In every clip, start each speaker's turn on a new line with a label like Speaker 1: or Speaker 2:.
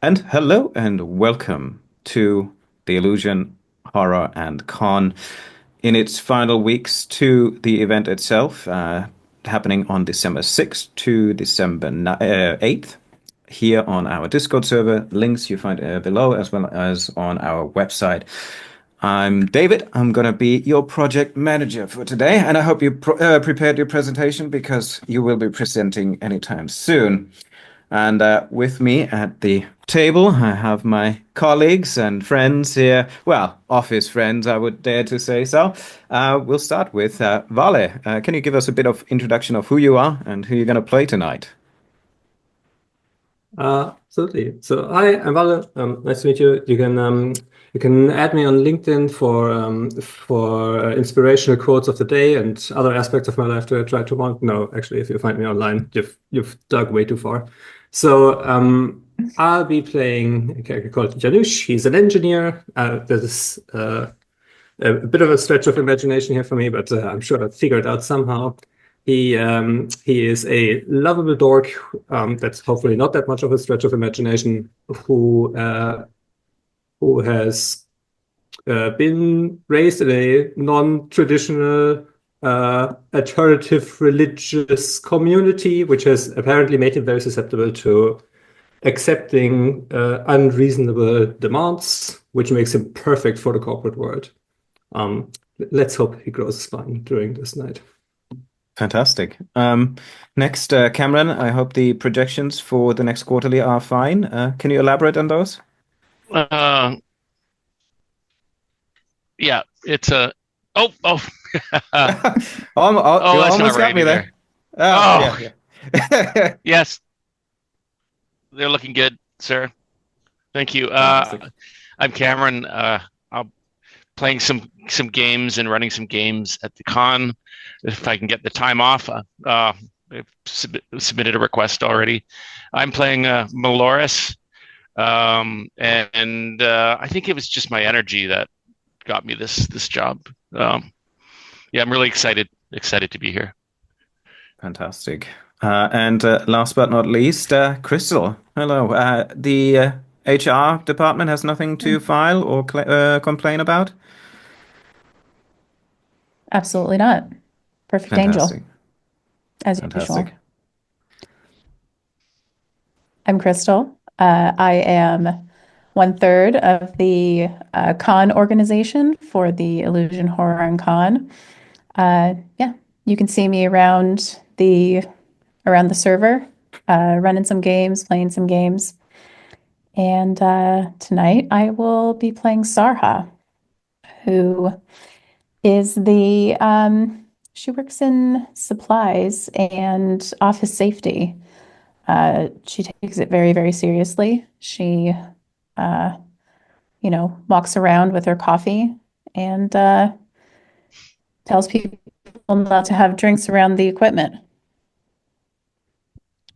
Speaker 1: And hello and welcome to the Illusion Horror and Con in its final weeks to the event itself, happening on December 6th to December 8th here on our Discord server. Links you find below as well as on our website. I'm David. I'm going to be your project manager for today, and I hope you prepared your presentation because you will be presenting anytime soon. And with me at the table, I have my colleagues and friends here. Well, office friends, I would dare to say so. We'll start with Vale. Can you give us a bit of introduction of who you are and who you're going to play tonight?
Speaker 2: Absolutely. So hi, I'm Valle. Nice to meet you. You can add me on LinkedIn for inspirational quotes of the day and other aspects of my life to try to want. No, actually, if you find me online, you've dug way too far. So I'll be playing a character called Janusz. He's an engineer. There's a bit of a stretch of imagination here for me, but I'm sure I'll figure it out somehow. He is a lovable dork. That's hopefully not that much of a stretch of imagination. Who has been raised in a non-traditional alternative religious community, which has apparently made him very susceptible to accepting unreasonable demands, which makes him perfect for the corporate world. Let's hope he grows fine during this night.
Speaker 1: Fantastic. Next, Cameron, I hope the projections for the next quarterly are fine. Can you elaborate on those?
Speaker 3: Uh, yeah, it's a. Oh, oh.
Speaker 1: You
Speaker 3: That's
Speaker 1: almost
Speaker 3: not
Speaker 1: got
Speaker 3: right
Speaker 1: me
Speaker 3: either.
Speaker 1: there. Oh,
Speaker 3: Oh,
Speaker 1: yeah, yeah.
Speaker 3: yes, they're looking good, sir. Thank you.
Speaker 1: Fantastic.
Speaker 3: I'm Cameron. I'm playing some games and running some games at the con. If I can get the time off, I've submitted a request already. I'm playing Maloris, and I think it was just my energy that got me this job. Yeah, I'm really excited to be here.
Speaker 1: Fantastic. And last but not least, Crystal. Hello. The HR department has nothing to file or complain about?
Speaker 4: Absolutely not. Perfect angel,
Speaker 1: Fantastic.
Speaker 4: as usual.
Speaker 1: Fantastic.
Speaker 4: I'm Crystal. I am 1/3 of the con organization for the Illusion Horror and Con. Yeah, you can see me around the server, running some games, playing some games. And tonight I will be playing Sarha, who is she works in supplies and office safety. She takes it very, very seriously. She, walks around with her coffee and tells people not to have drinks around the equipment.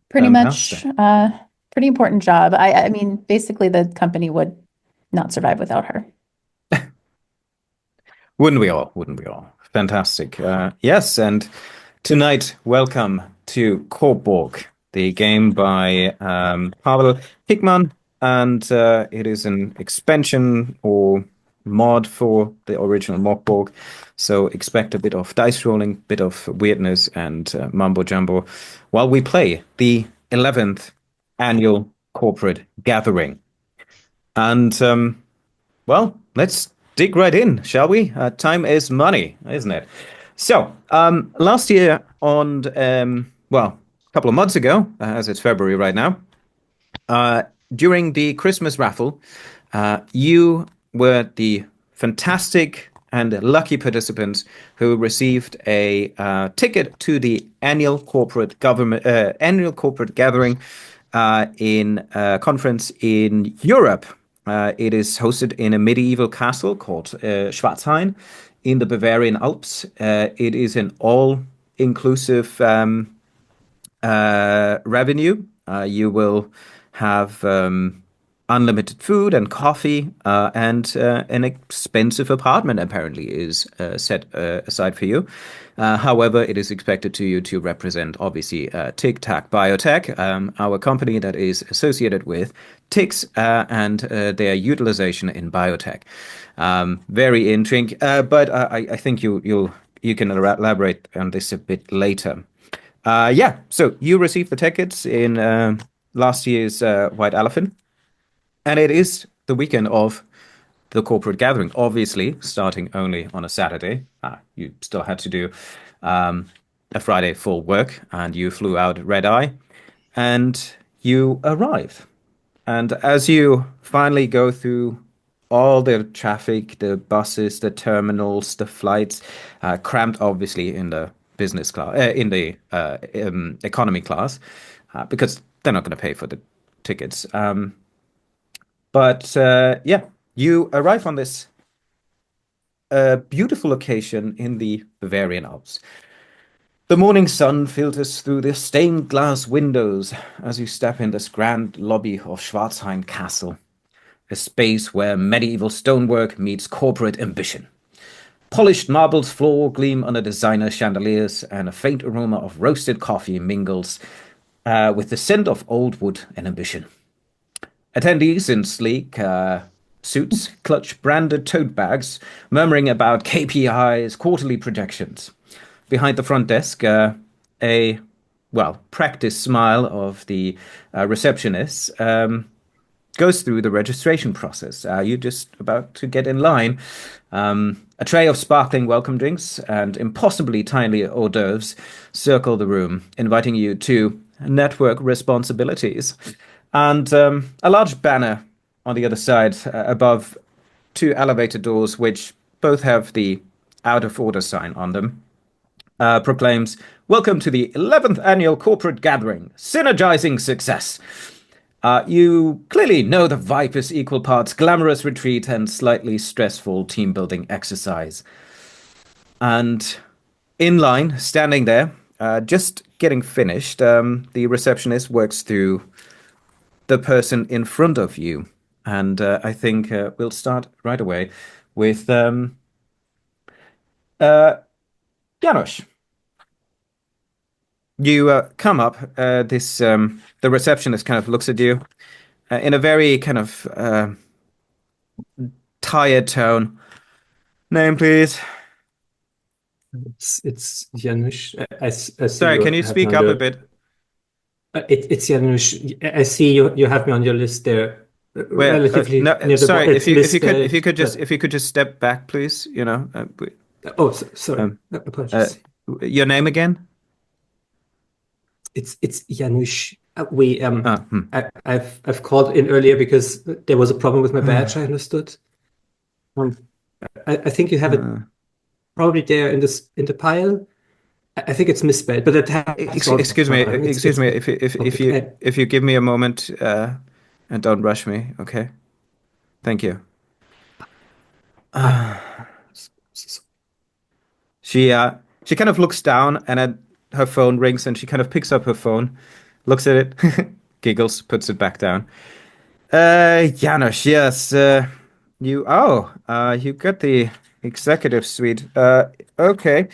Speaker 4: Pretty much,
Speaker 1: Fantastic.
Speaker 4: pretty important job. I mean, basically, the company would not survive without her.
Speaker 1: Wouldn't we all? Wouldn't we all? Fantastic. Yes, and tonight, welcome to CorpBorg, the game by Pavel Hickman, and it is an expansion or mod for the original Mockborg. So expect a bit of dice rolling, bit of weirdness and mumbo jumbo while we play the 11th annual corporate gathering. And well, let's dig right in, shall we? Time is money, isn't it? So, last year on, well, a couple of months ago, as it's February right now, during the Christmas raffle, you were the fantastic and lucky participants who received a ticket to the annual corporate gathering in a conference in Europe. It is hosted in a medieval castle called Schwarzhain in the Bavarian Alps. It is an all-inclusive revenue. You will have unlimited food and coffee, and an expensive apartment apparently is set aside for you. However, it is expected to you to represent, obviously, Tic Tac Biotech, our company that is associated with ticks and their utilization in biotech. Very intriguing, but I think you can elaborate on this a bit later. Yeah, so you received the tickets in last year's White Elephant. And it is the weekend of the corporate gathering, obviously, starting only on a Saturday. You still had to do a Friday full work, and you flew out red eye, and you arrive. And as you finally go through all the traffic, the buses, the terminals, the flights, cramped obviously in the business class, in the economy class, because they're not going to pay for the tickets. But yeah, you arrive on this beautiful location in the Bavarian Alps. The morning sun filters through the stained glass windows as you step in this grand lobby of Schwarzheim Castle, a space where medieval stonework meets corporate ambition. Polished marble floor gleam under designer chandeliers, and a faint aroma of roasted coffee mingles with the scent of old wood and ambition. Attendees in sleek suits clutch branded tote bags, murmuring about KPIs, quarterly projections. Behind the front desk, a, well, practiced smile of the receptionist goes through the registration process. You're just about to get in line. A tray of sparkling welcome drinks and impossibly tiny hors d'oeuvres circle the room, inviting you to network responsibilities. And a large banner on the other side above two elevator doors, which both have the out of order sign on them, proclaims, "Welcome to the 11th annual corporate gathering, synergizing success." You clearly know the vibe is equal parts glamorous retreat and slightly stressful team building exercise. And in line, standing there, just getting finished, the receptionist works through the person in front of you. And I think we'll start right away with Janusz. You come up. The receptionist kind of looks at you in a very kind of tired tone. Name, please.
Speaker 2: It's Janusz. I see
Speaker 1: Sorry, can you speak up a bit?
Speaker 2: It's Janusz. I see you have me on your list there. Relatively
Speaker 1: no,
Speaker 2: near the
Speaker 1: sorry, if you could just step back, please.
Speaker 2: Sorry. Apologies.
Speaker 1: Your name again?
Speaker 2: It's Janusz. I've called in earlier because there was a problem with my badge. I understood. I think you have it probably there in the pile. I think it's misspelled, but it
Speaker 1: excuse me. If you give me a moment and don't rush me, okay? Thank you. She kind of looks down and her phone rings and she kind of picks up her phone, looks at it, giggles, puts it back down. Janusz, yes, you got the executive suite. Okay.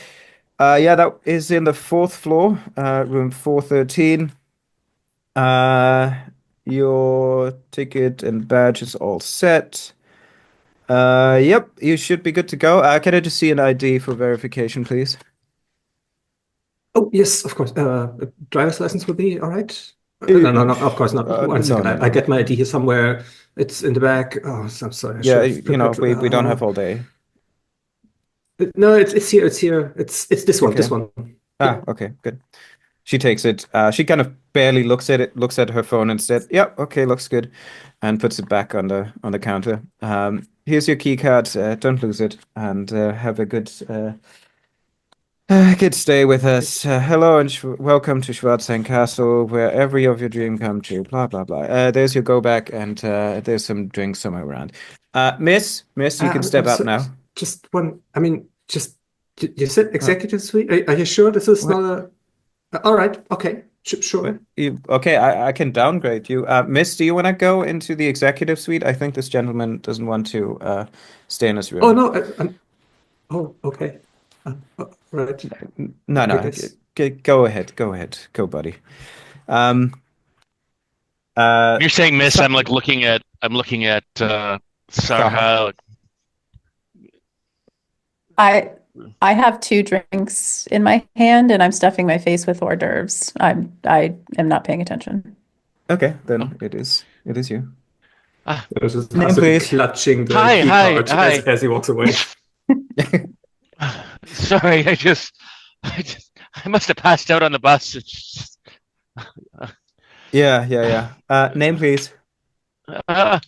Speaker 1: Yeah, that is in the fourth floor, room 413. Your ticket and badge is all set. Yep, you should be good to go. Can I just see an ID for verification, please?
Speaker 2: Oh, yes, of course. Driver's license will be all right? No, of course not. One second. No. I get my ID here somewhere. It's in the back. Oh, I'm sorry.
Speaker 1: Yeah, we don't have all day.
Speaker 2: No, it's here. It's here. It's this one. Okay. This one.
Speaker 1: Okay, good. She takes it. She kind of barely looks at it, looks at her phone and said, "Yep, okay, looks good," and puts it back on the counter. Here's your key card. Don't lose it, and have a good stay with us. Hello and welcome to Schwarzheim Castle, where every of your dream come true. Blah blah blah. There's your go back, and there's some drinks somewhere around. Miss, you can step up now.
Speaker 2: Just one. I mean, you said executive suite. Are you sure this is not a? All right. Okay. Sure.
Speaker 1: Okay, I can downgrade you. Miss, do you want to go into the executive suite? I think this gentleman doesn't want to stay in his room.
Speaker 2: Oh no. Oh, okay. Right.
Speaker 1: No, no.
Speaker 2: Yes.
Speaker 1: Go ahead. Go ahead. Go, buddy.
Speaker 3: When you're saying miss,
Speaker 1: So,
Speaker 3: I'm looking at
Speaker 1: Saha.
Speaker 3: Sarha.
Speaker 4: I have two drinks in my hand and I'm stuffing my face with hors d'oeuvres. I am not paying attention.
Speaker 1: Okay,
Speaker 3: Oh,
Speaker 1: then it is you.
Speaker 3: ah,
Speaker 2: There's just
Speaker 1: Name,
Speaker 2: Hassel
Speaker 1: please.
Speaker 2: clutching the
Speaker 3: hi,
Speaker 2: key
Speaker 3: hi,
Speaker 2: card
Speaker 3: hi.
Speaker 2: as he walks away.
Speaker 3: Sorry, I must have passed out on the bus.
Speaker 1: Yeah. Name, please.
Speaker 3: I'm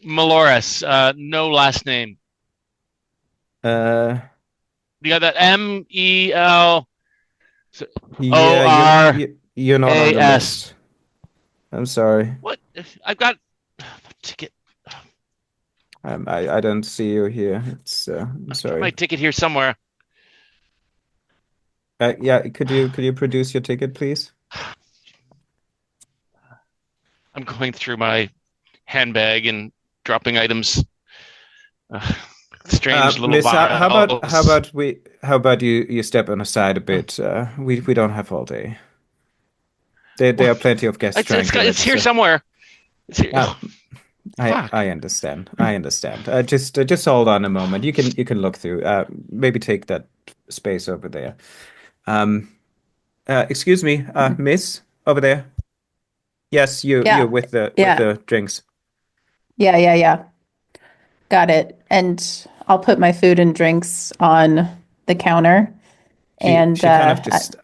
Speaker 3: Maloris. No last name.
Speaker 1: Uh,
Speaker 3: You got that MELORAS.
Speaker 1: yeah, you're not on the list. I'm sorry.
Speaker 3: What? I've got a ticket.
Speaker 1: I don't see you here. I'm
Speaker 3: I've got
Speaker 1: sorry.
Speaker 3: my ticket here somewhere.
Speaker 1: Yeah, could you produce your ticket, please?
Speaker 3: I'm going through my handbag and dropping items. Strange little
Speaker 1: Miss, how
Speaker 3: vials.
Speaker 1: about you step on aside a bit? We don't have all day. There are plenty of guests trying to
Speaker 3: It's here
Speaker 1: register.
Speaker 3: somewhere. It's here.
Speaker 1: Uh,
Speaker 3: Fuck.
Speaker 1: I understand. Just hold on a moment. You can look through. Maybe take that space over there. Um, excuse me, Miss, over there. Yes, you
Speaker 4: Yeah.
Speaker 1: with
Speaker 4: Yeah.
Speaker 1: the drinks.
Speaker 4: Yeah. Got it. And I'll put my food and drinks on the counter. And
Speaker 1: She kind of just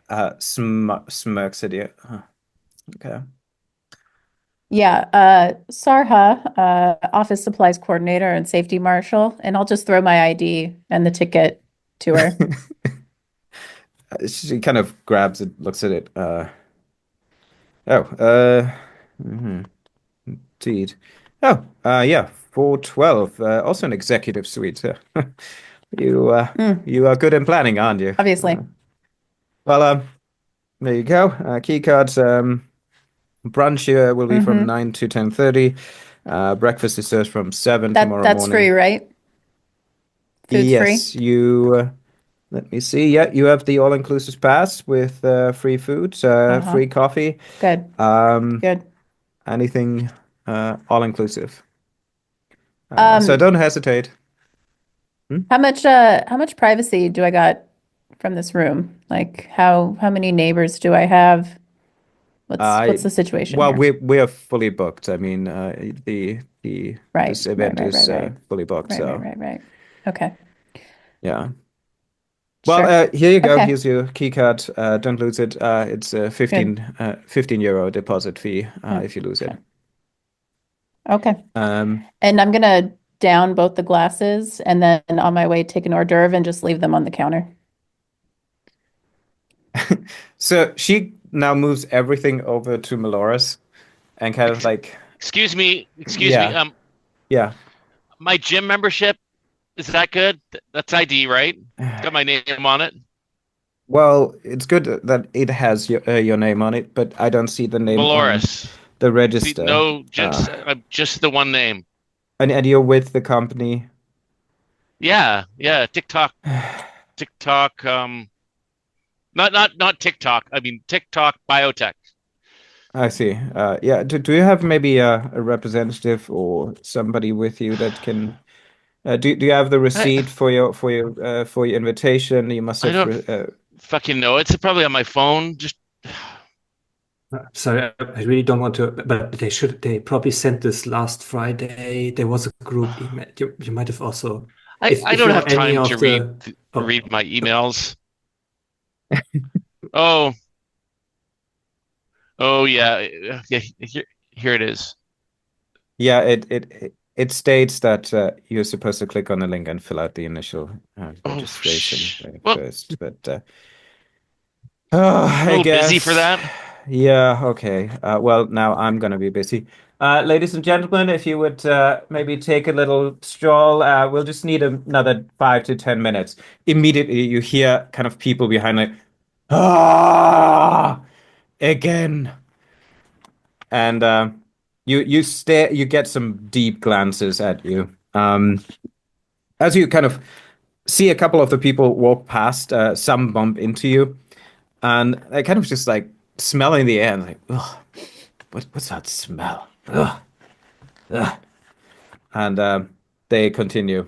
Speaker 1: smirks at you. Huh. Okay.
Speaker 4: Sarha, office supplies coordinator and safety marshal, and I'll just throw my ID and the ticket to her.
Speaker 1: She kind of grabs it, looks at it. Mhm, indeed. Oh, yeah, 412. Also an executive suite. You are good in planning, aren't you?
Speaker 4: Obviously.
Speaker 1: Well, there you go. Key cards. Brunch will be from 9 to 10:30. Breakfast is served from 7 tomorrow
Speaker 4: That's
Speaker 1: morning.
Speaker 4: free, right? Food's free?
Speaker 1: Yes, let me see. Yeah, you have the all-inclusive pass with free food, free coffee,
Speaker 4: Good. Good.
Speaker 1: anything all-inclusive. So don't hesitate.
Speaker 4: How much privacy do I got from this room? Like how many neighbors do I have? What's the situation
Speaker 1: Well,
Speaker 4: here?
Speaker 1: we are fully booked. I mean, this event is
Speaker 4: Right.
Speaker 1: fully booked. So
Speaker 4: Right. Okay.
Speaker 1: yeah.
Speaker 4: Sure.
Speaker 1: Well, here you go.
Speaker 4: Okay.
Speaker 1: Here's your key card. Don't lose it. It's a
Speaker 4: Good.
Speaker 1: 15 euro deposit fee if you lose it.
Speaker 4: Okay.
Speaker 1: Um,
Speaker 4: And I'm gonna down both the glasses and then on my way take an hors d'oeuvre and just leave them on the counter.
Speaker 1: so she now moves everything over to Meloris and kind of like,
Speaker 3: Excuse me.
Speaker 1: yeah, yeah.
Speaker 3: My gym membership, is that good? That's ID, right? It's got my name on it.
Speaker 1: Well, it's good that it has your name on it, but I don't see the name on
Speaker 3: Maloris.
Speaker 1: the
Speaker 3: See,
Speaker 1: register.
Speaker 3: no, just the one name.
Speaker 1: And you're with the company.
Speaker 3: Yeah. TikTok. Not TikTok. I mean TikTok Biotech.
Speaker 1: I see. Yeah. Do you have maybe a representative or somebody with you that can? Do you have the
Speaker 3: I,
Speaker 1: receipt for your invitation? You must
Speaker 3: I
Speaker 1: have.
Speaker 3: don't fucking know. It's probably on my phone. Just
Speaker 2: Sorry, I really don't want to, but they probably sent this last Friday. There was a group email. You might have also,
Speaker 3: I
Speaker 2: if
Speaker 3: don't
Speaker 2: you're
Speaker 3: have
Speaker 2: any
Speaker 3: time to
Speaker 2: of the,
Speaker 3: read my emails. Oh, yeah. Here it is.
Speaker 1: Yeah. It states that you're supposed to click on the link and fill out the initial registration
Speaker 3: Well,
Speaker 1: first, but
Speaker 3: a
Speaker 1: I
Speaker 3: little busy for
Speaker 1: guess.
Speaker 3: that.
Speaker 1: Yeah. Okay. Well, now I'm gonna be busy. Ladies and gentlemen, if you would maybe take a little stroll, we'll just need another 5 to 10 minutes. Immediately, you hear kind of people behind like, ah! again. And you stare, you get some deep glances at you. As you kind of see a couple of the people walk past, some bump into you, and they kind of just like smelling the air and like, ugh, what's that smell? Ugh, ugh. And they continue.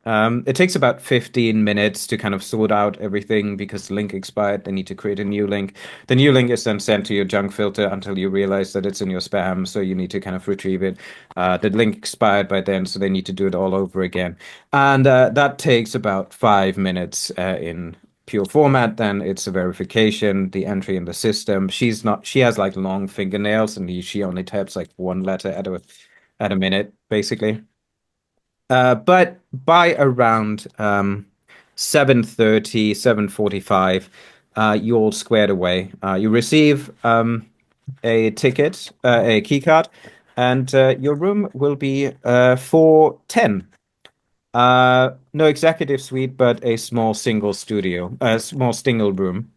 Speaker 1: It takes about 15 minutes to kind of sort out everything because the link expired. They need to create a new link. The new link is then sent to your junk filter until you realize that it's in your spam, so you need to kind of retrieve it. The link expired by then, so they need to do it all over again. And that takes about 5 minutes in pure format. Then it's a verification, the entry in the system. She has like long fingernails, and she only types like one letter at a minute, basically. But by around 7:30, 7:45, you're all squared away. You receive a ticket, a key card, and your room will be 410. No executive suite, but a small single studio, a small single room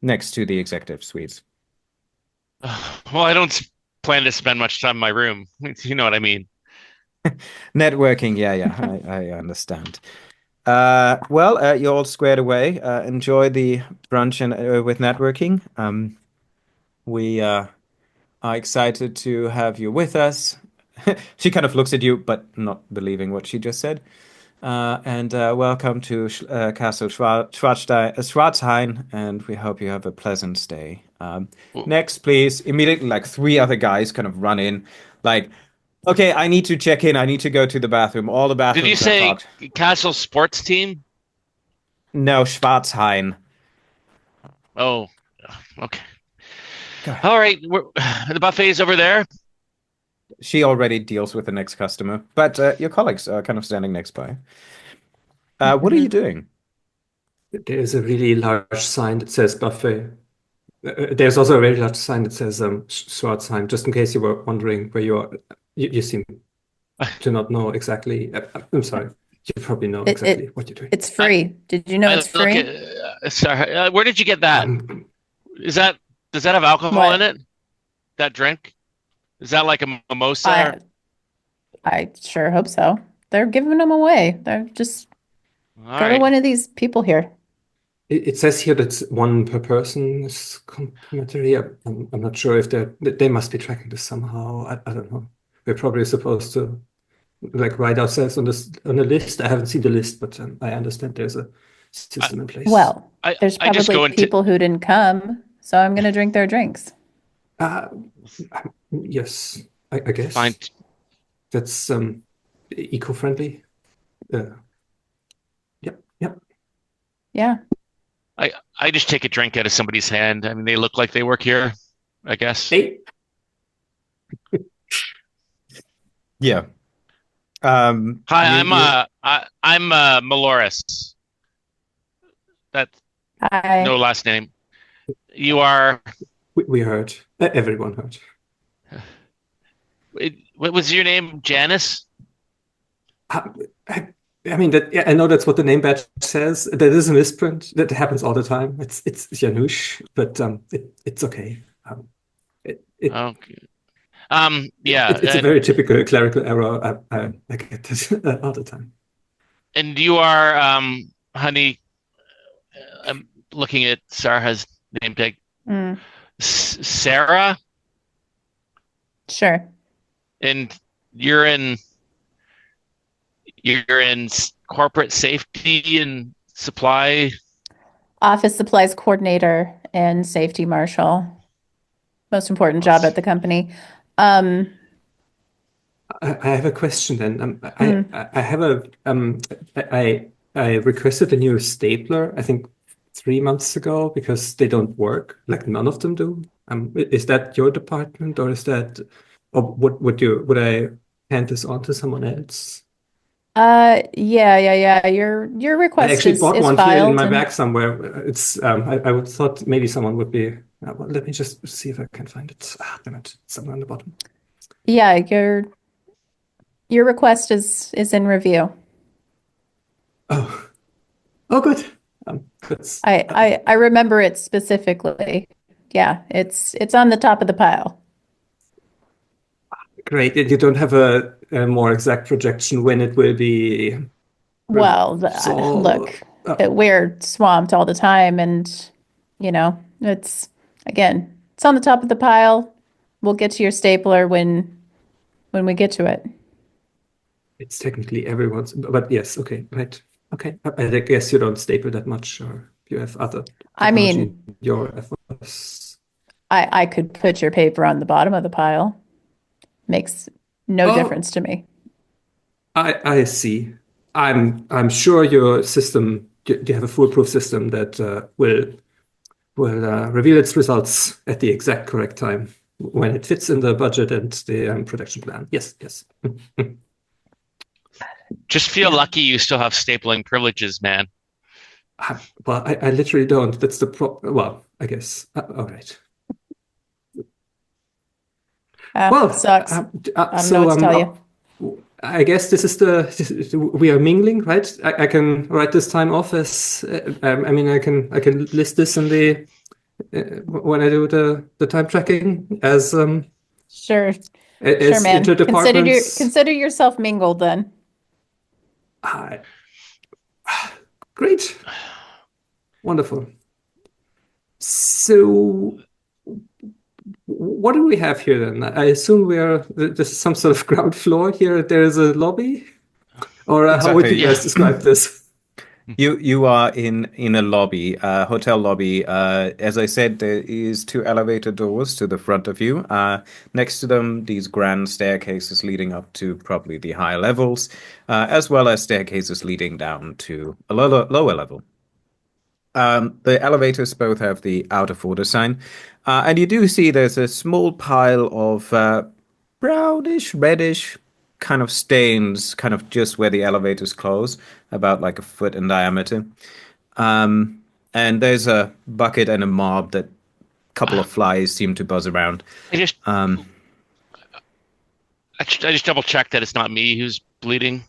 Speaker 1: next to the executive suites.
Speaker 3: Well, I don't plan to spend much time in my room. You know what I mean?
Speaker 1: Networking, yeah, I understand. Well, you're all squared away. Enjoy the brunch and with networking. We are excited to have you with us. She kind of looks at you, but not believing what she just said. And welcome to Castle Schwarzhain, and we hope you have a pleasant stay. Next, please. Immediately, like three other guys kind of run in, like, okay, I need to check in. I need to go to the bathroom. All the
Speaker 3: Did you
Speaker 1: bathrooms are
Speaker 3: say
Speaker 1: clogged.
Speaker 3: Castle sports team?
Speaker 1: No, Schwarzhain.
Speaker 3: Oh, okay.
Speaker 1: Go ahead.
Speaker 3: All right. The buffet's over there.
Speaker 1: She already deals with the next customer, but your colleagues are kind of standing next by. What are you doing?
Speaker 2: There's a really large sign that says buffet. There's also a very large sign that says Schwarzheim, just in case you were wondering where you are. You seem to not know exactly. I'm sorry. You probably know exactly what you're doing.
Speaker 4: It's free. Did you know it's free?
Speaker 3: Sorry, where did you get that? Does that have alcohol in it? That drink? Is that like a mimosa?
Speaker 4: I sure hope so. They're giving them away. They're just
Speaker 3: All
Speaker 4: go to
Speaker 3: right.
Speaker 4: one of these people here.
Speaker 2: It says here that one per person is complimentary. I'm not sure if they must be tracking this somehow. I don't know. We're probably supposed to like write ourselves on a list. I haven't seen the list, but I understand there's a system in place.
Speaker 4: Well, there's
Speaker 3: I just go
Speaker 4: probably
Speaker 3: into
Speaker 4: people who didn't come, so I'm going to drink their drinks.
Speaker 2: Yes, I guess
Speaker 3: fine.
Speaker 2: that's eco-friendly. Yep.
Speaker 4: Yeah.
Speaker 3: I just take a drink out of somebody's hand. I mean, they look like they work here, I guess.
Speaker 2: Hey.
Speaker 1: Yeah.
Speaker 3: Hi, I'm Maloris. That's
Speaker 4: Hi.
Speaker 3: no last name. You are.
Speaker 2: We heard. Everyone heard.
Speaker 3: What was your name? Janice?
Speaker 2: I mean that I know that's what the name badge says. That is a misprint. That happens all the time. It's Janusz, but it's okay.
Speaker 3: Okay.
Speaker 2: Yeah. It's a very typical clerical error. I get this all the time.
Speaker 3: And you are, honey. I'm looking at Sarah's name tag. Sarah.
Speaker 4: Sure.
Speaker 3: And you're in corporate safety and supply.
Speaker 4: Office supplies coordinator and safety marshal. Most important job at the company.
Speaker 2: I have a question then. I have I requested a new stapler, I think 3 months ago, because they don't work. Like none of them do. Is that your department, or is that, or would I hand this on to someone else?
Speaker 4: Yeah. Your
Speaker 2: I
Speaker 4: request
Speaker 2: actually
Speaker 4: is
Speaker 2: bought one here in
Speaker 4: filed
Speaker 2: my
Speaker 4: and
Speaker 2: bag somewhere. It's I would thought maybe someone would be. Well, let me just see if I can find it. Damn it, it's somewhere on the bottom.
Speaker 4: yeah, your request is in review.
Speaker 2: Oh, good. That's
Speaker 4: I remember it specifically. yeah, it's on the top of the pile.
Speaker 2: Great. And you don't have a more exact projection when it will be
Speaker 4: Well,
Speaker 2: resolved.
Speaker 4: look, we're swamped all the time, and it's again, it's on the top of the pile. We'll get to your stapler when we get to it.
Speaker 2: It's technically everyone's, but yes, okay, right. Okay. I guess you don't staple that much, or you have other
Speaker 4: I
Speaker 2: technology
Speaker 4: mean,
Speaker 2: in your efforts.
Speaker 4: I could put your paper on the bottom of the pile. Makes no
Speaker 2: Oh,
Speaker 4: difference to me.
Speaker 2: I see. I'm sure your system, you have a foolproof system that will reveal its results at the exact correct time when it fits in the budget and the production plan. Yes, yes.
Speaker 3: Just feel
Speaker 4: Yeah.
Speaker 3: lucky you still have stapling privileges, man.
Speaker 2: Well, I literally don't. That's the well, I guess. All right. Well,
Speaker 4: Sucks. I don't know
Speaker 2: so
Speaker 4: what to tell you.
Speaker 2: I guess this is we are mingling, right? I can write this time off as I mean I can list this in the when I do the time tracking
Speaker 4: Sure, sure,
Speaker 2: as
Speaker 4: man.
Speaker 2: interdepartments.
Speaker 4: Consider yourself mingled then.
Speaker 2: I Great, wonderful. So what do we have here then? I assume this is some sort of ground floor here. There is a lobby, or how would you
Speaker 1: Exactly.
Speaker 3: Yeah.
Speaker 2: guys describe this?
Speaker 1: You are in a lobby, hotel lobby. As I said, there is two elevator doors to the front of you. Next to them, these grand staircases leading up to probably the higher levels, as well as staircases leading down to a lower level. The elevators both have the out of order sign, and you do see there's a small pile of brownish, reddish kind of stains, kind of just where the elevators close, about like a foot in diameter. And there's a bucket and a mob that a couple of flies seem to buzz around.
Speaker 3: I just
Speaker 1: Um,
Speaker 3: I just double checked that it's not me who's bleeding.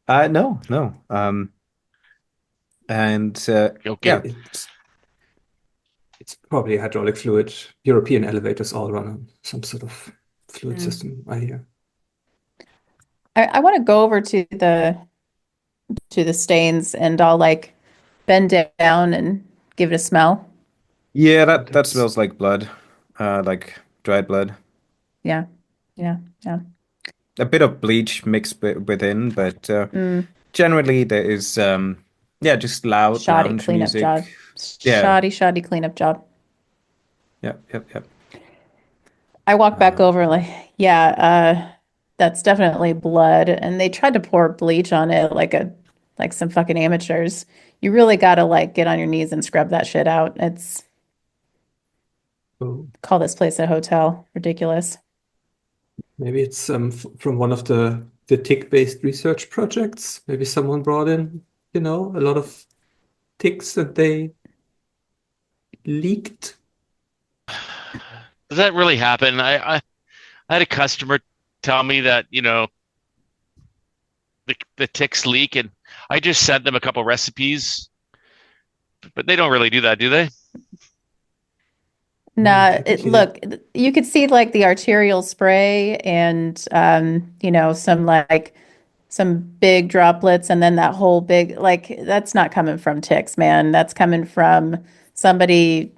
Speaker 1: no, no. And
Speaker 3: Okay.
Speaker 1: yeah,
Speaker 2: It's probably hydraulic fluid. European elevators all run on some sort of fluid
Speaker 4: Mm.
Speaker 2: system, I hear.
Speaker 4: I want to go over to the stains, and I'll like bend down and give it a smell.
Speaker 1: yeah, that
Speaker 2: That's
Speaker 1: smells like blood, like dried blood.
Speaker 4: Yeah, yeah, yeah.
Speaker 1: A bit of bleach mixed within, but
Speaker 4: Mm,
Speaker 1: generally there is yeah, just loud
Speaker 4: shoddy
Speaker 1: lounge
Speaker 4: cleanup
Speaker 1: music.
Speaker 4: job.
Speaker 1: Yeah,
Speaker 4: Shoddy cleanup job.
Speaker 1: yep.
Speaker 4: I walk back
Speaker 1: Um,
Speaker 4: over like, yeah, that's definitely blood. And they tried to pour bleach on it like some fucking amateurs. You really gotta like get on your knees and scrub that shit out. It's
Speaker 2: oh,
Speaker 4: call this place a hotel. Ridiculous.
Speaker 2: maybe it's from one of the tick-based research projects. Maybe someone brought in, a lot of ticks that they leaked.
Speaker 3: Does that really happen? I had a customer tell me that, the ticks leak, and I just sent them a couple recipes, but they don't really do that, do they?
Speaker 4: Nah,
Speaker 2: Typically they
Speaker 4: look, you could see like the arterial spray and some like some big droplets, and then that whole big like that's not coming from ticks, man. That's coming from somebody,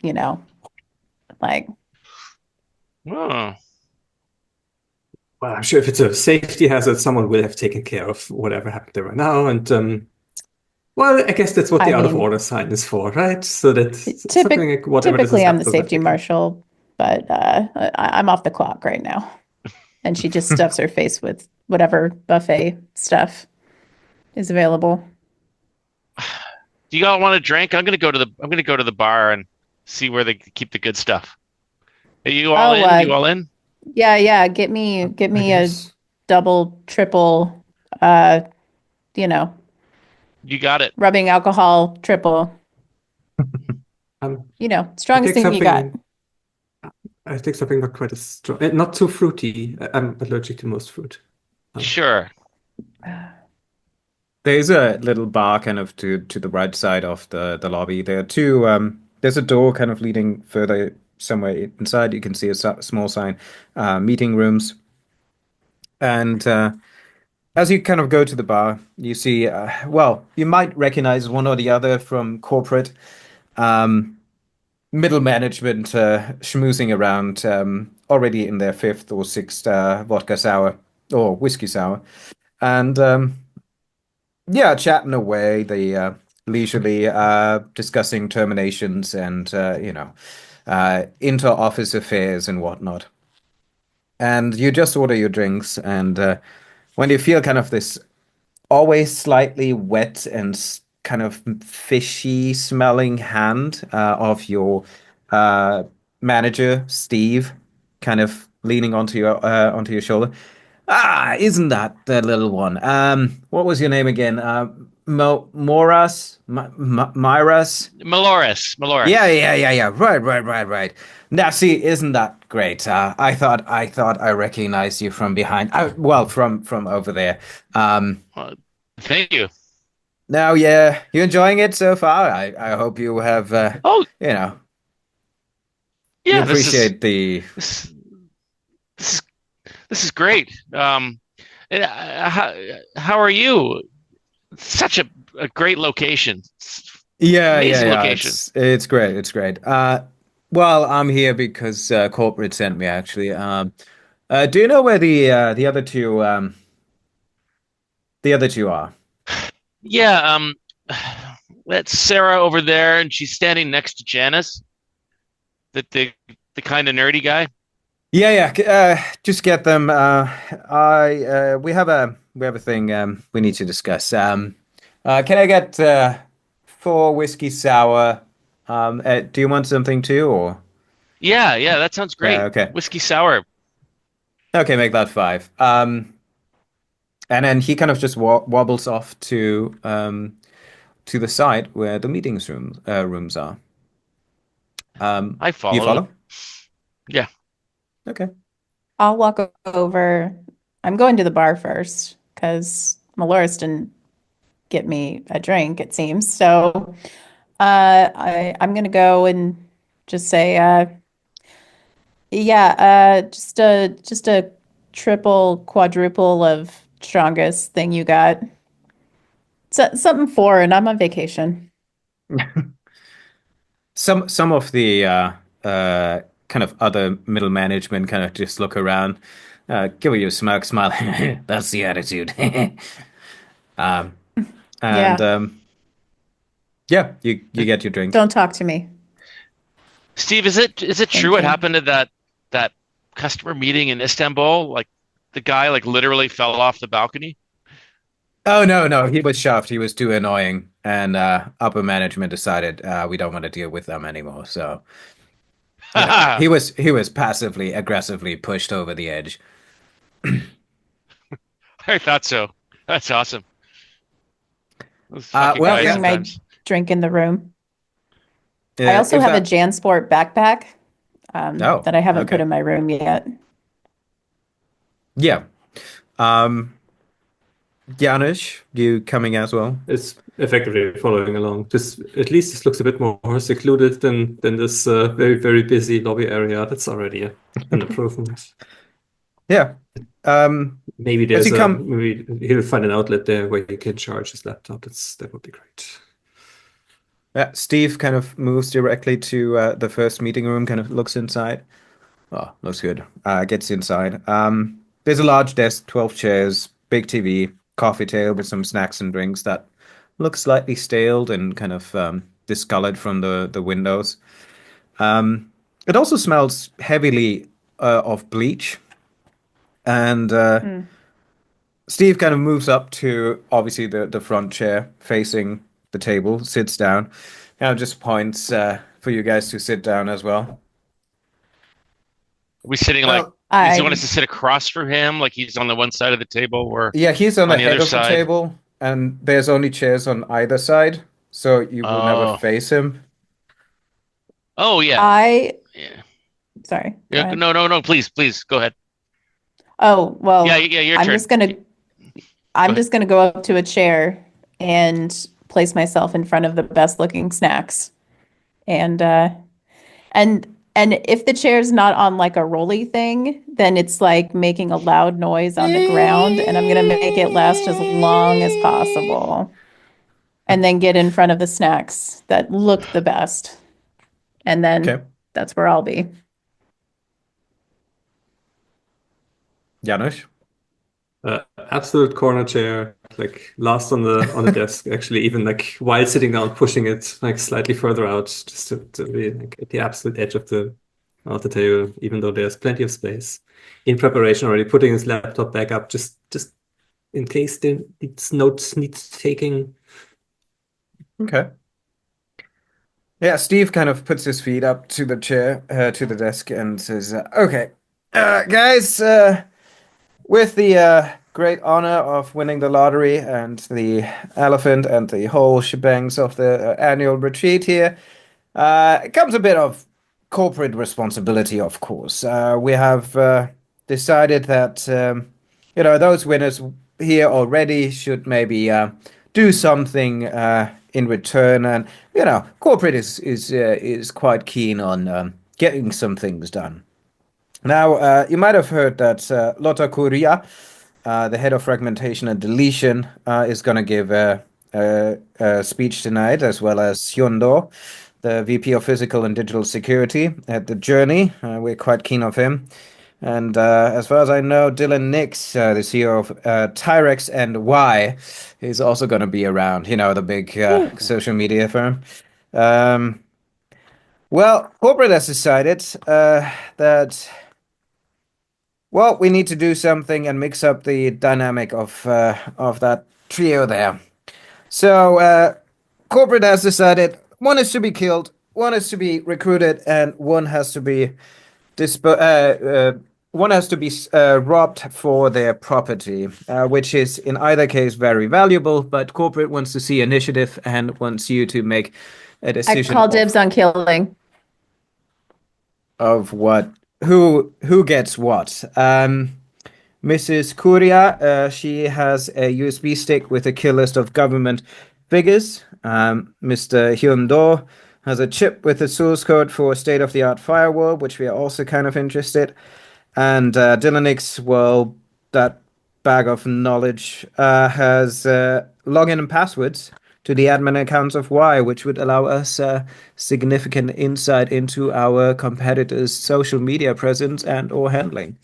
Speaker 4: like
Speaker 3: Oh,
Speaker 2: Well, I'm sure if it's a safety hazard, someone will have taken care of whatever happened there right now. And well, I guess that's what the
Speaker 4: I
Speaker 2: out of
Speaker 4: mean,
Speaker 2: order sign is for, right? So that something
Speaker 4: typic
Speaker 2: like whatever this is
Speaker 4: typically I'm the
Speaker 2: doesn't have
Speaker 4: safety
Speaker 2: taken.
Speaker 4: marshal, but I'm off the clock right now. And she just stuffs her face with whatever buffet stuff is available.
Speaker 3: do you all want a drink? I'm gonna go to the bar and see where they keep the good stuff. Are you all
Speaker 4: Oh,
Speaker 3: in? You all in?
Speaker 4: yeah. Get
Speaker 2: I
Speaker 4: me a
Speaker 2: guess.
Speaker 4: double, triple, uh, you know,
Speaker 3: You got it.
Speaker 4: rubbing alcohol, triple,
Speaker 2: Um, I
Speaker 4: strongest
Speaker 2: take
Speaker 4: thing you got.
Speaker 2: something. I take something not quite as strong, not too fruity. I'm allergic to most fruit. Um,
Speaker 3: Sure.
Speaker 1: there's a little bar kind of to the right side of the lobby. There are two there's a door kind of leading further somewhere inside. You can see a small sign, meeting rooms. And as you kind of go to the bar, you see, well, you might recognize one or the other from corporate. Middle management schmoozing around, already in their fifth or sixth vodka sour or whiskey sour. And yeah, chatting away, they leisurely discussing terminations and inter-office affairs and whatnot. And you just order your drinks, and when you feel kind of this always slightly wet and kind of fishy smelling hand of your uh, manager, Steve, kind of leaning onto your shoulder. Ah, isn't that the little one? What was your name again? Moras? Myras?
Speaker 3: Maloris.
Speaker 1: Yeah. Right. Now, see, isn't that great? I thought I recognized you from behind. Well, from over there.
Speaker 3: Well, thank you.
Speaker 1: Now, yeah, you enjoying it so far? I hope you have,
Speaker 3: Oh,
Speaker 1: you know, you
Speaker 3: yeah,
Speaker 1: appreciate the.
Speaker 3: this this is this is great. How are you? Such a great location. Amazing
Speaker 1: Yeah.
Speaker 3: location.
Speaker 1: It's great. It's great. Well, I'm here because corporate sent me actually. Do you know where the other two are?
Speaker 3: Yeah, that's Sarah over there, and she's standing next to Janice, the kind of nerdy guy.
Speaker 1: Just get them. I we have a thing we need to discuss. Can I get four whiskey sour? Do you want something too, or
Speaker 3: Yeah, that sounds great.
Speaker 1: okay,
Speaker 3: Whiskey sour.
Speaker 1: okay, make that five. And then he kind of just wobbles off to the side where the rooms are.
Speaker 3: I
Speaker 1: You
Speaker 3: follow.
Speaker 1: follow?
Speaker 3: Yeah.
Speaker 1: Okay.
Speaker 4: I'll walk over. I'm going to the bar first because Maloris didn't get me a drink, it seems. So I'm going to go and just say, yeah, just a triple, quadruple of strongest thing you got. Something foreign. I'm on vacation.
Speaker 1: Some of the kind of other middle management kind of just look around, give you a smirk, smile. That's the attitude. Um, and
Speaker 4: Yeah,
Speaker 1: yeah, you get your drink.
Speaker 4: don't talk to me.
Speaker 3: Steve, is it true
Speaker 4: Thank
Speaker 3: what
Speaker 4: you.
Speaker 3: happened at that customer meeting in Istanbul? Like the guy like literally fell off the balcony?
Speaker 1: Oh no, he was shoved. He was too annoying, and upper management decided we don't want to deal with them anymore. So
Speaker 3: I
Speaker 1: he was passively aggressively pushed over the edge.
Speaker 3: thought so. That's awesome. Those
Speaker 1: Uh,
Speaker 3: fucking
Speaker 1: well,
Speaker 4: I
Speaker 3: guys
Speaker 1: yeah.
Speaker 4: bring my
Speaker 3: sometimes.
Speaker 4: drink in the room. I also
Speaker 1: If
Speaker 4: have a
Speaker 1: that.
Speaker 4: JanSport backpack
Speaker 1: Oh,
Speaker 4: that I haven't put
Speaker 1: okay.
Speaker 4: in my room yet.
Speaker 1: Yeah. Um, Janusz, you coming as well?
Speaker 2: It's effectively following along. Just at least this looks a bit more secluded than this very, very busy lobby area. That's already an improvement.
Speaker 1: Yeah. Um,
Speaker 2: Maybe
Speaker 1: as you come,
Speaker 2: maybe he'll find an outlet there where he can charge his laptop. That would be great.
Speaker 1: Steve kind of moves directly to the first meeting room, kind of looks inside. Oh, looks good. Gets inside. There's a large desk, 12 chairs, big TV, coffee table with some snacks and drinks that look slightly staled and kind of discolored from the windows. It also smells heavily of bleach. And
Speaker 4: Hmm.
Speaker 1: Steve kind of moves up to obviously the front chair facing the table, sits down, and just points for you guys to sit down as well.
Speaker 3: Are we sitting like,
Speaker 1: Well,
Speaker 3: does he want us
Speaker 4: I
Speaker 3: to sit across from him, like he's on the one side of the table or
Speaker 1: yeah, he's on the
Speaker 3: on the
Speaker 1: head
Speaker 3: other
Speaker 1: of the
Speaker 3: side?
Speaker 1: table, and there's only chairs on either side, so you will never
Speaker 3: Oh,
Speaker 1: face him.
Speaker 3: oh yeah,
Speaker 4: I
Speaker 3: yeah,
Speaker 4: sorry, go
Speaker 3: yeah.
Speaker 4: ahead.
Speaker 3: No. Please go ahead.
Speaker 4: Oh,
Speaker 3: Yeah,
Speaker 4: well,
Speaker 3: yeah. Your
Speaker 4: I'm
Speaker 3: turn.
Speaker 4: just gonna
Speaker 3: Go
Speaker 4: I'm
Speaker 3: ahead.
Speaker 4: just gonna go up to a chair and place myself in front of the best looking snacks And and if the chair's not on like a rolly thing, then it's like making a loud noise on the ground, and I'm gonna make it last as long as possible. And then get in front of the snacks that look the best. And then
Speaker 1: Okay.
Speaker 4: that's where I'll be.
Speaker 1: Janusz?
Speaker 2: Absolute corner chair, like last on the desk, actually, even like while sitting down, pushing it like slightly further out, just to be like at the absolute edge of the table, even though there's plenty of space. In preparation already, putting his laptop back up, just in case there needs taking.
Speaker 1: Okay. Yeah, Steve kind of puts his feet up to the chair, to the desk, and says, "Okay, guys, with the great honor of winning the lottery and the elephant and the whole shebangs of the annual retreat here, it comes a bit of corporate responsibility, of course. We have decided that those winners here already should maybe do something in return, and corporate is quite keen on getting some things done. Now, you might have heard that Lotta Kuria, the head of fragmentation and deletion, is going to give a speech tonight, as well as Hyondo, the VP of Physical and Digital Security at the Journey. We're quite keen of him. And as far as I know, Dylan Nix, the CEO of Tyrex and Y, is also going to be around, the big social media firm. Well, corporate has decided that, well, we need to do something and mix up the dynamic of that trio there. So, corporate has decided one is to be killed, one is to be recruited, and one has to be robbed for their property, which is in either case very valuable. But corporate wants to see initiative and wants you to make a
Speaker 4: I
Speaker 1: decision
Speaker 4: call dibs on killing.
Speaker 1: of what who gets what. Mrs. Kuria, she has a USB stick with a kill list of government figures. Mr. Hyun-do has a chip with the source code for a state-of-the-art firewall, which we are also kind of interested. And Dylanix, well, that bag of knowledge has login and passwords to the admin accounts of Y, which would allow us significant insight into our competitors' social media presence and or handling.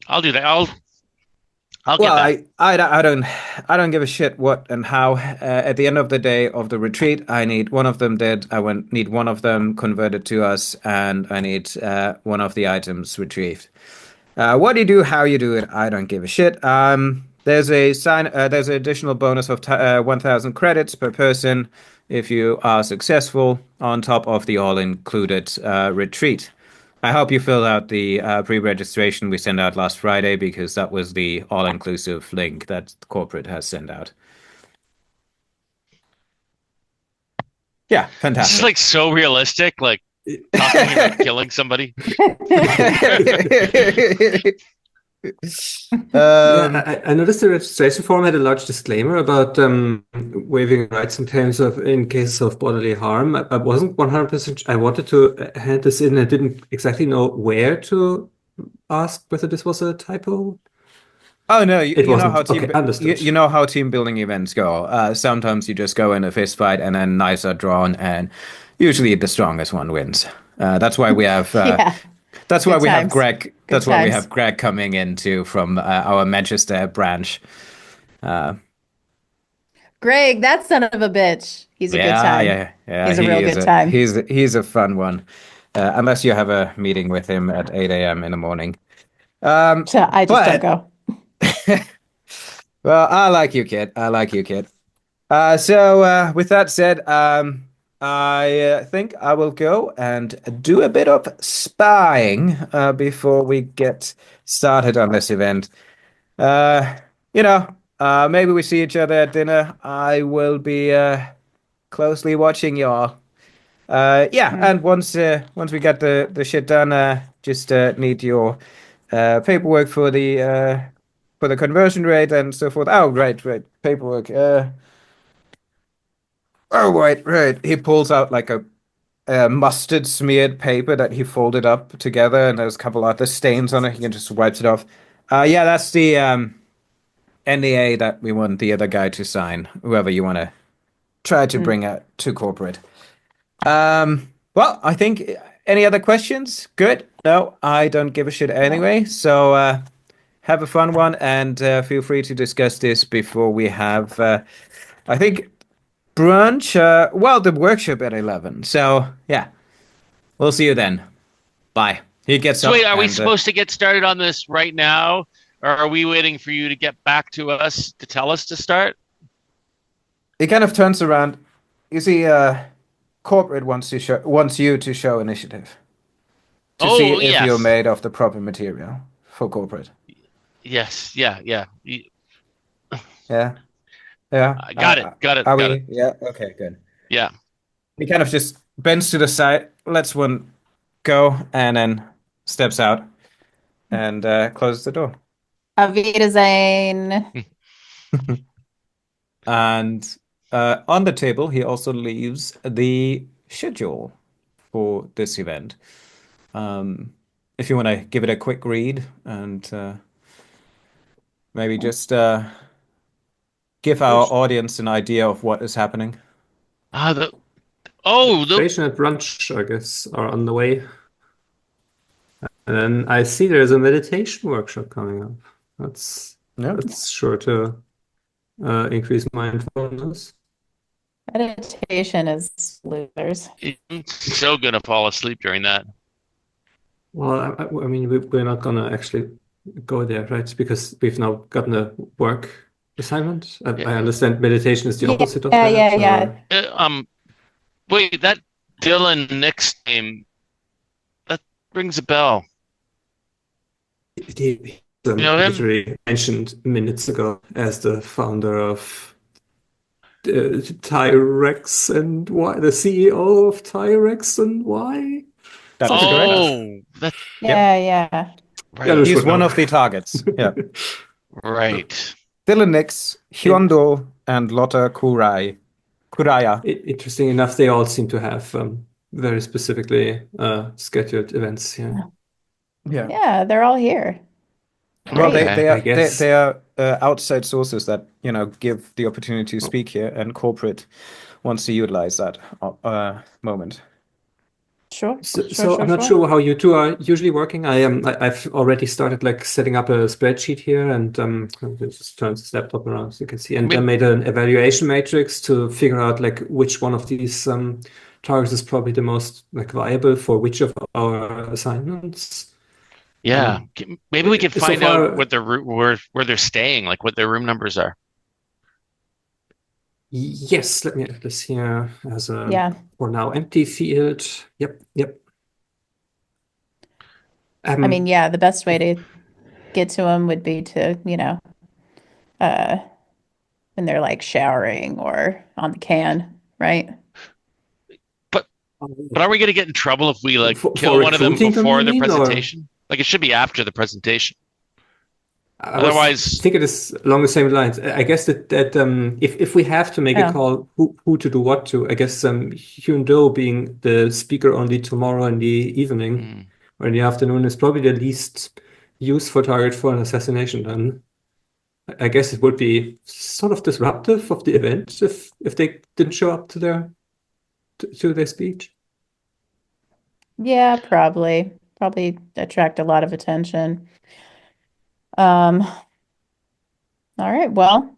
Speaker 3: I'll do that. I'll
Speaker 1: Well,
Speaker 3: get that.
Speaker 1: I don't give a shit what and how. At the end of the day of the retreat, I need one of them dead. Need one of them converted to us, and I need one of the items retrieved. What you do, how you do it, I don't give a shit. There's an additional bonus of 1,000 credits per person if you are successful, on top of the all-included retreat. I hope you filled out the pre-registration we sent out last Friday, because that was the all-inclusive link that corporate has sent out. Yeah,
Speaker 3: This is
Speaker 1: fantastic.
Speaker 3: like so realistic, like talking about killing somebody.
Speaker 2: I noticed the registration form had a large disclaimer about waiving rights in case of bodily harm. I wasn't 100%. I wanted to hand this in. I didn't exactly know where to ask whether this was a typo.
Speaker 1: Oh no,
Speaker 2: It
Speaker 1: you know
Speaker 2: wasn't.
Speaker 1: how
Speaker 2: Okay, understood.
Speaker 1: you know how team building events go. Sometimes you just go in a fist fight and then knives are drawn, and usually the strongest one wins. That's why we have
Speaker 4: Yeah.
Speaker 1: that's why
Speaker 4: Good
Speaker 1: we have
Speaker 4: times.
Speaker 1: Greg.
Speaker 4: Good
Speaker 1: That's why we
Speaker 4: times.
Speaker 1: have Greg coming into from our Manchester branch.
Speaker 4: Greg, that son of a bitch. He's a good time.
Speaker 1: Yeah.
Speaker 4: He's a
Speaker 1: He
Speaker 4: real
Speaker 1: is
Speaker 4: good time.
Speaker 1: he's a fun one. Unless you have a meeting with him at 8 a.m. in the morning.
Speaker 4: So I just don't
Speaker 1: But
Speaker 4: go.
Speaker 1: well, I like you, kid. I like you, kid. So with that said, I think I will go and do a bit of spying before we get started on this event. Maybe we see each other at dinner. I will be closely watching y'all. And once we get the shit done, just need your paperwork for the conversion rate and so forth. Oh, right, paperwork. Oh, right. He pulls out like a mustard smeared paper that he folded up together, and there's a couple other stains on it. He can just wipes it off. Yeah, that's the NDA that we want the other guy to sign. Whoever you want to try to bring out to corporate. Well, I think any other questions? Good. No, I don't give a shit anyway. So have a fun one, and feel free to discuss this before we have, I think, brunch. Well, the workshop at 11. So yeah, we'll see you then. Bye. He gets
Speaker 3: So
Speaker 1: up
Speaker 3: wait, are we
Speaker 1: and
Speaker 3: supposed to get started on this right now, or are we waiting for you to get back to us to tell us to start?
Speaker 1: he kind of turns around. You see, corporate wants you to show initiative to see
Speaker 3: Oh,
Speaker 1: if you're
Speaker 3: yes.
Speaker 1: made of the proper material for corporate.
Speaker 3: Yes, yeah.
Speaker 1: Yeah. Yeah.
Speaker 3: Got it.
Speaker 1: Are we? Yeah. Okay, good.
Speaker 3: Yeah.
Speaker 1: He kind of just bends to the side, lets one go, and then steps out and closes the door.
Speaker 4: Auf Wiedersehen.
Speaker 1: And on the table, he also leaves the schedule for this event. If you want to give it a quick read and maybe just give our audience an idea of what is happening.
Speaker 3: The
Speaker 2: Station at brunch, I guess, are on the way. And then I see there's a meditation workshop coming up. That's sure to increase mindfulness.
Speaker 4: Meditation is losers.
Speaker 3: I'm so gonna fall asleep during that.
Speaker 2: Well, I mean, we're not gonna actually go there, right? Because we've now gotten a work assignment. I understand meditation is the opposite of that.
Speaker 4: Yeah.
Speaker 3: Wait, that Dylan Nix name, that rings a bell.
Speaker 2: He
Speaker 3: You know him?
Speaker 2: literally mentioned minutes ago as the founder of Tyrex and Y, the CEO of Tyrex and Y.
Speaker 1: That's correct.
Speaker 3: Oh, that
Speaker 4: Yeah.
Speaker 3: right.
Speaker 1: He's one of the targets. Yeah.
Speaker 3: Right.
Speaker 1: Dylan Nix, Hyondo, and Lotta Kuraya.
Speaker 2: Interesting enough, they all seem to have very specifically scheduled events here.
Speaker 1: Yeah.
Speaker 4: They're all here.
Speaker 1: Well,
Speaker 3: Okay.
Speaker 2: I guess.
Speaker 1: they are outside sources that give the opportunity to speak here, and corporate wants to utilize that moment.
Speaker 4: Sure.
Speaker 2: So I'm not sure how you two are usually working. I've already started like setting up a spreadsheet here, and just turns this laptop around so you can see, and I made an evaluation matrix to figure out like which one of these targets is probably the most like viable for which of our assignments.
Speaker 3: Yeah. Maybe we could
Speaker 2: so
Speaker 3: find
Speaker 2: far-
Speaker 3: out what where they're staying, like what their room numbers are.
Speaker 2: Yes, let me add this here as a for now empty field. Yep.
Speaker 4: I mean, the best way to get to them would be to, when they're like showering or on the can, right?
Speaker 3: But are we going to get in trouble if we like
Speaker 2: For
Speaker 3: kill one of them
Speaker 2: recruiting them,
Speaker 3: before
Speaker 2: you
Speaker 3: the
Speaker 2: mean, or-
Speaker 3: presentation? Like it should be after the presentation.
Speaker 2: I was
Speaker 3: Otherwise-
Speaker 2: thinking this along the same lines. I guess that if we have to make a call who to do what to, I guess Hyun Do being the speaker only tomorrow in the evening or in the afternoon is probably the least useful target for an assassination. Then I guess it would be sort of disruptive of the event if they didn't show up to their speech.
Speaker 4: Yeah, probably attract a lot of attention. All right, well,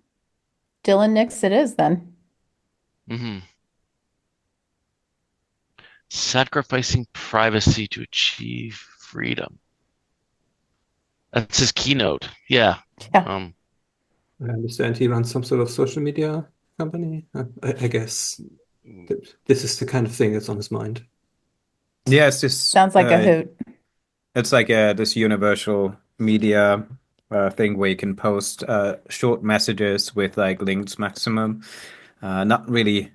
Speaker 4: Dylan Nix it is then.
Speaker 3: Sacrificing privacy to achieve freedom. That's his keynote. Yeah.
Speaker 4: Yeah.
Speaker 2: I understand he runs some sort of social media company. I guess this is the kind of thing that's on his mind.
Speaker 1: Yeah, it's just
Speaker 4: Sounds like a hoot.
Speaker 1: It's like this universal media thing where you can post short messages with like links maximum. Not really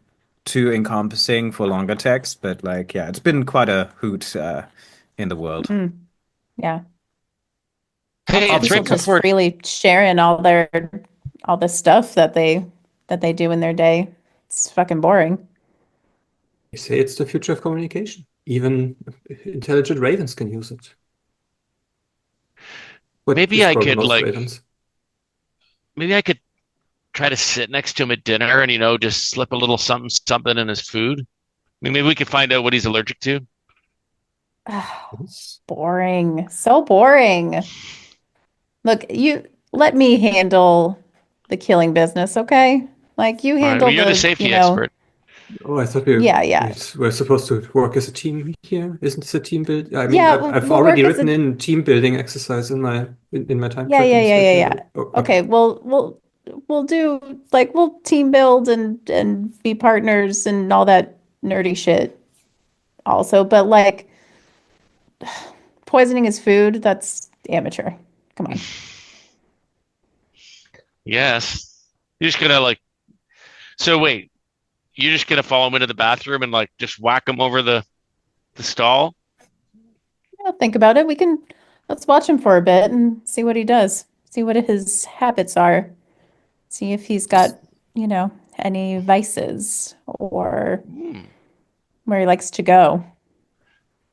Speaker 1: too encompassing for longer text, but like it's been quite a hoot in the world.
Speaker 4: Yeah.
Speaker 3: Hey, it's
Speaker 4: People
Speaker 3: right
Speaker 4: just
Speaker 3: before.
Speaker 4: freely sharing all the stuff that they do in their day. It's fucking boring.
Speaker 2: They say it's the future of communication. Even intelligent ravens can use it. But
Speaker 3: Maybe
Speaker 2: this
Speaker 3: I
Speaker 2: program
Speaker 3: could
Speaker 2: loves ravens.
Speaker 3: maybe I could try to sit next to him at dinner and just slip a little something in his food. I mean, maybe we could find out what he's allergic to.
Speaker 4: Boring. So boring. Look, you let me handle the killing business, okay? Like you
Speaker 3: All right,
Speaker 4: handle
Speaker 3: well, you're the
Speaker 4: the,
Speaker 3: safety expert.
Speaker 2: Oh, I thought we
Speaker 4: yeah.
Speaker 2: we're supposed to work as a team here. Isn't this a team build? I mean,
Speaker 4: Yeah,
Speaker 2: I've
Speaker 4: we'll
Speaker 2: already
Speaker 4: work as
Speaker 2: written
Speaker 4: a
Speaker 2: in team building exercise in my time
Speaker 4: yeah.
Speaker 2: tracking schedule. Oh,
Speaker 4: Okay, we'll do like we'll team build and be partners and all that nerdy shit also, but like poisoning his food, that's amateur. Come on.
Speaker 3: Yes. You're just gonna so wait, you're just gonna follow him into the bathroom and just whack him over the stall?
Speaker 4: Yeah, think about it. Let's watch him for a bit and see what he does. See what his habits are. See if he's got, any vices or
Speaker 3: Hmm.
Speaker 4: where he likes to go.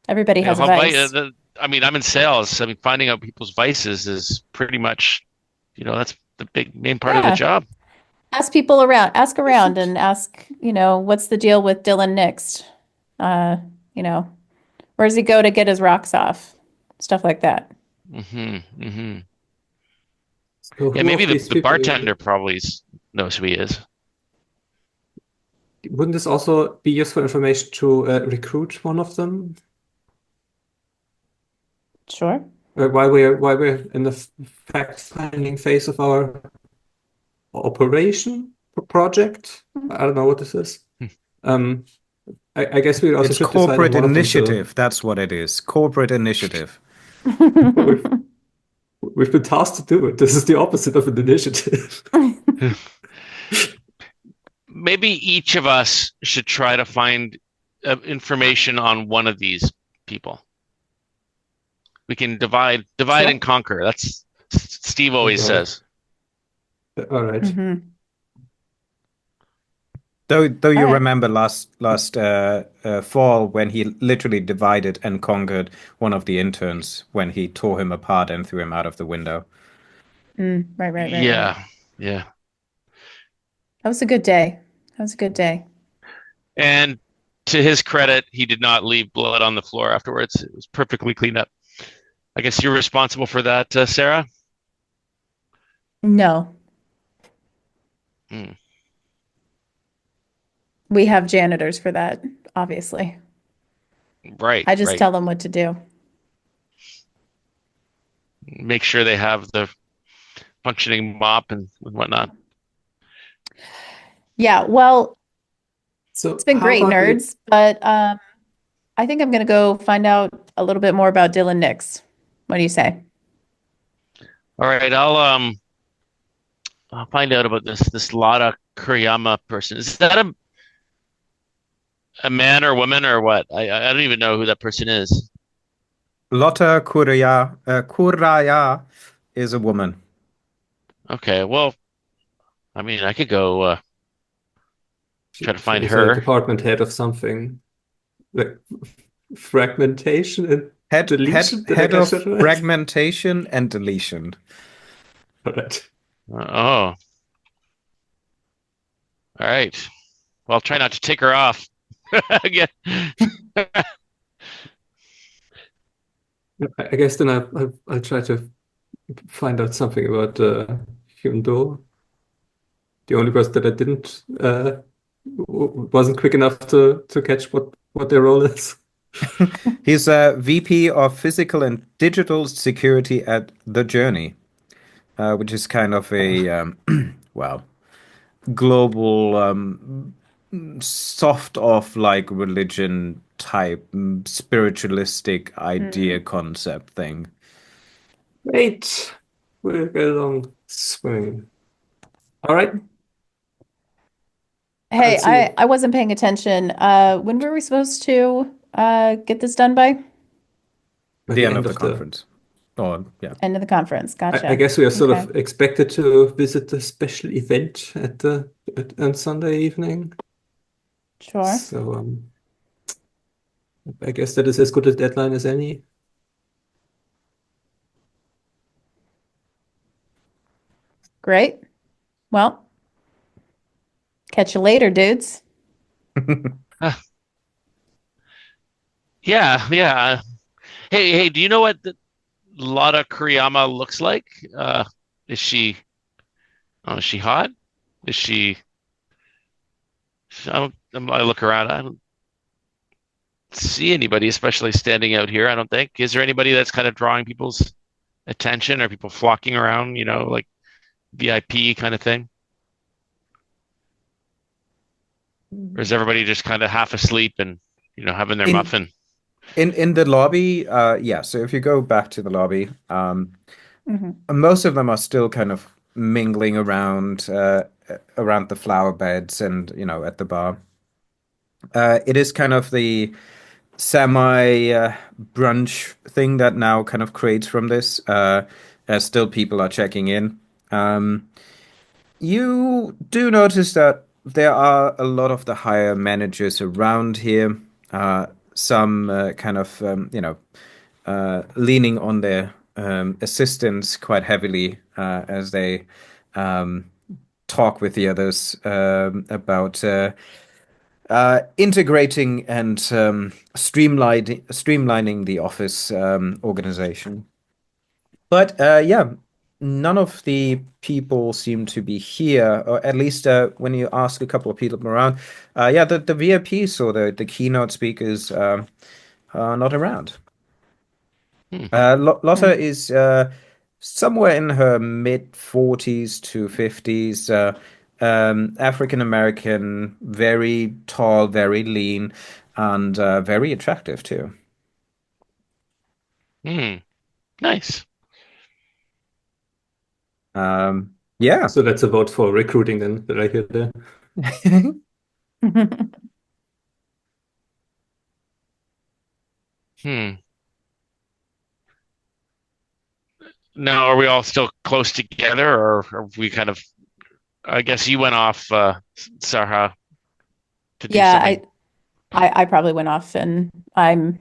Speaker 4: Everybody
Speaker 3: Yeah,
Speaker 4: has a vice.
Speaker 3: I mean, I'm in sales. I mean, finding out people's vices is pretty much, that's the big main part of the
Speaker 4: Yeah.
Speaker 3: job.
Speaker 4: Ask people around, ask around and ask, what's the deal with Dylan Nix? Uh, you know, where does he go to get his rocks off? Stuff like that.
Speaker 3: Hmm.
Speaker 2: so
Speaker 3: Yeah,
Speaker 2: who
Speaker 3: maybe
Speaker 2: of these
Speaker 3: the
Speaker 2: people
Speaker 3: bartender probably knows who he is.
Speaker 2: wouldn't this also be useful information to recruit one of them
Speaker 4: Sure.
Speaker 2: while we're in the fact-finding phase of our operation project? I don't know what this is. Um, I guess we also
Speaker 1: It's
Speaker 2: should decide on
Speaker 1: corporate
Speaker 2: one of them
Speaker 1: initiative. That's what it is. Corporate initiative.
Speaker 2: We've been tasked to do it. This is the opposite of an initiative.
Speaker 3: Maybe each of us should try to find information on one of these people. We can divide
Speaker 4: Sure.
Speaker 3: and conquer. That's Steve always
Speaker 2: God.
Speaker 3: says.
Speaker 2: All right.
Speaker 4: Mhm.
Speaker 1: Though you
Speaker 4: All right.
Speaker 1: remember last fall when he literally divided and conquered one of the interns when he tore him apart and threw him out of the window.
Speaker 4: Right.
Speaker 3: Yeah, yeah.
Speaker 4: That was a good day. That was a good day.
Speaker 3: And to his credit, he did not leave blood on the floor afterwards. It was perfectly cleaned up. I guess you're responsible for that, Sarah?
Speaker 4: No,
Speaker 3: Hmm.
Speaker 4: we have janitors for that, obviously.
Speaker 3: Right,
Speaker 4: I just
Speaker 3: right.
Speaker 4: tell them what to do.
Speaker 3: Make sure they have the functioning mop and whatnot.
Speaker 4: Yeah, well,
Speaker 2: So
Speaker 4: it's been
Speaker 2: how
Speaker 4: great,
Speaker 2: about we?
Speaker 4: nerds, but I think I'm gonna go find out a little bit more about Dylan Nix. What do you say?
Speaker 3: All right, I'll find out about this Lada Kuriyama person. Is that a man or woman or what? I don't even know who that person is.
Speaker 1: Lotta Kuraya is a woman.
Speaker 3: Okay, well, I mean, I could go try to find
Speaker 2: She's a
Speaker 3: her.
Speaker 2: department head of something. Like fragmentation and
Speaker 1: Head
Speaker 2: deletion. Did I
Speaker 1: head
Speaker 2: catch
Speaker 1: of
Speaker 2: that right?
Speaker 1: fragmentation and deletion.
Speaker 2: All right.
Speaker 3: Oh, all right. Well, I'll try not to take her off. Again.
Speaker 2: I guess then I'll try to find out something about Hyundo. The only person that I didn't wasn't quick enough to catch what their role is.
Speaker 1: He's a VP of Physical and Digital Security at The Journey, which is kind of a well, global soft of like religion type spiritualistic idea concept thing.
Speaker 2: Great. We'll get along swimming. All right.
Speaker 4: Hey,
Speaker 2: I'll see you
Speaker 4: I wasn't paying attention. When were we supposed to get this done by?
Speaker 2: by
Speaker 1: The
Speaker 2: the
Speaker 1: end of
Speaker 2: end
Speaker 1: the
Speaker 2: of the.
Speaker 1: conference. Oh, yeah.
Speaker 4: End of the conference.
Speaker 2: I
Speaker 4: Gotcha.
Speaker 2: guess we are sort
Speaker 4: Okay.
Speaker 2: of expected to visit the special event on Sunday evening.
Speaker 4: Sure.
Speaker 2: So I guess that is as good a deadline as any.
Speaker 4: Great. Well, catch you later, dudes.
Speaker 3: Uh, yeah, yeah. Hey, do you know what Lotta Kuriyama looks like? Is she, is she hot? Is she, I look around, I don't see anybody especially standing out here, I don't think. Is there anybody that's kind of drawing people's attention? Are people flocking around, like VIP kind of thing? Or is everybody just kind of half asleep and, having their
Speaker 1: In
Speaker 3: muffin?
Speaker 1: in the lobby, yeah. So if you go back to the lobby,
Speaker 4: Mhm.
Speaker 1: most of them are still kind of mingling around the flower beds and at the bar. It is kind of the semi brunch thing that now kind of creates from this, as still people are checking in. Um, you do notice that there are a lot of the higher managers around here. Some kind of leaning on their assistants quite heavily as they um, talk with the others about integrating and streamlining the office organization. But yeah, none of the people seem to be here, or at least when you ask a couple of people around, yeah, the VIPs or the keynote speakers are not around.
Speaker 3: Hmm.
Speaker 1: Lotta
Speaker 4: Hmm.
Speaker 1: is somewhere in her mid 40s to 50s, African American, very tall, very lean, and very attractive too.
Speaker 3: Hmm. Nice.
Speaker 1: Yeah.
Speaker 2: So that's a vote for recruiting then that I hear there.
Speaker 3: Hmm. Now, are we all still close together, or are we kind of? I guess you went off, Sarha, to do
Speaker 4: Yeah,
Speaker 3: something.
Speaker 4: I probably went off and I've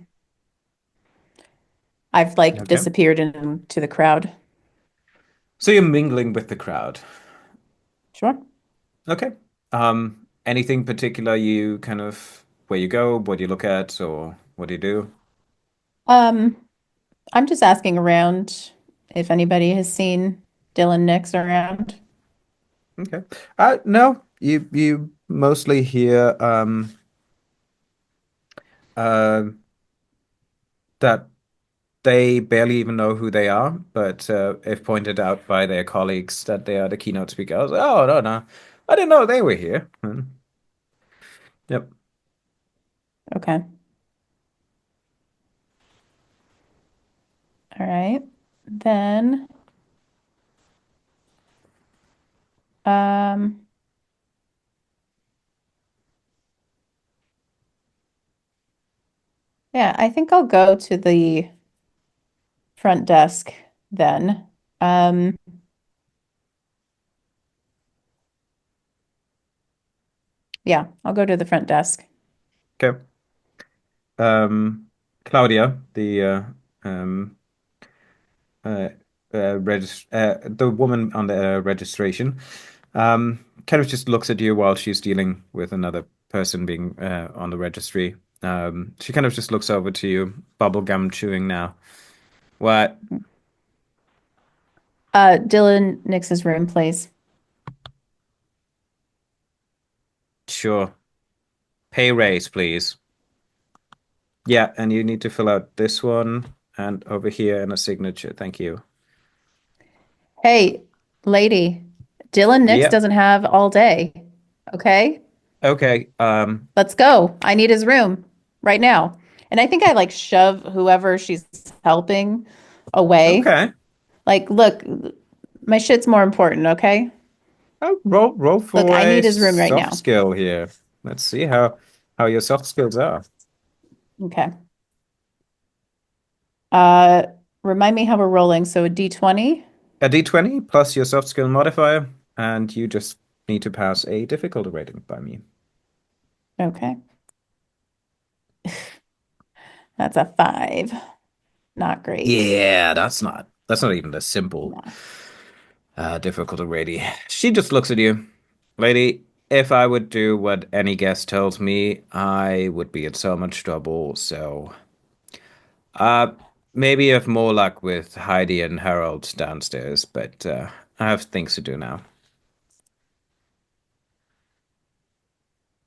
Speaker 4: like
Speaker 1: Okay.
Speaker 4: disappeared into the crowd.
Speaker 1: So you're mingling with the crowd.
Speaker 4: Sure.
Speaker 1: Okay. Anything particular you kind of where you go, what do you look at, or what do you do?
Speaker 4: Um, I'm just asking around if anybody has seen Dylan Nix around.
Speaker 1: Okay. No, you mostly hear uh that they barely even know who they are, but if pointed out by their colleagues that they are the keynote speaker. I was like, oh no, no, I didn't know they were here. Yep.
Speaker 4: Okay. All right. Then, um, yeah, I think I'll go to the front desk then. Um, yeah, I'll go to the front desk.
Speaker 1: Okay. Claudia, um uh, the woman on the registration, kind of just looks at you while she's dealing with another person being on the registry. She kind of just looks over to you, bubblegum chewing now. What?
Speaker 4: Dylan Nix's room, please.
Speaker 1: Sure. Pay raise, please. Yeah, and you need to fill out this one and over here and a signature. Thank you.
Speaker 4: Hey, lady, Dylan Nix
Speaker 1: Yep.
Speaker 4: doesn't have all day. Okay,
Speaker 1: Okay.
Speaker 4: let's go. I need his room right now. And I think I like shove whoever she's helping away.
Speaker 1: Okay.
Speaker 4: Like, look, my shit's more important, okay?
Speaker 1: Roll
Speaker 4: Look,
Speaker 1: for
Speaker 4: I
Speaker 1: a
Speaker 4: need his room right
Speaker 1: soft
Speaker 4: now.
Speaker 1: skill here. Let's see how your soft skills are.
Speaker 4: Okay. Uh, Remind me how we're rolling. So a D20.
Speaker 1: A D20 plus your soft skill modifier, and you just need to pass a difficulty rating by me.
Speaker 4: Okay. That's a 5. Not great.
Speaker 1: Yeah, that's not even a simple
Speaker 4: No.
Speaker 1: difficulty, lady. She just looks at you. Lady, if I would do what any guest tells me, I would be in so much trouble. So, uh, maybe have more luck with Heidi and Harold downstairs, but I have things to do now.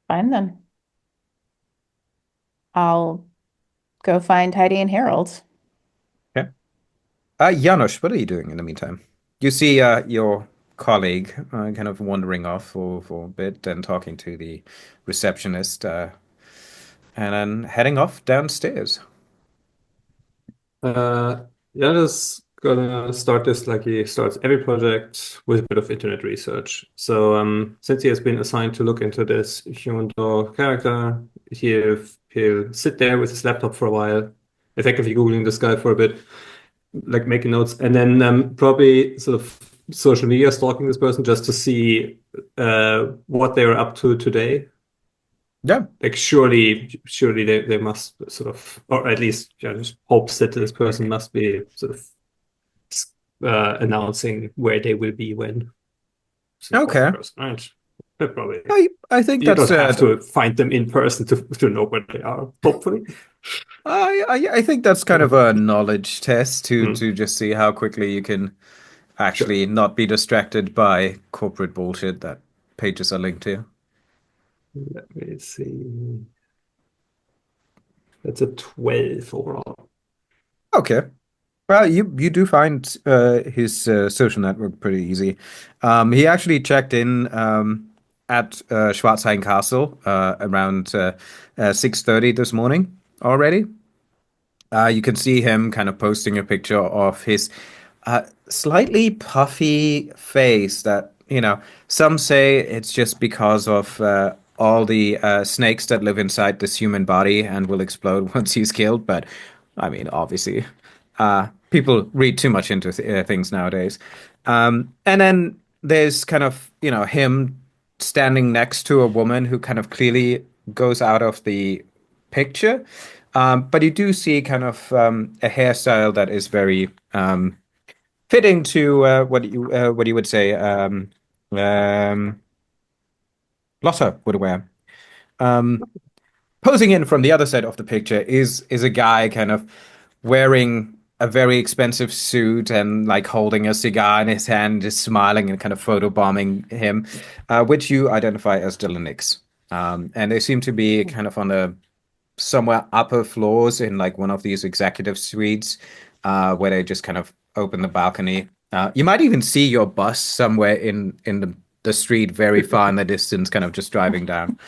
Speaker 4: Fine then. I'll go find Heidi and Harold.
Speaker 1: Okay. Janusz, what are you doing in the meantime? You see your colleague kind of wandering off for a bit and talking to the receptionist, and then heading off downstairs.
Speaker 2: Uh, yeah, just gonna start this like he starts every project with a bit of internet research. So, since he has been assigned to look into this human doll character, he'll sit there with his laptop for a while, effectively Googling this guy for a bit, like making notes, and then probably sort of social media stalking this person just to see what they were up to today.
Speaker 1: Yeah.
Speaker 2: Like surely they must sort of, or at least just hopes that this person must be sort of announcing where they will be when. It's an
Speaker 1: Okay.
Speaker 2: important person, right? But probably
Speaker 1: I think
Speaker 2: you
Speaker 1: that's
Speaker 2: don't have to find them in person to know where they are, hopefully.
Speaker 1: I think that's kind of a knowledge test
Speaker 2: Hmm.
Speaker 1: to just see how quickly you can
Speaker 2: Sure.
Speaker 1: actually not be distracted by corporate bullshit that pages are linked to.
Speaker 2: Let me see. That's a 12 overall.
Speaker 1: Okay. Well, you do find his social network pretty easy. He actually checked in at Schwarzheim Castle around 6:30 this morning already. You can see him kind of posting a picture of his slightly puffy face that, some say it's just because of all the snakes that live inside this human body and will explode once he's killed. But I mean, obviously, people read too much into things nowadays. And then there's kind of, him standing next to a woman who kind of clearly goes out of the picture. But you do see kind of a hairstyle that is very fitting to what you would say um, Lotta would wear. Um, Posing in from the other side of the picture is a guy kind of wearing a very expensive suit and like holding a cigar in his hand, just smiling and kind of photobombing him, which you identify as Dylan Nix. And they seem to be kind of on the somewhere upper floors in like one of these executive suites where they just kind of open the balcony. You might even see your bus somewhere in the street very far in the distance, kind of just driving down.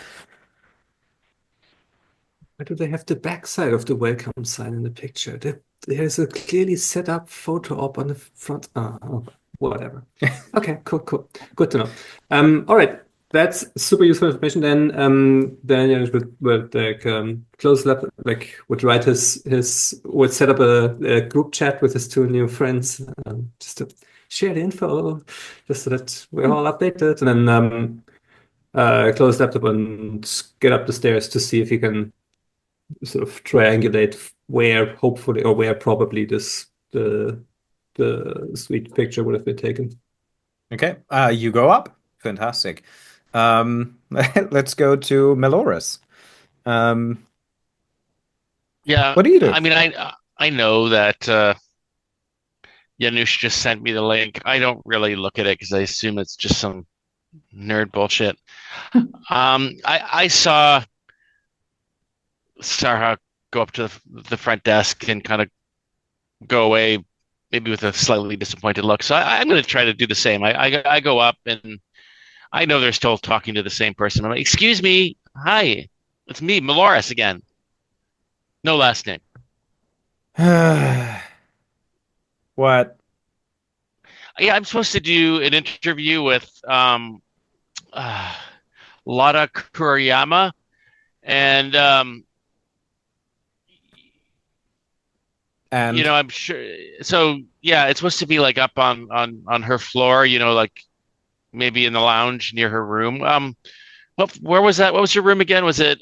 Speaker 2: Why do they have the backside of the welcome sign in the picture? There's a clearly set up photo op on the front. Oh, whatever. Okay, cool. Good to know. All right. That's super useful information. Then Janusz would like close up, like would set up a group chat with his two new friends, just to share the info, just so that we're all updated, and then close the laptop and get up the stairs to see if he can sort of triangulate where hopefully or where probably the sweet picture would have been taken.
Speaker 1: Okay, you go up. Fantastic. Let's go to Meloris. Um,
Speaker 3: Yeah,
Speaker 1: what do you do?
Speaker 3: I mean, I know that Janusz just sent me the link. I don't really look at it because I assume it's just some nerd bullshit. I saw Sarah go up to the front desk and kind of go away, maybe with a slightly disappointed look. So I'm going to try to do the same. I go up and I know they're still talking to the same person. I'm like, excuse me, hi, it's me, Meloris again. No last name.
Speaker 1: What?
Speaker 3: Yeah, I'm supposed to do an interview with Lada Kuriyama, and
Speaker 1: And
Speaker 3: I'm sure. So yeah, it's supposed to be like up on her floor. Like maybe in the lounge near her room. Where was that? What was your room again? Was it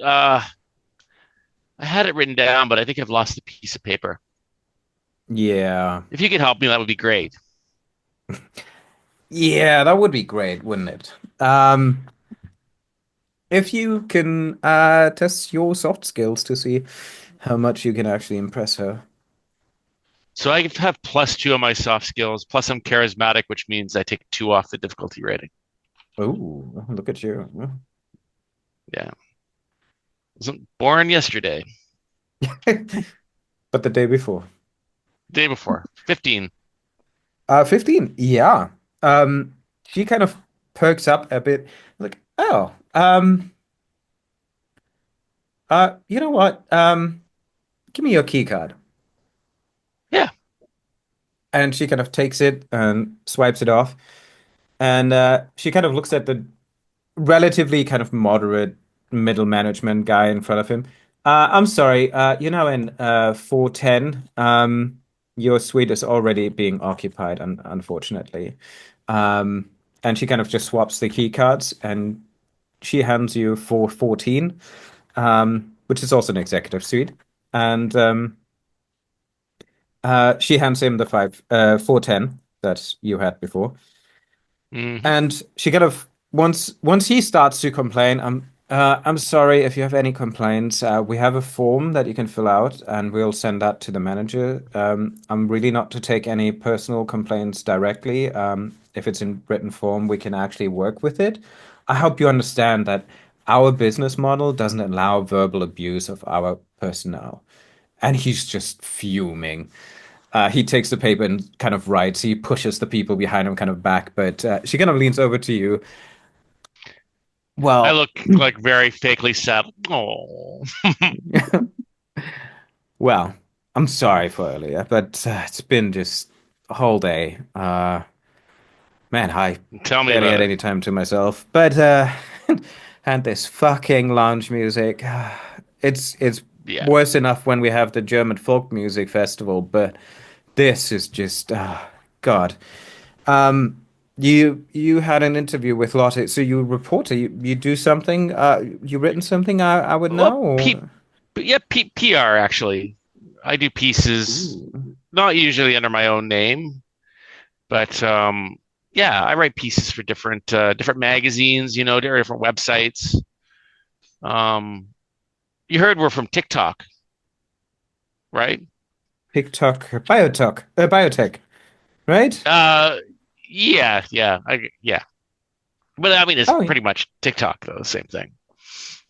Speaker 3: I had it written down, but I think I've lost the piece of paper.
Speaker 1: Yeah.
Speaker 3: If you could help me, that would be great.
Speaker 1: Yeah, that would be great, wouldn't it? If you can test your soft skills to see how much you can actually impress her.
Speaker 3: So I have +2 on my soft skills, plus I'm charismatic, which means I take 2 off the difficulty rating.
Speaker 1: Oh, look at you.
Speaker 3: Yeah. Wasn't born yesterday,
Speaker 1: But the day before.
Speaker 3: day before, 15.
Speaker 1: 15. Yeah. She kind of perks up a bit. Like, oh, you know what? Give me your key card.
Speaker 3: Yeah.
Speaker 1: And she kind of takes it and swipes it off. And she kind of looks at the relatively kind of moderate middle management guy in front of him. I'm sorry, you know, in 410, your suite is already being occupied, unfortunately. Um, and she kind of just swaps the key cards and she hands you 414, which is also an executive suite. And she hands him the 410 that you had before.
Speaker 3: Hmm.
Speaker 1: And she kind of once he starts to complain, I'm sorry if you have any complaints. We have a form that you can fill out, and we'll send that to the manager. I'm really not to take any personal complaints directly. If it's in written form, we can actually work with it. I hope you understand that our business model doesn't allow verbal abuse of our personnel. And he's just fuming. He takes the paper and kind of writes. He pushes the people behind him kind of back, but she kind of leans over to you.
Speaker 3: I
Speaker 1: Well,
Speaker 3: look like very fakely sad. Oh.
Speaker 1: well, I'm sorry for earlier, but it's been just a whole day. Man, I
Speaker 3: Tell me
Speaker 1: barely
Speaker 3: about
Speaker 1: had
Speaker 3: it.
Speaker 1: any time to myself. But and this fucking lounge music. It's
Speaker 3: Yeah.
Speaker 1: worse enough when we have the German folk music festival, but this is just God. Um, you had an interview with Lotte, so you reporter, you do something, you written something I would
Speaker 3: Well,
Speaker 1: know, or
Speaker 3: yeah, PR actually. I do pieces,
Speaker 1: Ooh.
Speaker 3: not usually under my own name, but yeah, I write pieces for different magazines, different websites. Um, you heard we're from TikTok, right?
Speaker 1: TikTok, biotech, right?
Speaker 3: Uh, yeah, yeah. But I mean, it's
Speaker 1: Oh,
Speaker 3: pretty much TikTok though, the same thing.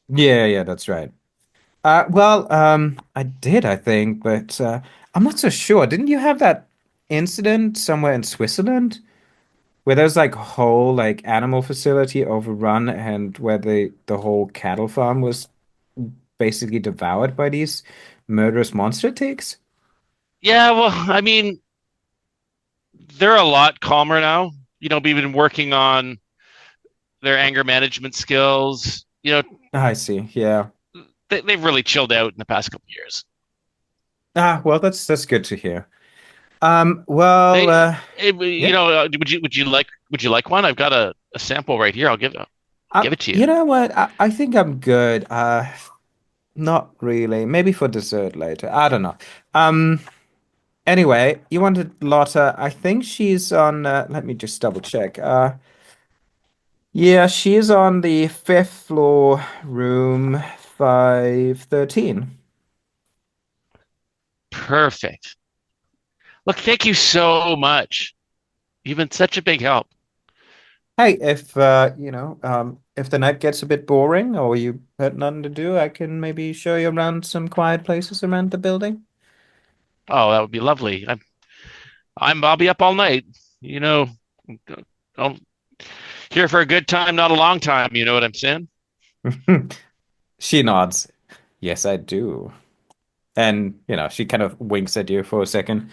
Speaker 1: yeah, yeah, that's right. Well, I did, I think, but I'm not so sure. Didn't you have that incident somewhere in Switzerland where there's like a whole like animal facility overrun and where the whole cattle farm was basically devoured by these murderous monster ticks?
Speaker 3: Yeah, well, I mean, they're a lot calmer now. We've been working on their anger management skills.
Speaker 1: I see. Yeah.
Speaker 3: They've really chilled out in the past couple of years.
Speaker 1: Well, that's good to hear. Well, yeah.
Speaker 3: would you like one? I've got a sample right here. I'll give it to you.
Speaker 1: You know what? I think I'm good. Not really. Maybe for dessert later. I don't know. Um, anyway, you wanted Lotta. I think she's on, let me just double check. Yeah, she's on the fifth floor, room 513.
Speaker 3: Perfect. Look, thank you so much. You've been such a big help.
Speaker 1: Hey, if if the night gets a bit boring or you had nothing to do, I can maybe show you around some quiet places around the building.
Speaker 3: Oh, that would be lovely. I'll be up all night. You know, I'm here for a good time, not a long time. You know what I'm saying?
Speaker 1: She nods. Yes, I do. And, she kind of winks at you for a second.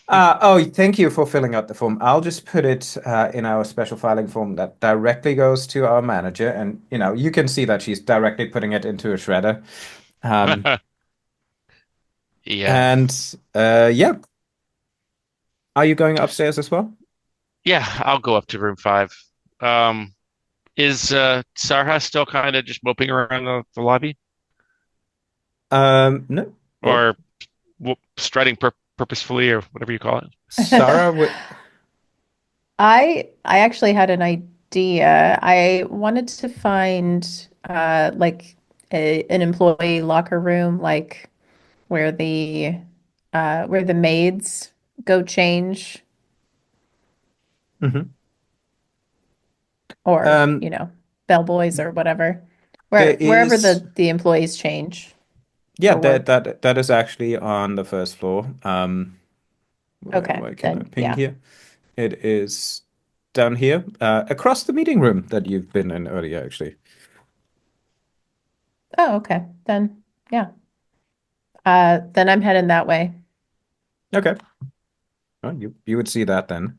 Speaker 1: Oh, thank you for filling out the form. I'll just put it in our special filing form that directly goes to our manager. And, you can see that she's directly putting it into a shredder. Um,
Speaker 3: Yeah.
Speaker 1: and yeah, are you going upstairs as well?
Speaker 3: Yeah, I'll go up to room 5. Um, is Sarha still kind of just moping around the lobby?
Speaker 1: No. Well,
Speaker 3: or strutting purposefully or whatever you call it.
Speaker 1: Sarah would.
Speaker 4: I actually had an idea. I wanted to find like an employee locker room, like where the maids go change,
Speaker 1: Mhm.
Speaker 4: or
Speaker 1: Um,
Speaker 4: bellboys or whatever,
Speaker 1: there
Speaker 4: wherever
Speaker 1: is.
Speaker 4: the employees change
Speaker 1: Yeah,
Speaker 4: for
Speaker 1: that
Speaker 4: work.
Speaker 1: that that is actually on the first floor.
Speaker 4: Okay,
Speaker 1: Where can I
Speaker 4: then
Speaker 1: ping
Speaker 4: yeah.
Speaker 1: here? It is down here, across the meeting room that you've been in earlier, actually.
Speaker 4: Oh, okay. Then yeah. Then I'm heading that way.
Speaker 1: Okay. Well, you would see that then.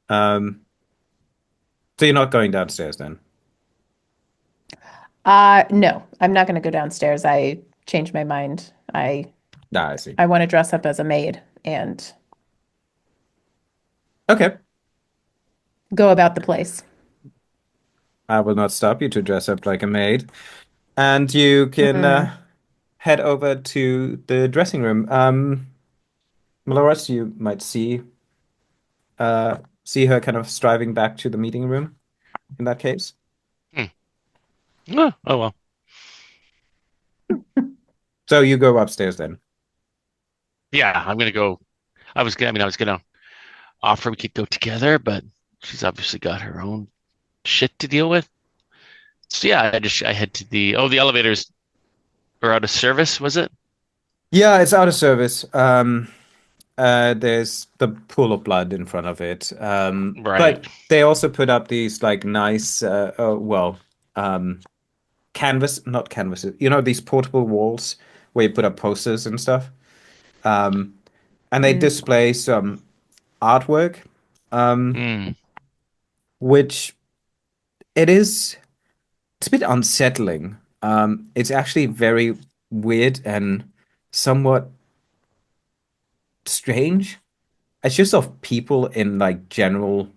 Speaker 1: Um, so you're not going downstairs then?
Speaker 4: No, I'm not going to go downstairs. I changed my mind.
Speaker 1: Ah, I see.
Speaker 4: I want to dress up as a maid and
Speaker 1: Okay.
Speaker 4: go about the place.
Speaker 1: I will not stop you to dress up like a maid. And you can
Speaker 4: Mm.
Speaker 1: head over to the dressing room. Melores, you might see her kind of striving back to the meeting room in that case.
Speaker 3: Hmm. Oh well.
Speaker 1: So you go upstairs then.
Speaker 3: Yeah, I'm gonna go. I was gonna offer we could go together, but she's obviously got her own shit to deal with. So yeah, I head to the elevators are out of service, was it?
Speaker 1: Yeah, it's out of service. There's the pool of blood in front of it.
Speaker 3: Right.
Speaker 1: But they also put up these like nice, well, um, canvas, not canvases, these portable walls where you put up posters and stuff. Um, and they
Speaker 4: Mm.
Speaker 1: display some artwork, um,
Speaker 3: Hmm.
Speaker 1: which it's a bit unsettling. It's actually very weird and somewhat strange. It's just of people in like general,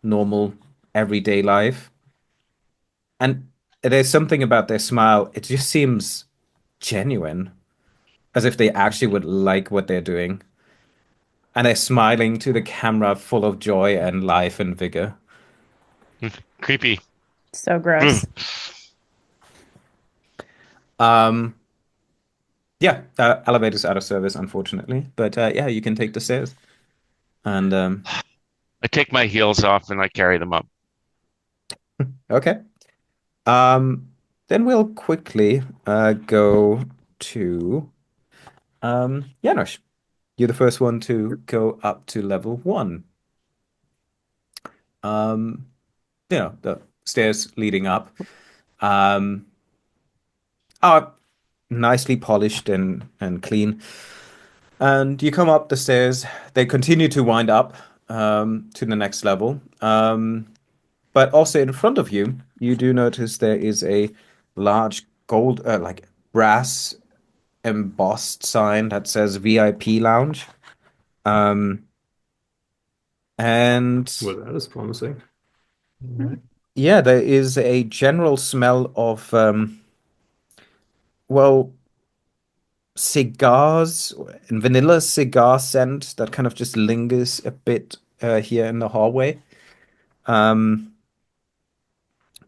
Speaker 1: normal, everyday life. And there's something about their smile, it just seems genuine, as if they actually would like what they're doing. And they're smiling to the camera full of joy and life and vigor.
Speaker 3: Creepy.
Speaker 4: So
Speaker 3: Hmm.
Speaker 4: gross.
Speaker 1: Um, yeah, elevator's out of service, unfortunately. But yeah, you can take the stairs. And
Speaker 3: I take my heels off and I carry them up.
Speaker 1: okay. Um, then we'll quickly go to Janos. You're the first one to go up to level one. Um, the stairs leading up um, are nicely polished and clean. And you come up the stairs. They continue to wind up to the next level. But also in front of you, you do notice there is a large gold, like brass embossed sign that says VIP Lounge. Um, and
Speaker 2: Well, that is promising. All right.
Speaker 1: yeah, there is a general smell of, well, cigars and vanilla cigar scent that kind of just lingers a bit here in the hallway. Um,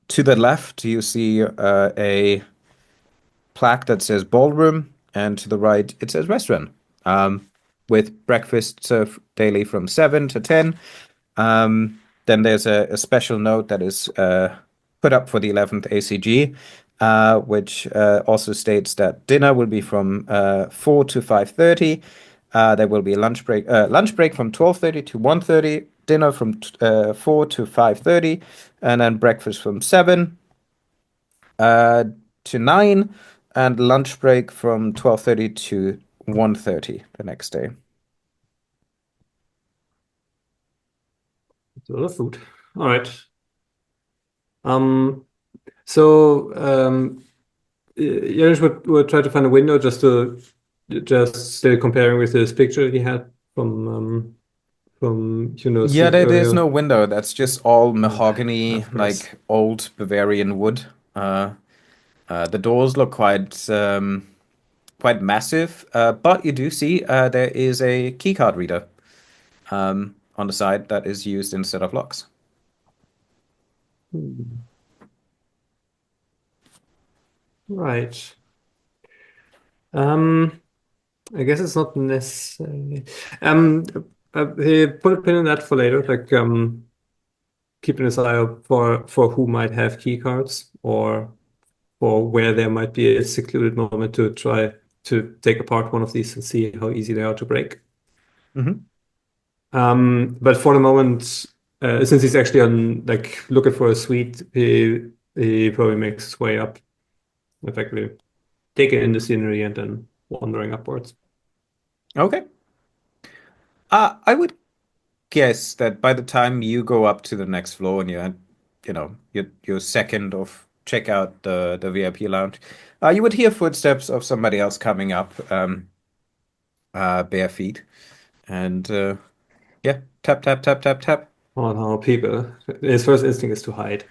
Speaker 1: to the left, you see a plaque that says ballroom, and to the right, it says restaurant. With breakfast served daily from 7 to 10. Then there's a special note that is put up for the 11th ACG, which also states that dinner will be from 4 to 5:30. There will be a lunch break from 12:30 to 1:30, dinner from 4 to 5:30, and then breakfast from 7 uh, to 9, and lunch break from 12:30 to 1:30 the next day.
Speaker 2: It's a lot of food. All right. Um, so Jens would try to find a window just still comparing with this picture he had from
Speaker 1: Yeah,
Speaker 2: sleep
Speaker 1: there's
Speaker 2: earlier.
Speaker 1: no window. That's just all
Speaker 2: Oh,
Speaker 1: mahogany,
Speaker 2: of course.
Speaker 1: like old Bavarian wood. The doors look quite quite massive, but you do see there is a keycard reader on the side that is used instead of locks.
Speaker 2: Right. I guess it's not necessary. Put a pin in that for later, like keeping an eye out for who might have key cards or for where there might be a secluded moment to try to take apart one of these and see how easy they are to break. But for the moment, since he's actually on like looking for a suite, he probably makes his way up, effectively taking in the scenery and then wandering upwards.
Speaker 1: Okay. I would guess that by the time you go up to the next floor and you're second of check out the VIP lounge, you would hear footsteps of somebody else coming up, bare feet, and yeah, tap tap tap tap tap.
Speaker 2: Oh no, people! His first instinct is to hide.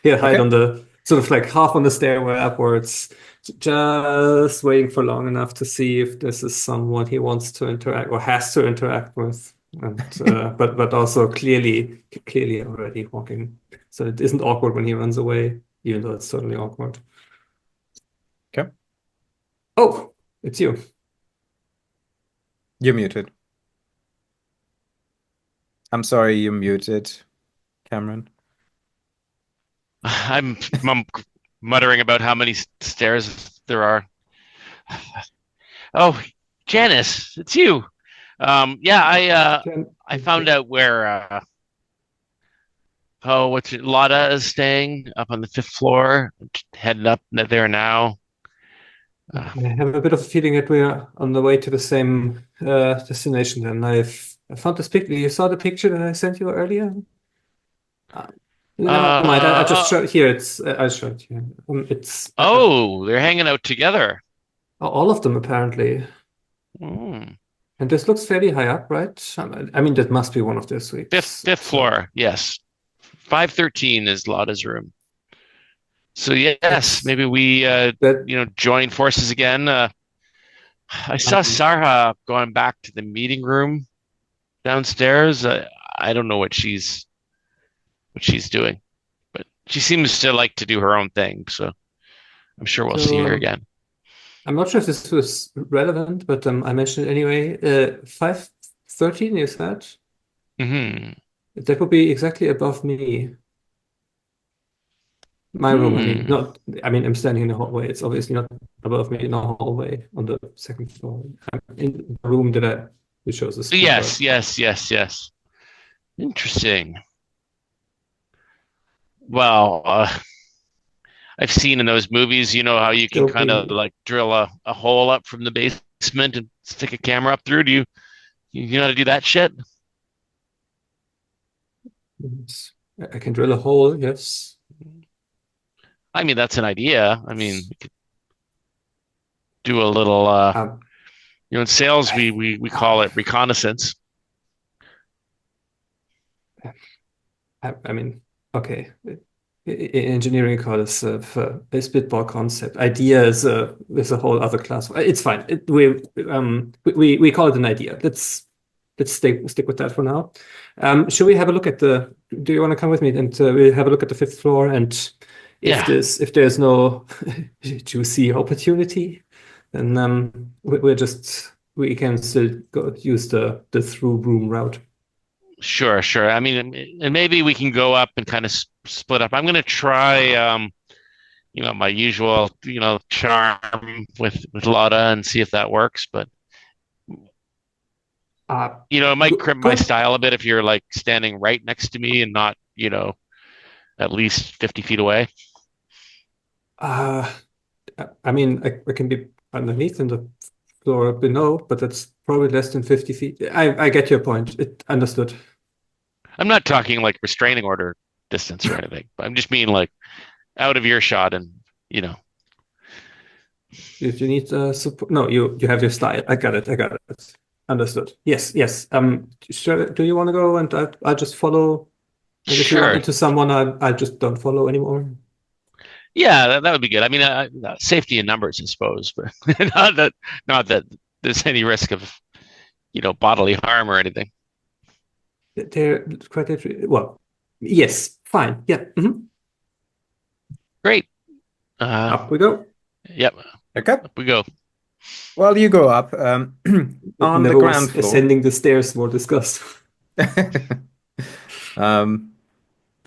Speaker 2: He'll hide
Speaker 1: Okay.
Speaker 2: on the sort of like half on the stairway upwards, just waiting for long enough to see if this is someone he wants to interact or has to interact with, and but also clearly already walking, so it isn't awkward when he runs away, even though it's totally awkward.
Speaker 1: Okay.
Speaker 2: Oh, it's you.
Speaker 1: You're muted. I'm sorry, you're muted, Cameron.
Speaker 3: I'm muttering about how many stairs there are. Oh, Janice, it's you. Yeah, I found out where Lotta is staying up on the 5th floor. Heading up there now.
Speaker 2: I have a bit of a feeling that we're on the way to the same destination. And I found this picture. You saw the picture that I sent you earlier? Never mind. I just showed here. I showed you.
Speaker 3: They're hanging out together.
Speaker 2: All of them apparently.
Speaker 3: Mm.
Speaker 2: And this looks fairly high up, right? I mean, that must be one of their suites.
Speaker 3: Fifth floor, yes. 513 is Lotta's room. So yes, maybe we join forces again. I saw Sarah going back to the meeting room downstairs. I don't know what she's doing, but she seems to like to do her own thing. So I'm sure we'll see her again.
Speaker 2: I'm not sure if this was relevant, but I mentioned it anyway. 513 is that?
Speaker 3: Mm-hmm.
Speaker 2: That would be exactly above me. My room, I mean, I'm standing in the hallway. It's obviously not above me in the hallway on the 2nd floor. I'm in the room that shows the screen.
Speaker 3: Yes. Interesting. Well, I've seen in those movies, you know how you can kind of like drill a hole up from the basement and stick a camera up through. Do you know how to do that shit?
Speaker 2: I can drill a hole, yes.
Speaker 3: I mean, that's an idea. I mean, we could do a little, in sales, we call it reconnaissance.
Speaker 2: I mean, okay. Engineering call is a spitball concept. Idea is a whole other class. It's fine. We call it an idea. Let's stick with that for now. Should we have a look at do you want to come with me and we'll have a look at the 5th floor, and if there's no juicy opportunity, then we can still use the through room route.
Speaker 3: Sure. I mean, and maybe we can go up and kind of split up. I'm going to try, my usual, charm with Lotta and see if that works. But it might crimp my style a bit if you're like standing right next to me and not, at least 50 feet away.
Speaker 2: I mean, I can be underneath in the floor below, but that's probably less than 50 feet. I get your point. Understood.
Speaker 3: I'm not talking like restraining order distance or anything, but I'm just mean like out of earshot and,
Speaker 2: If you need support, no, you have your style. I got it. Understood. Yes. Sure. Do you want to go and I'll just follow? And if you run into someone, I just don't follow anymore.
Speaker 3: Yeah, that would be good. I mean, safety in numbers, I suppose, but not that there's any risk of, bodily harm or anything.
Speaker 2: They're quite well. Yes, fine. Yeah.
Speaker 3: Great.
Speaker 2: Up we go.
Speaker 3: Yep,
Speaker 1: Okay.
Speaker 3: up we go.
Speaker 1: Well, you go up on the
Speaker 2: Never
Speaker 1: ground
Speaker 2: was
Speaker 1: floor.
Speaker 2: ascending the stairs more discussed.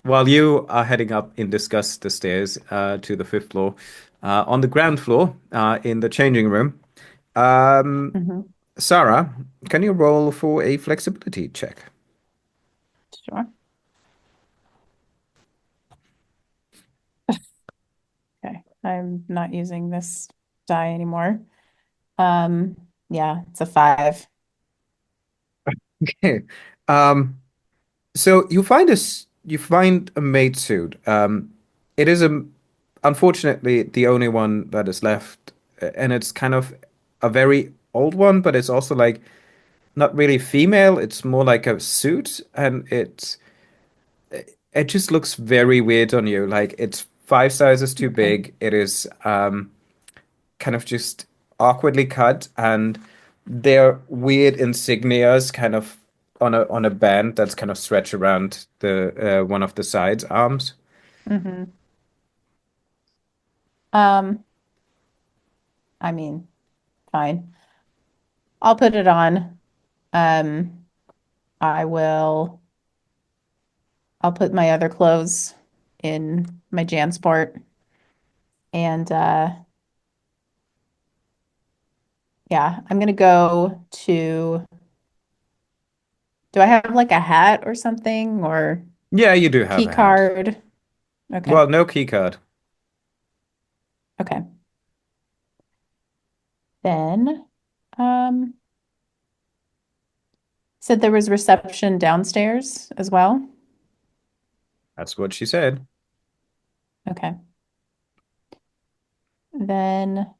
Speaker 1: While you are heading up in disgust the stairs to the fifth floor, on the ground floor, in the changing room,
Speaker 4: Hmm.
Speaker 1: Sarah, can you roll for a flexibility check?
Speaker 4: Sure. Okay, I'm not using this die anymore. Yeah, it's a 5.
Speaker 1: Okay. Um, so you find a maid suit. It is unfortunately the only one that is left, and it's kind of a very old one, but it's also like not really female. It's more like a suit, and it just looks very weird on you. Like it's 5 sizes too
Speaker 4: Okay.
Speaker 1: big. It is kind of just awkwardly cut, and they're weird insignias kind of on a band that's kind of stretched around the one of the sides arms.
Speaker 4: Hmm. Um, I mean, fine. I'll put it on. Um, I will. I'll put my other clothes in my JanSport, and yeah, I'm gonna go to. Do I have like a hat or something or
Speaker 1: Yeah, you do have
Speaker 4: key
Speaker 1: a hat.
Speaker 4: card? Okay.
Speaker 1: Well, no key card.
Speaker 4: Okay. Then, um, said there was reception downstairs as well.
Speaker 1: That's what she said.
Speaker 4: Okay. Then,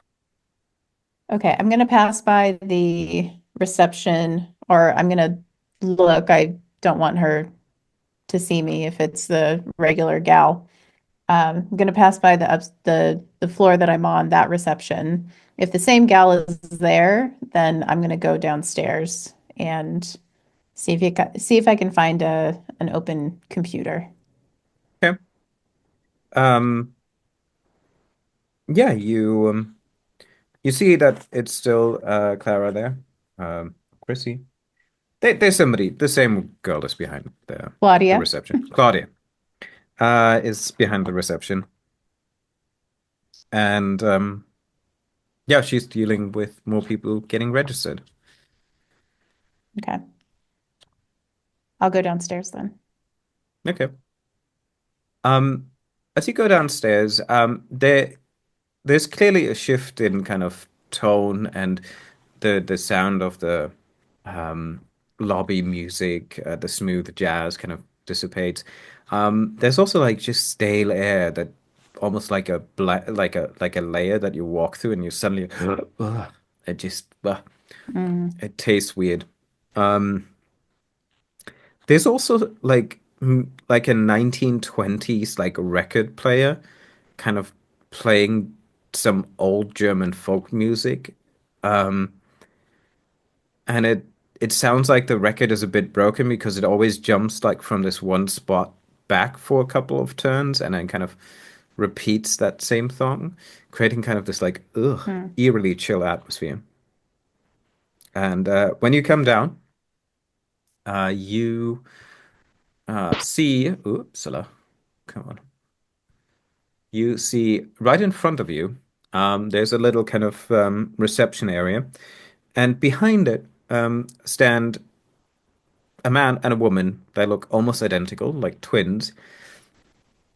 Speaker 4: okay, I'm gonna pass by the reception, or I'm gonna look. I don't want her to see me if it's the regular gal. I'm gonna pass by the floor that I'm on, that reception. If the same gal is there, then I'm gonna go downstairs and see if I can find a an open computer.
Speaker 1: Okay. Um, yeah, you see that it's still Clara there. Chrissy. There's somebody, the same girl is behind the
Speaker 4: Claudia.
Speaker 1: reception. Claudia is behind the reception. And yeah, she's dealing with more people getting registered.
Speaker 4: Okay. I'll go downstairs then.
Speaker 1: Okay. Um, as you go downstairs, there's clearly a shift in kind of tone and the sound of the um lobby music, the smooth jazz kind of dissipates. There's also like just stale air that almost like a like a layer that you walk through and you suddenly it just
Speaker 4: Mm,
Speaker 1: it tastes weird. Um, there's also like a 1920s like record player kind of playing some old German folk music. Um, and it sounds like the record is a bit broken because it always jumps like from this one spot back for a couple of turns and then kind of repeats that same song, creating kind of this like
Speaker 4: mm.
Speaker 1: eerily chill atmosphere. And when you come down, you see, oopsala, come on. You see right in front of you, there's a little kind of reception area, and behind it stand a man and a woman. They look almost identical, like twins,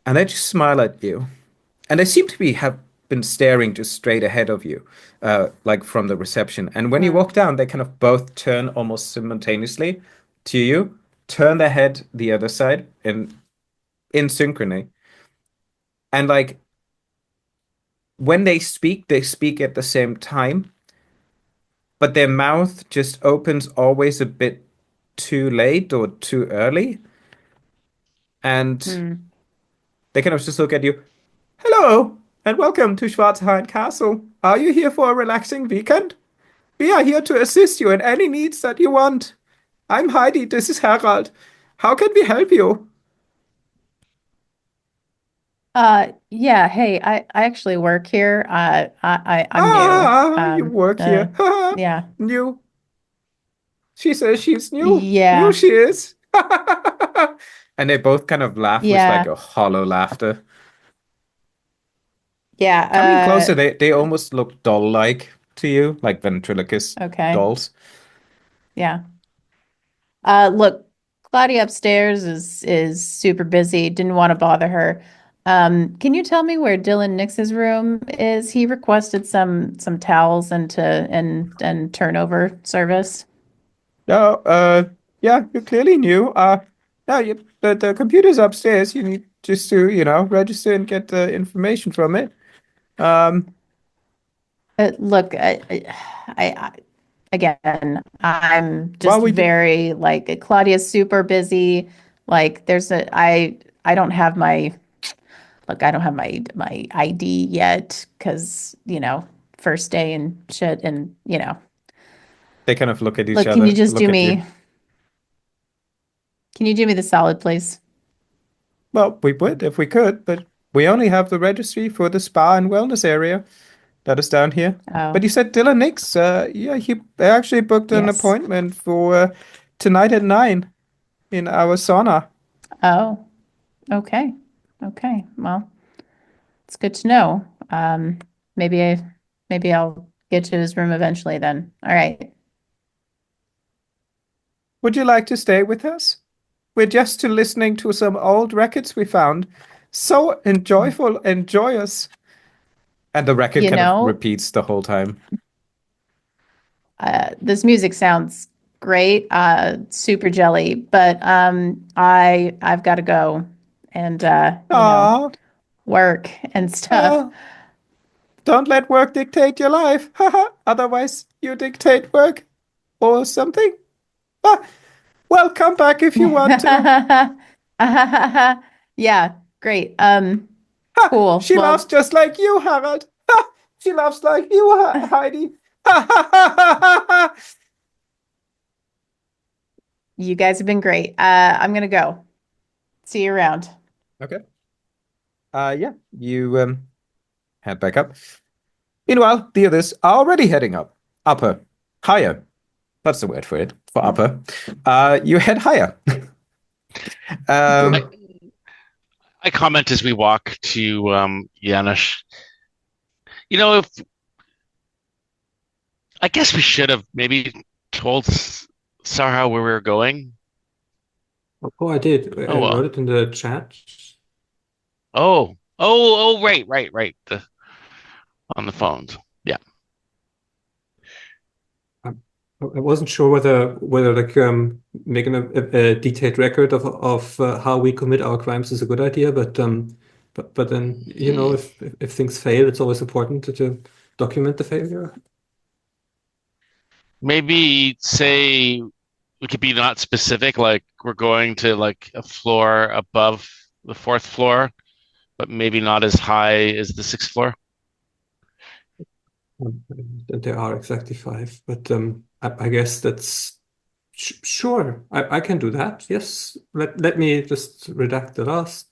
Speaker 1: and they just smile at you. And they seem to be have been staring just straight ahead of you, like from the reception. And when you
Speaker 4: Mm.
Speaker 1: walk down, they kind of both turn almost simultaneously to you, turn their head the other side in synchrony. And like when they speak at the same time, but their mouth just opens always a bit too late or too early. And
Speaker 4: Mm.
Speaker 1: they kind of just look at you, hello. and welcome to Schwarzheim Castle. Are you here for a relaxing weekend? We are here to assist you in any needs that you want. I'm Heidi, this is Harald. How can we help you?
Speaker 4: Yeah, hey, I actually work here. I'm new.
Speaker 1: You work here.
Speaker 4: Yeah.
Speaker 1: New. She says she's new. New
Speaker 4: Yeah.
Speaker 1: she is. And they both kind of laugh with like
Speaker 4: Yeah.
Speaker 1: a hollow laughter. Coming closer,
Speaker 4: Yeah.
Speaker 1: they almost look doll-like to you, like ventriloquist
Speaker 4: Okay.
Speaker 1: dolls.
Speaker 4: Yeah. Look, Claudia upstairs is super busy. Didn't want to bother her. Can you tell me where Dylan Nix's room is? He requested some towels and turnover service.
Speaker 1: No, yeah, you're clearly new. No, the computer's upstairs. You need just to, register and get the information from it. Um,
Speaker 4: Look, I again, I'm
Speaker 1: while
Speaker 4: just
Speaker 1: we do,
Speaker 4: very like Claudia's super busy. Like I don't have my look, I don't have my ID yet because, first day and shit and
Speaker 1: they kind of look at each
Speaker 4: look, can you
Speaker 1: other,
Speaker 4: just
Speaker 1: look
Speaker 4: do
Speaker 1: at you.
Speaker 4: me can you do me the solid, please?
Speaker 1: Well, we would if we could, but we only have the registry for the spa and wellness area that is down here. But
Speaker 4: Oh,
Speaker 1: you said Dylan Nix. Yeah, he actually booked an
Speaker 4: yes.
Speaker 1: appointment for tonight at 9 in our sauna.
Speaker 4: Oh, okay. Okay. Well, it's good to know. Maybe maybe I'll get to his room eventually then. All right.
Speaker 1: Would you like to stay with us? We're just to listening to some old records we found. So enjoyable and joyous. And the record
Speaker 4: You
Speaker 1: kind of
Speaker 4: know,
Speaker 1: repeats the whole time.
Speaker 4: this music sounds great, super jelly, but I've got to go and
Speaker 1: Ah,
Speaker 4: work and stuff.
Speaker 1: ah, don't let work dictate your life. Haha. Otherwise, you dictate work or something. Ah, well, come back if you want to.
Speaker 4: Yeah, great.
Speaker 1: Ha!
Speaker 4: Cool.
Speaker 1: She laughs
Speaker 4: Well,
Speaker 1: just like you, Harald. Ha! She laughs like you, Heidi. Ha ha ha ha ha! Ha.
Speaker 4: you guys have been great. I'm gonna go. See you around.
Speaker 1: Okay. Yeah, you head back up. Meanwhile, the others are already heading up. Upper. Higher. That's the word for it, for upper. You head higher.
Speaker 3: I,
Speaker 1: Um,
Speaker 3: I comment as we walk to Janusz. If I guess we should have maybe told Sarah where we were going.
Speaker 2: Oh, I did.
Speaker 3: Oh
Speaker 2: I wrote
Speaker 3: well.
Speaker 2: it in the chat.
Speaker 3: Right. On the phones. Yeah.
Speaker 2: I wasn't sure whether like making a detailed record of how we commit our crimes is a good idea, but then
Speaker 3: Hmm.
Speaker 2: if things fail, it's always important to document the failure.
Speaker 3: Maybe say we could be not specific, like we're going to like a floor above the fourth floor, but maybe not as high as the sixth floor.
Speaker 2: There are exactly five, but I guess that's sure. I can do that. Yes. Let me just redact the last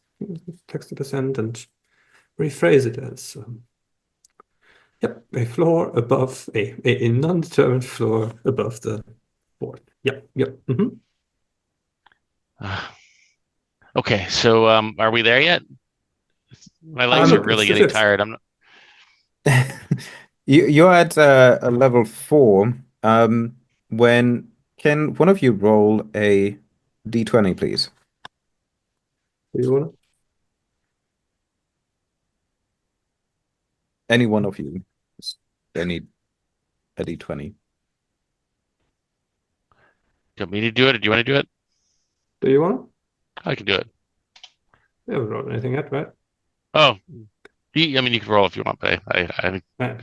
Speaker 2: text at the end and rephrase it as yep, a floor above a non-determined floor above the board. Yep.
Speaker 3: Uh, okay, so are we there yet? My legs are
Speaker 1: um,
Speaker 2: Look,
Speaker 3: really
Speaker 2: it's the
Speaker 3: getting
Speaker 2: fifth.
Speaker 3: tired. I'm not,
Speaker 1: you're at a level 4. When can one of you roll a d20, please?
Speaker 2: Do you wanna?
Speaker 1: Any one of you. Just any a d20.
Speaker 3: do you want me to do it or do you want to do it?
Speaker 2: Do you wanna?
Speaker 3: I can do it.
Speaker 2: We haven't wrote anything yet, right?
Speaker 3: Oh, I mean, you can roll if you want, but
Speaker 2: Right.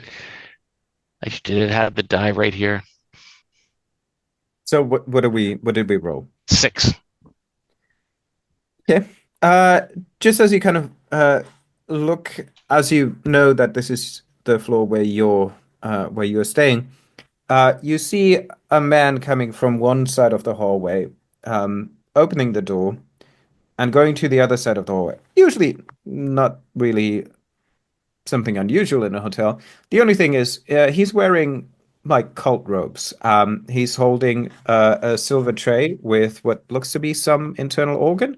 Speaker 3: I did have the die right here.
Speaker 1: So what did we roll?
Speaker 3: 6.
Speaker 1: Okay. Just as you kind of look as you know that this is the floor where you're staying, you see a man coming from one side of the hallway, opening the door and going to the other side of the hallway. Usually not really something unusual in a hotel. The only thing is, he's wearing like cult robes. He's holding a silver tray with what looks to be some internal organ,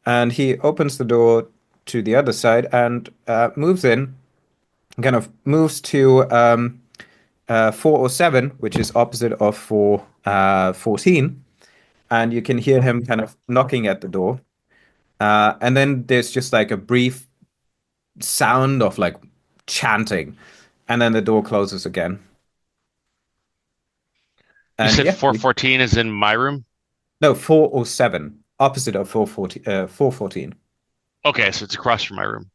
Speaker 1: and he opens the door to the other side and moves in, kind of moves to 407, which is opposite of 414, and you can hear him kind of knocking at the door. And then there's just like a brief sound of like chanting, and then the door closes again.
Speaker 3: You
Speaker 1: And
Speaker 3: said
Speaker 1: yeah,
Speaker 3: 414 is in my room?
Speaker 1: no, 407, opposite of 414.
Speaker 3: Okay, so it's across from my room.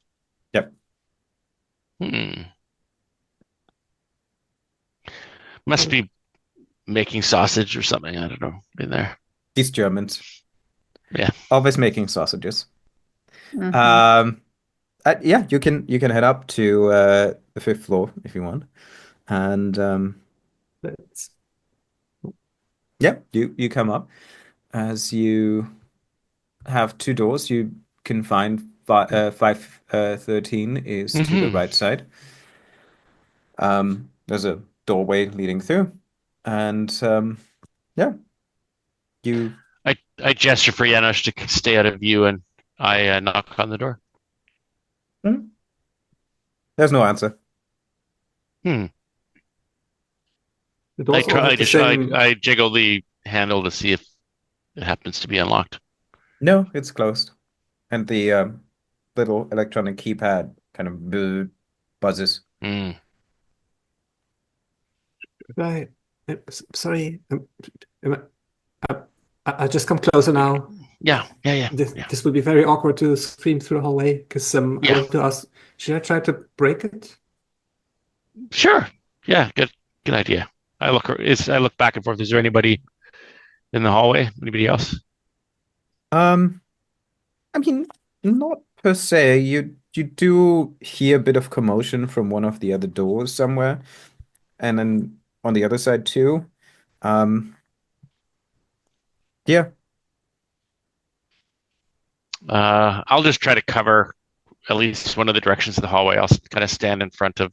Speaker 1: Yep.
Speaker 3: Must be making sausage or something. I don't know. In there.
Speaker 1: These Germans.
Speaker 3: Yeah.
Speaker 1: Always making sausages.
Speaker 4: Mhm.
Speaker 1: Yeah, you can head up to the fifth floor if you want. And
Speaker 2: Let's-
Speaker 1: yeah, you come up. As you have two doors, you can find 513 is to the
Speaker 3: Hmm.
Speaker 1: right side. There's a doorway leading through, and yeah, you.
Speaker 3: I gesture for Janos to stay out of view, and I knock on the door.
Speaker 1: There's no answer.
Speaker 3: Hmm.
Speaker 2: The
Speaker 3: I
Speaker 2: doors all
Speaker 3: try.
Speaker 2: have the same.
Speaker 3: I jiggle the handle to see if it happens to be unlocked.
Speaker 1: No, it's closed, and the little electronic keypad kind of buzzes.
Speaker 3: Hmm.
Speaker 2: Right. Sorry. I just come closer now.
Speaker 3: Yeah.
Speaker 2: This will be very awkward to scream through the hallway because I
Speaker 3: Yeah.
Speaker 2: want to ask, should I try to break it?
Speaker 3: Sure. Yeah. Good idea. I look back and forth. Is there anybody in the hallway? Anybody else?
Speaker 1: I mean, not per se. You do hear a bit of commotion from one of the other doors somewhere, and then on the other side too. Um, yeah.
Speaker 3: I'll just try to cover at least one of the directions of the hallway. I'll kind of stand in front of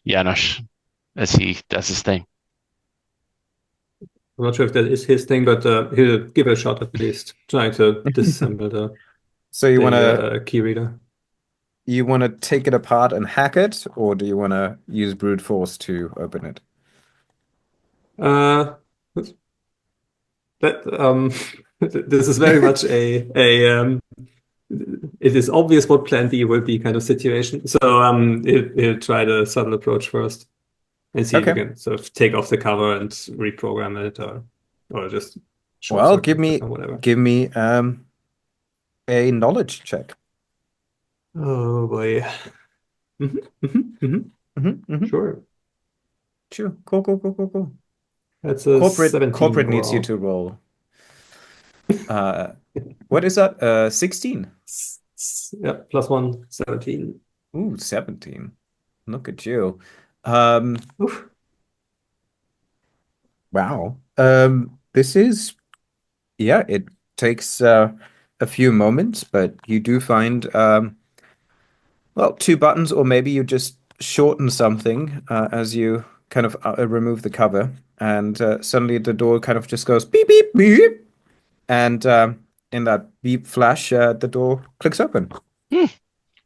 Speaker 3: Janos as he does his thing.
Speaker 2: I'm not sure if that is his thing, but he'll give it a shot at least, trying to disassemble the,
Speaker 1: So you
Speaker 2: the key reader.
Speaker 1: wanna take it apart and hack it, or do you wanna use brute force to open it?
Speaker 2: Uh, this is very much a it is obvious what plan B will be kind of situation. So he'll try the subtle approach first and see if he
Speaker 1: Okay.
Speaker 2: can sort of take off the cover and reprogram it or just short
Speaker 1: Well,
Speaker 2: circuit it or whatever.
Speaker 1: give me a knowledge check.
Speaker 2: Oh boy. Sure.
Speaker 1: Sure. Cool.
Speaker 2: That's a 17
Speaker 1: Corporate needs you
Speaker 2: overall.
Speaker 1: to roll. What is that? 16.
Speaker 2: Yeah, +1, 17.
Speaker 1: Ooh, 17. Look at you. Um,
Speaker 2: Oof.
Speaker 1: wow. This is, yeah, it takes a few moments, but you do find well, two buttons, or maybe you just shorten something as you kind of remove the cover, and suddenly the door kind of just goes beep beep beep, and in that beep flash, the door clicks open.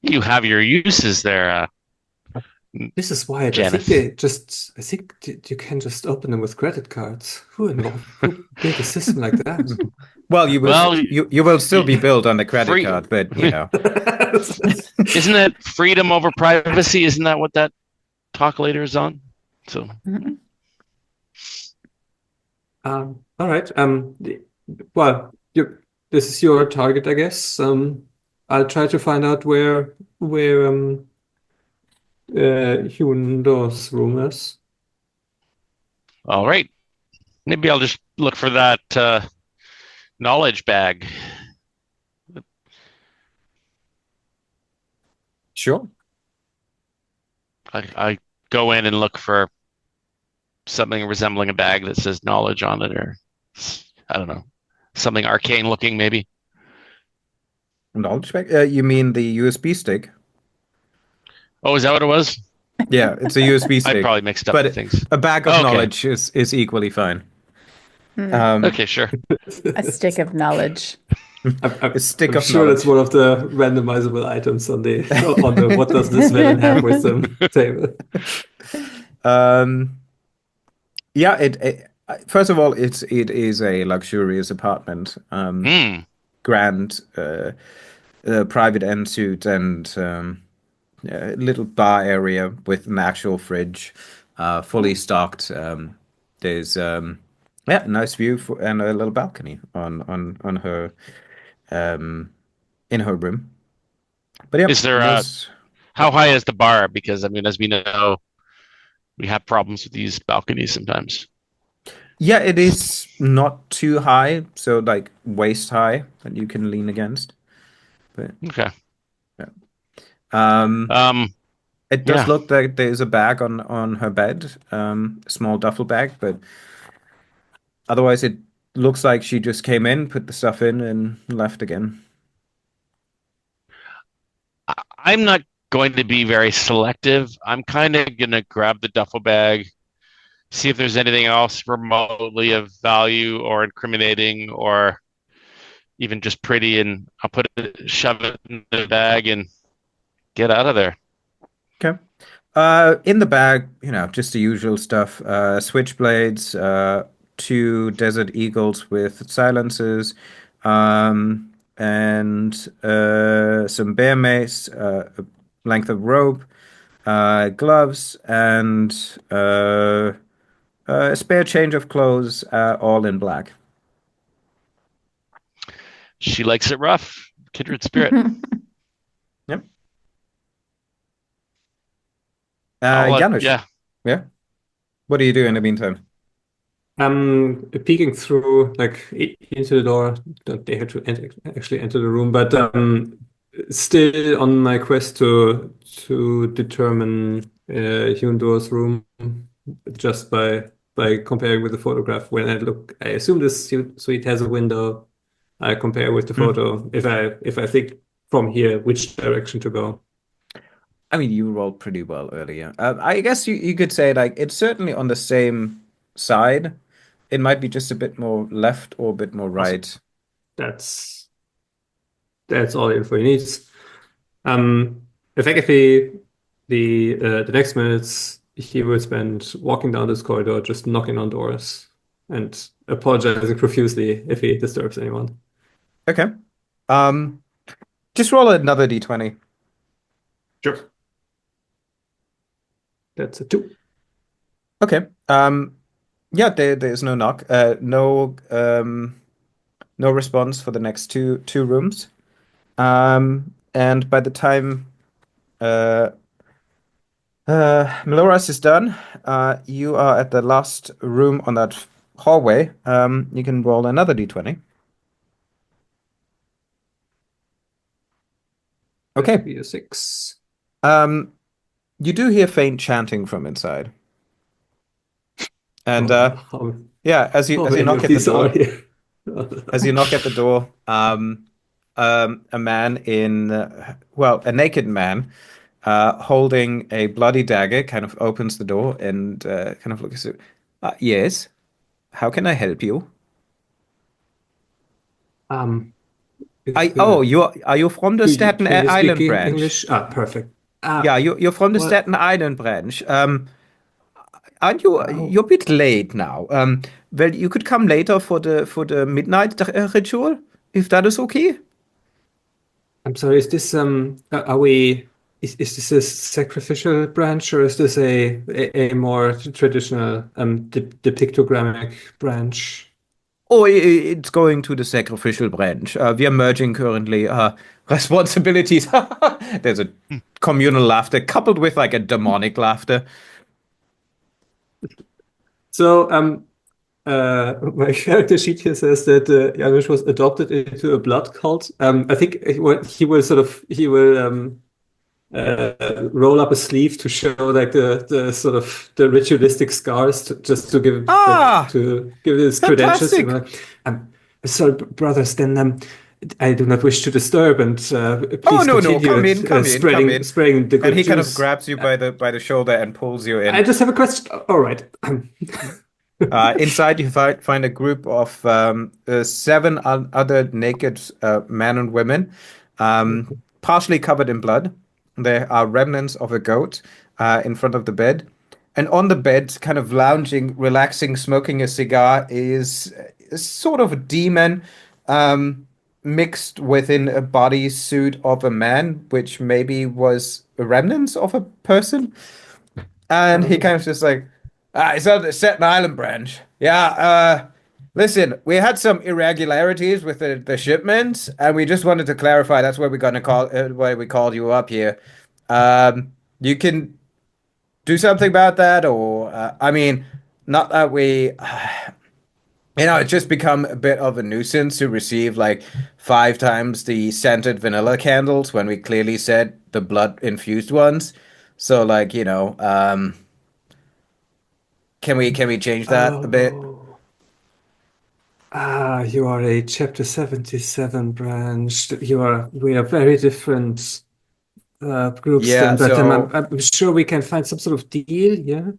Speaker 3: You have your uses there,
Speaker 2: This is wild.
Speaker 3: Janice.
Speaker 2: I think you can just open them with credit cards. Who built a system like that?
Speaker 1: Well, you will still be billed on the credit
Speaker 3: free-
Speaker 1: card, but you know.
Speaker 3: Isn't that freedom over privacy? Isn't that what that talk later is on? So
Speaker 4: Mhm.
Speaker 2: All right. Well, this is your target, I guess. I'll try to find out where Hyundo's room is.
Speaker 3: all right. Maybe I'll just look for that knowledge bag.
Speaker 1: Sure.
Speaker 3: I go in and look for something resembling a bag that says knowledge on it, or I don't know, something arcane looking maybe.
Speaker 1: Knowledge bag? You mean the USB stick?
Speaker 3: Oh, is that what it was?
Speaker 1: Yeah, it's a USB
Speaker 3: I
Speaker 1: stick,
Speaker 3: probably mixed up
Speaker 1: but
Speaker 3: things.
Speaker 1: a bag of
Speaker 3: Oh, okay.
Speaker 1: knowledge is equally fine.
Speaker 3: Okay, sure.
Speaker 4: A stick of knowledge.
Speaker 1: A stick
Speaker 2: I'm
Speaker 1: of
Speaker 2: sure that's
Speaker 1: knowledge.
Speaker 2: one of the randomizable items on the what does this villain have with them table.
Speaker 1: Um, yeah, first of all, it is a luxurious apartment.
Speaker 3: Hmm.
Speaker 1: Grand private ensuite and a little bar area with an actual fridge, fully stocked. There's yeah, nice view and a little balcony on her in her room. But yeah,
Speaker 3: Is there
Speaker 1: there's
Speaker 3: how high is the bar? Because I mean, as we know, we have problems with these balconies sometimes.
Speaker 1: yeah, it is not too high, so like waist high that you can lean against. But
Speaker 3: Okay.
Speaker 1: yeah. Um,
Speaker 3: Um,
Speaker 1: it does
Speaker 3: yeah.
Speaker 1: look like there's a bag on her bed, a small duffel bag, but otherwise it looks like she just came in, put the stuff in, and left again.
Speaker 3: I'm not going to be very selective. I'm kind of gonna grab the duffel bag, see if there's anything else remotely of value or incriminating or even just pretty, and I'll shove it in the bag and get out of there.
Speaker 1: Okay. In the bag, just the usual stuff. Switchblades, two Desert Eagles with silencers, and some bear mace, a length of rope, gloves, and a spare change of clothes, all in black.
Speaker 3: She likes it rough. Kindred spirit.
Speaker 1: Yep. Janusz,
Speaker 3: Yeah.
Speaker 1: yeah. What do you do in the meantime?
Speaker 2: Peeking through into the door. Don't dare to actually enter the room, but still on my quest to determine Hyundo's room just by comparing with the photograph. When I look, I assume this suite has a window. I compare with the
Speaker 1: Hmm.
Speaker 2: photo. If I think from here which direction to go.
Speaker 1: I mean, you rolled pretty well earlier. I guess you could say like it's certainly on the same side. It might be just a bit more left or a bit more
Speaker 2: Awesome.
Speaker 1: right.
Speaker 2: That's all the info he needs. Effectively, the next minutes he will spend walking down this corridor, just knocking on doors and apologizing profusely if he disturbs anyone.
Speaker 1: Okay. Um, just roll another d20.
Speaker 2: Sure. That's a 2.
Speaker 1: Okay. Yeah, there's no knock. No response for the next two rooms. And by the time uh Meloras is done, you are at the last room on that hallway. You can roll another d20. Okay.
Speaker 2: That'd be a 6.
Speaker 1: Um, you do hear faint chanting from inside. And
Speaker 2: How
Speaker 1: yeah, as you
Speaker 2: many
Speaker 1: knock
Speaker 2: of
Speaker 1: at the
Speaker 2: these are
Speaker 1: door,
Speaker 2: here?
Speaker 1: as you knock at the door, a man well, a naked man, holding a bloody dagger, kind of opens the door and kind of looks at you. Yes, how can I help you?
Speaker 2: Um,
Speaker 1: Are you from the Staten
Speaker 2: can you speak
Speaker 1: Island branch?
Speaker 2: English? Perfect.
Speaker 1: Yeah, you're from the
Speaker 2: What?
Speaker 1: Staten Island branch. Aren't you?
Speaker 2: Oh,
Speaker 1: You're a bit late now. Well, you could come later for the midnight ritual, if that is okay.
Speaker 2: I'm sorry. Is this are we? Is this a sacrificial branch or is this a more traditional the pictogrammic branch?
Speaker 1: Oh, it's going to the sacrificial branch. We are merging currently responsibilities. There's a communal laughter coupled with like a demonic laughter.
Speaker 2: So my character sheet here says that Janusz was adopted into a blood cult. I think he will roll up a sleeve to show like the sort of the ritualistic scars just to give
Speaker 1: Ah,
Speaker 2: to give his credentials.
Speaker 1: fantastic.
Speaker 2: Sorry, brothers. Then I do not wish to disturb, and
Speaker 1: Oh
Speaker 2: please
Speaker 1: no,
Speaker 2: continue
Speaker 1: come in, come in, come in.
Speaker 2: spreading the
Speaker 1: And
Speaker 2: good
Speaker 1: he kind of
Speaker 2: juice.
Speaker 1: grabs you by the shoulder and pulls you
Speaker 2: I
Speaker 1: in.
Speaker 2: just have a question. All right.
Speaker 1: Inside, you find a group of seven other naked men and women, partially covered in blood. There are remnants of a goat in front of the bed. And on the bed, kind of lounging, relaxing, smoking a cigar, is sort of a demon mixed within a bodysuit of a man, which maybe was remnants of a person. And he kind of just like, it's on the Staten Island branch. Yeah, listen, we had some irregularities with the shipments, and we just wanted to clarify that's why we're gonna why we called you up here. You can do something about that, or I mean, not that we, it's just become a bit of a nuisance to receive like 5 times the scented vanilla candles when we clearly said the blood infused ones. So like, can we change that a bit?
Speaker 2: Oh. Ah, you are a Chapter 77 branch. We are very different groups then,
Speaker 1: Yeah,
Speaker 2: but
Speaker 1: so
Speaker 2: I'm sure we can find some sort of deal. Yeah,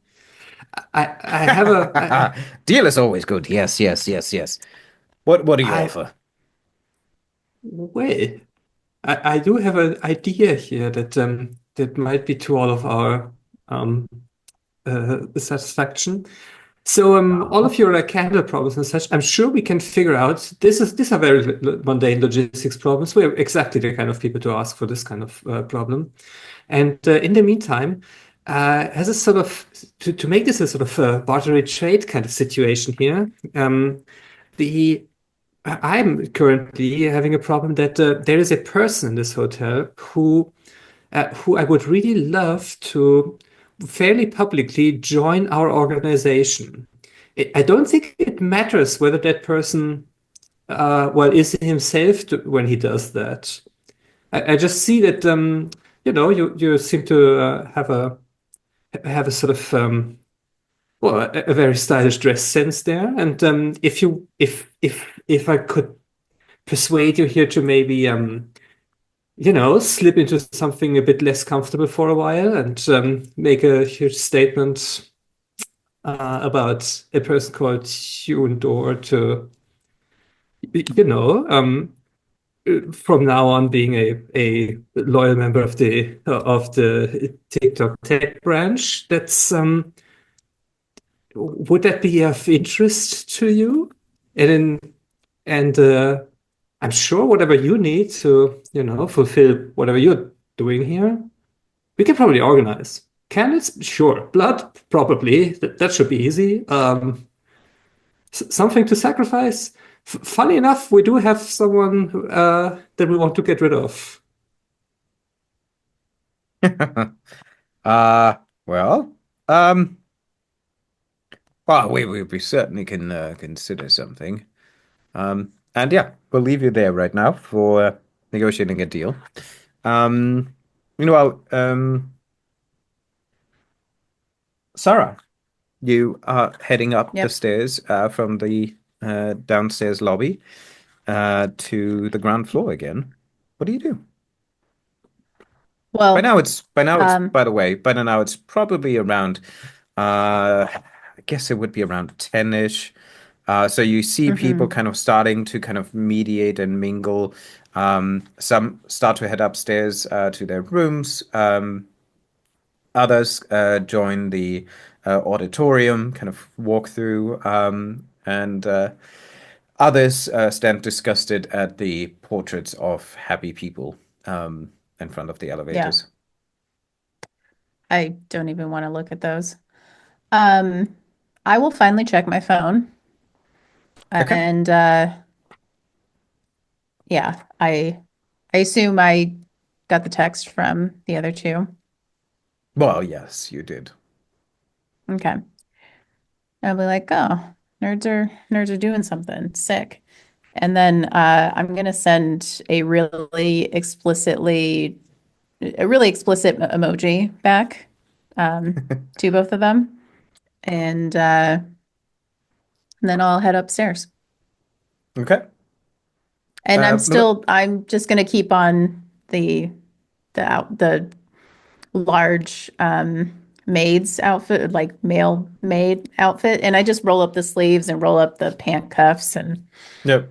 Speaker 2: I have
Speaker 1: deal is always good. Yes, yes, yes, yes. What do you
Speaker 2: I
Speaker 1: offer?
Speaker 2: well, I do have an idea here that might be to all of our um satisfaction. So all of your candle problems and such, I'm sure we can figure out. These are very mundane logistics problems. We're exactly the kind of people to ask for this kind of problem. And in the meantime, as a sort of to make this a sort of barter trade kind of situation here, the I'm currently having a problem that there is a person in this hotel who I would really love to fairly publicly join our organization. I don't think it matters whether that person, is himself when he does that. I just see that, you seem to have a sort of, a very stylish dress sense there. And if I could persuade you here to maybe, slip into something a bit less comfortable for a while and make a huge statement about a person called Hugh Door to, you know, from now on being a loyal member of the TikTok tech branch. That's would that be of interest to you? And I'm sure whatever you need to, fulfill whatever you're doing here, we can probably organize. Candles, sure. Blood, probably. That should be easy. Something to sacrifice. Funny enough, we do have someone that we want to get rid of.
Speaker 1: Well, um, well, we certainly can consider something. And yeah, we'll leave you there right now for negotiating a deal. Meanwhile, Sarah, you are heading up the
Speaker 4: Yep.
Speaker 1: stairs from the downstairs lobby to the ground floor again. What do you do? By
Speaker 4: Well,
Speaker 1: now it's
Speaker 4: um,
Speaker 1: by the way, by now it's probably around I guess it would be around 10-ish. So you see people
Speaker 4: mhm,
Speaker 1: kind of starting to kind of mediate and mingle. Some start to head upstairs to their rooms. Others join the auditorium, kind of walk through, and others stand disgusted at the portraits of happy people in front of the
Speaker 4: yeah,
Speaker 1: elevators.
Speaker 4: I don't even want to look at those. Um, I will finally check my phone,
Speaker 1: Okay.
Speaker 4: and yeah, I assume I got the text from the other two.
Speaker 1: Well, yes, you did.
Speaker 4: Okay. I'll be like, oh, nerds are doing something sick. And then I'm gonna send a really explicitly a really explicit emoji back to both of them. And then I'll head upstairs.
Speaker 1: Okay.
Speaker 4: And
Speaker 1: Mel-
Speaker 4: I'm just gonna keep on the large maid's outfit, like male maid outfit, and I just roll up the sleeves and roll up the pant cuffs, and
Speaker 1: Yep.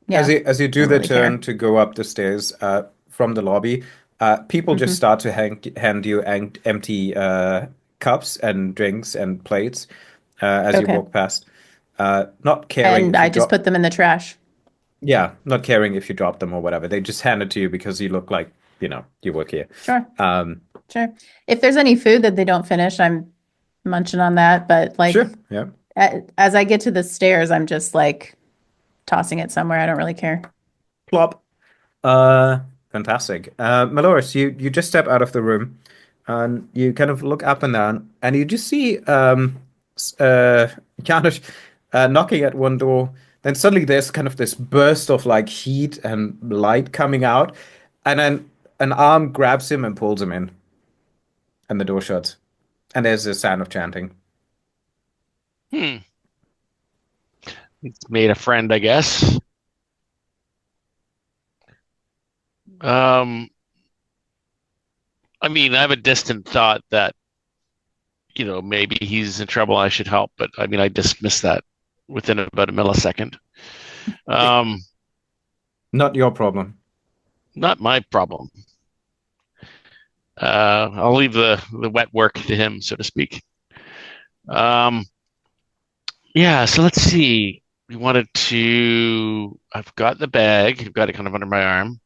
Speaker 4: yeah,
Speaker 1: As you do
Speaker 4: don't
Speaker 1: the
Speaker 4: really
Speaker 1: turn
Speaker 4: care.
Speaker 1: to go up the stairs from the lobby, people just
Speaker 4: Hmm.
Speaker 1: start to hand you empty cups and drinks and plates as you
Speaker 4: Okay.
Speaker 1: walk past. Not caring
Speaker 4: And
Speaker 1: if you
Speaker 4: I just
Speaker 1: drop,
Speaker 4: put them in the trash.
Speaker 1: yeah, not caring if you drop them or whatever. They just hand it to you because you look like, you work here.
Speaker 4: Sure,
Speaker 1: Um,
Speaker 4: sure. If there's any food that they don't finish, I'm munching on that. But
Speaker 1: sure,
Speaker 4: like
Speaker 1: yeah.
Speaker 4: as I get to the stairs, I'm just like tossing it somewhere. I don't really care.
Speaker 1: Plop. Uh, Fantastic. Maloris, you just step out of the room and you kind of look up and down and you just see Janusz knocking at one door. Then suddenly there's kind of this burst of like heat and light coming out, and then an arm grabs him and pulls him in, and the door shuts. And there's a sound of chanting.
Speaker 3: Hmm. It's made a friend, I guess. Um, I mean, I have a distant thought that, maybe he's in trouble, I should help, but I mean, I dismissed that within about a millisecond. Um,
Speaker 1: Not your problem.
Speaker 3: Not my problem. I'll leave the wet work to him, so to speak. Um, yeah, so let's see. I've got the bag. I've got it kind of under my arm.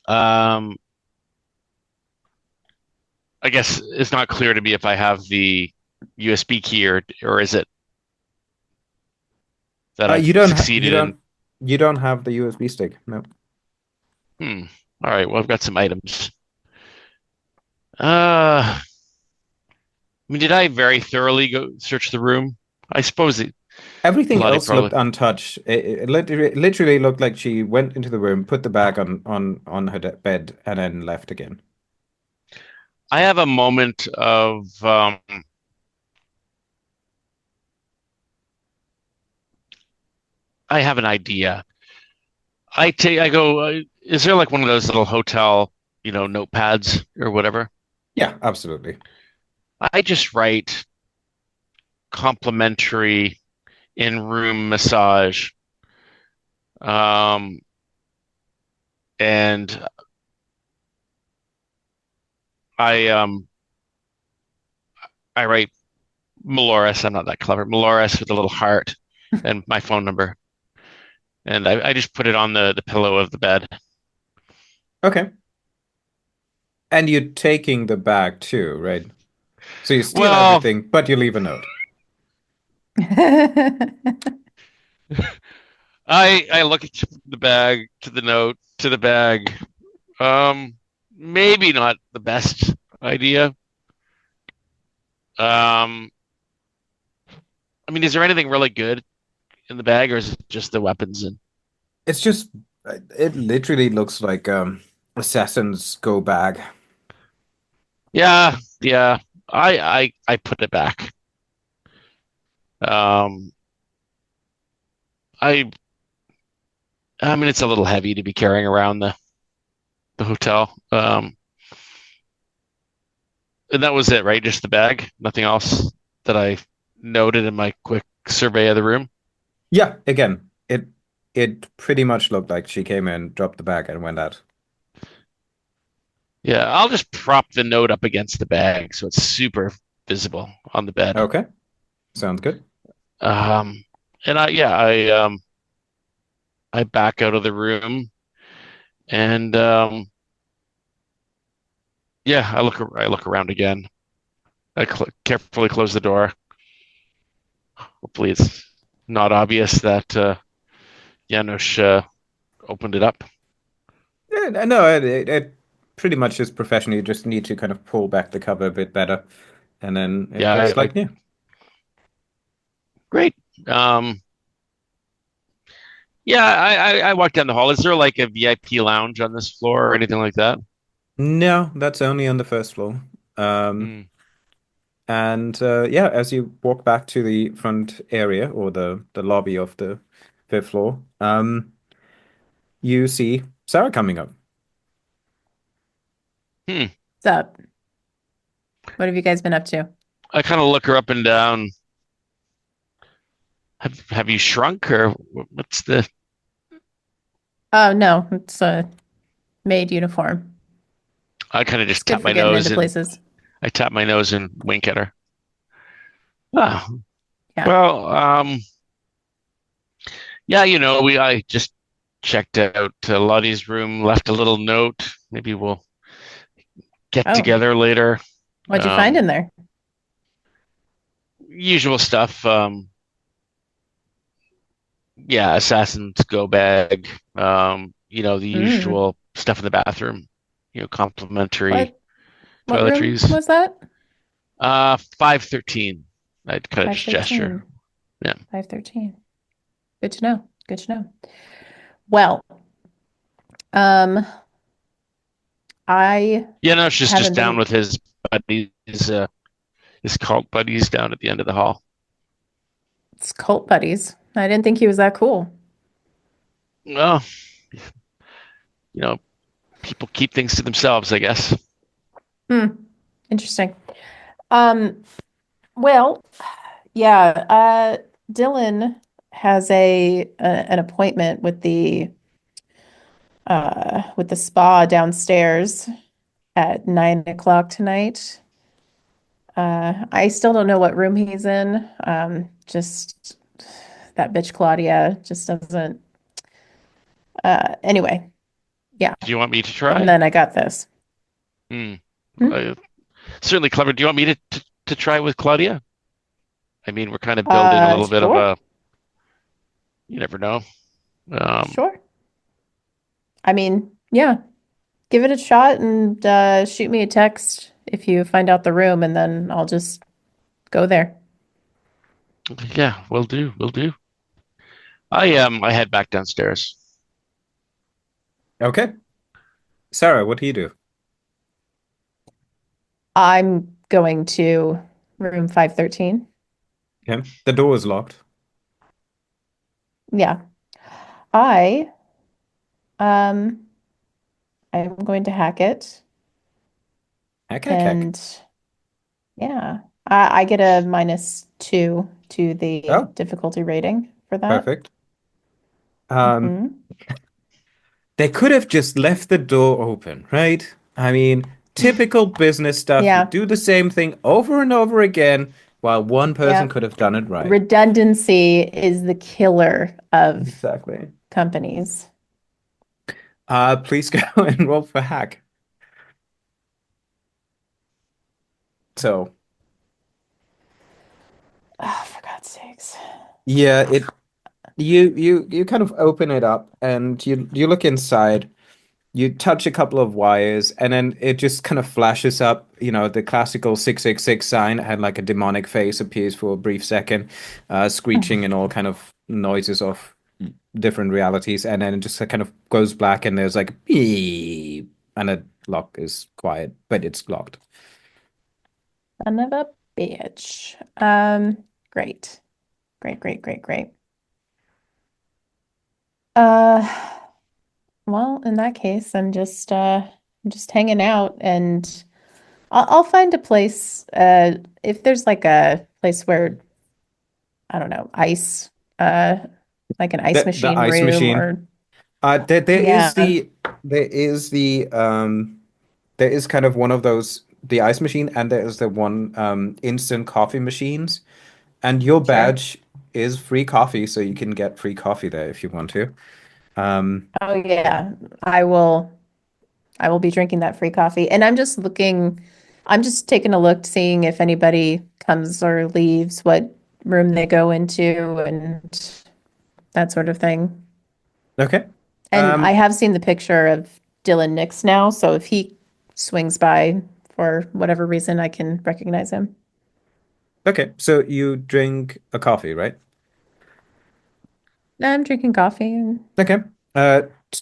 Speaker 3: Um, I guess it's not clear to me if I have the USB key or is it that I've
Speaker 1: You
Speaker 3: succeeded in.
Speaker 1: don't have the USB stick. No.
Speaker 3: Hmm. All right. Well, I've got some items. I mean, did I very thoroughly go search the room? I suppose
Speaker 1: Everything
Speaker 3: bloody
Speaker 1: else looked
Speaker 3: probably.
Speaker 1: untouched. It literally looked like she went into the room, put the bag on her bed, and then left again.
Speaker 3: I have a moment of I have an idea. I go, is there like one of those little hotel, notepads or whatever?
Speaker 1: Yeah, absolutely.
Speaker 3: I just write complimentary in-room massage. Um, and I um I write Maloris. I'm not that clever. Maloris with a little heart and my phone number. And I just put it on the pillow of the bed.
Speaker 1: Okay. And you're taking the bag too, right? So you steal
Speaker 3: Well,
Speaker 1: everything, but you leave a note.
Speaker 3: I look at the bag to the note to the bag. Um, Maybe not the best idea. Um, I mean, is there anything really good in the bag, or is it just the weapons and
Speaker 1: It's just, it literally looks like Assassin's Go bag.
Speaker 3: yeah, yeah. I put it back. Um, I I mean, it's a little heavy to be carrying around the hotel. And that was it, right? Just the bag, nothing else that I noted in my quick survey of the room.
Speaker 1: Yeah, again, it pretty much looked like she came in, dropped the bag, and went out.
Speaker 3: Yeah, I'll just prop the note up against the bag so it's super visible on the bed.
Speaker 1: Okay, sounds good.
Speaker 3: Um, and I back out of the room and yeah, I look around again. I carefully close the door. Hopefully, it's not obvious that Janusz opened it up.
Speaker 1: Yeah, no, it pretty much is professional. You just need to kind of pull back the cover a bit better, and then it
Speaker 3: Yeah,
Speaker 1: looks like new.
Speaker 3: great. Um, yeah, I walked down the hall. Is there like a VIP lounge on this floor or anything like that?
Speaker 1: No, that's only on the first floor. Um,
Speaker 3: Hmm.
Speaker 1: and yeah, as you walk back to the front area or the lobby of the fifth floor, you see Sarah coming up.
Speaker 3: Hmm.
Speaker 4: What's up? What have you guys been up to?
Speaker 3: I kind of look her up and down. Have you shrunk or what's the?
Speaker 4: Oh, no, it's a maid uniform.
Speaker 3: I kind of
Speaker 4: It's
Speaker 3: just
Speaker 4: good
Speaker 3: tap
Speaker 4: for
Speaker 3: my
Speaker 4: getting
Speaker 3: nose
Speaker 4: into
Speaker 3: and
Speaker 4: places.
Speaker 3: I tap my nose and wink at her. Ah,
Speaker 4: Yeah.
Speaker 3: well, yeah, I just checked out Lottie's room, left a little note. Maybe we'll get
Speaker 4: Oh,
Speaker 3: together later.
Speaker 4: what'd you find
Speaker 3: Um,
Speaker 4: in there?
Speaker 3: Usual stuff. Yeah, Assassin's Go bag. The
Speaker 4: Mm,
Speaker 3: usual stuff in the bathroom. Complimentary
Speaker 4: what room
Speaker 3: toiletries.
Speaker 4: was that?
Speaker 3: 513. I'd kind of just gesture.
Speaker 4: 513.
Speaker 3: Yeah.
Speaker 4: 513. Good to know. Good to know. Well, um, I
Speaker 3: Yeah, no, she's just
Speaker 4: haven't
Speaker 3: down
Speaker 4: been,
Speaker 3: with his buddies, his cult buddies down at the end of the hall.
Speaker 4: it's cult buddies. I didn't think he was that cool.
Speaker 3: Well, you know, people keep things to themselves, I guess.
Speaker 4: Hmm, interesting. Um, well, yeah, Dylan has an appointment with the spa downstairs at 9 o'clock tonight. I still don't know what room he's in. Just that bitch Claudia just doesn't. Anyway, yeah.
Speaker 3: Do you want me to
Speaker 4: And
Speaker 3: try?
Speaker 4: then I got this.
Speaker 3: Hmm.
Speaker 4: Hmm?
Speaker 3: Uh, Certainly clever. Do you want me to try with Claudia? I mean, we're kind of building a little bit of
Speaker 4: Sure,
Speaker 3: a, you never know. Um,
Speaker 4: sure. I mean, yeah, give it a shot and shoot me a text if you find out the room, and then I'll just go there.
Speaker 3: yeah, we'll do. I head back downstairs.
Speaker 1: Okay. Sarah, what do you do?
Speaker 4: I'm going to room 513.
Speaker 1: Okay. The door is locked.
Speaker 4: Yeah. I um I'm going to hack it,
Speaker 1: Heck, heck, heck.
Speaker 4: and yeah, I get a -2 to the
Speaker 1: Oh,
Speaker 4: difficulty rating for that.
Speaker 1: perfect. Um,
Speaker 4: Hmm.
Speaker 1: they could have just left the door open, right? I mean, typical business stuff. You
Speaker 4: Yeah,
Speaker 1: do the same thing over and over again, while one person
Speaker 4: yeah.
Speaker 1: could have done it right.
Speaker 4: Redundancy is the killer of
Speaker 1: Exactly.
Speaker 4: companies.
Speaker 1: Please go and roll for hack. So,
Speaker 4: Oh, for God's sakes.
Speaker 1: yeah, you kind of open it up and you look inside. You touch a couple of wires, and then it just kind of flashes up. The classical 666 sign had like a demonic face appears for a brief second, screeching and all kind of noises of different realities, and then it just kind of goes black, and there's like beep, and the lock is quiet, but it's locked.
Speaker 4: Son of a bitch. Great. Great, great, great, great. Uh, well, in that case, I'm just hanging out, and I'll find a place if there's like a place where I don't know, ice like an ice
Speaker 1: The
Speaker 4: machine
Speaker 1: ice
Speaker 4: room
Speaker 1: machine.
Speaker 4: or
Speaker 1: There is
Speaker 4: yeah.
Speaker 1: there is kind of one of those the ice machine, and there is the one instant coffee machines. And your
Speaker 4: Sure.
Speaker 1: badge is free coffee, so you can get free coffee there if you want to. Um,
Speaker 4: Oh yeah. I will I will be drinking that free coffee. And I'm just taking a look, seeing if anybody comes or leaves, what room they go into and that sort of thing.
Speaker 1: okay.
Speaker 4: And I
Speaker 1: Um,
Speaker 4: have seen the picture of Dylan Nix now, so if he swings by for whatever reason, I can recognize him.
Speaker 1: okay. So you drink a coffee, right?
Speaker 4: I'm drinking coffee and
Speaker 1: Okay.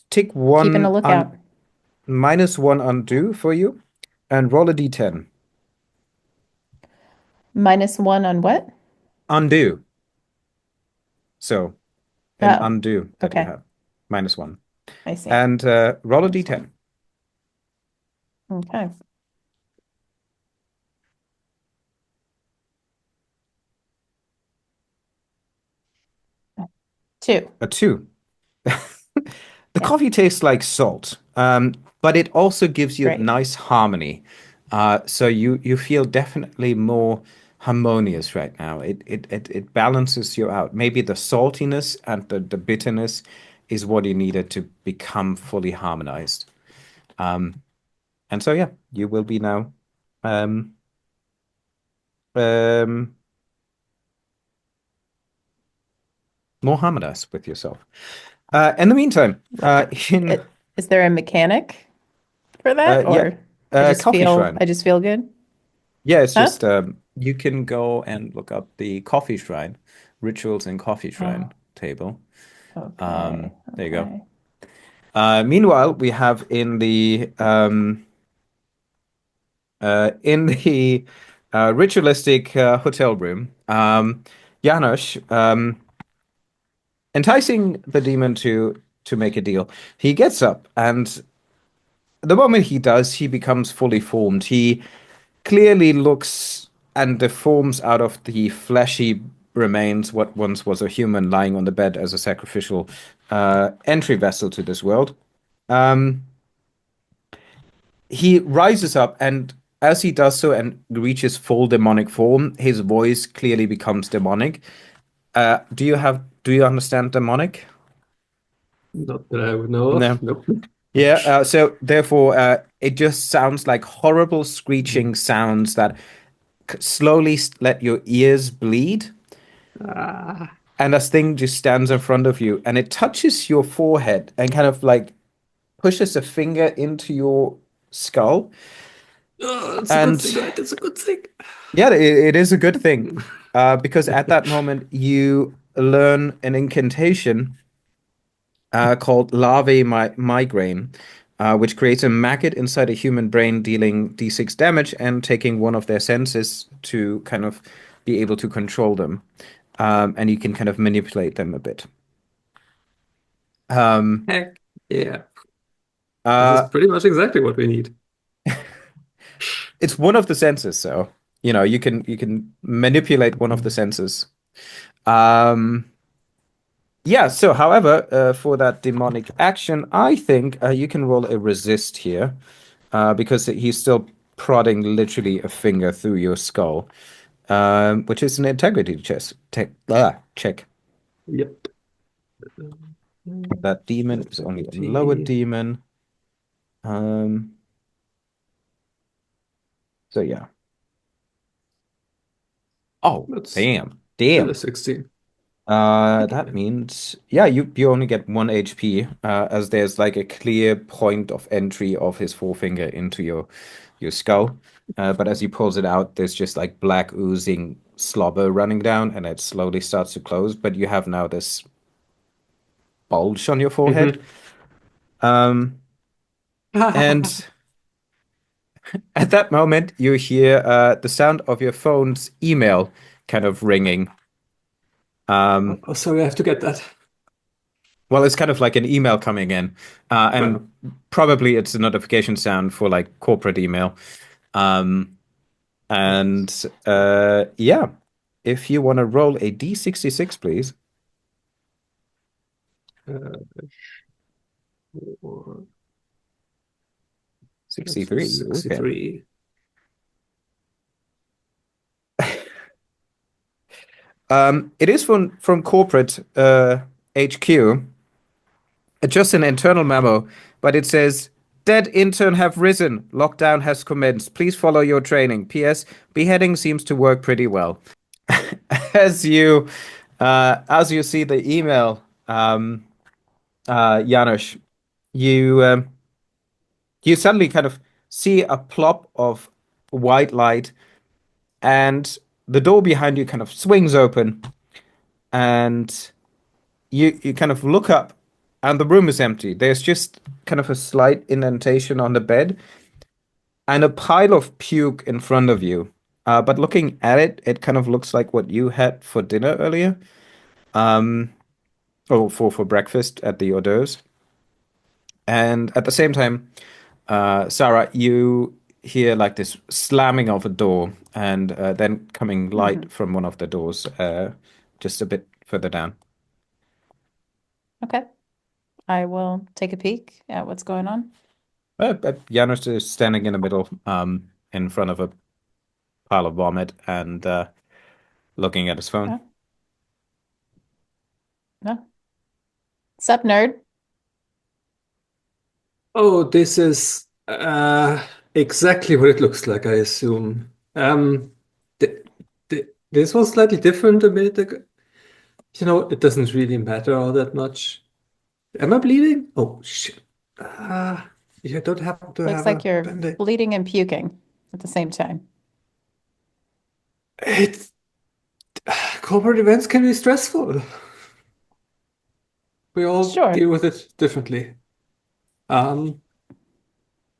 Speaker 1: Take
Speaker 4: keeping a
Speaker 1: one
Speaker 4: lookout.
Speaker 1: -1 undo for you, and roll a d10.
Speaker 4: -1 on what?
Speaker 1: Undo. So an
Speaker 4: Oh,
Speaker 1: undo that you
Speaker 4: okay.
Speaker 1: have. -1.
Speaker 4: I see.
Speaker 1: And roll a
Speaker 4: -1.
Speaker 1: d10.
Speaker 4: Okay. 2.
Speaker 1: A 2. The
Speaker 4: Yeah,
Speaker 1: coffee tastes like salt, but it also gives you
Speaker 4: great.
Speaker 1: nice harmony. So you feel definitely more harmonious right now. It balances you out. Maybe the saltiness and the bitterness is what you needed to become fully harmonized. And so yeah, you will be now um, um, more harmonized with yourself. In the meantime, in
Speaker 4: Is there a mechanic for that,
Speaker 1: yeah,
Speaker 4: or I just
Speaker 1: coffee
Speaker 4: feel
Speaker 1: shrine.
Speaker 4: good?
Speaker 1: Yeah, it's
Speaker 4: Huh?
Speaker 1: just you can go and look up the coffee shrine, rituals and coffee
Speaker 4: Oh,
Speaker 1: shrine table.
Speaker 4: okay.
Speaker 1: There you go.
Speaker 4: Okay.
Speaker 1: Meanwhile, we have in the ritualistic hotel room, Janos enticing the demon to make a deal. He gets up, and the moment he does, he becomes fully formed. He clearly looks and deforms out of the fleshy remains what once was a human lying on the bed as a sacrificial entry vessel to this world. Um, he rises up, and as he does so and reaches full demonic form, his voice clearly becomes demonic. Do you understand demonic?
Speaker 2: Not that I would know
Speaker 1: No.
Speaker 2: of. Nope.
Speaker 1: Yeah, so therefore, it just sounds like horrible screeching sounds that slowly let your ears bleed.
Speaker 2: Ah.
Speaker 1: And this thing just stands in front of you and it touches your forehead and kind of like pushes a finger into your skull.
Speaker 2: Oh, it's a good thing,
Speaker 1: And
Speaker 2: right? It's a good thing.
Speaker 1: yeah, it is a good thing because at that moment you learn an incantation called larvae migraine, which creates a maggot inside a human brain dealing d6 damage and taking one of their senses to kind of be able to control them. And you can kind of manipulate them a bit.
Speaker 2: Heck yeah. This is
Speaker 1: Uh,
Speaker 2: pretty much exactly what we need.
Speaker 1: it's one of the senses, so you can manipulate one of the senses. Um, yeah. So, however, for that demonic action, I think you can roll a resist here, because he's still prodding literally a finger through your skull, which is an integrity check.
Speaker 2: Yep.
Speaker 1: That demon is only a lower demon. Um, so yeah. Oh,
Speaker 2: That's
Speaker 1: damn.
Speaker 2: still a
Speaker 1: Damn.
Speaker 2: 16.
Speaker 1: That means yeah, you only get 1 HP, as there's like a clear point of entry of his forefinger into your skull. But as he pulls it out, there's just like black oozing slobber running down, and it slowly starts to close. But you have now this bulge on your forehead. Um, and at that moment, you hear the sound of your phone's email kind of ringing.
Speaker 2: Oh, sorry, I have to get that.
Speaker 1: Well, it's kind of like an email coming in, and probably it's a notification sound for like corporate email. Um, and yeah, if you want to roll a D66, please.
Speaker 2: Uh, or- That's
Speaker 1: 63. Okay.
Speaker 2: 63.
Speaker 1: It is from corporate HQ. Just an internal memo, but it says, "Dead intern have risen. Lockdown has commenced. Please follow your training. P.S. Beheading seems to work pretty well." As you see the email, Janusz, you you suddenly kind of see a plop of white light, and the door behind you kind of swings open, and you kind of look up, and the room is empty. There's just kind of a slight indentation on the bed, and a pile of puke in front of you. But looking at it, it kind of looks like what you had for dinner earlier. Or for breakfast at the hors d'oeuvres. And at the same time, Sarah, you hear like this slamming of a door and then coming light from one of the doors just a bit further down.
Speaker 4: Okay. I will take a peek at what's going on.
Speaker 1: Janos is standing in the middle in front of a pile of vomit and looking at his phone.
Speaker 4: Oh, no. Sup, nerd?
Speaker 2: Oh, this is exactly what it looks like, I assume. Th th this was slightly different a minute ago. You know, it doesn't really matter all that much. Am I bleeding? Oh, shit. You don't happen to
Speaker 4: Looks
Speaker 2: have a
Speaker 4: like you're
Speaker 2: band-aid?
Speaker 4: bleeding and puking at the same time.
Speaker 2: It's corporate events can be stressful. We all
Speaker 4: Sure.
Speaker 2: deal with it differently. Um,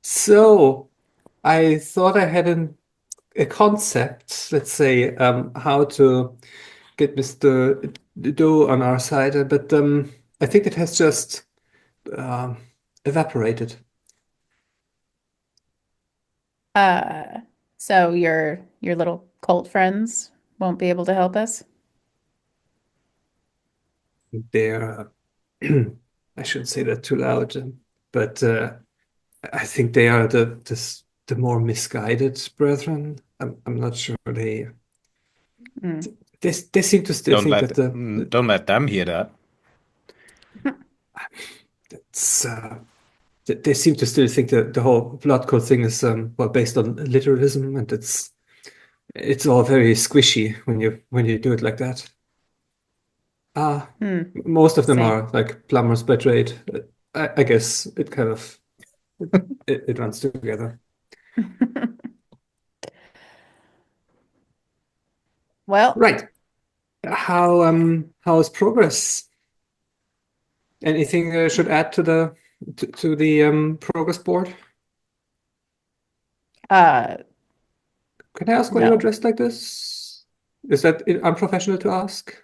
Speaker 2: so I thought I had a concept, let's say, how to get Mr. Doe on our side, but I think it has just um, evaporated.
Speaker 4: Uh, so your little cult friends won't be able to help us?
Speaker 2: They're, I shouldn't say that too loud, but I think they are the more misguided brethren. I'm not sure
Speaker 4: Mm.
Speaker 2: they seem to still think that
Speaker 1: Don't let them hear that.
Speaker 2: it's they seem to still think that the whole blood code thing is well based on literalism, and it's all very squishy when you do it like that.
Speaker 4: Hmm.
Speaker 2: Most of them
Speaker 4: Same.
Speaker 2: are like plumbers by trade. I guess it kind of it runs together.
Speaker 4: Well,
Speaker 2: Right. How is progress? Anything should add to the progress board?
Speaker 4: uh,
Speaker 2: Can I ask why you're
Speaker 4: no.
Speaker 2: dressed like this? Is that unprofessional to ask?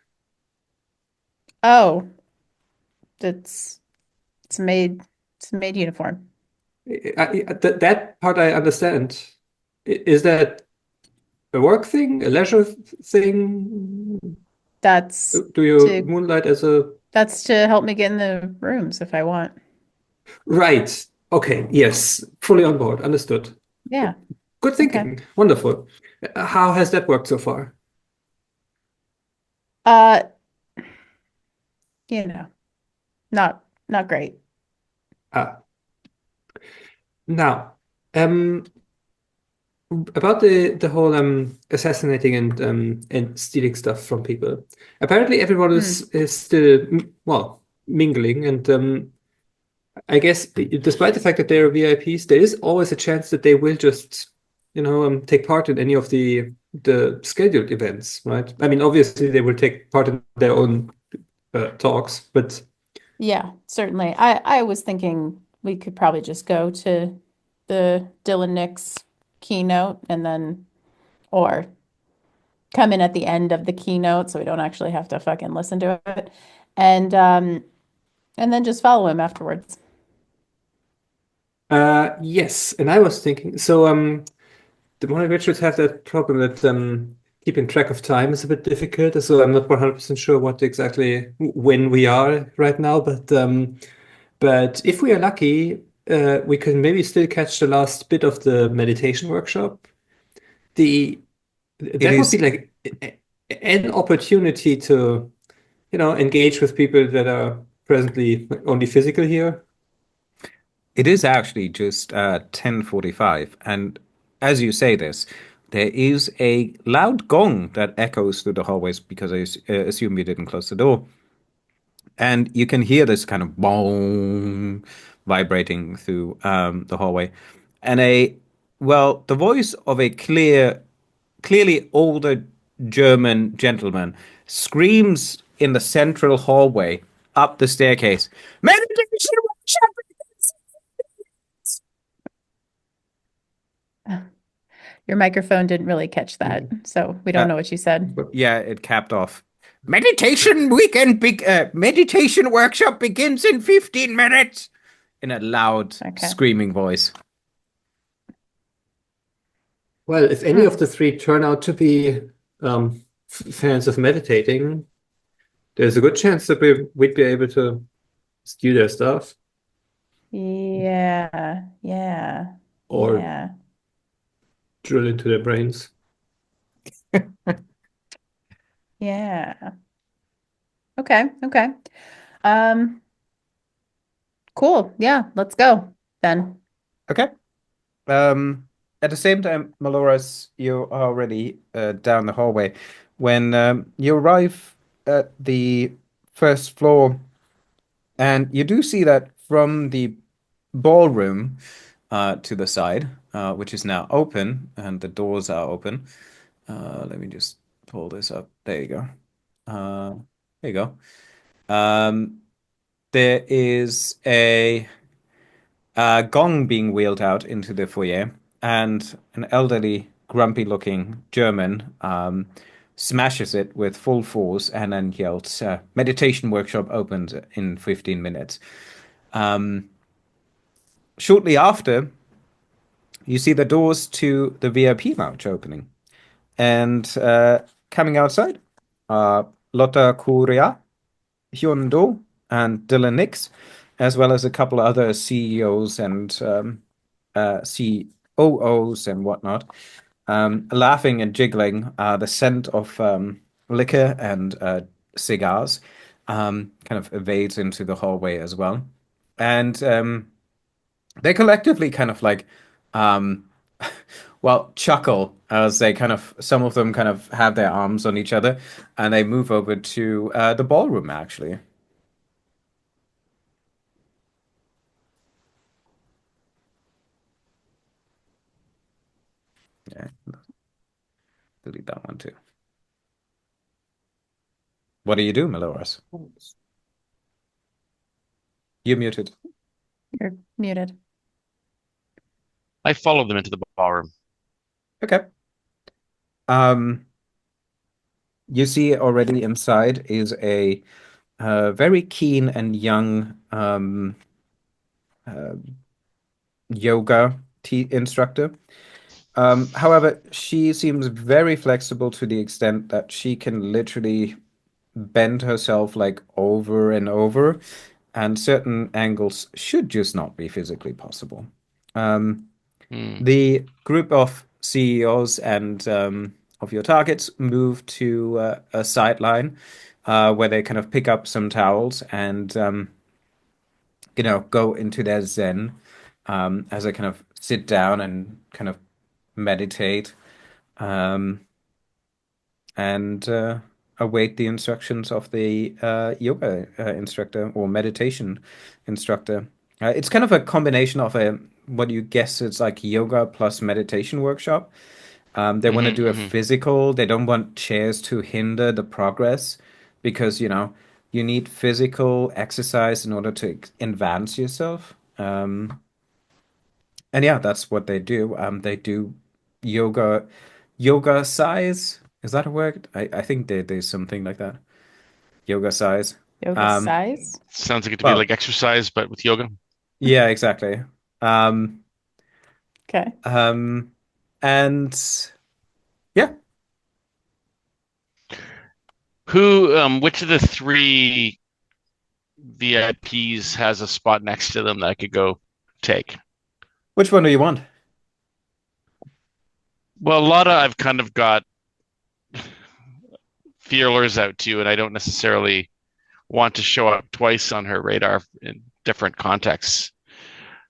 Speaker 4: Oh, it's it's made it's a maid uniform.
Speaker 2: That part I understand. Is that a work thing, a leisure thing?
Speaker 4: That's
Speaker 2: Do you
Speaker 4: to
Speaker 2: moonlight as a
Speaker 4: that's to help me get in the rooms if I want.
Speaker 2: right? Okay, yes, fully on board. Understood.
Speaker 4: Yeah.
Speaker 2: Good
Speaker 4: Okay.
Speaker 2: thinking. Wonderful. How has that worked so far?
Speaker 4: Uh, you know, not great.
Speaker 2: Uh, now, um, about the whole assassinating and stealing stuff from people. Apparently, everyone
Speaker 4: Hmm.
Speaker 2: is still well mingling, and I guess despite the fact that they're VIPs, there is always a chance that they will just take part in any of the scheduled events, right? I mean, obviously they will take part in their own talks, but
Speaker 4: Yeah, certainly. I was thinking we could probably just go to the Dylan Nix keynote and then or come in at the end of the keynote so we don't actually have to fucking listen to it. And um and then just follow him afterwards.
Speaker 2: yes, and I was thinking so. The Money Rituals have that problem that keeping track of time is a bit difficult. So I'm not 100% sure what exactly when we are right now, but if we are lucky, we can maybe still catch the last bit of the meditation workshop. The
Speaker 1: It
Speaker 2: that would be
Speaker 1: is
Speaker 2: like an opportunity to, engage with people that are presently only physical here.
Speaker 1: It is actually just 10:45, and as you say this, there is a loud gong that echoes through the hallways because I assume you didn't close the door, and you can hear this kind of boom vibrating through the hallway, and the voice of a clearly older German gentleman screams in the central hallway up the staircase. Meditation workshop!
Speaker 4: Your microphone didn't really catch that, so we don't know what you said.
Speaker 1: Yeah, it capped off. Meditation workshop begins in 15 minutes in a loud,
Speaker 4: Okay.
Speaker 1: screaming voice.
Speaker 2: Well, if any of the three turn out to be fans of meditating, there's a good chance that we'd be able to steal their stuff
Speaker 4: Yeah.
Speaker 2: or drill into their brains.
Speaker 4: Yeah. Okay. Cool. Yeah, let's go then.
Speaker 1: Okay. At the same time, Maloras, you're already down the hallway. When you arrive at the first floor, and you do see that from the ballroom to the side, which is now open, and the doors are open. Let me just pull this up. There you go. There you go. There is a gong being wheeled out into the foyer, and an elderly, grumpy-looking German smashes it with full force and then yells, "Meditation workshop opened in 15 minutes." Shortly after, you see the doors to the VIP lounge opening, and coming outside are Lotta Kuria, Hyundo, and Dylan Nix, as well as a couple of other CEOs and COOs and whatnot, laughing and jiggling. The scent of liquor and cigars kind of evades into the hallway as well. And they collectively kind of like, um, well, chuckle as they kind of, some of them kind of have their arms on each other and they move over to the ballroom, actually. Yeah, delete that one too. What do you do, Meloras? You're muted.
Speaker 4: You're muted.
Speaker 3: I follow them into the ballroom.
Speaker 1: Okay. You see already inside is a very keen and young uh, yoga instructor. However, she seems very flexible to the extent that she can literally bend herself like over and over, and certain angles should just not be physically possible. The group of CEOs and of your targets move to a sideline where they kind of pick up some towels and go into their zen as they kind of sit down and kind of meditate and await the instructions of the yoga instructor or meditation instructor. It's kind of a combination of a what you guess it's like yoga plus meditation workshop. They want to do a physical. They don't want chairs to hinder the progress because, you need physical exercise in order to advance yourself. And yeah, that's what they do. They do yoga size. Is that a word? I think there's something like that. Yoga size.
Speaker 4: Yoga size?
Speaker 3: Sounds like it to be
Speaker 1: Well,
Speaker 3: like exercise, but with yoga.
Speaker 1: yeah, exactly.
Speaker 4: Okay.
Speaker 1: And yeah,
Speaker 3: Which of the three VIPs has a spot next to them that I could go take?
Speaker 1: which one do you want?
Speaker 3: Well, Lotta, I've kind of got feelers out to, and I don't necessarily want to show up twice on her radar in different contexts.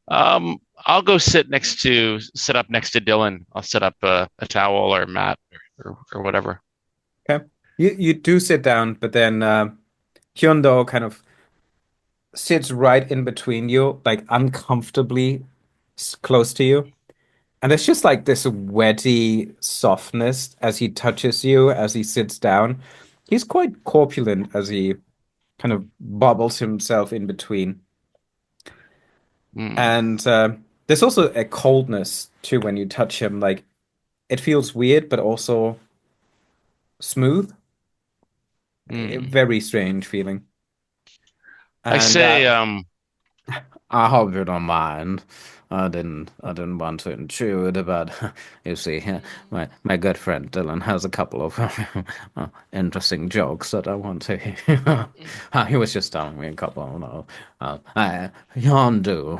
Speaker 3: I'll go sit up next to Dylan. I'll set up a towel or a mat or whatever.
Speaker 1: Okay. You do sit down, but then Hyundo kind of sits right in between you, like uncomfortably close to you. And there's just like this wetty softness as he touches you, as he sits down. He's quite corpulent as he kind of bobbles himself in between. And there's also a coldness too when you touch him. Like it feels weird, but also smooth. A
Speaker 3: Hmm.
Speaker 1: very strange feeling.
Speaker 3: I
Speaker 1: And
Speaker 3: say,
Speaker 1: I hope you don't mind. I didn't want to intrude, but you see, my good friend Dylan has a couple of interesting jokes that I want to hear. He was just telling me a couple. No, Yondu,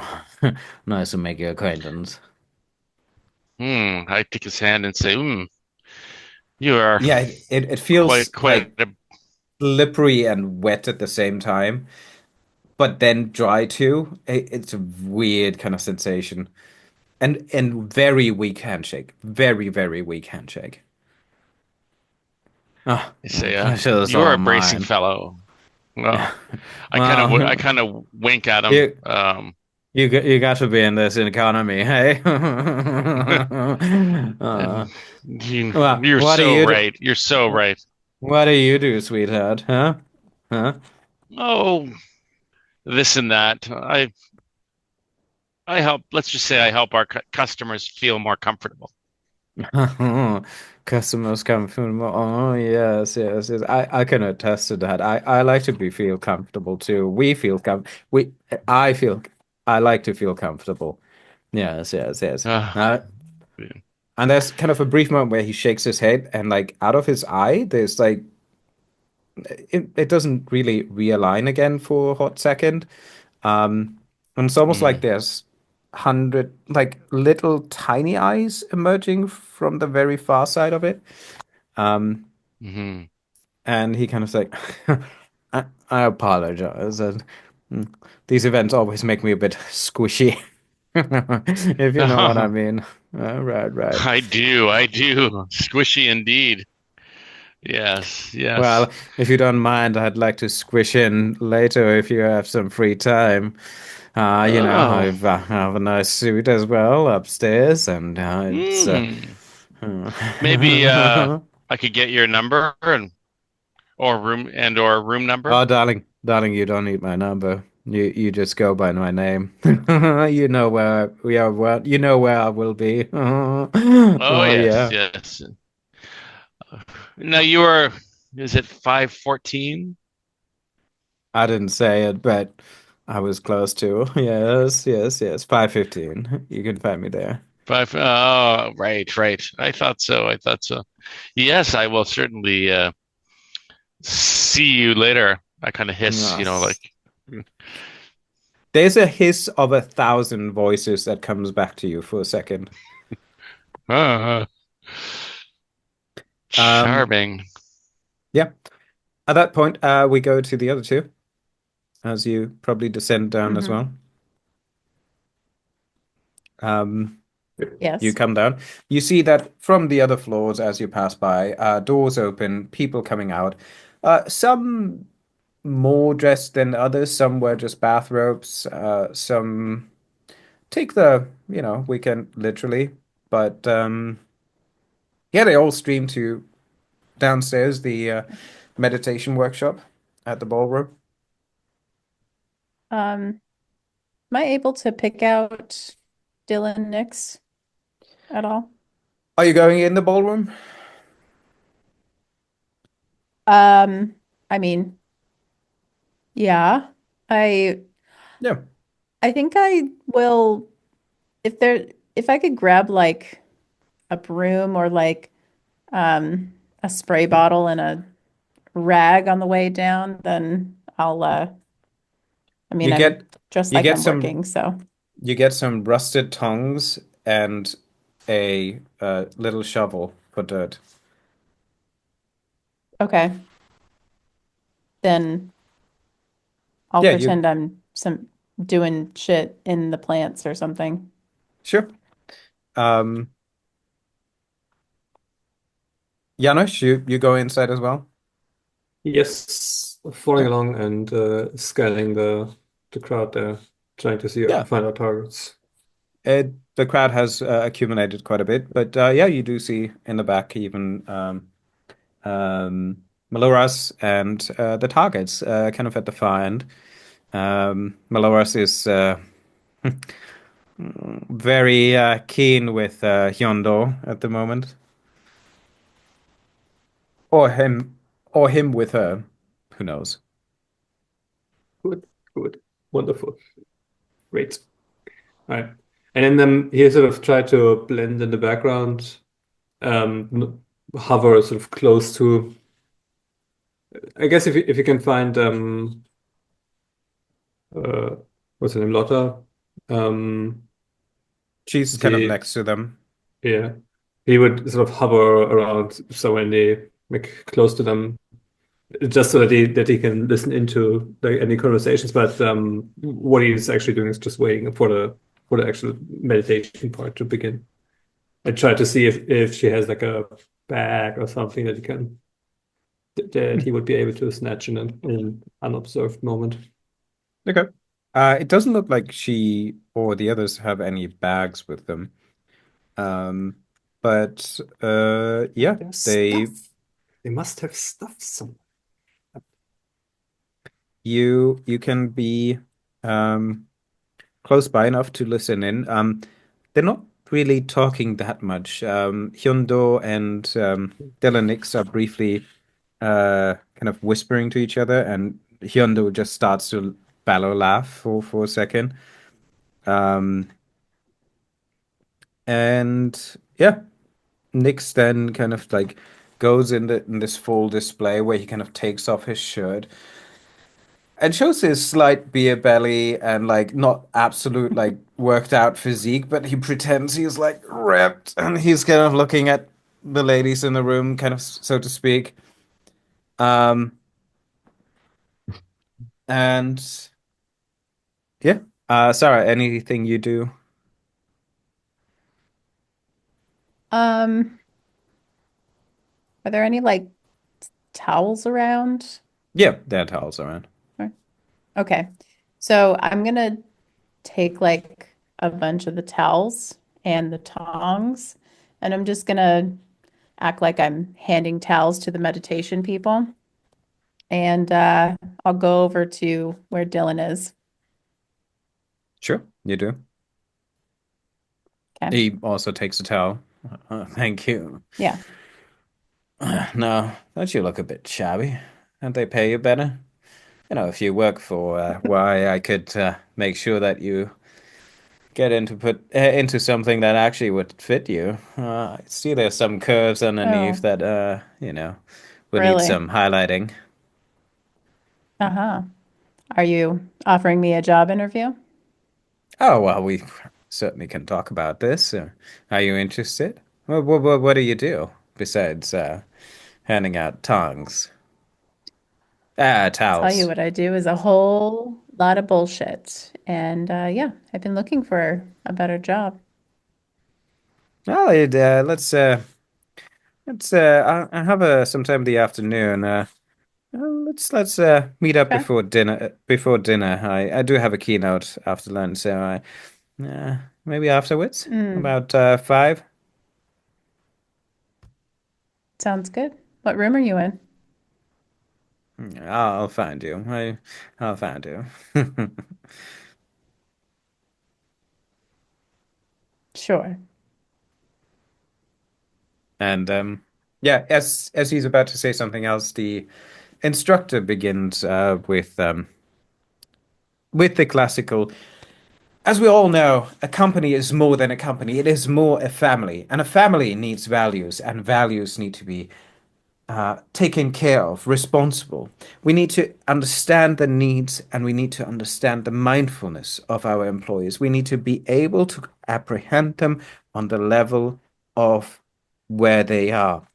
Speaker 1: nice to make your acquaintance.
Speaker 3: I take his hand and say, you are
Speaker 1: Yeah, it
Speaker 3: quite
Speaker 1: feels
Speaker 3: quite
Speaker 1: like
Speaker 3: a,
Speaker 1: slippery and wet at the same time, but then dry too. It's a weird kind of sensation. And very weak handshake. Very, very weak handshake. Ah,
Speaker 3: I say,
Speaker 1: pleasure's
Speaker 3: you are
Speaker 1: all
Speaker 3: a bracing
Speaker 1: mine.
Speaker 3: fellow.
Speaker 1: Yeah.
Speaker 3: Well, I
Speaker 1: Well,
Speaker 3: kind of wink at him.
Speaker 1: you you got to be in this economy, hey?
Speaker 3: And
Speaker 1: Well,
Speaker 3: you're
Speaker 1: what do
Speaker 3: so
Speaker 1: you do?
Speaker 3: right. You're so right.
Speaker 1: What do you do, sweetheart? Huh? Huh?
Speaker 3: Oh, this and that. I help. Let's just say I help our customers feel more comfortable.
Speaker 1: Customers come from, oh yes, yes, yes. I can attest to that. I like to be feel comfortable too. We feel com we I feel I like to feel comfortable. Yes, yes, yes.
Speaker 3: Uh,
Speaker 1: And there's kind of a brief moment where he shakes his head and like out of his eye, there's like it doesn't really realign again for a hot second. And it's almost like
Speaker 3: mm,
Speaker 1: there's hundred like little tiny eyes emerging from the very far side of it. Um,
Speaker 3: hmm
Speaker 1: and he kind of like, I apologize. And mm, these events always make me a bit squishy, if you know what I mean. Right, right.
Speaker 3: I do. I do. Squishy indeed. Yes. Yes.
Speaker 1: Well, if you don't mind, I'd like to squish in later if you have some free time.
Speaker 3: Oh.
Speaker 1: I have a nice suite as well upstairs, and it's
Speaker 3: Hmm. Maybe I could get your number or room number.
Speaker 1: Oh, darling, you don't need my number. You just go by my name. You know where we are. Well, you know where I will be.
Speaker 3: Oh
Speaker 1: Oh
Speaker 3: yes,
Speaker 1: yeah.
Speaker 3: yes. Now you are, is it 514?
Speaker 1: I didn't say it, but I was close to. Yes, yes, yes. 5:15. You can find me there.
Speaker 3: Five, oh, right, right. I thought so. I thought so. Yes, I will certainly see you later. I kind of hiss,
Speaker 1: Yes.
Speaker 3: like,
Speaker 1: There's a hiss of 1,000 voices that comes back to you for a second.
Speaker 3: uh,
Speaker 1: Um,
Speaker 3: charming.
Speaker 1: yeah. At that point, we go to the other two, as you probably descend down as
Speaker 4: Hmm.
Speaker 1: well. Um, you
Speaker 4: Yes.
Speaker 1: come down. You see that from the other floors as you pass by, doors open, people coming out. Some more dressed than others. Some wear just bathrobes. Some take the, weekend literally. But yeah, they all stream to downstairs, the meditation workshop at the ballroom.
Speaker 4: Am I able to pick out Dylan Nix at all?
Speaker 1: Are you going in the ballroom?
Speaker 4: Um, I mean, yeah. I
Speaker 1: Yeah.
Speaker 4: I think I will if I could grab like a broom or like um a spray bottle and a rag on the way down, then I'll I mean
Speaker 1: You
Speaker 4: I'm
Speaker 1: get
Speaker 4: just
Speaker 1: you
Speaker 4: like
Speaker 1: get
Speaker 4: I'm
Speaker 1: some
Speaker 4: working, so
Speaker 1: you get some rusted tongs and a little shovel for dirt.
Speaker 4: okay. Then I'll
Speaker 1: Yeah, you
Speaker 4: pretend I'm some doing shit in the plants or something.
Speaker 1: sure. Um, Janusz, you go inside as well?
Speaker 2: Yes, following
Speaker 1: Yeah.
Speaker 2: along and scanning the crowd there, trying to see
Speaker 1: Yeah.
Speaker 2: find our targets.
Speaker 1: The crowd has accumulated quite a bit, but yeah, you do see in the back even Maloras and the targets kind of at the far end. Maloras is very keen with Hyondo at the moment. Or him with her. Who knows?
Speaker 2: Good, good, wonderful, great. All right. And then he sort of tried to blend in the background, hover sort of close to. I guess if you can find uh, what's her name, Lotta, um,
Speaker 1: She's kind of
Speaker 2: the
Speaker 1: next to them.
Speaker 2: yeah, he would sort of hover around somewhere in the like close to them, just so that he can listen into any conversations. But what he's actually doing is just waiting for the actual meditation part to begin. I try to see if she has like a bag or something that he would be able to snatch in an unobserved moment.
Speaker 1: Okay. It doesn't look like she or the others have any bags with them. Um, but yeah,
Speaker 2: There's
Speaker 1: they
Speaker 2: stuff. They must have stuff somewhere.
Speaker 1: you can be um close by enough to listen in. They're not really talking that much. Hyundo and Dylanix are briefly kind of whispering to each other, and Hyundo just starts to bellow laugh for a second. Um, and yeah, Nix then kind of like goes in this full display where he kind of takes off his shirt and shows his slight beer belly and like not absolute like worked out physique, but he pretends he's like ripped and he's kind of looking at the ladies in the room, kind of so to speak. Um, and yeah, Sarah, anything you do?
Speaker 4: Um, are there any like towels around?
Speaker 1: Yeah, there are towels around.
Speaker 4: Or- Okay. So I'm gonna take like a bunch of the towels and the tongs, and I'm just gonna act like I'm handing towels to the meditation people. And I'll go over to where Dylan is.
Speaker 1: Sure, you do.
Speaker 4: Okay.
Speaker 1: He also takes a towel. Thank you.
Speaker 4: Yeah.
Speaker 1: No, don't you look a bit shabby? Don't they pay you better? You know, if you work for why I could make sure that you get into something that actually would fit you. I see there's some curves underneath
Speaker 4: Oh,
Speaker 1: that will need
Speaker 4: really?
Speaker 1: some highlighting.
Speaker 4: Uh-huh. Are you offering me a job interview?
Speaker 1: Oh, well, we certainly can talk about this. Are you interested? What do you do besides handing out tongs?
Speaker 4: Tell you
Speaker 1: Towels.
Speaker 4: what I do is a whole lot of bullshit. And yeah, I've been looking for a better job.
Speaker 1: Well, let's I have some time in the afternoon. Let's meet up
Speaker 4: Okay.
Speaker 1: before dinner. Before dinner, I do have a keynote after lunch, so maybe afterwards,
Speaker 4: Mm,
Speaker 1: about 5.
Speaker 4: sounds good. What room are you in?
Speaker 1: I'll find you. I'll find you.
Speaker 4: Sure.
Speaker 1: And yeah, as he's about to say something else, the instructor begins with the classical. As we all know, a company is more than a company. It is more a family, and a family needs values, and values need to be taken care of, responsible. We need to understand the needs and we need to understand the mindfulness of our employees. We need to be able to apprehend them on the level of where they are.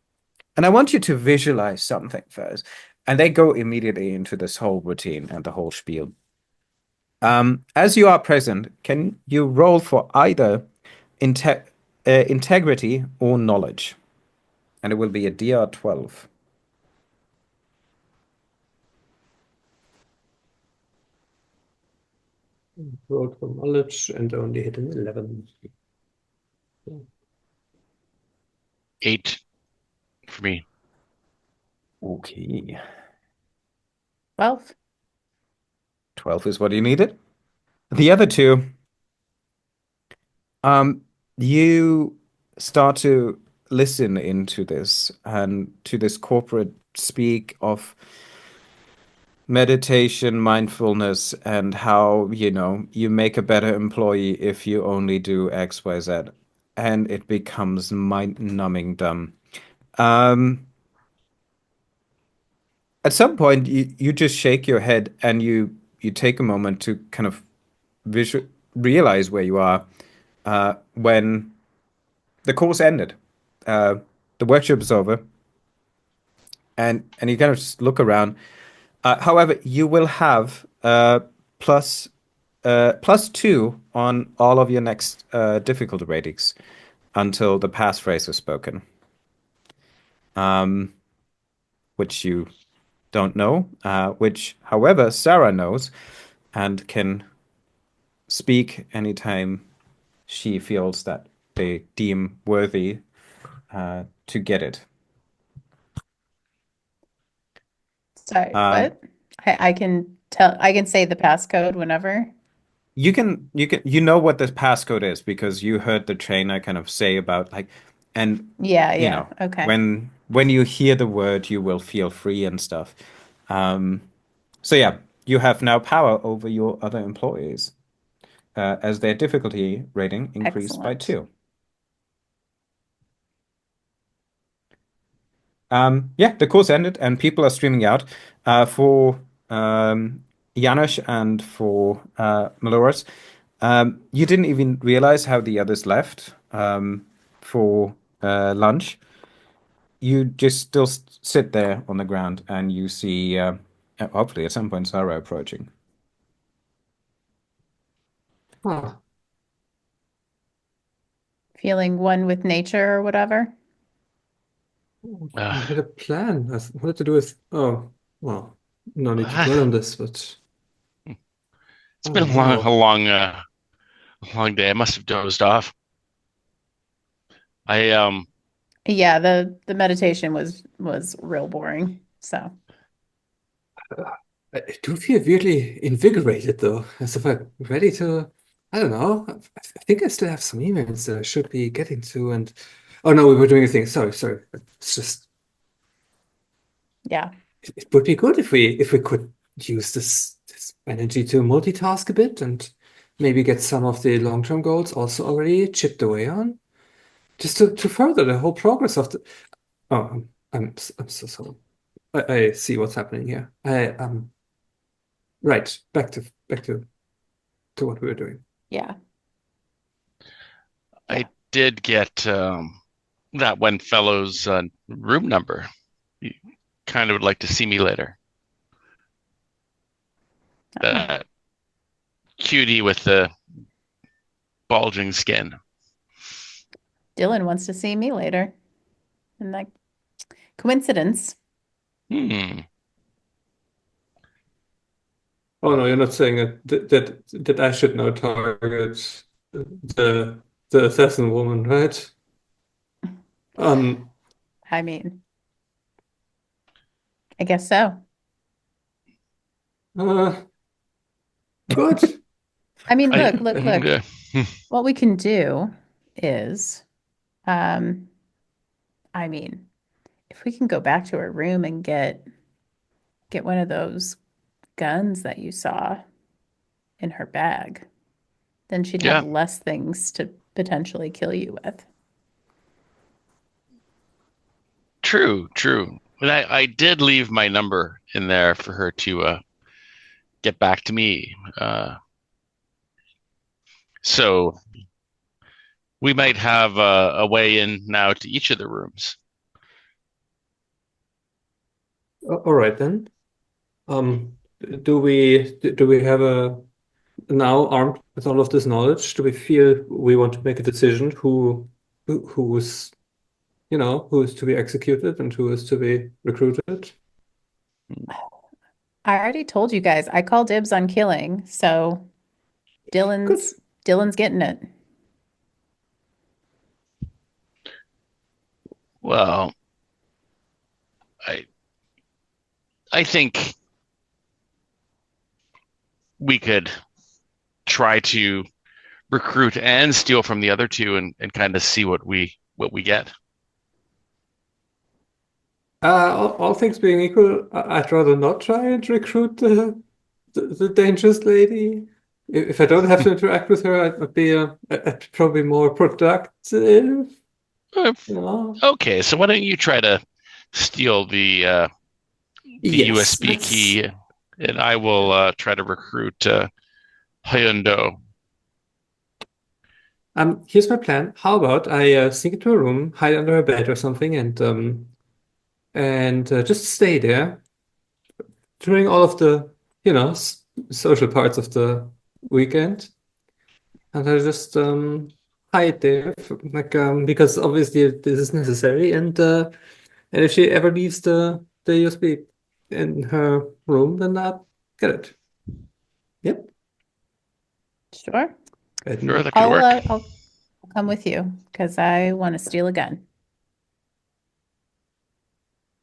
Speaker 1: And I want you to visualize something first. And they go immediately into this whole routine and the whole spiel. As you are present, can you roll for either integrity or knowledge? And it will be a DR 12.
Speaker 2: Rolled for knowledge and only hit an 11.
Speaker 3: 8 for me.
Speaker 1: Okay.
Speaker 4: 12.
Speaker 1: 12 is what you needed. The other two, you start to listen into this and to this corporate speak of meditation, mindfulness, and how, you make a better employee if you only do X, Y, Z. And it becomes mind-numbing dumb. Um, at some point, you just shake your head and you take a moment to kind of realize where you are when the course ended. Uh, the workshop is over, and you kind of just look around. However, you will have plus +2 on all of your next difficulty ratings until the passphrase is spoken, um, which you don't know, which, however, Sarah knows and can speak anytime she feels that they deem worthy to get it.
Speaker 4: Sorry,
Speaker 1: Um,
Speaker 4: what? I can say the passcode whenever.
Speaker 1: you know what the passcode is because you heard the trainer kind of say about like, and
Speaker 4: Yeah,
Speaker 1: you
Speaker 4: yeah.
Speaker 1: know
Speaker 4: Okay.
Speaker 1: when you hear the word you will feel free and stuff. Um, so yeah, you have now power over your other employees as their difficulty rating increased by
Speaker 4: Excellent.
Speaker 1: 2. Yeah, the course ended and people are streaming out for Janusz and for Malores. You didn't even realize how the others left for lunch. You just still sit there on the ground and you see, hopefully at some point, Sarah approaching.
Speaker 2: Huh.
Speaker 4: Feeling one with nature or whatever.
Speaker 2: I
Speaker 3: Uh,
Speaker 2: had a plan. I wanted to do with. Oh, well, no need to dwell on this, but
Speaker 3: it's
Speaker 2: oh
Speaker 3: been a long, a
Speaker 2: no.
Speaker 3: long, uh, a long day. I must have dozed off. I
Speaker 4: Yeah, the meditation was real boring. So,
Speaker 2: I do feel weirdly invigorated though, as if I'm ready to. I don't know. I think I still have some emails that I should be getting to, and oh no, we were doing a thing. Sorry, sorry. It's just
Speaker 4: yeah.
Speaker 2: it would be good if we could use this energy to multitask a bit and maybe get some of the long-term goals also already chipped away on, just to further the whole progress of the. Oh, I'm so sorry. I see what's happening here. Right, back to what we were doing.
Speaker 4: Yeah. Yeah.
Speaker 3: I did get that one fellow's room number. He kind of would like to see me later.
Speaker 4: Oh,
Speaker 3: That cutie with the bulging skin.
Speaker 4: Dylan wants to see me later. Isn't that coincidence?
Speaker 3: Hmm.
Speaker 2: Oh no, you're not saying that I should now target the assassin woman, right? Um,
Speaker 4: I mean, I guess so.
Speaker 2: uh, good.
Speaker 4: I mean,
Speaker 3: I
Speaker 4: look.
Speaker 3: yeah.
Speaker 4: What we can do is, um, I mean, if we can go back to her room and get one of those guns that you saw in her bag, then she'd have
Speaker 3: Yeah,
Speaker 4: less things to potentially kill you with.
Speaker 3: true, true. And I did leave my number in there for her to get back to me. So we might have a way in now to each of the rooms.
Speaker 2: All right then. Um, do we have a now armed with all of this knowledge? Do we feel we want to make a decision who's who is to be executed and who is to be recruited?
Speaker 4: I already told you guys, I call dibs on killing, so
Speaker 2: Good.
Speaker 4: Dylan's getting it.
Speaker 3: Well, I I think we could try to recruit and steal from the other two and kind of see what we get.
Speaker 2: All things being equal, I'd rather not try and recruit the dangerous lady. If I don't have to interact with her, I'd probably more productive.
Speaker 3: Uh,
Speaker 2: Yeah.
Speaker 3: Okay, so why don't you try to steal the
Speaker 2: Yes,
Speaker 3: USB key, and I will try to recruit Hyundo.
Speaker 2: Here's my plan. How about I sneak into a room, hide under a bed or something, and just stay there during all of the, social parts of the weekend, and I just hide there, because obviously this is necessary, and if she ever leaves the USB in her room, then I'll get it. Yep.
Speaker 4: Sure.
Speaker 3: Sure, that could work.
Speaker 4: I'll come with you because I want to steal a gun.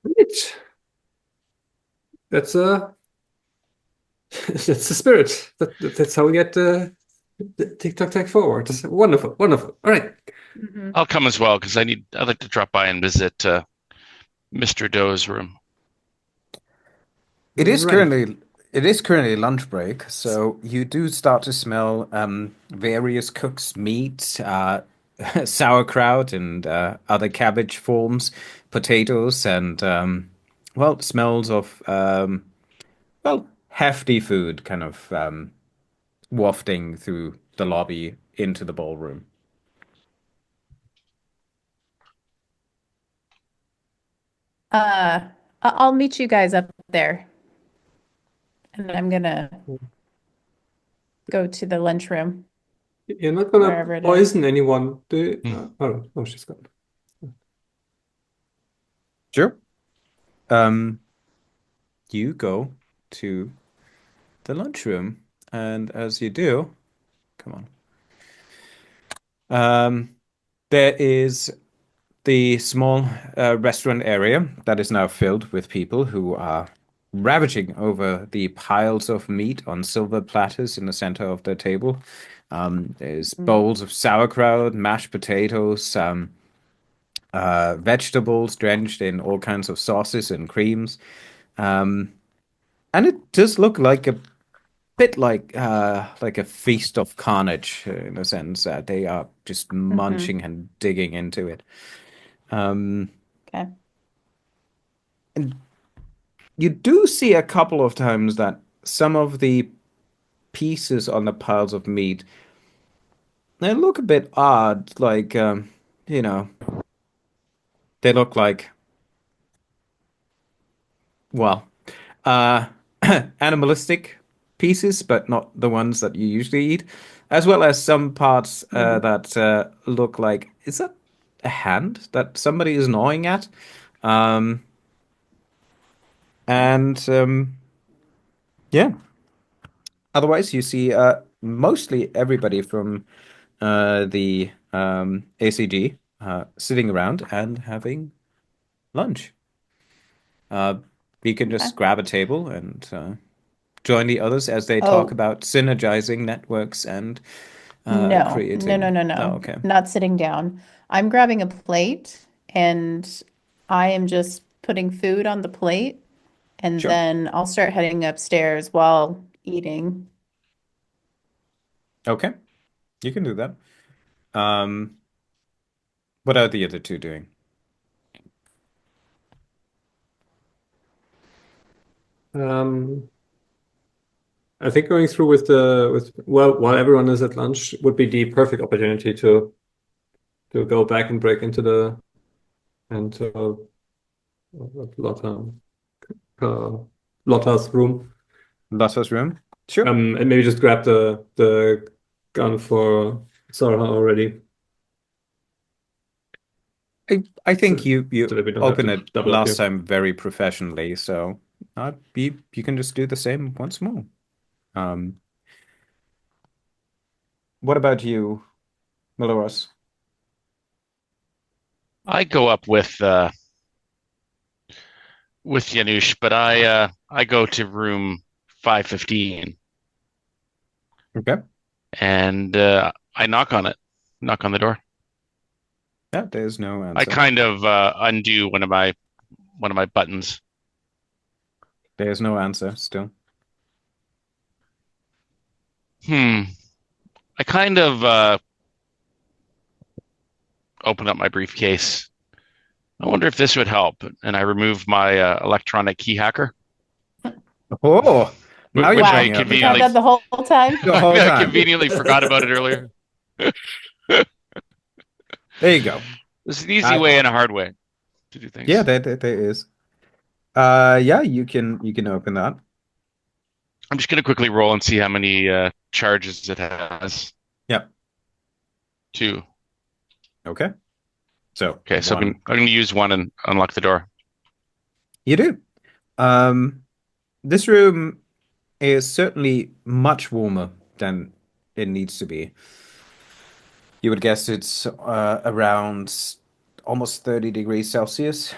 Speaker 2: Great. That's that's the spirit. That's how we get the TikTok tech forward. Wonderful, wonderful. All right.
Speaker 3: I'll come as well because I'd like to drop by and visit Mr. Doe's room.
Speaker 1: It is
Speaker 2: Right.
Speaker 1: currently lunch break, so you do start to smell various cooked meat, sauerkraut, and other cabbage forms, potatoes, and well, smells of well, hefty food kind of wafting through the lobby into the ballroom.
Speaker 4: I'll meet you guys up there, and I'm gonna go to the lunchroom,
Speaker 2: You're not gonna
Speaker 4: wherever it is.
Speaker 2: poison anyone, do you?
Speaker 3: Hmm.
Speaker 2: Oh, she's gone.
Speaker 1: Sure. You go to the lunchroom, and as you do, come on. There is the small restaurant area that is now filled with people who are ravaging over the piles of meat on silver platters in the center of the table. There's
Speaker 4: Mm.
Speaker 1: bowls of sauerkraut, mashed potatoes, vegetables drenched in all kinds of sauces and creams. Um, and it does look like a bit like a feast of carnage in a sense that they are just
Speaker 4: Mm-hmm.
Speaker 1: munching and digging into it. Um,
Speaker 4: Okay.
Speaker 1: and you do see a couple of times that some of the pieces on the piles of meat they look a bit odd, like you know, they look like well, uh, animalistic pieces, but not the ones that you usually eat, as well as some parts
Speaker 2: Mhm.
Speaker 1: that look like is that a hand that somebody is gnawing at? Um, and yeah, otherwise you see mostly everybody from the ACG sitting around and having lunch. Uh, you can
Speaker 4: Okay.
Speaker 1: just grab a table and join the others as they talk
Speaker 4: Oh,
Speaker 1: about synergizing networks and
Speaker 4: no, no, no,
Speaker 1: creating.
Speaker 4: no,
Speaker 1: Oh,
Speaker 4: no.
Speaker 1: okay.
Speaker 4: Not sitting down. I'm grabbing a plate and I am just putting food on the plate, and
Speaker 1: Sure.
Speaker 4: then I'll start heading upstairs while eating.
Speaker 1: Okay. You can do that. Um, what are the other two doing?
Speaker 2: Um, I think going through with while everyone is at lunch would be the perfect opportunity to go back and break into the and Lotta uh, Lotta's room,
Speaker 1: Lossa's room? Sure.
Speaker 2: and maybe just grab the gun for Sarah already,
Speaker 1: I think
Speaker 2: so,
Speaker 1: you
Speaker 2: so that we don't have
Speaker 1: opened
Speaker 2: to
Speaker 1: it
Speaker 2: double up
Speaker 1: last
Speaker 2: here.
Speaker 1: time very professionally, so you can just do the same once more. Um, what about you, Maloros?
Speaker 3: I go up with Yanush, but I go to room 515
Speaker 1: Okay.
Speaker 3: and I knock on the door.
Speaker 1: Yeah, there's no
Speaker 3: I
Speaker 1: answer.
Speaker 3: kind of undo one of my one of my buttons.
Speaker 1: There's no answer still.
Speaker 3: I kind of open up my briefcase. I wonder if this would help. And I remove my electronic key hacker,
Speaker 1: Oh, now you're
Speaker 3: which I
Speaker 4: Wow,
Speaker 1: bringing up the
Speaker 4: you've had
Speaker 3: conveniently
Speaker 4: that
Speaker 1: point.
Speaker 4: the whole time?
Speaker 1: The whole
Speaker 3: I
Speaker 1: time.
Speaker 3: conveniently forgot about it earlier.
Speaker 1: There you go.
Speaker 3: There's an easy way and a hard way to do things.
Speaker 1: Yeah, there is. Yeah, you can open that.
Speaker 3: I'm just gonna quickly roll and see how many charges it has.
Speaker 1: Yep.
Speaker 3: 2.
Speaker 1: Okay. So
Speaker 3: Okay, so I'm
Speaker 1: one.
Speaker 3: gonna use one and unlock the door.
Speaker 1: You do. This room is certainly much warmer than it needs to be. You would guess it's around almost 30 degrees Celsius,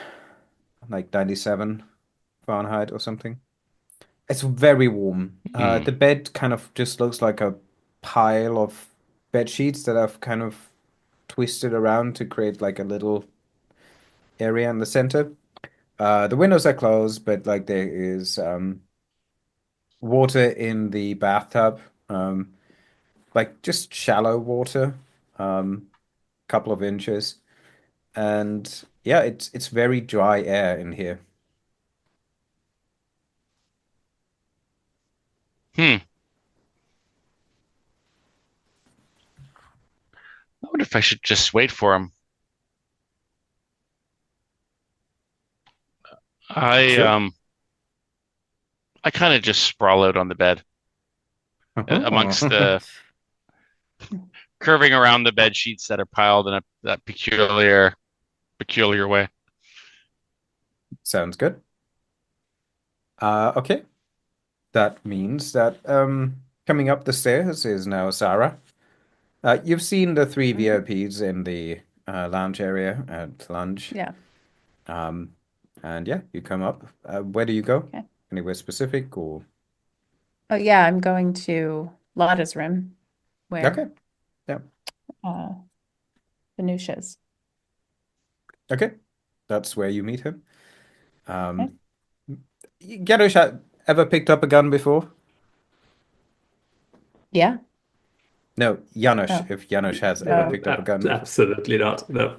Speaker 1: like 97 Fahrenheit or something. It's very warm.
Speaker 3: Hmm.
Speaker 1: The bed kind of just looks like a pile of bed sheets that I've kind of twisted around to create like a little area in the center. The windows are closed, but like there is water in the bathtub, like just shallow water, couple of inches, and yeah, it's very dry air in here.
Speaker 3: Hmm. I wonder if I should just wait for him. I
Speaker 1: Sure.
Speaker 3: um I kind of just sprawl out on the bed amongst the curving around the bed sheets that are piled in that peculiar way.
Speaker 1: Sounds good. Okay. That means that coming up the stairs is now Sarah. You've seen the three
Speaker 4: Mhm.
Speaker 1: VIPs in the lounge area at lunch.
Speaker 4: Yeah.
Speaker 1: Um, and yeah, you come up. Where do you go?
Speaker 4: Okay.
Speaker 1: Anywhere specific or?
Speaker 4: Oh yeah, I'm going to Lotta's room
Speaker 1: Okay.
Speaker 4: where
Speaker 1: Yeah.
Speaker 4: uh Venusia is.
Speaker 1: Okay. That's where you meet him.
Speaker 4: Okay.
Speaker 1: Um, Ganesh ever picked up a gun before?
Speaker 4: Yeah.
Speaker 1: No, Janusz,
Speaker 4: Oh.
Speaker 1: if Janusz has ever
Speaker 4: Oh.
Speaker 1: picked up a gun before.
Speaker 2: Absolutely not. No.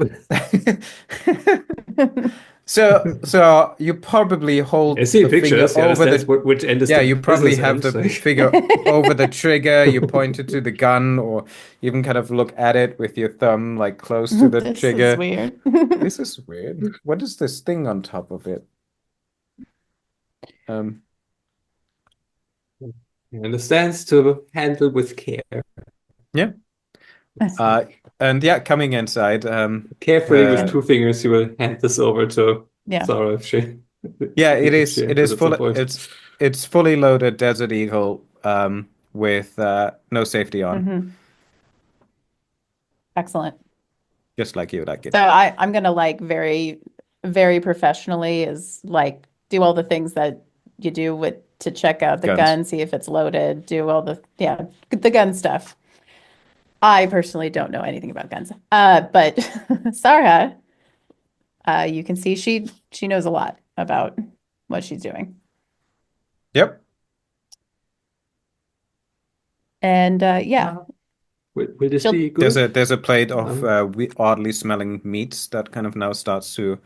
Speaker 1: So you probably
Speaker 2: I
Speaker 1: hold
Speaker 2: see
Speaker 1: the finger
Speaker 2: pictures. You
Speaker 1: over
Speaker 2: understand
Speaker 1: the
Speaker 2: which end is
Speaker 1: yeah,
Speaker 2: the
Speaker 1: you probably
Speaker 2: business
Speaker 1: have
Speaker 2: end.
Speaker 1: the
Speaker 2: Like,
Speaker 1: finger over the trigger, you point it to the gun, or you can kind of look at it with your thumb like close to the
Speaker 4: This is
Speaker 1: trigger.
Speaker 4: weird.
Speaker 1: This is weird. What is this thing on top of it? Um,
Speaker 2: he understands to handle with care.
Speaker 1: yeah. Uh, and yeah, coming inside,
Speaker 2: Carefully with
Speaker 1: uh,
Speaker 2: 2 fingers, he will hand this over to
Speaker 4: Yeah.
Speaker 2: Sarah if she
Speaker 1: yeah,
Speaker 2: if she
Speaker 1: it
Speaker 2: enters
Speaker 1: is
Speaker 2: at some
Speaker 1: full
Speaker 2: point.
Speaker 1: it's fully loaded Desert Eagle with no safety on,
Speaker 4: Hmm. Excellent.
Speaker 1: just like you would like
Speaker 4: So
Speaker 1: it.
Speaker 4: I'm gonna like very professionally is like do all the things that you do with to check out the
Speaker 1: Guns.
Speaker 4: gun, see if it's loaded, do all the gun stuff. I personally don't know anything about guns. But Sarah, you can see she knows a lot about what she's doing.
Speaker 1: Yep.
Speaker 4: And yeah,
Speaker 2: Will this
Speaker 4: she'll
Speaker 2: be good?
Speaker 1: There's a plate of
Speaker 2: Um,
Speaker 1: oddly smelling meats that kind of now starts to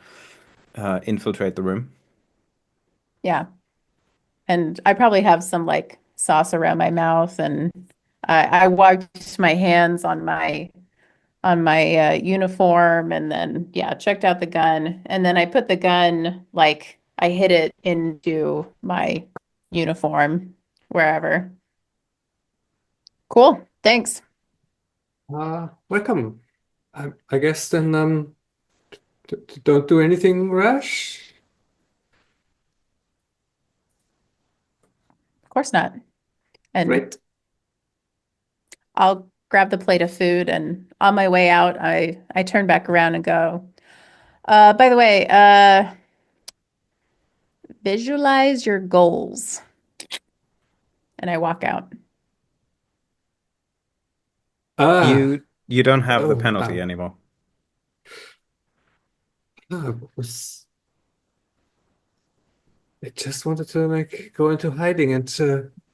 Speaker 1: infiltrate the room.
Speaker 4: yeah. And I probably have some like sauce around my mouth and I wiped my hands on my uniform and then yeah, checked out the gun and then I put the gun like I hid it into my uniform wherever. Cool. Thanks.
Speaker 2: welcome. I guess then don't do anything rash.
Speaker 4: Of course not. And
Speaker 2: Great.
Speaker 4: I'll grab the plate of food and on my way out I turn back around and go, by the way, visualize your goals. And I walk out.
Speaker 2: Ah,
Speaker 1: You don't have the
Speaker 2: oh,
Speaker 1: penalty anymore.
Speaker 2: ah, was I just wanted to like go into hiding and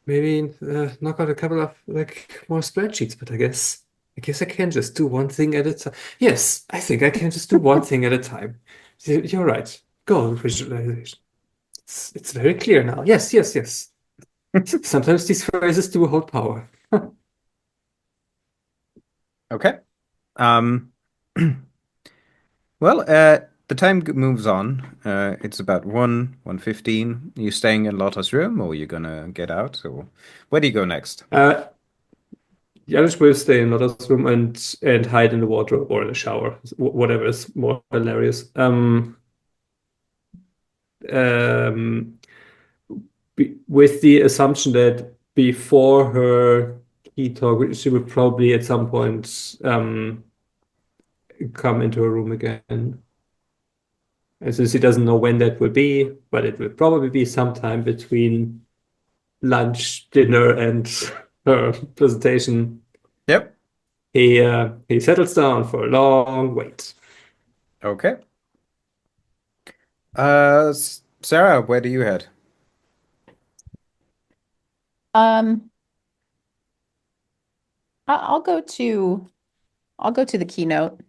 Speaker 2: maybe knock out a couple of like more spreadsheets, but I guess I can just do one thing at a time. Yes, I think I can just do one thing at a time. You're right. Goal visualization. It's very clear now. Yes, yes, yes. Sometimes these phrases do hold power.
Speaker 1: Okay. Um, well, the time moves on. It's about 1:15. You staying in Lotta's room, or you gonna get out, or where do you go next?
Speaker 2: Uh, Janusz will stay in Lotta's room and hide in the wardrobe or in the shower, whatever is more hilarious. Um, with the assumption that before her key talk, she will probably at some point come into her room again. And since he doesn't know when that will be, but it will probably be sometime between lunch, dinner, and her presentation,
Speaker 1: Yep.
Speaker 2: he settles down for a long wait.
Speaker 1: Okay. Sarah, where do you head?
Speaker 4: Um, I'll go to the keynote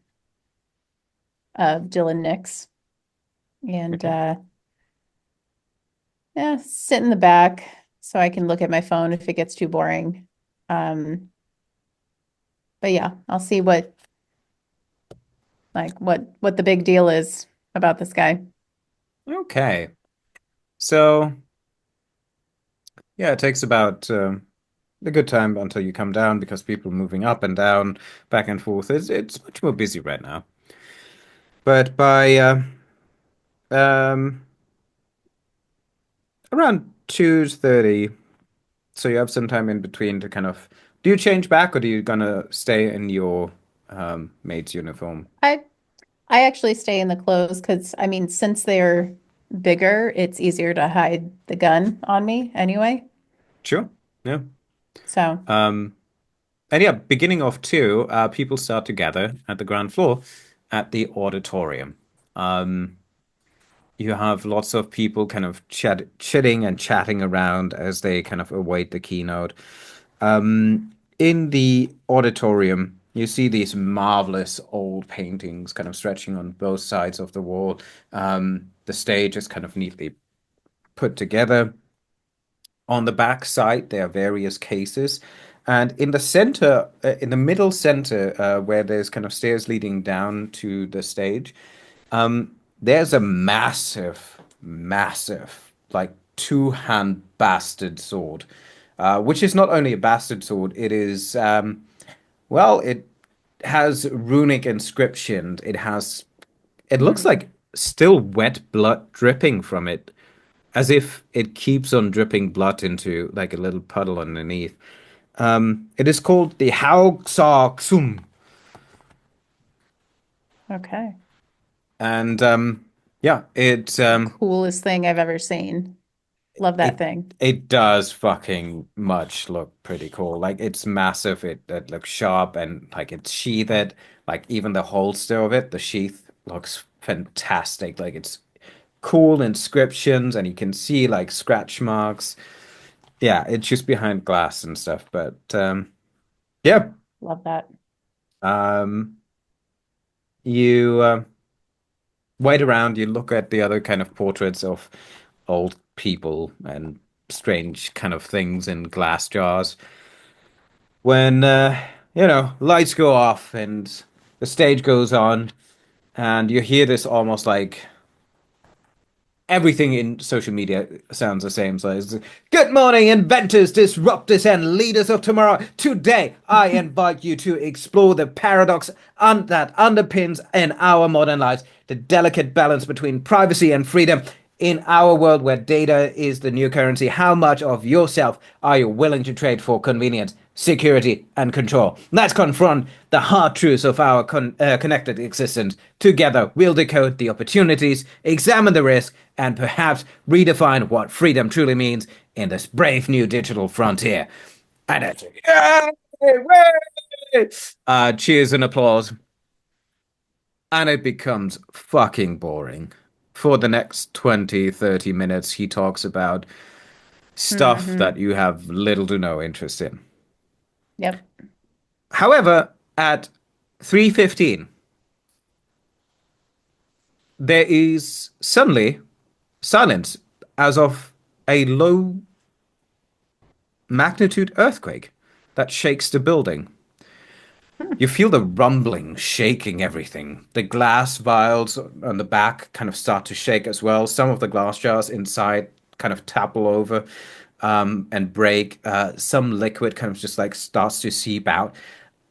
Speaker 4: of Dylan Nix and
Speaker 1: Okay.
Speaker 4: yeah, sit in the back so I can look at my phone if it gets too boring. Um, but yeah, I'll see what the big deal is about this guy.
Speaker 1: Okay. So, yeah, it takes about a good time until you come down because people are moving up and down, back and forth. It's much more busy right now. But by um around 2:30, so you have some time in between to kind of do you change back or do you gonna stay in your maid's uniform?
Speaker 4: I I actually stay in the clothes because I mean, since they're bigger, it's easier to hide the gun on me anyway.
Speaker 1: Sure. Yeah.
Speaker 4: So,
Speaker 1: Um and yeah, beginning of two, people start to gather at the ground floor at the auditorium. Um you have lots of people kind of chitting and chatting around as they kind of await the keynote. In the auditorium, you see these marvelous old paintings kind of stretching on both sides of the wall. The stage is kind of neatly put together. On the back side, there are various cases. And in the center, in the middle center, where there's kind of stairs leading down to the stage, there's a massive, massive, like two-hand bastard sword, which is not only a bastard sword, it is, well, it has runic inscription. It looks
Speaker 4: hmm,
Speaker 1: like still wet blood dripping from it, as if it keeps on dripping blood into like a little puddle underneath. It is called the Haogsar Xum,
Speaker 4: okay.
Speaker 1: and yeah,
Speaker 4: The coolest thing I've ever seen. Love that
Speaker 1: It
Speaker 4: thing.
Speaker 1: it does fucking much look pretty cool. Like it's massive. It looks sharp and like it's sheathed. Like even the holster of it, the sheath looks fantastic. Like it's cool inscriptions and you can see like scratch marks. Yeah, it's just behind glass and stuff. But yeah,
Speaker 4: Love that.
Speaker 1: um, you wait around. You look at the other kind of portraits of old people and strange kind of things in glass jars. When lights go off and the stage goes on and you hear this almost like everything in social media sounds the same. So it's, good morning, inventors, disruptors, and leaders of tomorrow. Today, I invite you to explore the paradox that underpins in our modern lives, the delicate balance between privacy and freedom. In our world where data is the new currency, how much of yourself are you willing to trade for convenience, security, and control? Let's confront the hard truths of our connected existence. Together, we'll decode the opportunities, examine the risk, and perhaps redefine what freedom truly means in this brave new digital frontier. And it's, cheers and applause. And it becomes fucking boring. for the next 20, 30 minutes, he talks about stuff that you have little to no interest in.
Speaker 4: Yep.
Speaker 1: However, at 3:15, there is suddenly silence as of a low magnitude earthquake that shakes the building. You feel the rumbling, shaking everything. The glass vials on the back kind of start to shake as well. Some of the glass jars inside kind of topple over and break. Some liquid kind of just like starts to seep out.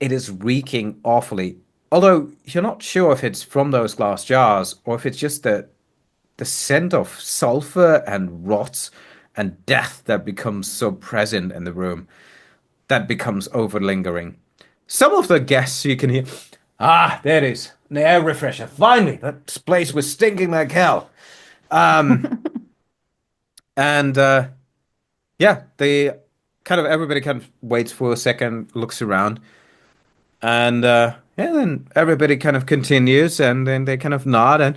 Speaker 1: It is reeking awfully. Although you're not sure if it's from those glass jars or if it's just the scent of sulfur and rot and death that becomes so present in the room that becomes over lingering. Some of the guests you can hear, ah, there it is, an air refresher. Finally, that place was stinking like hell. And yeah, they kind of everybody kind of waits for a second, looks around, and yeah, then everybody kind of continues, and then they kind of nod and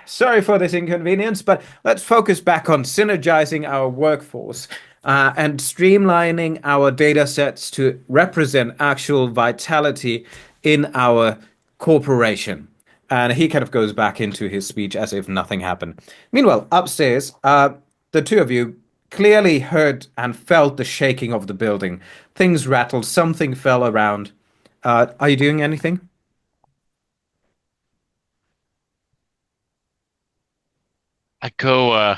Speaker 1: sorry for this inconvenience, but let's focus back on synergizing our workforce and streamlining our data sets to represent actual vitality in our corporation. And he kind of goes back into his speech as if nothing happened. Meanwhile, upstairs, the two of you clearly heard and felt the shaking of the building. Things rattled, something fell around. Are you doing anything?
Speaker 3: I go.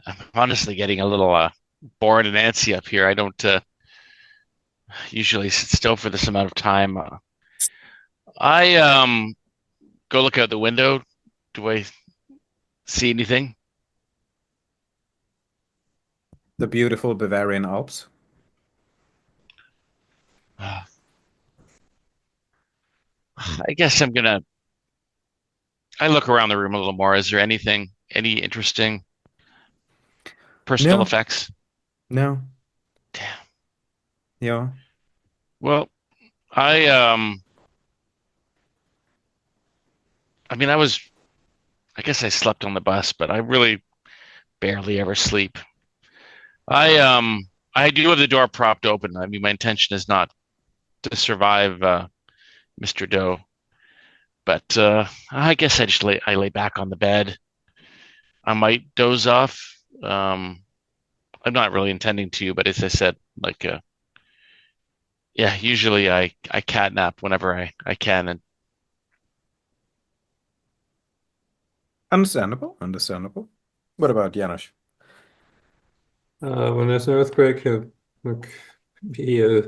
Speaker 3: I'm honestly getting a little bored and antsy up here. I don't usually sit still for this amount of time. I go look out the window. Do I see anything?
Speaker 1: The beautiful Bavarian Alps.
Speaker 3: I guess I'm gonna. I look around the room a little more. Is there anything, any interesting personal
Speaker 1: No,
Speaker 3: effects?
Speaker 1: no,
Speaker 3: Damn.
Speaker 1: yeah.
Speaker 3: Well, I I mean, I guess I slept on the bus, but I really barely ever sleep. I do have the door propped open. I mean, my intention is not to survive Mr. Doe, but I guess I lay back on the bed. I might doze off. I'm not really intending to, but as I said, like yeah, usually I catnap whenever I can, and
Speaker 1: Understandable, understandable. What about Janusz?
Speaker 2: When there's an earthquake, like he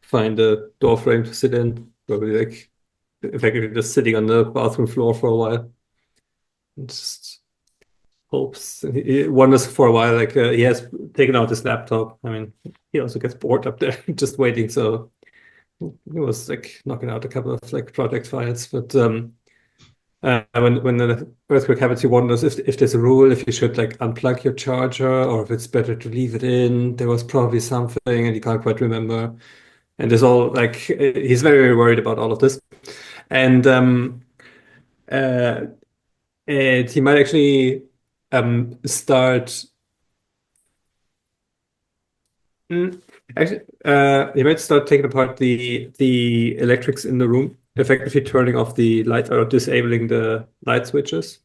Speaker 2: find a door frame to sit in, probably like effectively just sitting on the bathroom floor for a while. And just hopes he wonders for a while. Like he has taken out his laptop. I mean, he also gets bored up there just waiting. So he was like knocking out a couple of like project files. But when the earthquake happens, he wonders if there's a rule, if you should like unplug your charger or if it's better to leave it in. There was probably something, and he can't quite remember. And there's all like he's very, very worried about all of this, and uh, and he might actually start. Actually, he might start taking apart the electrics in the room, effectively turning off the light or disabling the light switches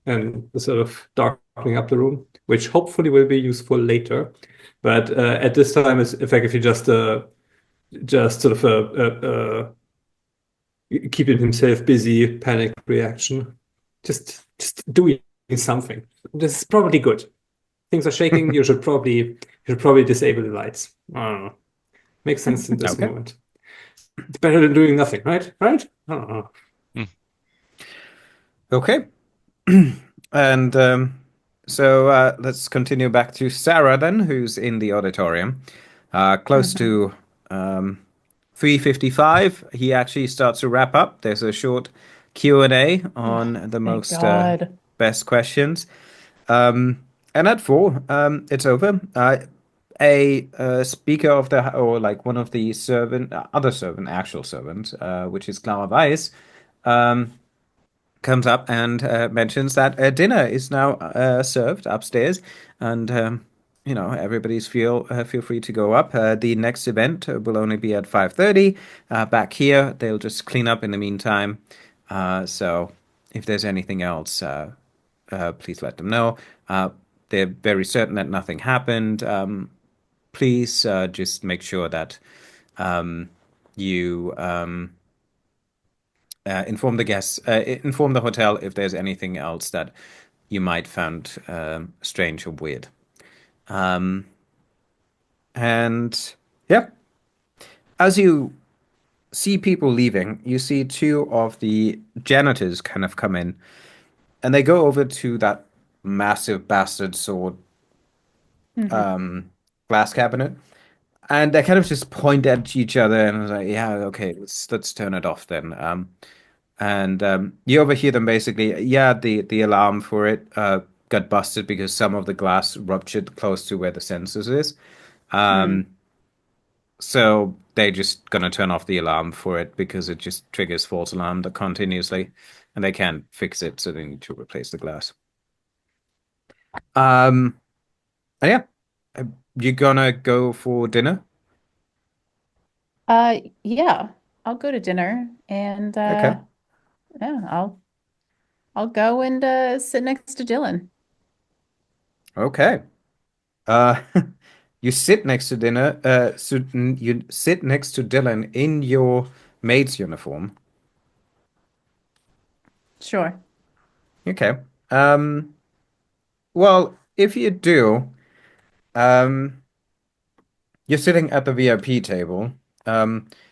Speaker 2: and sort of darkening up the room, which hopefully will be useful later. But at this time, it's effectively just sort of keeping himself busy, panic reaction, just doing something. This is probably good. Things are shaking. You should probably disable the lights. I don't know. Makes sense in this
Speaker 1: Okay.
Speaker 2: moment. It's better than doing nothing, right? Right? I don't know.
Speaker 1: Okay. And so let's continue back to Sarah then, who's in the auditorium. Close to 3:55, he actually starts to wrap up. There's a short Q&A on the
Speaker 4: Thank
Speaker 1: most
Speaker 4: God.
Speaker 1: best questions. And at 4, it's over. A speaker of the or like one of the other servant, actual servant, which is Clara Weiss, comes up and mentions that dinner is now served upstairs, and everybody's feel free to go up. The next event will only be at 5:30. Back here, they'll just clean up in the meantime. So if there's anything else, please let them know. They're very certain that nothing happened. Please just make sure that you inform the guests, inform the hotel if there's anything else that you might find strange or weird. Um, and yeah, as you see people leaving, you see two of the janitors kind of come in, and they go over to that massive bastard sword
Speaker 4: Hmm.
Speaker 1: glass cabinet, and they kind of just point at each other and was like, "Yeah, okay, let's turn it off then." And you overhear them basically, yeah, the alarm for it got busted because some of the glass ruptured close to where the sensors is.
Speaker 4: Hmm.
Speaker 1: So they're just gonna turn off the alarm for it because it just triggers false alarm continuously, and they can't fix it, so they need to replace the glass. Um, and yeah, you gonna go for dinner?
Speaker 4: Yeah, I'll go to dinner and
Speaker 1: Okay,
Speaker 4: yeah, I'll go and sit next to Dylan.
Speaker 1: okay. Uh, you sit next to dinner. You sit next to Dylan in your maid's uniform.
Speaker 4: Sure.
Speaker 1: Okay. Um, well, if you do, um, you're sitting at the VIP table.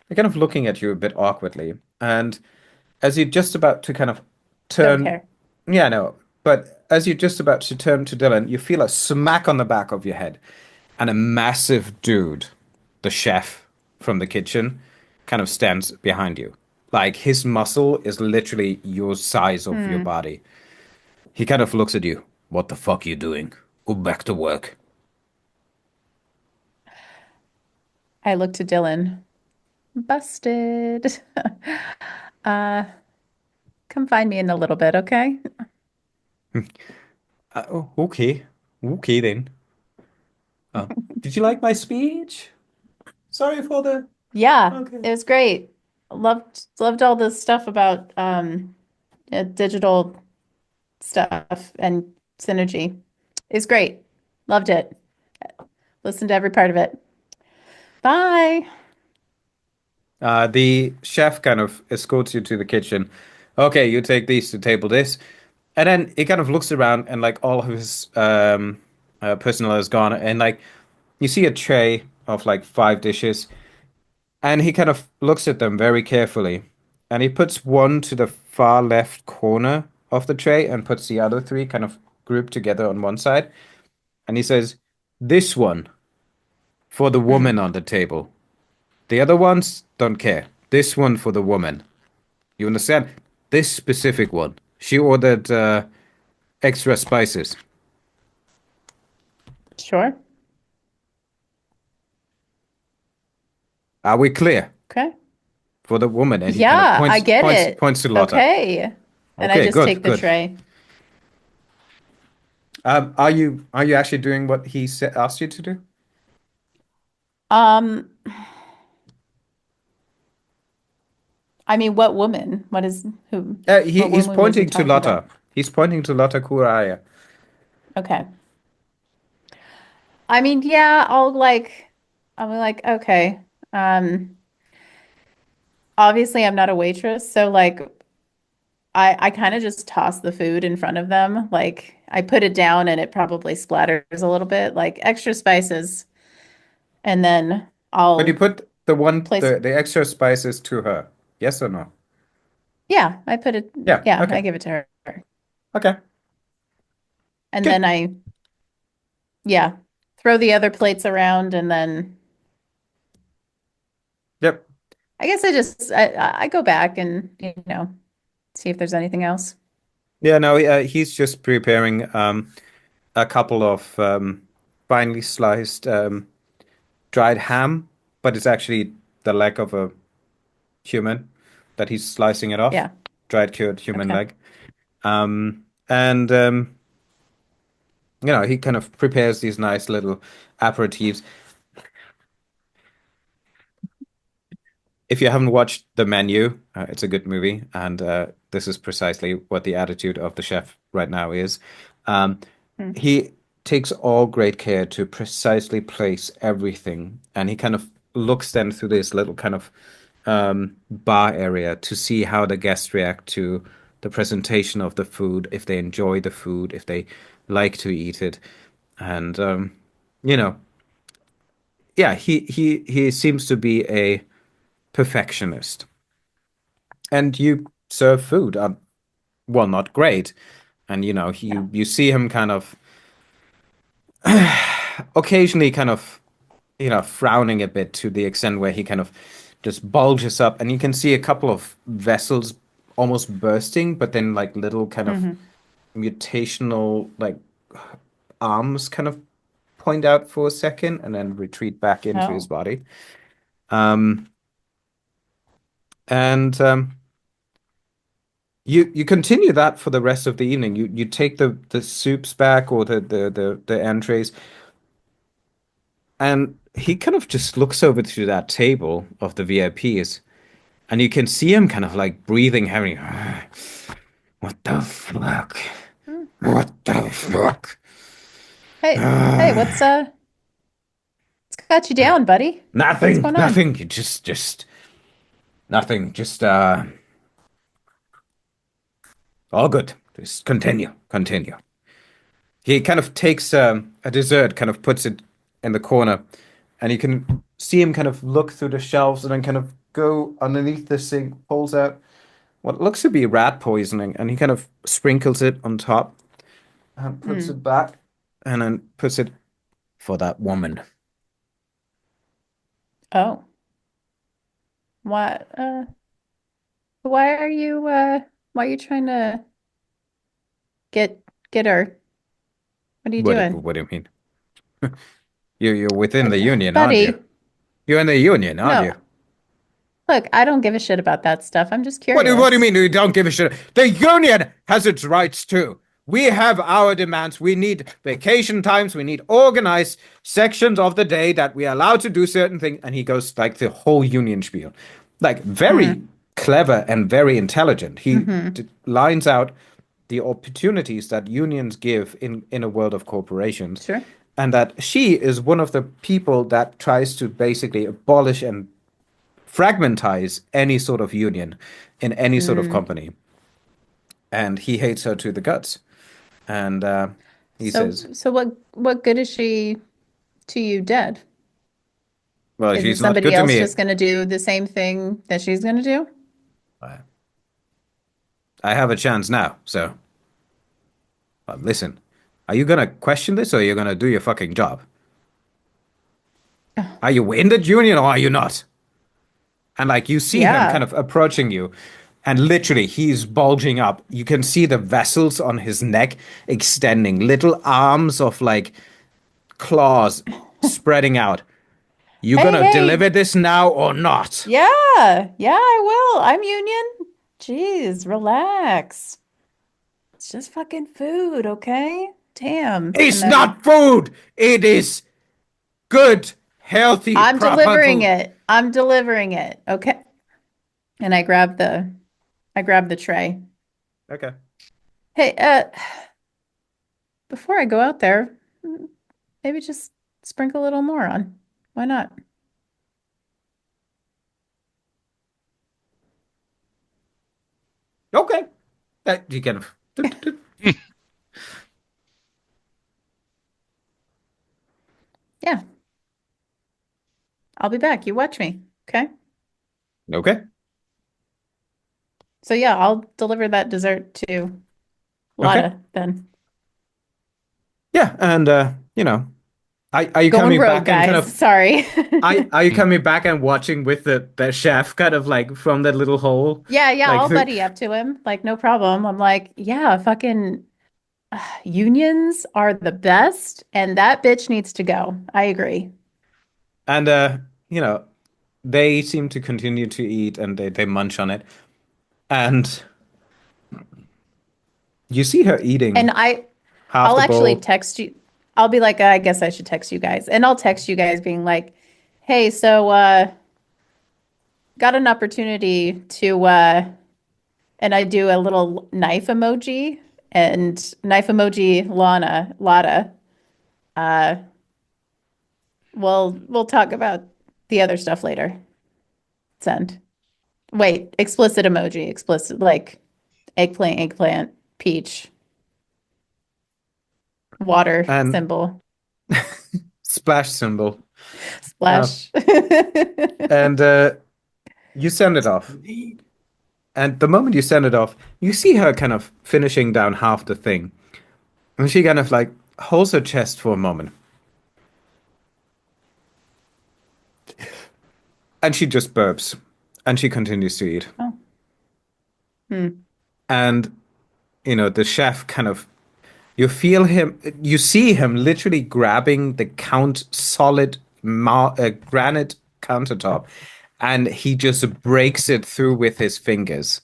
Speaker 1: They're kind of looking at you a bit awkwardly, and as you're just about to kind of
Speaker 4: Don't
Speaker 1: turn,
Speaker 4: care.
Speaker 1: yeah, no, but as you're just about to turn to Dylan, you feel a smack on the back of your head, and a massive dude, the chef from the kitchen, kind of stands behind you. Like his muscle is literally your size of your
Speaker 4: Hmm.
Speaker 1: body. He kind of looks at you. What the fuck you doing? Go back to work.
Speaker 4: I look to Dylan. Busted. Uh, come find me in a little bit, okay?
Speaker 1: Oh, okay. Okay then. Uh, did you like my speech? Sorry for the.
Speaker 4: Yeah,
Speaker 1: Okay.
Speaker 4: it was great. Loved all this stuff about digital stuff and synergy. It's great. Loved it. Listened to every part of it. Bye.
Speaker 1: The chef kind of escorts you to the kitchen. Okay, you take these to table this. And then he kind of looks around and like all of his personnel is gone. And like you see a tray of like 5 dishes. And he kind of looks at them very carefully. And he puts one to the far left corner of the tray and puts the other three kind of grouped together on one side. And he says, "This one for the woman
Speaker 4: Hmm.
Speaker 1: on the table. The other ones don't care. This one for the woman. You understand? This specific one. She ordered extra spices.
Speaker 4: Sure.
Speaker 1: Are we clear?
Speaker 4: Okay.
Speaker 1: For the woman?" And he kind of
Speaker 4: Yeah, I
Speaker 1: points
Speaker 4: get
Speaker 1: points
Speaker 4: it.
Speaker 1: points to Lotta.
Speaker 4: Okay. And I
Speaker 1: Okay,
Speaker 4: just
Speaker 1: good,
Speaker 4: take the
Speaker 1: good.
Speaker 4: tray.
Speaker 1: Are you actually doing what he asked you to do?
Speaker 4: Um, I mean, what woman? What
Speaker 1: He's
Speaker 4: woman was he
Speaker 1: pointing to
Speaker 4: talking about?
Speaker 1: Lotta. He's pointing to Lotta Kuraya.
Speaker 4: Okay. I mean, yeah, I'm like, okay. Um, Obviously I'm not a waitress, so like I kind of just toss the food in front of them. Like I put it down and it probably splatters a little bit, like extra spices, and then
Speaker 1: But you
Speaker 4: I'll
Speaker 1: put the one
Speaker 4: place,
Speaker 1: the extra spices to her. Yes or no?
Speaker 4: yeah, I put it,
Speaker 1: Yeah.
Speaker 4: yeah, I
Speaker 1: Okay.
Speaker 4: give it to her.
Speaker 1: Okay.
Speaker 4: And
Speaker 1: Good.
Speaker 4: then yeah, throw the other plates around and then
Speaker 1: Yep.
Speaker 4: I guess I go back and, see if there's anything else.
Speaker 1: Yeah. No. He's just preparing a couple of finely sliced dried ham, but it's actually the leg of a human that he's slicing it off,
Speaker 4: Yeah.
Speaker 1: dried cured human
Speaker 4: Okay.
Speaker 1: leg. And he kind of prepares these nice little aperitifs. If you haven't watched The Menu, it's a good movie, and this is precisely what the attitude of the chef right now is. Um,
Speaker 4: Hmm.
Speaker 1: he takes all great care to precisely place everything, and he kind of looks then through this little kind of bar area to see how the guests react to the presentation of the food, if they enjoy the food, if they like to eat it, and you know, yeah, he seems to be a perfectionist. And you serve food, well, not great, and
Speaker 4: Yeah.
Speaker 1: you see him kind of occasionally kind of frowning a bit to the extent where he kind of just bulges up, and you can see a couple of vessels almost bursting, but then like little kind of
Speaker 4: Hmm.
Speaker 1: mutational like arms kind of point out for a second and then retreat back into his
Speaker 4: Oh.
Speaker 1: body. Um, and you continue that for the rest of the evening. You take the soups back or the entrees, and he kind of just looks over to that table of the VIPs, and you can see him kind of like breathing heavy. What the fuck?
Speaker 4: Hmm.
Speaker 1: What the fuck?
Speaker 4: Hey, what's got you down, buddy? What's
Speaker 1: Nothing,
Speaker 4: going on?
Speaker 1: nothing. Just nothing. Just all good. Just continue. He kind of takes a dessert, kind of puts it in the corner, and you can see him kind of look through the shelves and then kind of go underneath the sink, pulls out what looks to be rat poisoning, and he kind of sprinkles it on top and puts
Speaker 4: Hmm.
Speaker 1: it back, and then puts it for that woman.
Speaker 4: Oh, what? Why are you why are you trying to get get her? What are you doing?
Speaker 1: What do you mean? You're within the union, aren't you?
Speaker 4: Buddy,
Speaker 1: You're in the union, aren't you?
Speaker 4: no. Look, I don't give a shit about that stuff. I'm just
Speaker 1: What do you
Speaker 4: curious.
Speaker 1: mean you don't give a shit? The union has its rights too. We have our demands. We need vacation times. We need organized sections of the day that we are allowed to do certain things. And he goes like the whole union spiel. Like very
Speaker 4: Mm.
Speaker 1: clever and very intelligent. He
Speaker 4: Mm-hmm.
Speaker 1: lines out the opportunities that unions give in a world of corporations.
Speaker 4: Sure.
Speaker 1: And that she is one of the people that tries to basically abolish and fragmentize any sort of union in any sort of
Speaker 4: Mm.
Speaker 1: company. And he hates her to the guts. And he says,
Speaker 4: So what good is she to you dead?
Speaker 1: well,
Speaker 4: Isn't
Speaker 1: she's not
Speaker 4: somebody
Speaker 1: good to
Speaker 4: else
Speaker 1: me.
Speaker 4: just going to do the same thing that she's going to do?
Speaker 1: I have a chance now. So listen, are you going to question this or are you going to do your fucking job? Are you in the union or are you not? And like you see him kind
Speaker 4: Yeah.
Speaker 1: of approaching you, and literally he's bulging up. You can see the vessels on his neck extending, little arms of like claws spreading out. You
Speaker 4: Hey,
Speaker 1: gonna
Speaker 4: hey.
Speaker 1: deliver this now or not?
Speaker 4: Yeah. Yeah, I will. I'm union. Jeez, relax. It's just fucking food, okay? Damn. And
Speaker 1: It's
Speaker 4: then
Speaker 1: not food. It is good, healthy,
Speaker 4: I'm
Speaker 1: proper
Speaker 4: delivering
Speaker 1: food.
Speaker 4: it. I'm delivering it. Okay. And I grab the tray.
Speaker 1: Okay.
Speaker 4: Hey, before I go out there, maybe just sprinkle a little more on. Why not?
Speaker 1: Okay. You can.
Speaker 4: Yeah, I'll be back. You watch me. Okay.
Speaker 1: Okay.
Speaker 4: So yeah, I'll deliver that dessert to
Speaker 1: Okay.
Speaker 4: Lotta then.
Speaker 1: Yeah, and are you
Speaker 4: Going
Speaker 1: coming
Speaker 4: rogue,
Speaker 1: back and kind
Speaker 4: guys.
Speaker 1: of
Speaker 4: Sorry.
Speaker 1: are you coming back and watching with the chef kind of like from that little hole,
Speaker 4: Yeah, yeah,
Speaker 1: like
Speaker 4: I'll
Speaker 1: through,
Speaker 4: buddy up to him. Like, no problem. I'm like, yeah, fucking unions are the best, and that bitch needs to go. I agree.
Speaker 1: and you know they seem to continue to eat and they munch on it, and You see her eating
Speaker 4: And
Speaker 1: half
Speaker 4: I'll
Speaker 1: the
Speaker 4: actually
Speaker 1: bowl.
Speaker 4: text you. I'll be like, I guess I should text you guys. And I'll text you guys being like, hey, so got an opportunity to and I do a little knife emoji and knife emoji Lada. Uh we'll talk about the other stuff later. Send. Wait, explicit emoji, explicit like eggplant, peach, water
Speaker 1: And
Speaker 4: symbol,
Speaker 1: splash symbol. Uh,
Speaker 4: splash.
Speaker 1: and you send it off. And the moment you send it off, you see her kind of finishing down half the thing. And she kind of like holds her chest for a moment. And she just burps. And she continues to eat.
Speaker 4: Oh. Hmm.
Speaker 1: And, the chef kind of, you feel him, you see him literally grabbing the solid granite countertop. And he just breaks it through with his fingers.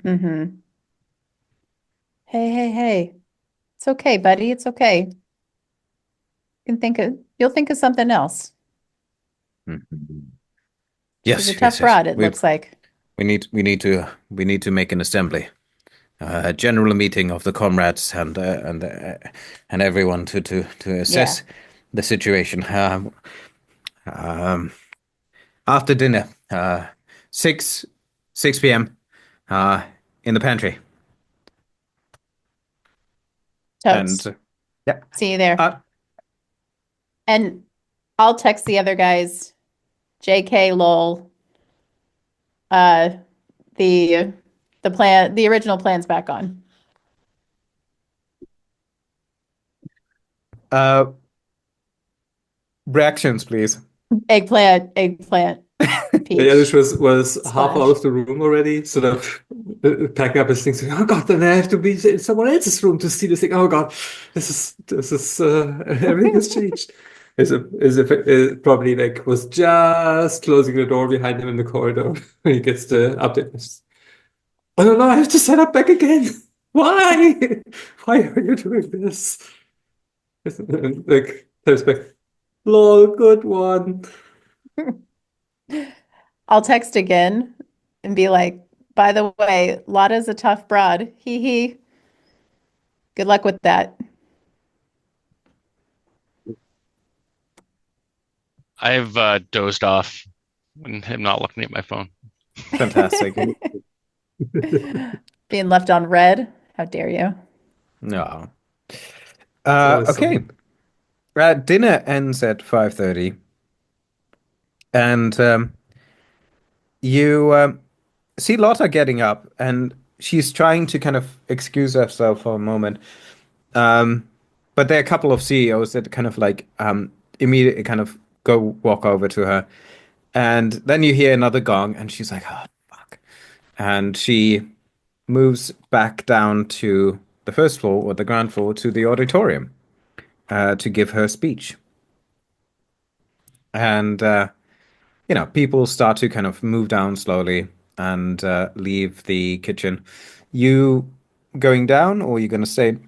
Speaker 4: Mm-hmm. Hey. It's okay, buddy. It's okay. You'll think of something else.
Speaker 1: Mhm.
Speaker 4: She's a
Speaker 1: Yes, yes,
Speaker 4: tough
Speaker 1: yes.
Speaker 4: broad, it looks like.
Speaker 1: We need to make an assembly, a general meeting of the comrades and everyone to
Speaker 4: Yeah.
Speaker 1: assess the situation. Um, After dinner, 6 p.m. Uh, in the pantry, and
Speaker 4: Totes.
Speaker 1: yeah,
Speaker 4: See you there.
Speaker 1: uh,
Speaker 4: And I'll text the other guys, JK lol. Uh the the original plan's back on.
Speaker 1: uh, reactions, please.
Speaker 4: Eggplant,
Speaker 2: Yeah, this
Speaker 4: peach,
Speaker 2: was half out
Speaker 4: splash.
Speaker 2: of the room already, sort of packing up his things. Oh God, then I have to be in someone else's room to see this thing. Oh God, this is everything has changed. As if it probably like was just closing the door behind him in the corridor when he gets the update. Oh no, I have to set up back again. Why? Why are you doing this? Like, types back, lol, good one.
Speaker 4: I'll text again and be like, by the way, Lotta's a tough broad. Hee hee. Good luck with that.
Speaker 3: I've dozed off when I'm not looking at my phone.
Speaker 1: Fantastic.
Speaker 4: Being left on red. How dare you?
Speaker 1: No.
Speaker 2: It's always
Speaker 1: Okay.
Speaker 2: something.
Speaker 1: Dinner ends at 5:30, and you see Lotta getting up, and she's trying to kind of excuse herself for a moment. Um, but there are a couple of CEOs that kind of like immediately kind of go walk over to her, and then you hear another gong, and she's like, "Oh fuck!" And she moves back down to the first floor or the ground floor to the auditorium to give her speech, and people start to kind of move down slowly and leave the kitchen. You going down, or are you going to stay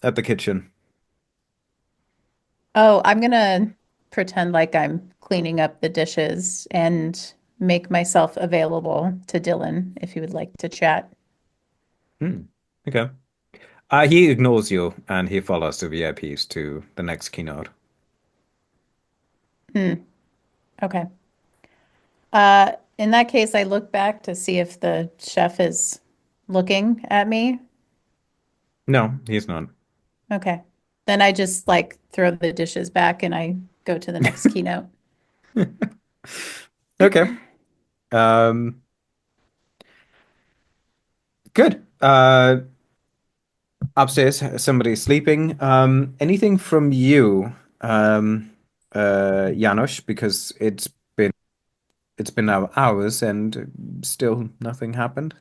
Speaker 1: at the kitchen?
Speaker 4: Oh, I'm gonna pretend like I'm cleaning up the dishes and make myself available to Dylan if he would like to chat.
Speaker 1: Hmm. Okay. He ignores you and he follows the VIPs to the next keynote.
Speaker 4: Hmm. Okay. In that case, I look back to see if the chef is looking at me.
Speaker 1: No, he's not.
Speaker 4: Okay. Then I just like throw the dishes back and I go to the next keynote.
Speaker 1: Okay. Um, good. Upstairs, somebody's sleeping. Anything from you, Janusz, because it's been now hours and still nothing happened.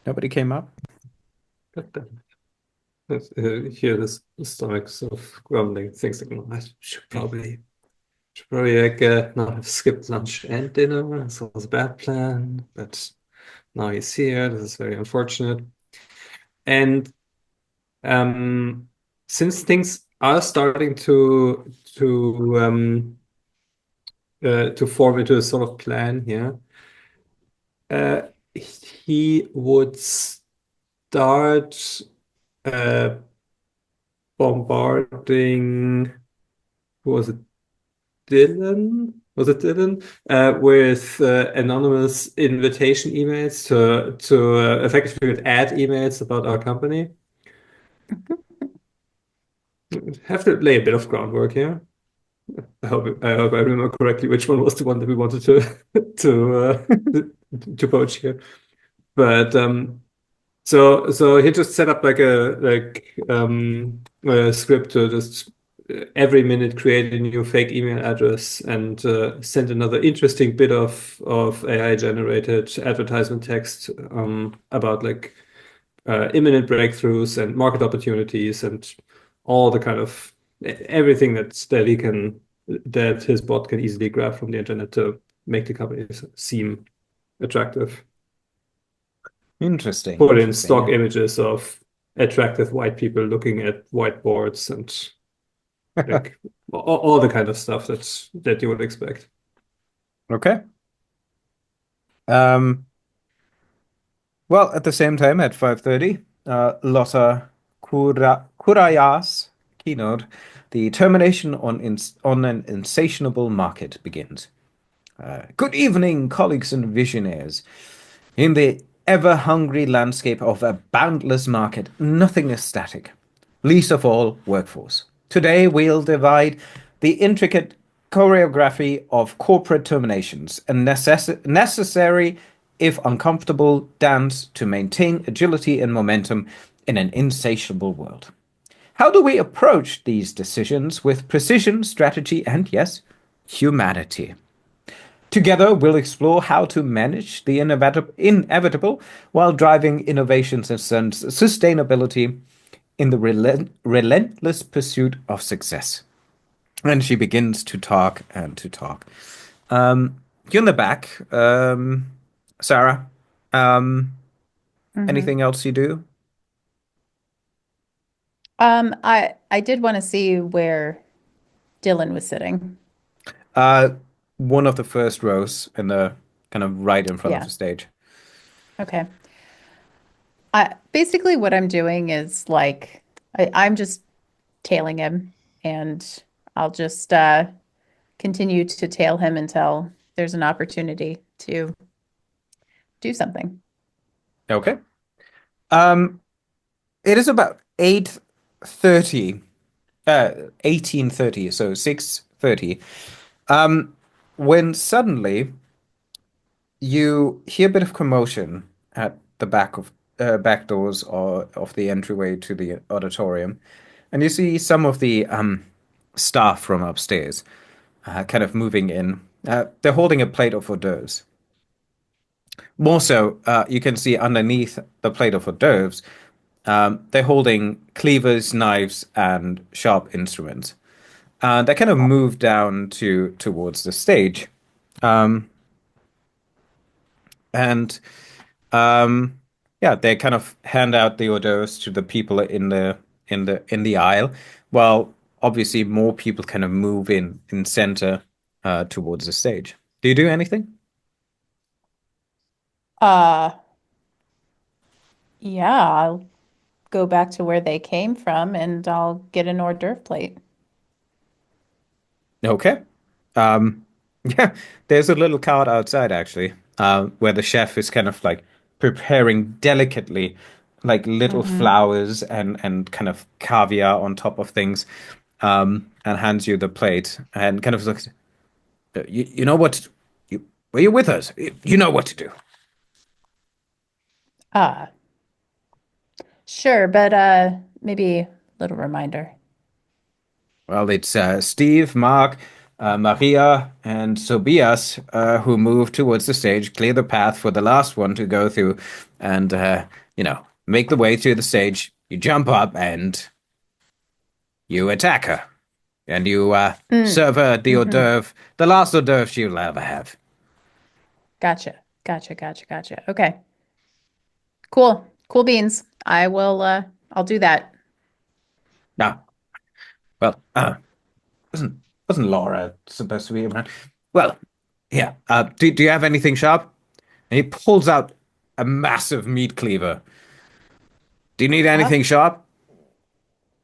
Speaker 1: Nobody came up.
Speaker 2: God damn it. Hear this stomach sort of grumbling, things like, "No, I should probably like not have skipped lunch and dinner. This was a bad plan, but now he's here. This is very unfortunate." And since things are starting to form into a sort of plan here, he would start uh, bombarding. Who was it? Dylan? Was it Dylan? With anonymous invitation emails to effectively with ad emails about our company. Have to lay a bit of groundwork here. I hope I remember correctly which one was the one that we wanted to to poach here. But so he just set up like a script to just every minute create a new fake email address and send another interesting bit of AI generated advertisement text about like imminent breakthroughs and market opportunities and all the kind of everything that his bot can easily grab from the internet to make the companies seem attractive.
Speaker 1: Interesting.
Speaker 2: Put in
Speaker 1: Interesting.
Speaker 2: stock
Speaker 1: Yeah.
Speaker 2: images of attractive white people looking at whiteboards and like all the kind of stuff that you would expect.
Speaker 1: Okay. Um, well, at the same time, at 5:30, Lotta Kuraya's keynote, the termination on an insatiable market begins. Good evening, colleagues and visionaries. In the ever-hungry landscape of a boundless market, nothing is static, least of all workforce. Today, we'll divide the intricate choreography of corporate terminations, a necessary, if uncomfortable, dance to maintain agility and momentum in an insatiable world. How do we approach these decisions with precision, strategy, and yes, humanity? Together, we'll explore how to manage the inevitable while driving innovations and sustainability in the relentless pursuit of success. And she begins to talk and to talk. You're in the back, Sarah. Um,
Speaker 4: Mhm.
Speaker 1: anything else you do?
Speaker 4: I did want to see where Dylan was sitting.
Speaker 1: Uh, one of the first rows in the kind of right in front of
Speaker 4: Yeah.
Speaker 1: the stage.
Speaker 4: Okay. I basically what I'm doing is like I'm just tailing him, and I'll just continue to tail him until there's an opportunity to do something.
Speaker 1: Okay. Um, it is about 8:30, 18:30, so 6:30. Um, when suddenly you hear a bit of commotion at the back doors or of the entryway to the auditorium, and you see some of the staff from upstairs kind of moving in. They're holding a plate of hors d'oeuvres. More so, you can see underneath the plate of hors d'oeuvres, they're holding cleavers, knives, and sharp instruments. They kind of move down towards the stage, and yeah, they kind of hand out the hors d'oeuvres to the people in the aisle, while obviously more people kind of move in center towards the stage. Do you do anything?
Speaker 4: Uh, yeah, I'll go back to where they came from and I'll get an hors d'oeuvre plate.
Speaker 1: Okay. Um, yeah, there's a little card outside actually, where the chef is kind of like preparing delicately, like little
Speaker 4: Hmm.
Speaker 1: flowers and kind of caviar on top of things, and hands you the plate and kind of looks, you know what, were you with us? You know what to do.
Speaker 4: Ah, sure, but maybe a little reminder.
Speaker 1: Well, it's Steve, Mark, Maria, and Tobias who move towards the stage, clear the path for the last one to go through, and make the way to the stage. You jump up and you attack her, and you
Speaker 4: Mm.
Speaker 1: serve her the hors
Speaker 4: Hmm.
Speaker 1: d'oeuvre, the last hors d'oeuvre she'll ever have.
Speaker 4: Gotcha. Gotcha. Gotcha. Gotcha. Okay. Cool. Cool beans. I'll do that.
Speaker 1: No. Well, wasn't wasn't Laura supposed to be around? Well, yeah. Do you have anything sharp? And he pulls out a massive meat cleaver. Do you need
Speaker 4: Uh,
Speaker 1: anything sharp?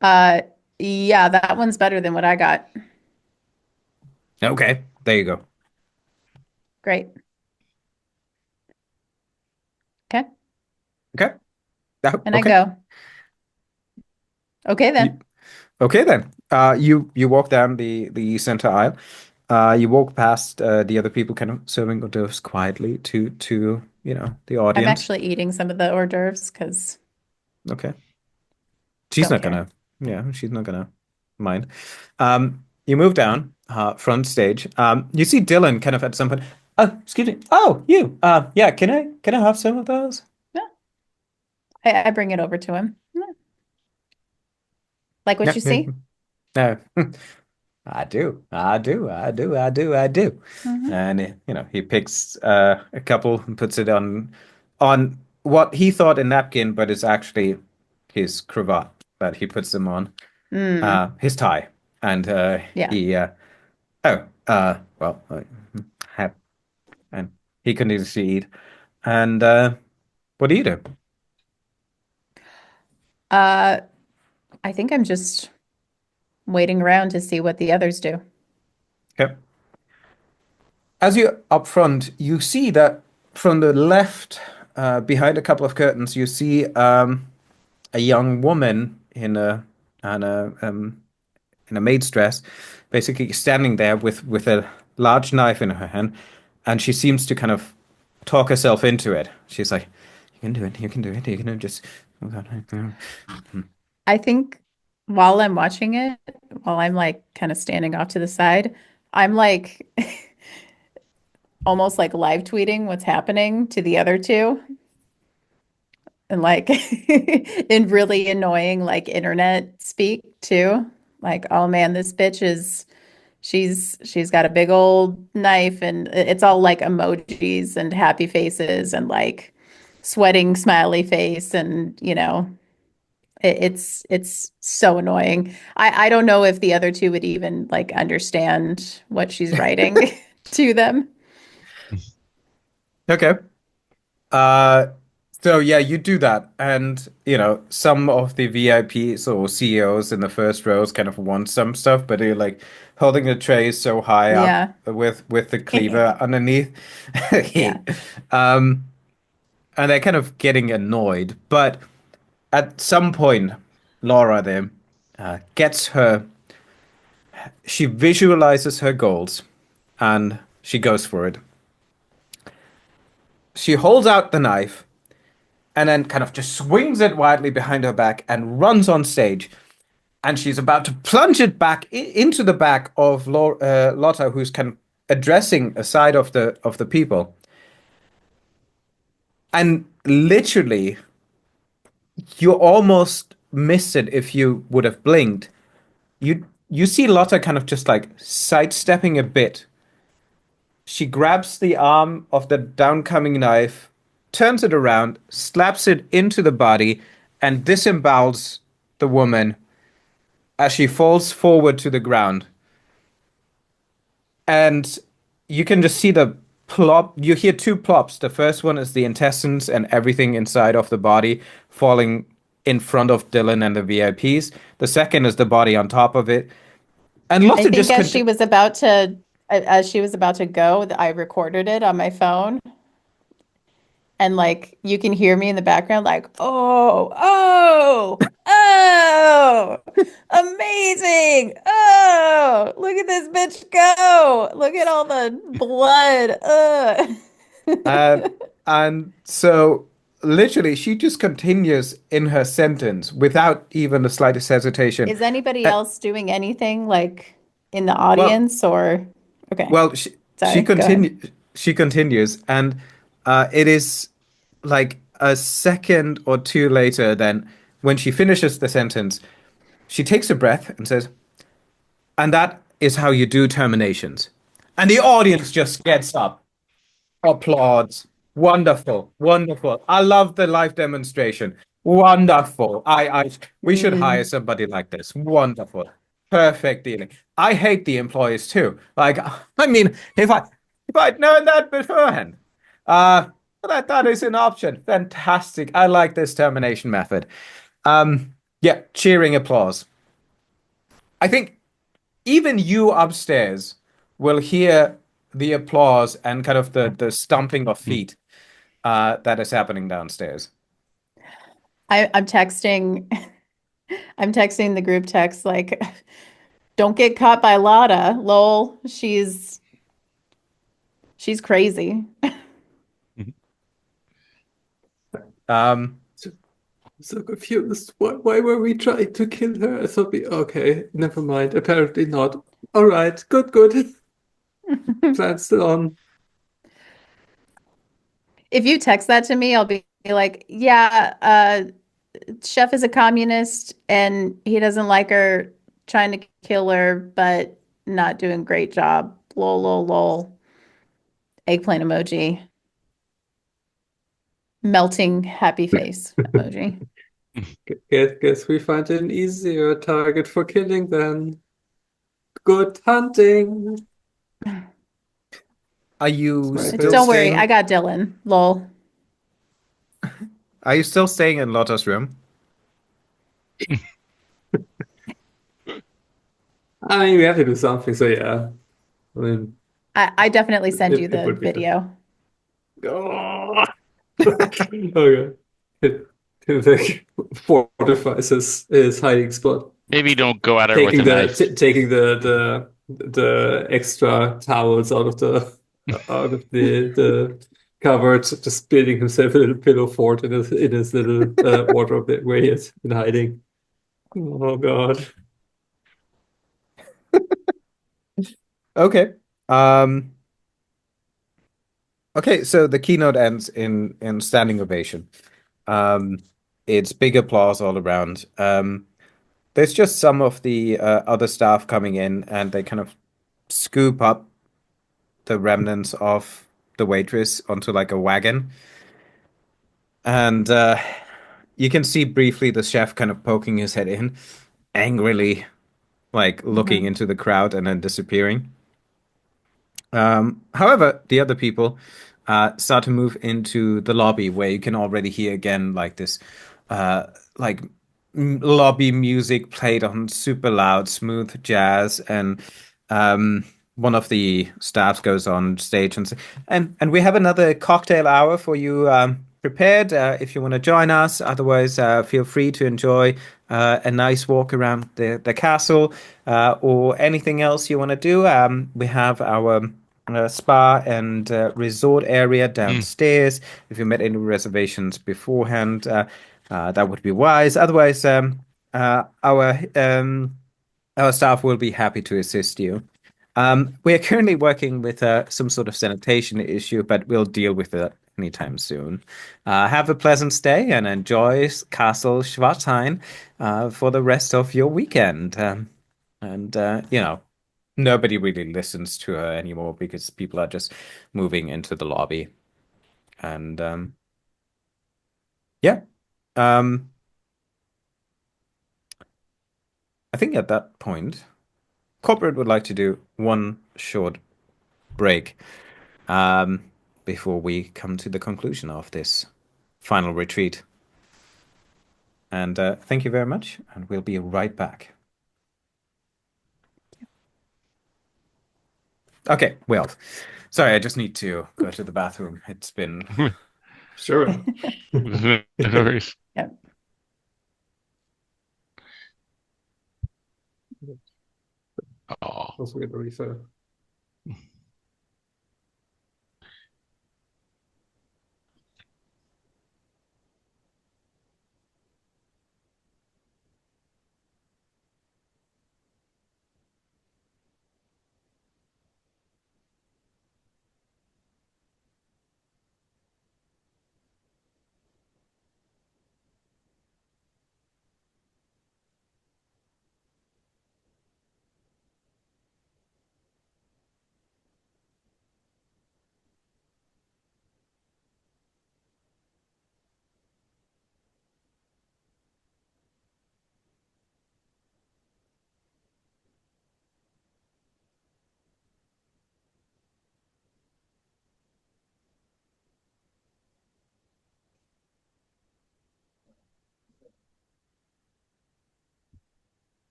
Speaker 4: uh, yeah, that one's better than what I got.
Speaker 1: Okay, there you go.
Speaker 4: Great. Okay.
Speaker 1: Okay. Oh,
Speaker 4: And I
Speaker 1: okay.
Speaker 4: go, okay
Speaker 1: You,
Speaker 4: then.
Speaker 1: okay then. You walk down the center aisle. You walk past the other people kind of serving hors d'oeuvres quietly to the
Speaker 4: I'm
Speaker 1: audience.
Speaker 4: actually eating some of the hors d'oeuvres because
Speaker 1: Okay. She's
Speaker 4: don't
Speaker 1: not
Speaker 4: care.
Speaker 1: gonna, yeah, she's not gonna mind. You move down, front stage. You see Dylan kind of at some point. Oh, excuse me. Oh, you. Yeah. Can I have some of those?
Speaker 4: Yeah, I bring it over to him. Yeah. Like what
Speaker 1: Yeah.
Speaker 4: you
Speaker 1: Yeah.
Speaker 4: see?
Speaker 1: No. I do. I do. I do. I do. I do.
Speaker 4: Hmm.
Speaker 1: And he picks a couple and puts it on what he thought a napkin, but it's actually his cravat that he puts them on.
Speaker 4: Mm,
Speaker 1: His tie, and
Speaker 4: yeah.
Speaker 1: he oh well have and he continues to eat. And what do you do?
Speaker 4: Uh, I think I'm just waiting around to see what the others do.
Speaker 1: Okay. As you're up front, you see that from the left, behind a couple of curtains, you see a young woman in a maid's dress, basically standing there with a large knife in her hand, and she seems to kind of talk herself into it. She's like, "You can do it. You can do it. You can just."
Speaker 4: I think while I'm watching it, while I'm like kind of standing off to the side, I'm like almost like live tweeting what's happening to the other two and like in really annoying like internet speak too. Like, oh man, this bitch is she's got a big old knife and it's all like emojis and happy faces and like sweating smiley face and it's so annoying. I don't know if the other two would even like understand what she's writing to them.
Speaker 1: Okay. Uh, so yeah, you do that, and some of the VIPs or CEOs in the first rows kind of want some stuff, but they're like holding the trays so high up
Speaker 4: Yeah.
Speaker 1: with the cleaver underneath.
Speaker 4: Yeah.
Speaker 1: Um, and they're kind of getting annoyed. But at some point, Laura there gets her. She visualizes her goals, and she goes for it. She holds out the knife and then kind of just swings it wildly behind her back and runs on stage. And she's about to plunge it back into the back of Lotta, who's kind of addressing a side of the people. And literally, you almost missed it if you would have blinked. You see Lotta kind of just like sidestepping a bit. She grabs the arm of the downcoming knife, turns it around, slaps it into the body, and disembowels the woman as she falls forward to the ground. And you can just see the plop. You hear two plops. The first one is the intestines and everything inside of the body falling in front of Dylan and the VIPs. The second is the body on top of it. And
Speaker 4: I
Speaker 1: Lotta
Speaker 4: think
Speaker 1: just could.
Speaker 4: as she was about to go, I recorded it on my phone. And like you can hear me in the background, like, oh, oh, oh, amazing. Oh, look at this bitch go. Look at all the blood.
Speaker 1: Uh, and so, literally, she just continues in her sentence without even the slightest hesitation.
Speaker 4: Is anybody
Speaker 1: Uh,
Speaker 4: else doing anything like in the
Speaker 1: well,
Speaker 4: audience or okay,
Speaker 1: well, she
Speaker 4: sorry, go ahead.
Speaker 1: continues, and it is like a second or two later. Then, when she finishes the sentence, she takes a breath and says, "And that is how you do terminations." And the audience just gets up, applauds. Wonderful, wonderful. I love the live demonstration. Wonderful. We should hire somebody like this. Wonderful. Perfect dealing. I hate the employees too. Like, I mean, if I'd known that beforehand, that is an option. Fantastic. I like this termination method. Yeah, cheering applause. I think even you upstairs will hear the applause and kind of the stomping of feet that is happening downstairs.
Speaker 4: I'm texting I'm texting the group text like, don't get caught by Lotta. Lol, she's crazy.
Speaker 1: Um,
Speaker 2: So confused. Why were we trying to kill her? I thought okay, never mind. Apparently not. All right, good. Plan still on.
Speaker 4: If you text that to me, I'll be like, yeah, Chef is a communist and he doesn't like her, trying to kill her, but not doing a great job. Lol, lol, lol. Eggplant emoji. Melting happy face emoji.
Speaker 2: Guess we find an easier target for killing then. Good hunting.
Speaker 1: are you
Speaker 2: Right,
Speaker 1: still
Speaker 4: Don't worry, I
Speaker 1: staying?
Speaker 4: got Dylan. Lol.
Speaker 1: Are you still staying in Lotta's room?
Speaker 2: I mean, we have to do something, so yeah. I mean,
Speaker 4: I definitely send you
Speaker 2: it
Speaker 4: the
Speaker 2: would be good.
Speaker 4: video.
Speaker 2: Oh. Okay. It like fortifies his hiding spot.
Speaker 3: Maybe don't go at her with a knife.
Speaker 2: Taking the extra towels out of the cupboard, just building himself a little pillow fort in his little wardrobe where he has been hiding. Oh God.
Speaker 1: Okay. Um, okay, so the keynote ends in standing ovation. Um, it's big applause all around. There's just some of the other staff coming in, and they kind of scoop up the remnants of the waitress onto like a wagon. And you can see briefly the chef kind of poking his head in, angrily, like looking
Speaker 4: Mhm.
Speaker 1: into the crowd and then disappearing. However, the other people start to move into the lobby where you can already hear again like this, uh, like lobby music played on super loud, smooth jazz, and one of the staffs goes on stage and we have another cocktail hour for you prepared if you want to join us. Otherwise, feel free to enjoy a nice walk around the castle or anything else you want to do. We have our spa and resort area
Speaker 3: Mm.
Speaker 1: downstairs. If you made any reservations beforehand, that would be wise. Otherwise, uh, our um, our staff will be happy to assist you. We are currently working with some sort of sanitation issue, but we'll deal with it anytime soon. Have a pleasant stay and enjoy Castle Schwarzheim for the rest of your weekend. And nobody really listens to her anymore because people are just moving into the lobby. And yeah, um, I think at that point, corporate would like to do one short break um, before we come to the conclusion of this final retreat. And thank you very much, and we'll be right back. Okay, well, sorry, I just need to go to the bathroom. It's been
Speaker 2: Sure.
Speaker 3: No worries.
Speaker 4: Yep.
Speaker 3: Oh.
Speaker 2: Also get a refill.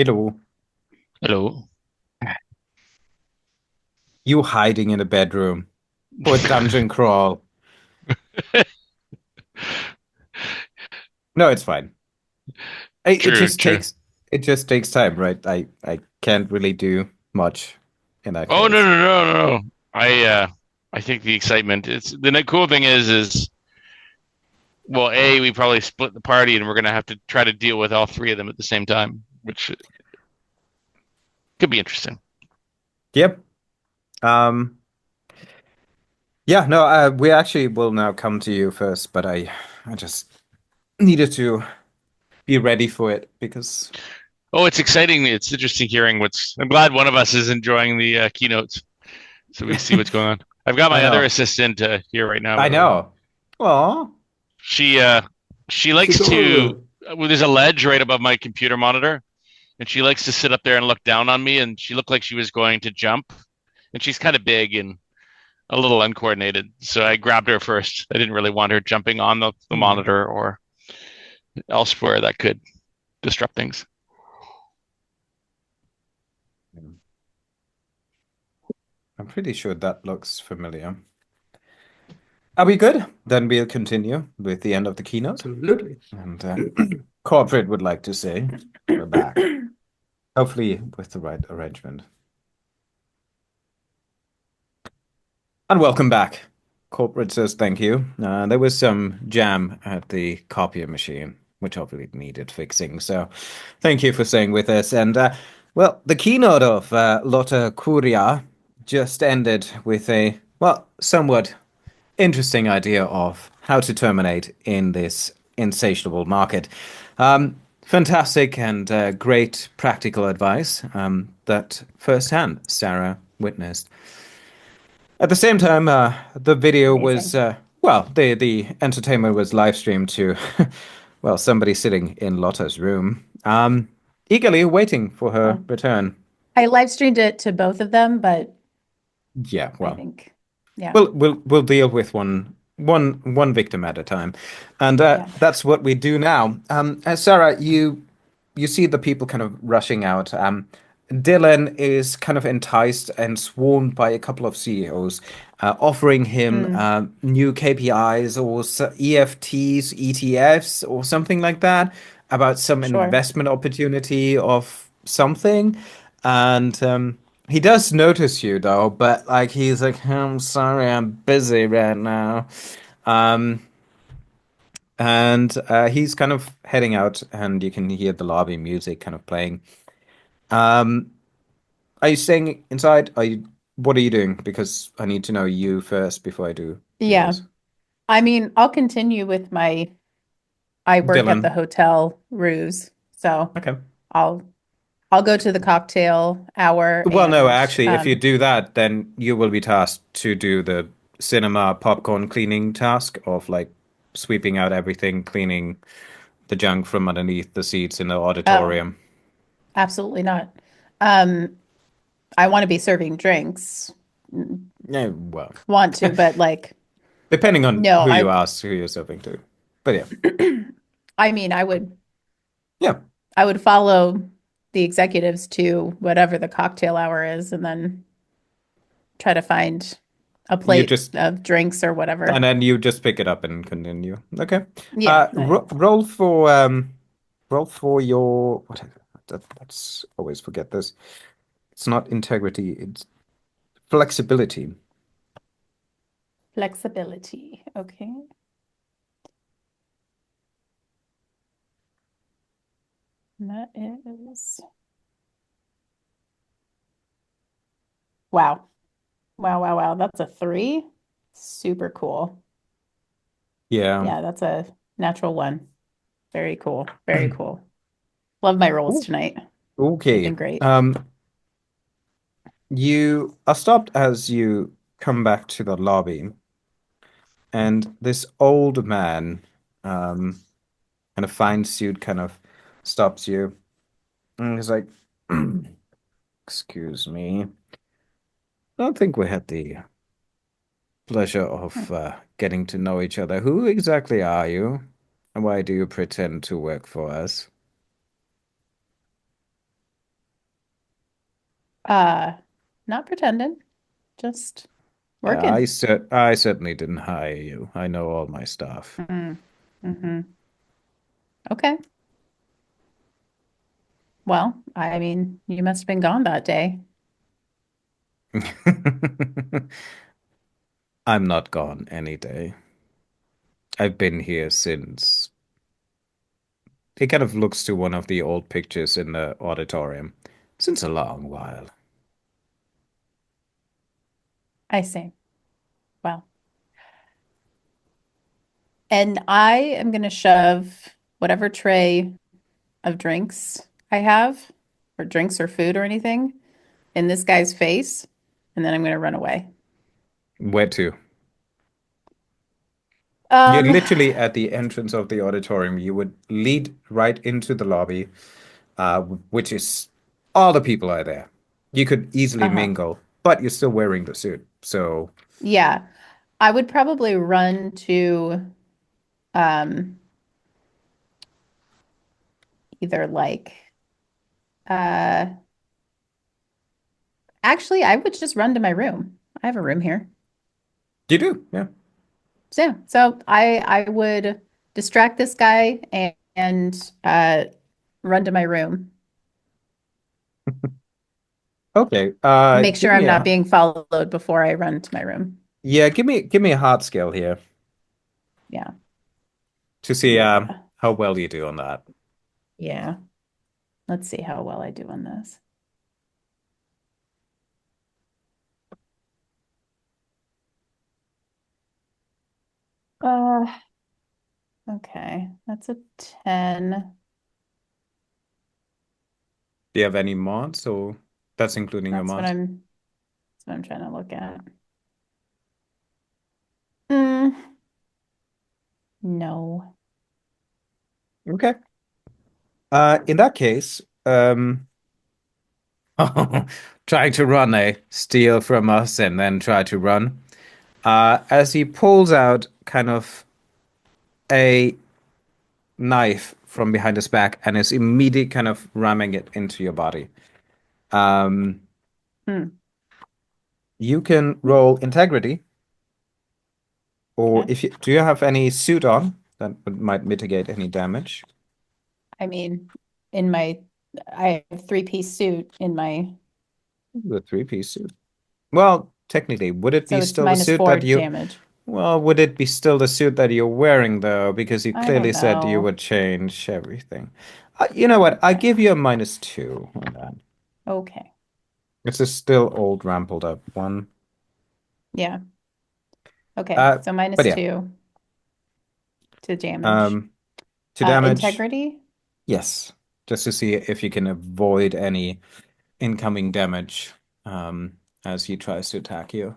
Speaker 1: Hello.
Speaker 3: Hello.
Speaker 1: You hiding in a bedroom or dungeon crawl. No, it's fine. It
Speaker 3: True,
Speaker 1: just
Speaker 3: true.
Speaker 1: takes time, right? I can't really do much in that
Speaker 3: Oh no
Speaker 1: case.
Speaker 3: no no no no. I think the excitement. It's the cool thing is well, A, we probably split the party and we're gonna have to try to deal with all three of them at the same time, which could be interesting.
Speaker 1: Yep. Um, yeah, no, we actually will now come to you first, but I just needed to be ready for it because
Speaker 3: Oh, it's exciting. It's interesting hearing what's. I'm glad one of us is enjoying the keynotes, so we see what's going on. I've got
Speaker 1: I
Speaker 3: my other
Speaker 1: know.
Speaker 3: assistant here right now, by
Speaker 1: I
Speaker 3: the way.
Speaker 1: know. Aw.
Speaker 3: She uh she likes
Speaker 2: She's
Speaker 3: to.
Speaker 2: adorable.
Speaker 3: Well, there's a ledge right above my computer monitor, and she likes to sit up there and look down on me. And she looked like she was going to jump, and she's kind of big and a little uncoordinated. So I grabbed her first. I didn't really want her jumping on the
Speaker 2: Hmm.
Speaker 3: monitor or elsewhere that could disrupt things.
Speaker 1: I'm pretty sure that looks familiar. Are we good? Then we'll continue with the end of the keynote.
Speaker 2: Absolutely.
Speaker 1: And corporate would like to say we're back. Hopefully with the right arrangement. And welcome back. Corporate says thank you. There was some jam at the copier machine, which obviously needed fixing. So thank you for staying with us. And well, the keynote of Lotte Curia just ended with a, well, somewhat interesting idea of how to terminate in this insatiable market. Fantastic and great practical advice that firsthand Sarah witnessed. At the same time, the video was
Speaker 4: Amazing.
Speaker 1: well, the entertainment was live streamed to well, somebody sitting in Lotta's room, eagerly waiting for her
Speaker 4: Well,
Speaker 1: return.
Speaker 4: I live streamed it to both of them, but
Speaker 1: Yeah,
Speaker 4: I
Speaker 1: well,
Speaker 4: think, yeah,
Speaker 1: we'll deal with one victim at a time, and
Speaker 4: yeah.
Speaker 1: that's what we do now. Sarah, you see the people kind of rushing out. Dylan is kind of enticed and swarmed by a couple of CEOs, offering him
Speaker 4: Mm,
Speaker 1: new KPIs or EFTs, ETFs, or something like that about some
Speaker 4: sure.
Speaker 1: investment opportunity of something. And he does notice you though, but like he's like, I'm sorry, I'm busy right now. Um, and he's kind of heading out, and you can hear the lobby music kind of playing. Um, are you staying inside? What are you doing? Because I need to know you first before I do
Speaker 4: Yeah.
Speaker 1: yours.
Speaker 4: I mean, I'll continue with I work at
Speaker 1: Dylan.
Speaker 4: the hotel ruse, so
Speaker 1: Okay.
Speaker 4: I'll I'll go to the cocktail hour
Speaker 1: Well, no,
Speaker 4: and
Speaker 1: actually, if you do that, then you will be tasked to do the cinema popcorn cleaning task of like sweeping out everything, cleaning the junk from underneath the seats in the
Speaker 4: oh,
Speaker 1: auditorium.
Speaker 4: absolutely not. Um, I want to be serving drinks.
Speaker 1: Yeah, well,
Speaker 4: Want to, but like,
Speaker 1: depending on
Speaker 4: no,
Speaker 1: who you ask, who you're serving to. But yeah,
Speaker 4: I mean,
Speaker 1: yeah,
Speaker 4: I would follow the executives to whatever the cocktail hour is and then try to find a
Speaker 1: you
Speaker 4: plate
Speaker 1: just
Speaker 4: of drinks or
Speaker 1: and
Speaker 4: whatever.
Speaker 1: then you just pick it up and continue. Okay.
Speaker 4: Yeah.
Speaker 1: Ro roll for your what is it? Let's always forget this. It's not integrity, it's flexibility.
Speaker 4: Flexibility. Okay. And that is wow. Wow, wow, wow. That's a three. Super cool.
Speaker 1: Yeah.
Speaker 4: Yeah, that's a natural one. Very cool. Very cool. Love my rolls
Speaker 1: Ooh,
Speaker 4: tonight. They've
Speaker 1: okay.
Speaker 4: been great.
Speaker 1: You are stopped as you come back to the lobby, and this old man, um, kind of fine suit kind of stops you. And he's like, excuse me. I don't think we had the pleasure of getting to know each other. Who exactly are you? And why do you pretend to work for us?
Speaker 4: Uh, Not pretending, just working.
Speaker 1: I certainly didn't hire you. I know all my stuff.
Speaker 4: Mm, hmm. Okay. Well, I mean, you must have been gone that day.
Speaker 1: I'm not gone any day. I've been here since. It kind of looks to one of the old pictures in the auditorium. Since a long while.
Speaker 4: I see. Well, and I am going to shove whatever tray of drinks I have, or drinks or food or anything, in this guy's face, and then I'm going to run away.
Speaker 1: Where to? You're
Speaker 4: Um,
Speaker 1: literally at the entrance of the auditorium. You would lead right into the lobby, which is all the people are there. You could easily
Speaker 4: uh-huh.
Speaker 1: mingle, but you're still wearing the suit. So,
Speaker 4: Yeah, I would probably run to um either like uh actually I would just run to my room. I have a room here.
Speaker 1: you do, yeah.
Speaker 4: So yeah, so I would distract this guy and run to my room.
Speaker 1: Okay.
Speaker 4: Make
Speaker 1: Give
Speaker 4: sure
Speaker 1: me
Speaker 4: I'm not
Speaker 1: a
Speaker 4: being followed before I run to my room.
Speaker 1: yeah. Give me a hard skill here
Speaker 4: Yeah.
Speaker 1: to see
Speaker 4: Yeah.
Speaker 1: how well you do on that.
Speaker 4: Yeah. Let's see how well I do on this. Uh, okay. That's a 10.
Speaker 1: Do you have any mods, or that's including your
Speaker 4: That's what
Speaker 1: mods?
Speaker 4: I'm trying to look at. Mm, no.
Speaker 1: Okay. In that case, trying to run, steal from us and then try to run. As he pulls out kind of a knife from behind his back and is immediately kind of ramming it into your body. Um,
Speaker 4: Hmm.
Speaker 1: you can roll integrity, or
Speaker 4: Okay.
Speaker 1: if you do you have any suit on might mitigate any damage?
Speaker 4: I mean, in my I have three-piece suit in my
Speaker 1: The three-piece suit. Well, technically, would it be
Speaker 4: so it's
Speaker 1: still the
Speaker 4: minus
Speaker 1: suit
Speaker 4: four
Speaker 1: that you?
Speaker 4: damage.
Speaker 1: Well, would it be still the suit that you're wearing though? Because you
Speaker 4: I don't
Speaker 1: clearly said you
Speaker 4: know.
Speaker 1: would change everything. You know what? I give you a -2 on that.
Speaker 4: Okay.
Speaker 1: It's a still old, rampled up one.
Speaker 4: Yeah. Okay.
Speaker 1: Uh,
Speaker 4: So
Speaker 1: but
Speaker 4: minus
Speaker 1: yeah.
Speaker 4: two to damage.
Speaker 1: Um, to damage,
Speaker 4: Integrity.
Speaker 1: yes. Just to see if you can avoid any incoming damage as he tries to attack you.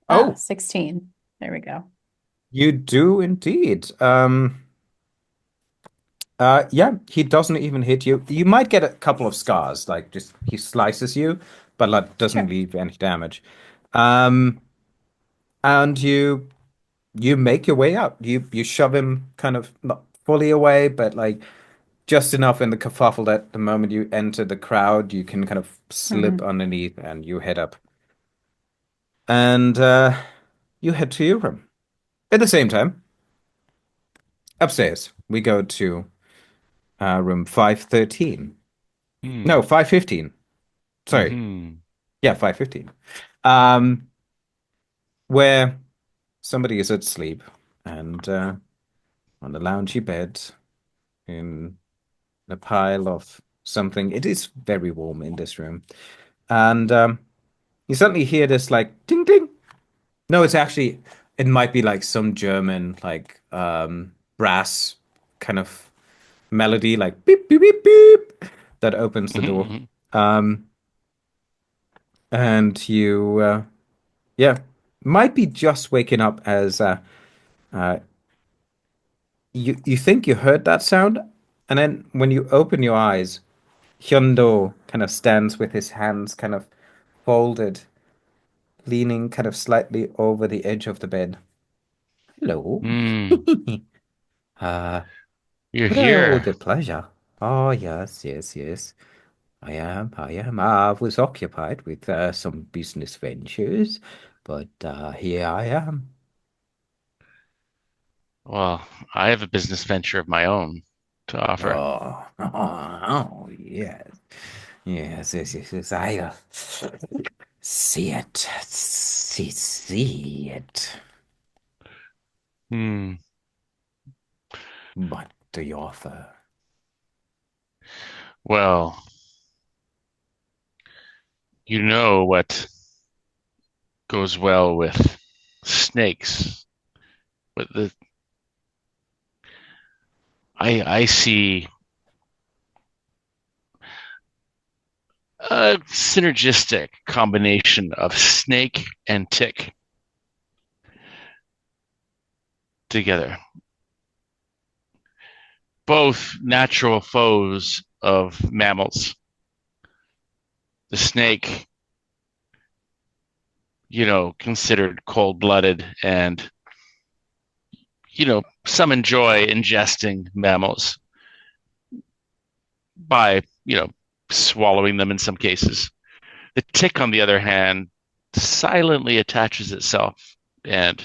Speaker 1: Oh,
Speaker 4: 16. There we go.
Speaker 1: you do indeed. Yeah, he doesn't even hit you. You might get a couple of scars, like just he slices you, but like doesn't
Speaker 4: Sure.
Speaker 1: leave any damage. Um, and you make your way out. You shove him kind of not fully away, but like just enough in the kerfuffle that the moment you enter the crowd, you can kind of slip
Speaker 4: Hmm.
Speaker 1: underneath and you head up. And you head to your room. At the same time, upstairs, we go to room 513. No,
Speaker 3: Hmm.
Speaker 1: 515. Sorry.
Speaker 3: Hmm.
Speaker 1: Yeah, 515. Um, where somebody is asleep and on the loungy bed in a pile of something. It is very warm in this room. And you suddenly hear this like ding ding. No, it's actually it might be like some German like brass kind of melody like beep beep beep beep that opens the door.
Speaker 3: Hmm.
Speaker 1: Um and you yeah might be just waking up as uh you think you heard that sound, and then when you open your eyes, Hyundo kind of stands with his hands kind of folded, leaning kind of slightly over the edge of the bed. Hello.
Speaker 3: Hmm.
Speaker 1: Uh,
Speaker 3: You're
Speaker 1: Oh,
Speaker 3: here.
Speaker 1: the pleasure. Oh, yes, yes, yes. I am. I was occupied with some business ventures, but here I am.
Speaker 3: Well, I have a business venture of my own to offer.
Speaker 1: Oh, yes. Yes, yes, yes, yes. I see it. See it.
Speaker 3: Hmm.
Speaker 1: What do you offer?
Speaker 3: Well, you know what goes well with snakes. With the I see a synergistic combination of snake and tick together. Both natural foes of mammals. The snake, considered cold-blooded and, some enjoy ingesting mammals by, swallowing them in some cases. The tick, on the other hand, silently attaches itself and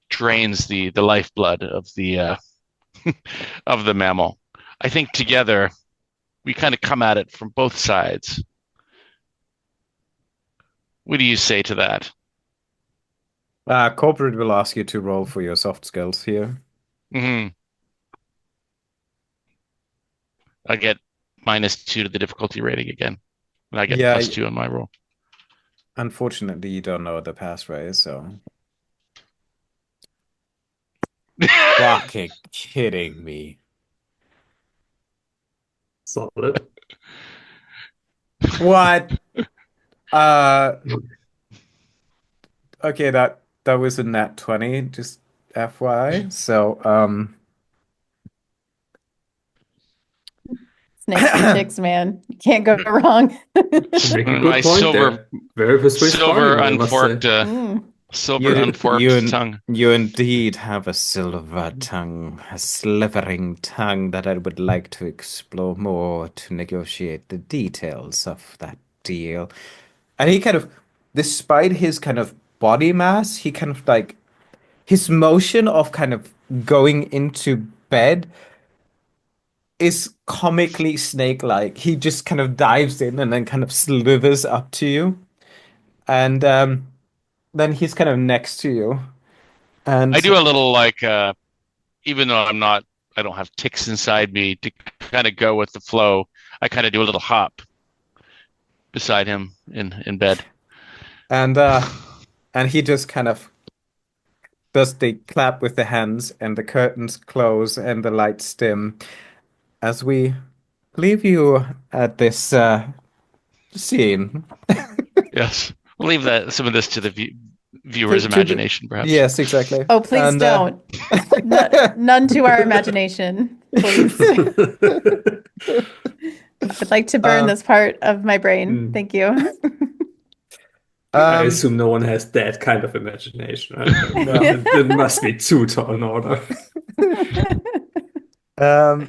Speaker 3: drains the lifeblood of the of the mammal. I think together we kind of come at it from both sides. What do you say to that?
Speaker 1: Corporate will ask you to roll for your soft skills here.
Speaker 3: Hmm. I get -2 to the difficulty rating again, and I get
Speaker 1: Yeah,
Speaker 3: +2 on my roll.
Speaker 1: unfortunately, you don't know the passphrase, so. Fucking kidding me.
Speaker 2: Solid.
Speaker 1: What? Uh, okay, that was a nat 20, just FYI. So,
Speaker 4: Snakes and ticks, man. You can't go wrong.
Speaker 2: Make a
Speaker 3: My
Speaker 2: good point there. Very persuasive
Speaker 3: silver
Speaker 2: argument, I must say.
Speaker 3: unforked
Speaker 4: Mm.
Speaker 3: silver
Speaker 1: you
Speaker 3: unforked tongue.
Speaker 1: you indeed have a silver tongue, a slivering tongue that I would like to explore more to negotiate the details of that deal. And he kind of, despite his kind of body mass, he kind of like his motion of kind of going into bed is comically snake-like. He just kind of dives in and then kind of slithers up to you, and then he's kind of next to you,
Speaker 3: I
Speaker 1: and
Speaker 3: do a little even though I don't have ticks inside me to kind of go with the flow. I kind of do a little hop beside him in bed.
Speaker 1: and uh, and he just kind of does the clap with the hands, and the curtains close and the lights dim as we leave you at this scene.
Speaker 3: Yes, we'll leave that some of this to the viewer's
Speaker 1: To the
Speaker 3: imagination, perhaps.
Speaker 1: yes, exactly.
Speaker 4: Oh, please
Speaker 1: And
Speaker 4: don't. None to our imagination, please. I'd like to burn this part of my brain.
Speaker 2: Mm.
Speaker 4: Thank you.
Speaker 2: I
Speaker 1: um,
Speaker 2: assume no one has that kind of imagination, right?
Speaker 1: No.
Speaker 2: It must be too tall an order.
Speaker 1: um,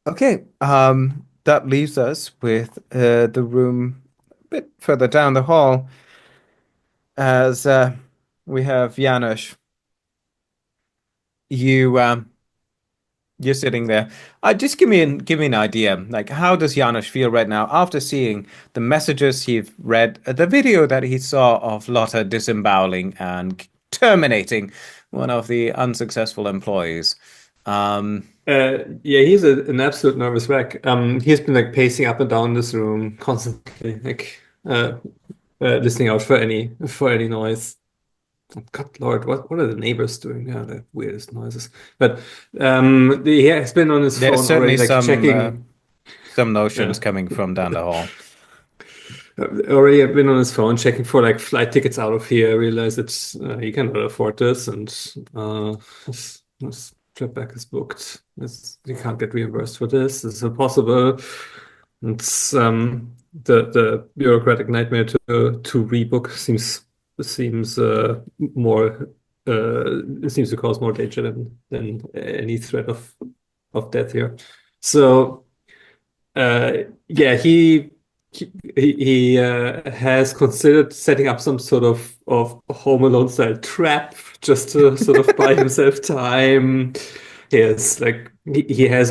Speaker 1: okay. That leaves us with the room a bit further down the hall as we have Janusz. You you're sitting there. Just give me an idea. Like, how does Janusz feel right now after seeing the messages he've read, the video that he saw of Lotta disemboweling and terminating one of the unsuccessful employees?
Speaker 2: Yeah, he's an absolute nervous wreck. He's been like pacing up and down this room constantly, like listening out for any noise. Oh, God Lord, what are the neighbors doing? Yeah, the weirdest noises. But he has been on his
Speaker 1: There's
Speaker 2: phone
Speaker 1: certainly
Speaker 2: already, like checking.
Speaker 1: some notions
Speaker 2: Yeah,
Speaker 1: coming from down the hall.
Speaker 2: already have been on his phone checking for like flight tickets out of here. Realized that he cannot afford this, and his trip back is booked. He can't get reimbursed for this. This is impossible. It's the bureaucratic nightmare to rebook seems more it seems to cause more danger than any threat of death here. So yeah, he has considered setting up some sort of Home Alone style trap just to sort of buy himself time. He has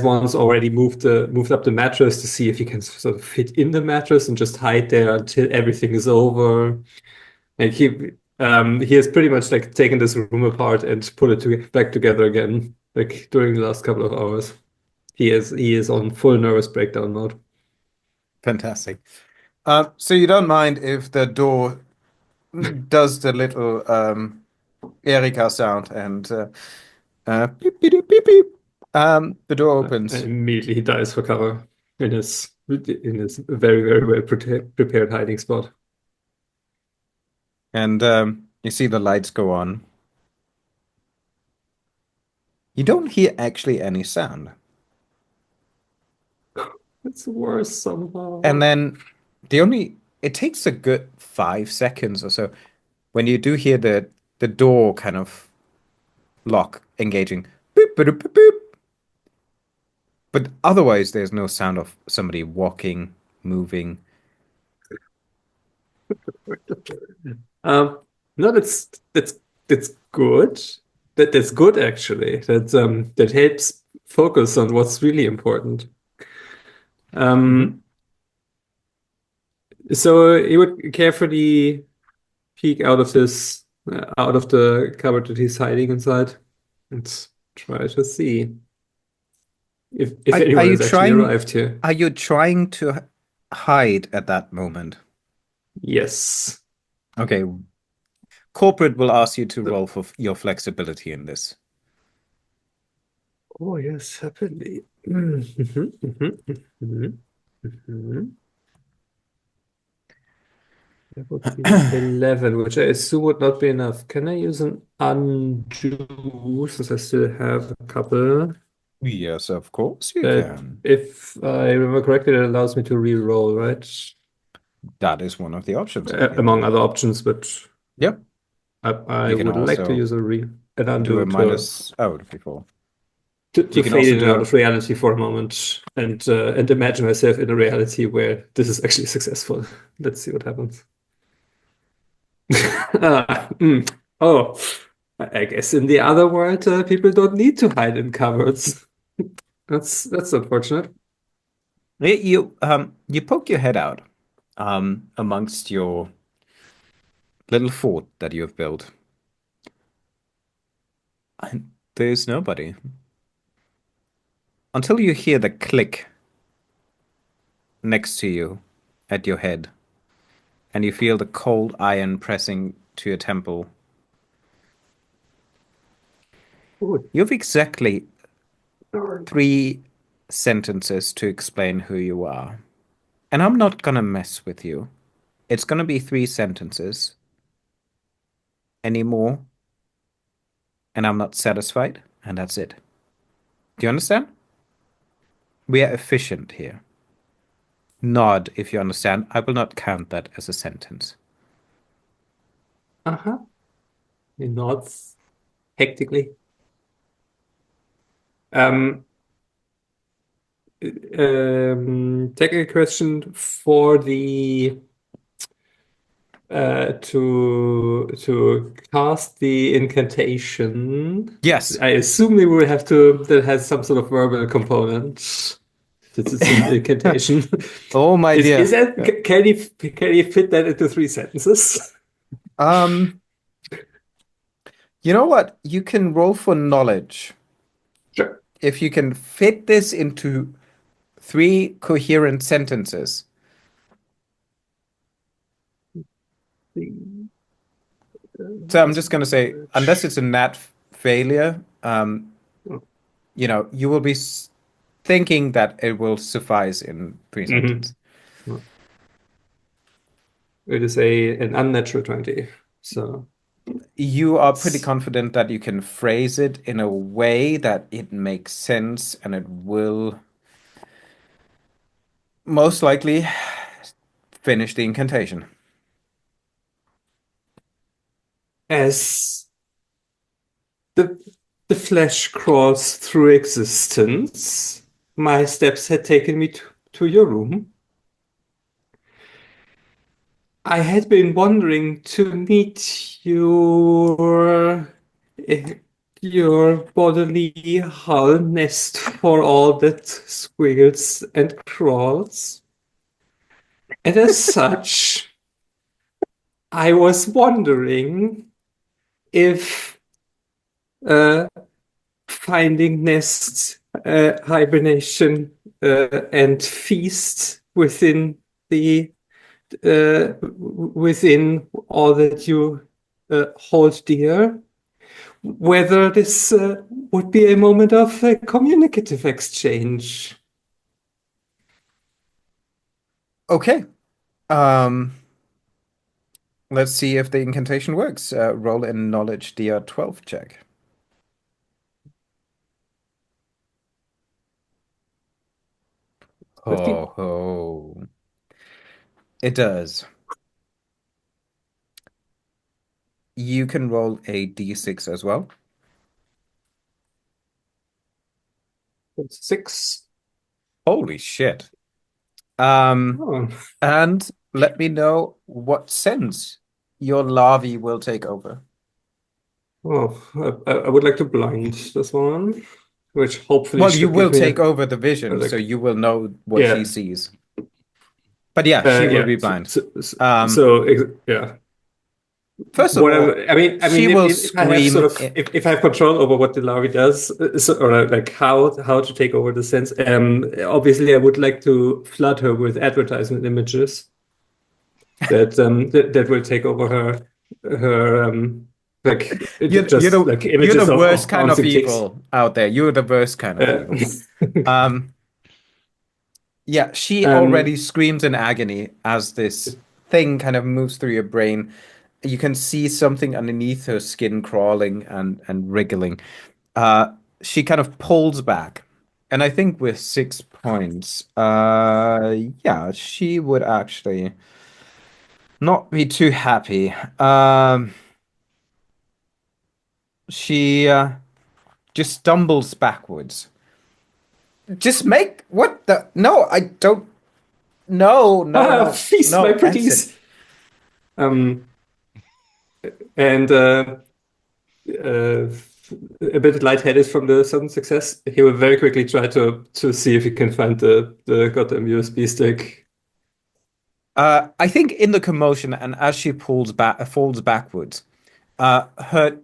Speaker 2: once already moved up the mattress to see if he can sort of fit in the mattress and just hide there until everything is over. And he has pretty much like taken this room apart and put it back together again, like during the last couple of hours. He is on full nervous breakdown mode.
Speaker 1: Fantastic. So you don't mind if the door does the little Erika sound and beep, beep, beep, beep. The door opens.
Speaker 2: And immediately he dives for cover in his very, very well prepared hiding spot.
Speaker 1: And you see the lights go on. You don't hear actually any sound.
Speaker 2: It's worse somehow.
Speaker 1: And then it takes a good 5 seconds or so when you do hear the door kind of lock engaging. Boop, boop, boop, boop. But otherwise, there's no sound of somebody walking, moving.
Speaker 2: No, that's good. That's good actually. That helps focus on what's really important. So he would carefully peek out of the cupboard that he's hiding inside and try to see if anyone has actually arrived here.
Speaker 1: Are you trying to hide at that moment?
Speaker 2: Yes.
Speaker 1: Okay. Corporate will ask you to roll for your flexibility in this.
Speaker 2: Oh, yes, happily. That would be 11, which I assume would not be enough. Can I use an undo since I still have a couple?
Speaker 1: Yes, of course you can.
Speaker 2: If I remember correctly, that allows me to re-roll, right?
Speaker 1: That is one of the options.
Speaker 2: Among other options, but
Speaker 1: Yep.
Speaker 2: I
Speaker 1: You can
Speaker 2: would like to
Speaker 1: also
Speaker 2: use an undo
Speaker 1: do a
Speaker 2: to
Speaker 1: minus out before.
Speaker 2: to
Speaker 1: You can
Speaker 2: fade
Speaker 1: also
Speaker 2: in and
Speaker 1: do
Speaker 2: out of reality for a moment and imagine myself in a reality where this is actually successful. Let's see what happens. Oh, I guess in the other world, people don't need to hide in cupboards. That's unfortunate.
Speaker 1: You poke your head out amongst your little fort that you have built. And there's nobody. Until you hear the click next to you at your head, and you feel the cold iron pressing to your temple.
Speaker 2: Good.
Speaker 1: You have exactly 3 sentences to explain who you are. And I'm not gonna mess with you. It's gonna be 3 sentences. Any more, and I'm not satisfied, and that's it. Do you understand? We are efficient here. Nod if you understand. I will not count that as a sentence.
Speaker 2: Uh-huh. He nods hectically. Technical question for the to cast the incantation.
Speaker 1: Yes.
Speaker 2: I assume we will have to that has some sort of verbal component. This is an incantation.
Speaker 1: Oh my dear.
Speaker 2: Is that can he fit that into 3 sentences?
Speaker 1: You know what? You can roll for knowledge.
Speaker 2: Sure.
Speaker 1: If you can fit this into 3 coherent sentences. So I'm just going to say, unless it's a nat failure, you will be thinking that it will suffice in 3 sentences.
Speaker 2: It is an unnatural 20. So
Speaker 1: you are pretty confident that you can phrase it in a way that it makes sense and it will most likely finish the incantation.
Speaker 2: as the the flesh crawls through existence. My steps had taken me to your room. I had been wanting to meet eh, your bodily hull nest for all that squiggles and crawls. And as such, I was wondering if uh, finding nest, hibernation, and feast the within all that you hold dear, whether this would be a moment of communicative exchange.
Speaker 1: Okay. Um, let's see if the incantation works. Roll a knowledge DR12 check. Oh, ho. It does. You can roll a D6 as well.
Speaker 2: 6.
Speaker 1: Holy shit. Um,
Speaker 2: Oh,
Speaker 1: and let me know what sense your larvae will take over.
Speaker 2: I would like to blind this one, which hopefully
Speaker 1: Well, you
Speaker 2: should give
Speaker 1: will
Speaker 2: me
Speaker 1: take over the vision, so
Speaker 2: like
Speaker 1: you will know what she
Speaker 2: yeah
Speaker 1: sees. But yeah, she will
Speaker 2: yeah.
Speaker 1: be blind.
Speaker 2: Yeah.
Speaker 1: First of all,
Speaker 2: Whatever. I mean,
Speaker 1: she will
Speaker 2: if I have
Speaker 1: scream.
Speaker 2: if I have control over what the larvae does, or like how to take over the sense, obviously I would like to flood her with advertisement images that will take over her like
Speaker 1: You're
Speaker 2: just
Speaker 1: the
Speaker 2: like
Speaker 1: you're the
Speaker 2: images
Speaker 1: worst
Speaker 2: of
Speaker 1: kind of
Speaker 2: bouncing chicks.
Speaker 1: evil out there. You're the worst kind of
Speaker 2: Uh,
Speaker 1: evil. Um, yeah, she already
Speaker 2: um,
Speaker 1: screams in agony as this thing kind of moves through your brain. You can see something underneath her skin crawling and wriggling. She kind of pulls back, and I think with 6 points, yeah, she would actually not be too happy. She just stumbles backwards. Just make what the? No, I don't. No, no, no,
Speaker 2: feast my
Speaker 1: no. Exit.
Speaker 2: pretties. Um, and uh, a bit lightheaded from the sudden success, he will very quickly try to see if he can find the goddamn USB stick.
Speaker 1: I think in the commotion and as she pulls back, falls backwards, her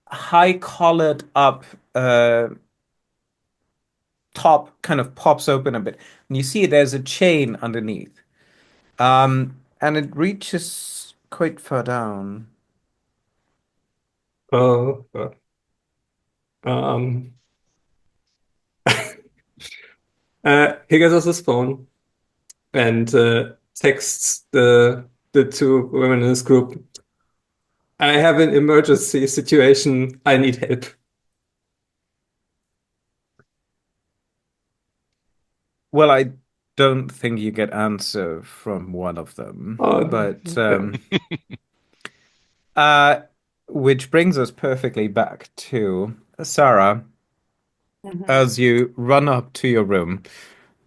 Speaker 1: high collared up top kind of pops open a bit, and you see there's a chain underneath. And it reaches quite far down.
Speaker 2: Oh, um, he gets us his phone and texts the two women in his group. I have an emergency situation. I need help.
Speaker 1: Well, I don't think you get answer from one of them,
Speaker 2: Oh,
Speaker 1: but
Speaker 2: yeah.
Speaker 1: uh, which brings us perfectly back to Sarah.
Speaker 4: Mhm.
Speaker 1: As you run up to your room,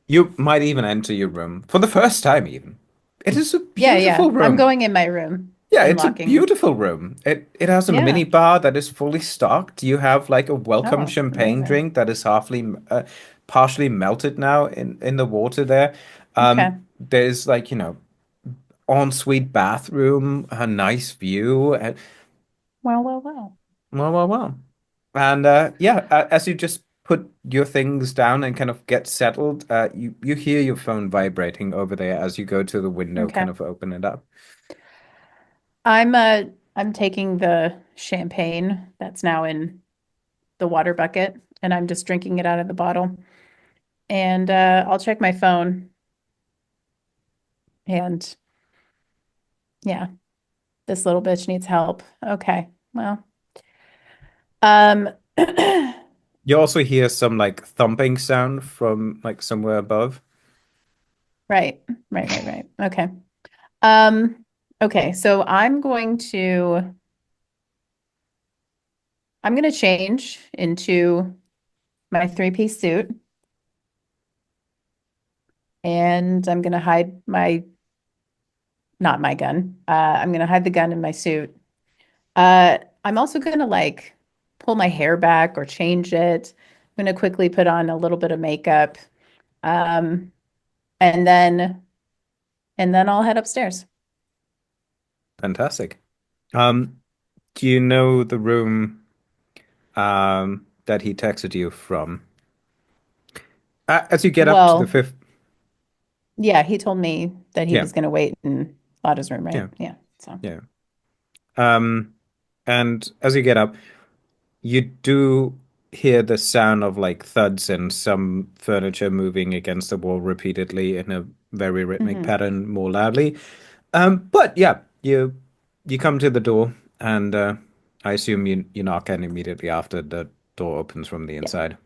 Speaker 1: you might even enter your room for the first time, even. It is a
Speaker 4: Yeah.
Speaker 1: beautiful
Speaker 4: I'm
Speaker 1: room.
Speaker 4: going in my room
Speaker 1: Yeah,
Speaker 4: and
Speaker 1: it's a
Speaker 4: locking.
Speaker 1: beautiful room. It has a
Speaker 4: Yeah.
Speaker 1: mini bar that is fully stocked. You have like a welcome
Speaker 4: Oh,
Speaker 1: champagne
Speaker 4: amazing.
Speaker 1: drink that is partially melted now in the water there.
Speaker 4: Okay.
Speaker 1: There's like, ensuite bathroom, a nice view, and
Speaker 4: Well.
Speaker 1: well. And yeah, as you just put your things down and kind of get settled, you hear your phone vibrating over there as you go to the window,
Speaker 4: Okay.
Speaker 1: kind of open it up.
Speaker 4: I'm taking the champagne that's now in the water bucket and I'm just drinking it out of the bottle. And I'll check my phone. And yeah, this little bitch needs help. Okay. Well, um
Speaker 1: You also hear some like thumping sound from like somewhere above.
Speaker 4: right. Okay. Um okay, so I'm gonna change into my three-piece suit, and I'm gonna hide not my gun. I'm gonna hide the gun in my suit. I'm also gonna like pull my hair back or change it. I'm gonna quickly put on a little bit of makeup, um, and then I'll head upstairs.
Speaker 1: Fantastic. Um, do you know the room that he texted you from? As you get up to the
Speaker 4: Well,
Speaker 1: fifth,
Speaker 4: yeah, he told me that he
Speaker 1: yeah,
Speaker 4: was gonna wait in Lotta's room, right?
Speaker 1: yeah,
Speaker 4: Yeah. So,
Speaker 1: yeah. Um, and as you get up, you do hear the sound of like thuds and some furniture moving against the wall repeatedly in a very rhythmic
Speaker 4: mhm.
Speaker 1: pattern, more loudly. But yeah, you come to the door, and I assume you knock, and immediately after the door opens from the
Speaker 4: Yeah.
Speaker 1: inside.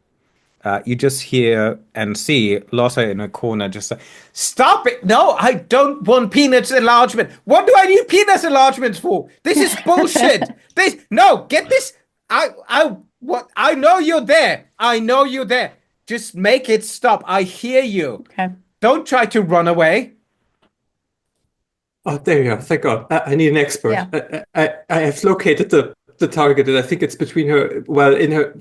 Speaker 1: You just hear and see Lotta in a corner just like, stop it! No, I don't want penis enlargement. What do I need penis enlargements for? This is bullshit. This no, get this. What? I know you're there. I know you're there. Just make it stop. I hear you.
Speaker 4: Okay.
Speaker 1: Don't try to run away.
Speaker 2: Oh, there you go. Thank God. I need an expert.
Speaker 4: Yeah.
Speaker 2: I have located the target, and I think it's between her. Well, in her.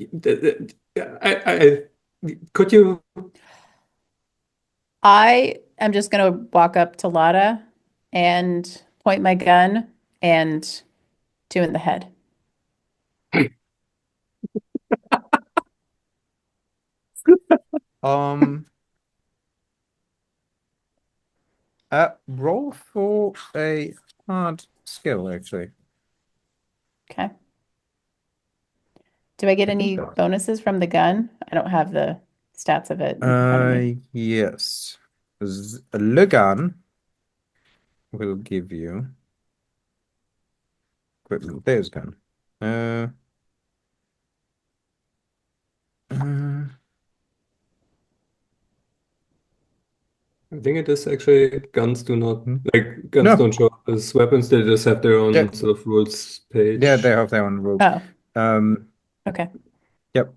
Speaker 2: Could you?
Speaker 4: I am just gonna walk up to Lotta and point my gun and two in the head.
Speaker 1: Um, roll for a hard skill, actually.
Speaker 4: Okay. Do I get any bonuses from the gun? I don't have the stats of it in front of me.
Speaker 1: Yes. Lugan will give you equipment. There's gun. Uh, uh,
Speaker 2: I think it is actually guns do not
Speaker 1: hmm.
Speaker 2: like guns
Speaker 1: No,
Speaker 2: don't show up as weapons. They just have their
Speaker 1: yeah,
Speaker 2: own sort of rules
Speaker 1: yeah, they
Speaker 2: page.
Speaker 1: have their own rules.
Speaker 4: Oh,
Speaker 1: Um,
Speaker 4: okay.
Speaker 1: yep.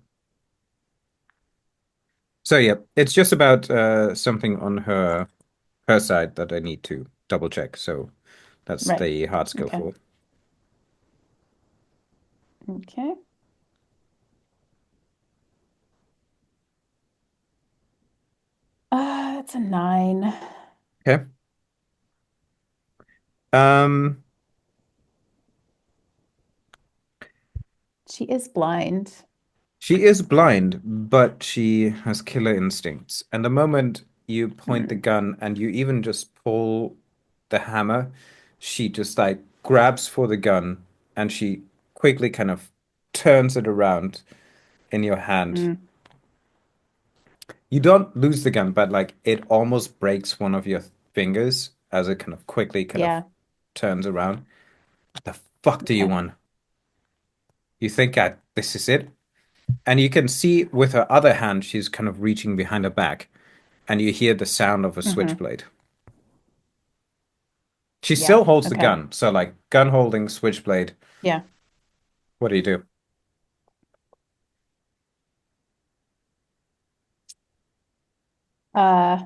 Speaker 1: So yeah, it's just about something on her side that I need to double check. So that's
Speaker 4: Right.
Speaker 1: the hard skill
Speaker 4: Okay.
Speaker 1: for.
Speaker 4: Okay. It's a 9.
Speaker 1: Okay. Um,
Speaker 4: She is blind.
Speaker 1: she is blind, but she has killer instincts. And the moment you point the
Speaker 4: Hmm.
Speaker 1: gun and you even just pull the hammer, she just like grabs for the gun and she quickly kind of turns it around in your hand.
Speaker 4: Mm.
Speaker 1: You don't lose the gun, but like it almost breaks one of your fingers as it kind of quickly kind of
Speaker 4: Yeah.
Speaker 1: turns around. What the fuck do you
Speaker 4: Okay.
Speaker 1: want? You think this is it? And you can see with her other hand, she's kind of reaching behind her back, and you hear the sound of a
Speaker 4: Hmm.
Speaker 1: switchblade. She
Speaker 4: Yeah.
Speaker 1: still holds the
Speaker 4: Okay.
Speaker 1: gun, so like gun holding, switchblade.
Speaker 4: Yeah.
Speaker 1: What do you do?
Speaker 4: Uh,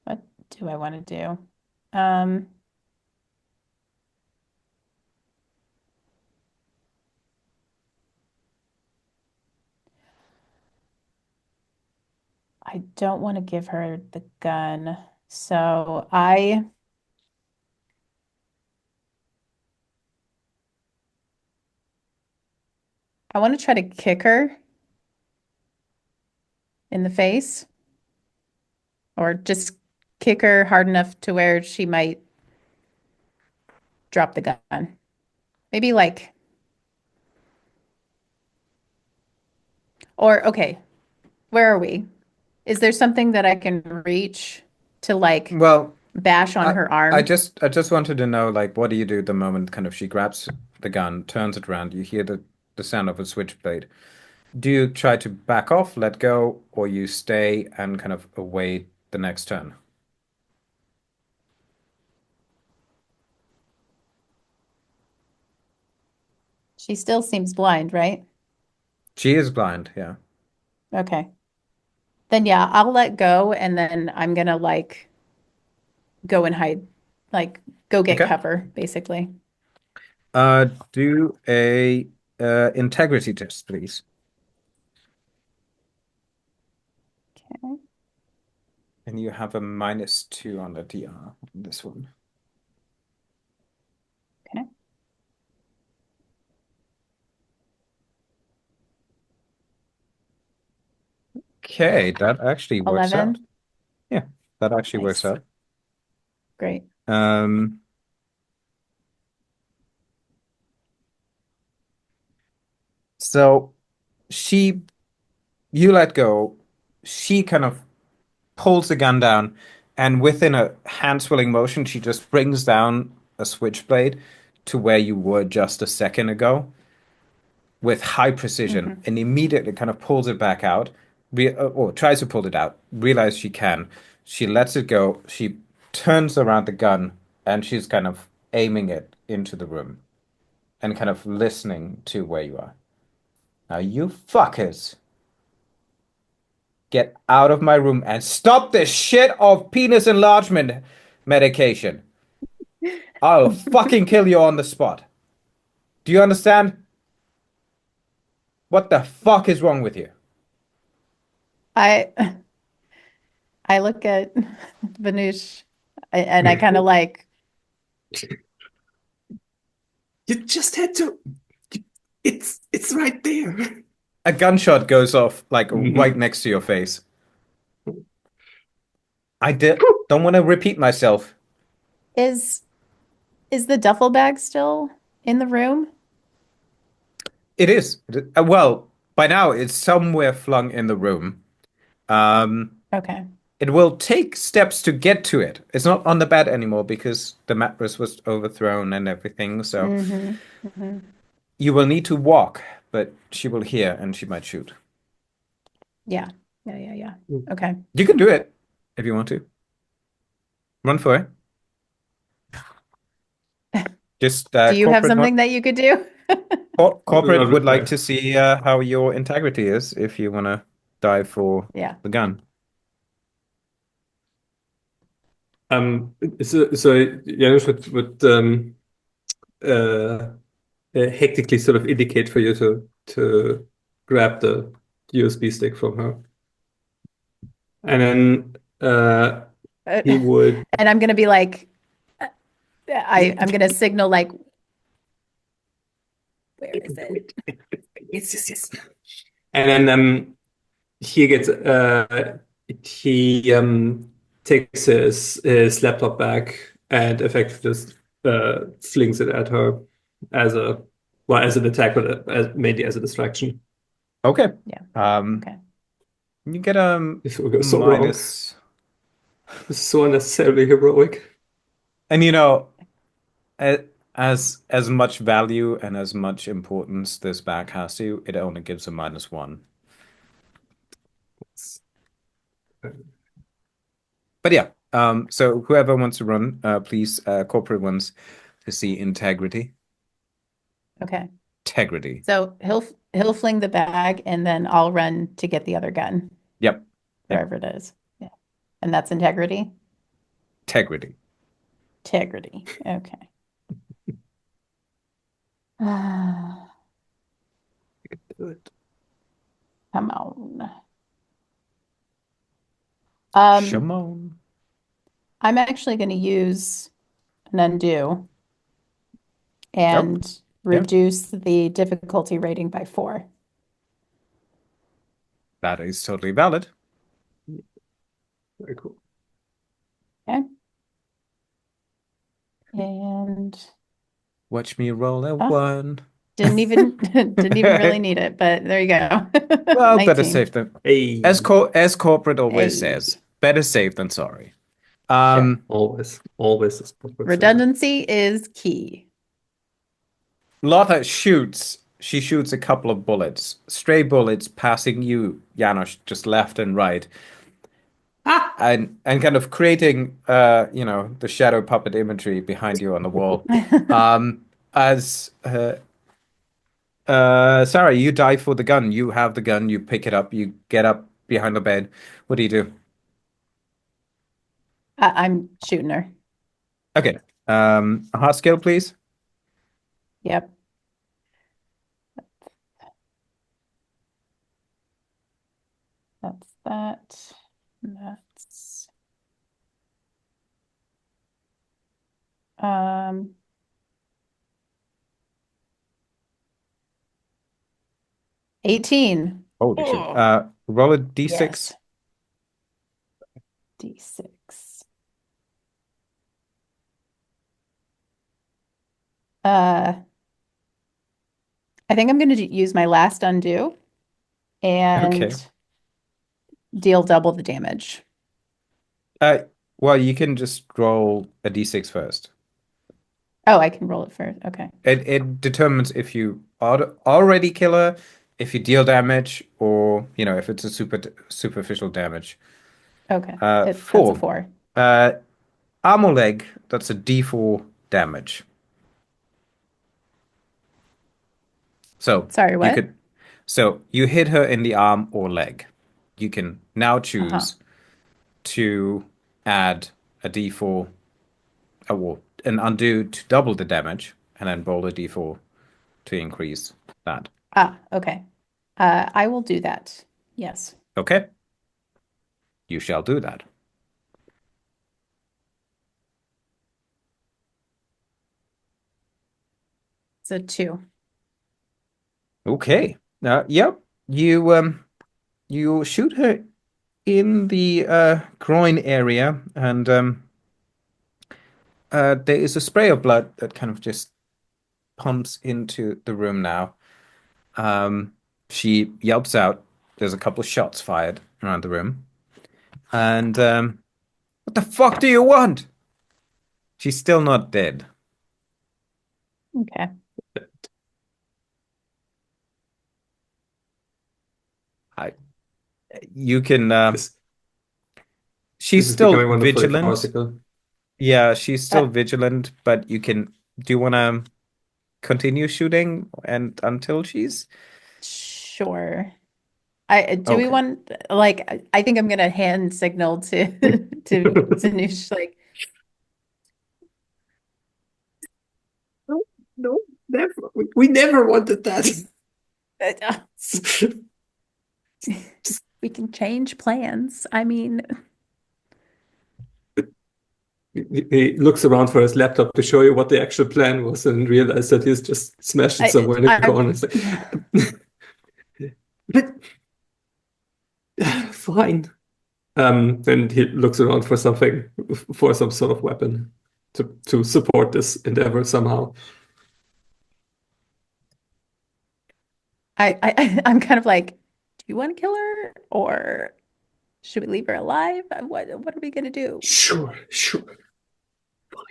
Speaker 4: what do I want to do? Um, I don't want to give her the gun. So I want to try to kick her in the face or just kick her hard enough to where she might drop the gun. Maybe like, or okay, where are we? Is there something that I can reach to like
Speaker 1: Well,
Speaker 4: bash on
Speaker 1: I
Speaker 4: her
Speaker 1: I
Speaker 4: arm?
Speaker 1: just I just wanted to know like what do you do the moment kind of she grabs the gun, turns it around, you hear the sound of a switchblade. Do you try to back off, let go, or you stay and kind of await the next turn?
Speaker 4: She still seems blind, right?
Speaker 1: She is blind, yeah.
Speaker 4: Okay. Then yeah, I'll let go and then I'm gonna like go and hide. Like go get
Speaker 1: Okay.
Speaker 4: cover, basically.
Speaker 1: Do a integrity test, please.
Speaker 4: Okay.
Speaker 1: And you have a -2 on the DR on this one.
Speaker 4: Okay.
Speaker 1: Okay, that actually works out.
Speaker 4: 11.
Speaker 1: Yeah, that actually works
Speaker 4: Nice.
Speaker 1: out.
Speaker 4: Great.
Speaker 1: So you let go, she kind of pulls the gun down, and within a hand-swilling motion, she just brings down a switchblade to where you were just a second ago with high precision,
Speaker 4: Hmm.
Speaker 1: and immediately kind of pulls it back out, or tries to pull it out, realizes she can. She lets it go, she turns around the gun, and she's kind of aiming it into the room and kind of listening to where you are. Now, you fuckers get out of my room and stop this shit of penis enlargement medication. I'll fucking kill you on the spot. Do you understand? What the fuck is wrong with you?
Speaker 4: I I look at Vanush and I kind of like,
Speaker 2: You just had to. It's right there.
Speaker 1: A gunshot goes off like right
Speaker 2: Mhm.
Speaker 1: next to your face. Don't want to repeat myself.
Speaker 4: is is the duffel bag still in the room?
Speaker 1: It is. Well, by now it's somewhere flung in the room. Um,
Speaker 4: Okay.
Speaker 1: it will take steps to get to it. It's not on the bed anymore because the mattress was overthrown and everything. So
Speaker 4: Hmm. Hmm.
Speaker 1: you will need to walk, but she will hear and she might shoot.
Speaker 4: Yeah. Yeah, yeah, yeah. Okay.
Speaker 1: You can do it if you want to. Run for it. Just
Speaker 4: Do you have something that you could do?
Speaker 1: corporate would like
Speaker 2: Okay.
Speaker 1: to see how your integrity is if you want to dive for
Speaker 4: Yeah.
Speaker 1: the gun.
Speaker 2: So Janusz would uh, hectically sort of indicate for you to grab the USB stick from her, and then he would.
Speaker 4: And I'm gonna be like, I'm gonna signal like, where is it?
Speaker 2: Yes, yes, yes. And then he gets he takes his laptop back and effectively just flings it at her as a as an attack, but mainly as a distraction.
Speaker 1: Okay.
Speaker 4: Yeah.
Speaker 1: Um,
Speaker 4: Okay.
Speaker 1: you get
Speaker 2: This will go so wrong.
Speaker 1: minus,
Speaker 2: This is so unnecessarily heroic.
Speaker 1: and a- as much value and as much importance this bag has to you, it only gives a -1. But yeah, so whoever wants to run, please, corporate ones to see integrity.
Speaker 4: Okay.
Speaker 1: Integrity.
Speaker 4: So he'll fling the bag and then I'll run to get the other gun,
Speaker 1: Yep. Yep.
Speaker 4: wherever it is. Yeah. And that's integrity.
Speaker 1: Integrity.
Speaker 4: Integrity. Okay. Come on.
Speaker 1: Shimon.
Speaker 4: I'm actually going to use an undo and
Speaker 1: Yeah.
Speaker 4: reduce the difficulty rating by 4.
Speaker 1: That is totally valid.
Speaker 2: Very cool.
Speaker 4: Okay. And
Speaker 1: Watch me roll a
Speaker 4: oh,
Speaker 1: 1.
Speaker 4: didn't even really need it, but there you go.
Speaker 1: Well, better
Speaker 4: 19.
Speaker 1: safe than
Speaker 2: Hey,
Speaker 1: as corporate always
Speaker 4: Hey,
Speaker 1: says, better safe than sorry.
Speaker 4: sure.
Speaker 2: always is what we're saying.
Speaker 4: Redundancy is key.
Speaker 1: Lotta shoots. She shoots a couple of bullets, stray bullets passing you, Janos, just left and right, and kind of creating, the shadow puppet imagery behind you on the wall. As Sarah, you dive for the gun. You have the gun. You pick it up. You get up behind the bed. What do you do?
Speaker 4: I'm shooting her.
Speaker 1: Okay. A heart skill, please.
Speaker 4: Yep. That's that. That's 18.
Speaker 1: Holy shit.
Speaker 3: Oh,
Speaker 1: Roll a d6.
Speaker 4: Yes. D6. Uh, I think I'm going to use my last undo
Speaker 1: Okay.
Speaker 4: and deal double the damage.
Speaker 1: Uh, well, you can just roll a d6 first.
Speaker 4: Oh, I can roll it first. Okay.
Speaker 1: It determines if you already kill her, if you deal damage, or if it's a superficial damage.
Speaker 4: Okay. That's a
Speaker 1: Four.
Speaker 4: 4.
Speaker 1: Uh, arm or leg, that's a d4 damage. So
Speaker 4: Sorry,
Speaker 1: you
Speaker 4: what?
Speaker 1: could, so you hit her in the arm or leg. You can now
Speaker 4: Uh-huh.
Speaker 1: choose to add a d4, well, an undo to double the damage, and then roll a d4 to increase that.
Speaker 4: Okay. I will do that. Yes.
Speaker 1: Okay, you shall do that.
Speaker 4: It's a 2.
Speaker 1: Okay. Yep. You shoot her in the groin area, and there is a spray of blood that kind of just pumps into the room now. Um, she yelps out. There's a couple of shots fired around the room, and what the fuck do you want? She's still not dead.
Speaker 4: Okay.
Speaker 1: I, you can.
Speaker 2: This
Speaker 1: She's
Speaker 2: this is
Speaker 1: still
Speaker 2: becoming wonderfully
Speaker 1: vigilant.
Speaker 2: farcical.
Speaker 1: Yeah, she's
Speaker 4: Uh,
Speaker 1: still vigilant, but you can. Do you want to continue shooting and until she's
Speaker 4: sure. I do we
Speaker 1: okay?
Speaker 4: want like I think I'm gonna hand signal to to Zanush like
Speaker 2: No, no, never. We never wanted that.
Speaker 4: uh, we can change plans. I mean,
Speaker 2: He looks around for his laptop to show you what the actual plan was and realizes that he's just smashed it somewhere in the
Speaker 4: I
Speaker 2: corner. It's like, but fine. And he looks around for something, for some sort of weapon to support this endeavor somehow.
Speaker 4: I'm kind of like, do you want to kill her or should we leave her alive? What are we gonna do?
Speaker 2: Sure, sure. Fine,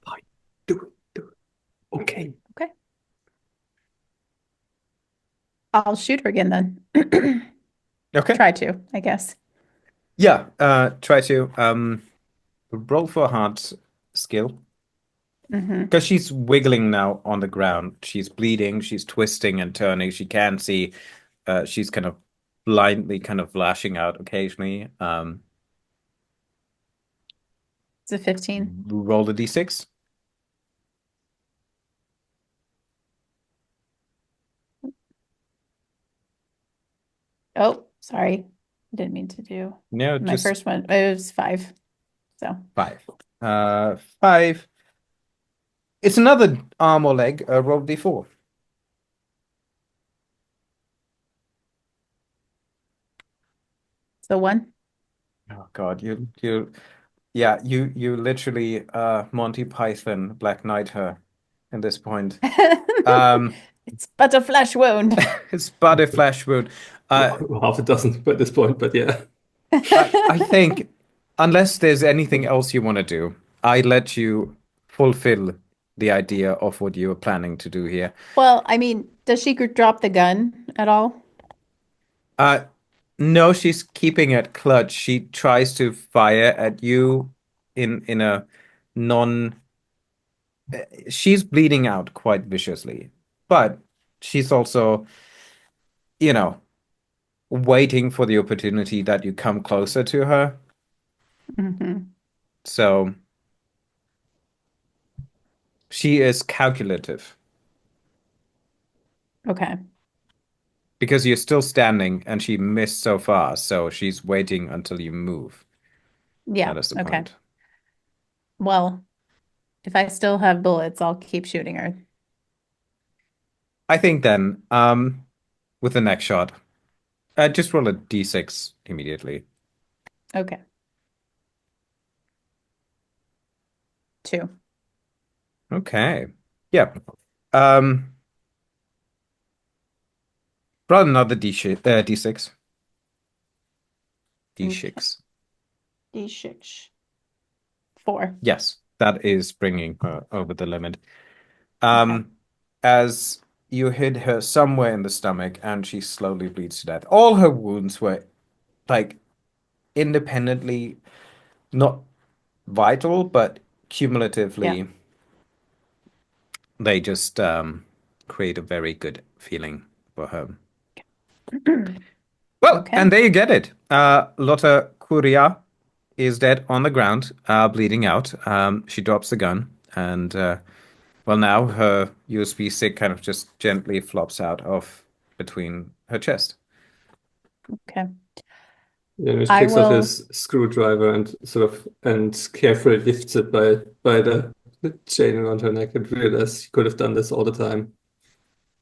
Speaker 2: fine. Do it, do it. Okay.
Speaker 4: Okay. I'll shoot her again then.
Speaker 1: Okay.
Speaker 4: Try to, I guess.
Speaker 1: Yeah. Try to roll for a hard skill
Speaker 4: Hmm.
Speaker 1: because she's wiggling now on the ground. She's bleeding. She's twisting and turning. She can't see. She's kind of blindly kind of lashing out occasionally.
Speaker 4: It's a 15.
Speaker 1: Roll the d6.
Speaker 4: Oh, sorry. I didn't mean to do
Speaker 1: No,
Speaker 4: my
Speaker 1: just
Speaker 4: first one. It was 5. So
Speaker 1: five. Five. It's another arm or leg. Roll d4.
Speaker 4: so 1.
Speaker 1: Oh God, you literally Monty Python Black Knight her at this point. Um,
Speaker 4: It's but a flesh wound.
Speaker 1: it's but a flash wound. Uh,
Speaker 2: Well, half a dozen by this point, but yeah.
Speaker 1: I think unless there's anything else you want to do, I let you fulfill the idea of what you were planning to do here.
Speaker 4: Well, I mean, does she drop the gun at all?
Speaker 1: Uh, no, she's keeping it clutch. She tries to fire at you in a non. She's bleeding out quite viciously, but she's also, you know, waiting for the opportunity that you come closer to her.
Speaker 4: Hmm.
Speaker 1: So she is calculative
Speaker 4: Okay.
Speaker 1: because you're still standing and she missed so far. So she's waiting until you move.
Speaker 4: Yeah.
Speaker 1: That is the
Speaker 4: Okay.
Speaker 1: point.
Speaker 4: Well, if I still have bullets, I'll keep shooting her.
Speaker 1: I think then, with the next shot, just roll a d6 immediately.
Speaker 4: Okay. 2.
Speaker 1: Okay. Yeah. Um, roll another d6.
Speaker 4: Okay.
Speaker 1: D6.
Speaker 4: D6. 4.
Speaker 1: Yes, that is bringing her over the limit.
Speaker 4: Okay.
Speaker 1: As you hit her somewhere in the stomach and she slowly bleeds to death. All her wounds were like independently not vital, but
Speaker 4: Yeah.
Speaker 1: cumulatively they just create a very good feeling for her. Well,
Speaker 4: Okay.
Speaker 1: and there you get it. Lotta Curia is dead on the ground, bleeding out. She drops the gun, and well, now her USB stick kind of just gently flops out of between her chest.
Speaker 4: Okay.
Speaker 2: Yeah, he
Speaker 4: I
Speaker 2: takes off
Speaker 4: will.
Speaker 2: his screwdriver and carefully lifts it by the chain around her neck and realizes he could have done this all the time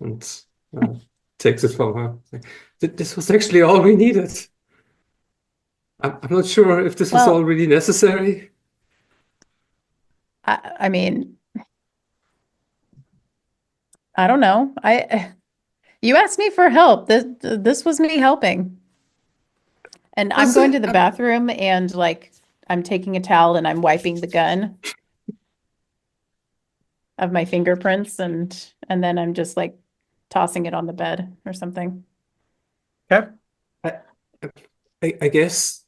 Speaker 2: and uh, takes it from her. Like, this was actually all we needed. I'm not sure if this was all
Speaker 4: Well,
Speaker 2: really necessary.
Speaker 4: I mean, I don't know. You asked me for help. This was me helping. And I'm
Speaker 2: Was
Speaker 4: going to
Speaker 2: it?
Speaker 4: the bathroom and like I'm taking a towel and I'm wiping the gun of my fingerprints and then I'm just like tossing it on the bed or something.
Speaker 1: Okay.
Speaker 2: I, I guess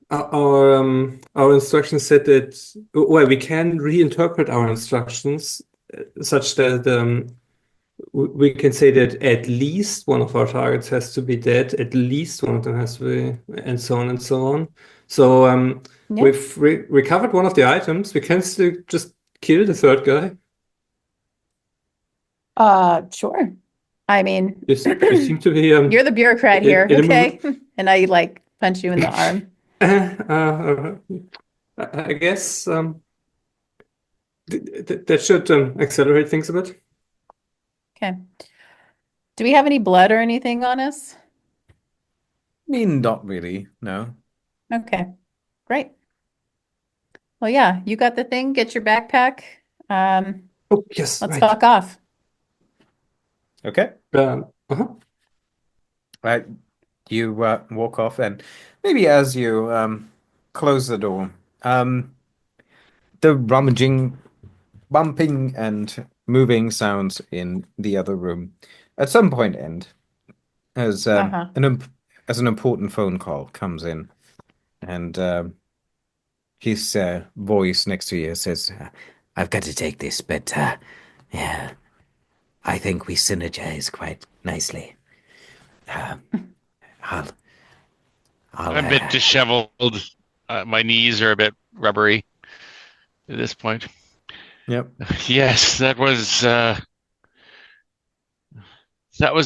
Speaker 2: our instructions said that well we can reinterpret our instructions such that we can say that at least one of our targets has to be dead, at least one of them has to be, and so on and so on. So
Speaker 4: Yeah.
Speaker 2: we've recovered one of the items. We can still just kill the third guy.
Speaker 4: Sure. I mean,
Speaker 2: You seem to be
Speaker 4: you're the bureaucrat here,
Speaker 2: in a mood.
Speaker 4: okay? And I like punch you in the arm.
Speaker 2: I guess that should accelerate things a bit.
Speaker 4: Okay. Do we have any blood or anything on us?
Speaker 1: I mean, not really, no.
Speaker 4: Okay. Great. Well, yeah, you got the thing. Get your backpack. Um,
Speaker 2: Oh, yes,
Speaker 4: let's
Speaker 2: right.
Speaker 4: fuck off.
Speaker 1: Okay.
Speaker 2: Uh-huh.
Speaker 1: Right. You walk off, and maybe as you close the door, the rummaging, bumping, and moving sounds in the other room at some point end as
Speaker 4: Uh-huh.
Speaker 1: as an important phone call comes in, and his voice next to you says, "I've got to take this, but yeah, I think we synergize quite nicely. Uh, I'll, I'll,
Speaker 3: I'm a bit disheveled. My knees are a bit rubbery at this point.
Speaker 1: yep.
Speaker 3: Yes, that was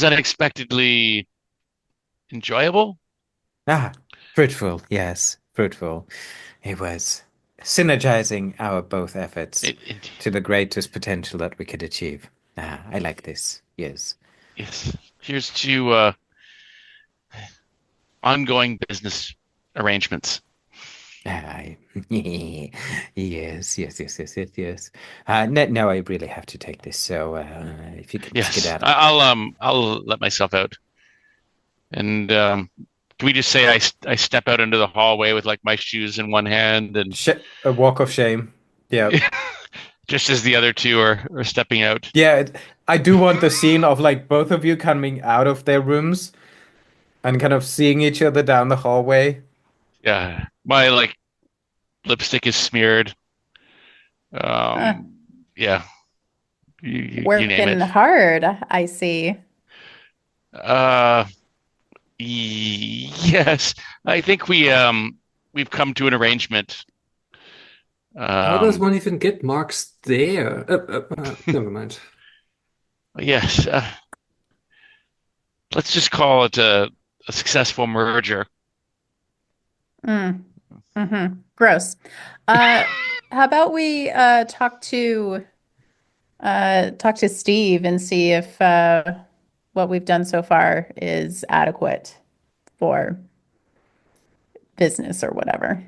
Speaker 3: unexpectedly enjoyable.
Speaker 1: Ah, fruitful, yes, fruitful. It was synergizing our both efforts
Speaker 3: It, it,
Speaker 1: to the greatest potential that we could achieve. Ah, I like this. Yes.
Speaker 3: yes. Here's to ongoing business arrangements.
Speaker 1: I, yes, yes, yes, yes, yes, yes. No, I really have to take this. So, if you could
Speaker 3: Yes,
Speaker 1: skedaddle.
Speaker 3: I'll let myself out. And can we just say I step out into the hallway with like my shoes in one hand and
Speaker 1: Sh a walk of shame. Yeah.
Speaker 3: just as the other two are stepping out.
Speaker 1: Yeah, I do want the scene of like both of you coming out of their rooms and kind of seeing each other down the hallway.
Speaker 3: Yeah, my like lipstick is smeared.
Speaker 4: Uh,
Speaker 3: Yeah, You name
Speaker 4: Working
Speaker 3: it.
Speaker 4: hard, I see.
Speaker 3: Uh, yes, I think we've come to an arrangement.
Speaker 2: How does
Speaker 3: Um,
Speaker 2: one even get marks there? Never mind.
Speaker 3: yes, let's just call it a successful merger.
Speaker 4: Mm. Gross. How about we talk to Steve and see if what we've done so far is adequate for business or whatever.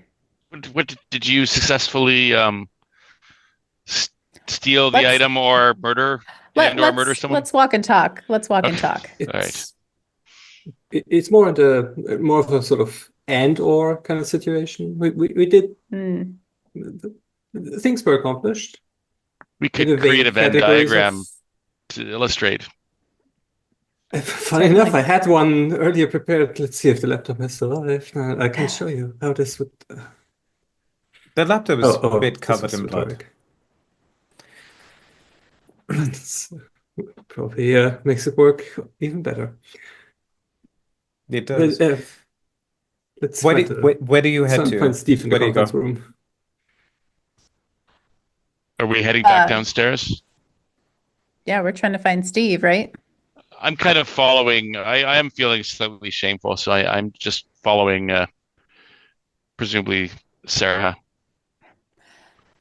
Speaker 3: What did you successfully s steal the
Speaker 4: Let's
Speaker 3: item or murder
Speaker 4: let
Speaker 3: or murder
Speaker 4: let's
Speaker 3: someone?
Speaker 4: let's walk and talk. Let's walk and
Speaker 3: Okay,
Speaker 4: talk.
Speaker 3: all right.
Speaker 2: It's more of a sort of and or kind of situation. We did
Speaker 4: Mm.
Speaker 2: things were accomplished
Speaker 3: We
Speaker 2: in
Speaker 3: could
Speaker 2: the
Speaker 3: create a
Speaker 2: vague
Speaker 3: Venn
Speaker 2: categories of.
Speaker 3: diagram to illustrate.
Speaker 2: Funny enough,
Speaker 4: Certainly.
Speaker 2: I had one earlier prepared. Let's see if the laptop has survived. I can show you how this would.
Speaker 1: The laptop is a bit
Speaker 2: This
Speaker 1: covered
Speaker 2: was
Speaker 1: in blood.
Speaker 2: rhetoric. That's probably makes it work even better.
Speaker 1: It
Speaker 2: Well,
Speaker 1: does.
Speaker 2: let's find
Speaker 1: Where do you head to?
Speaker 2: find Steve in the
Speaker 1: Where do you
Speaker 2: conference
Speaker 1: go?
Speaker 2: room.
Speaker 3: Are we heading back
Speaker 4: Uh,
Speaker 3: downstairs?
Speaker 4: yeah, we're trying to find Steve, right?
Speaker 3: I'm kind of following. I am feeling slightly shameful, so I'm just following, presumably Sarah.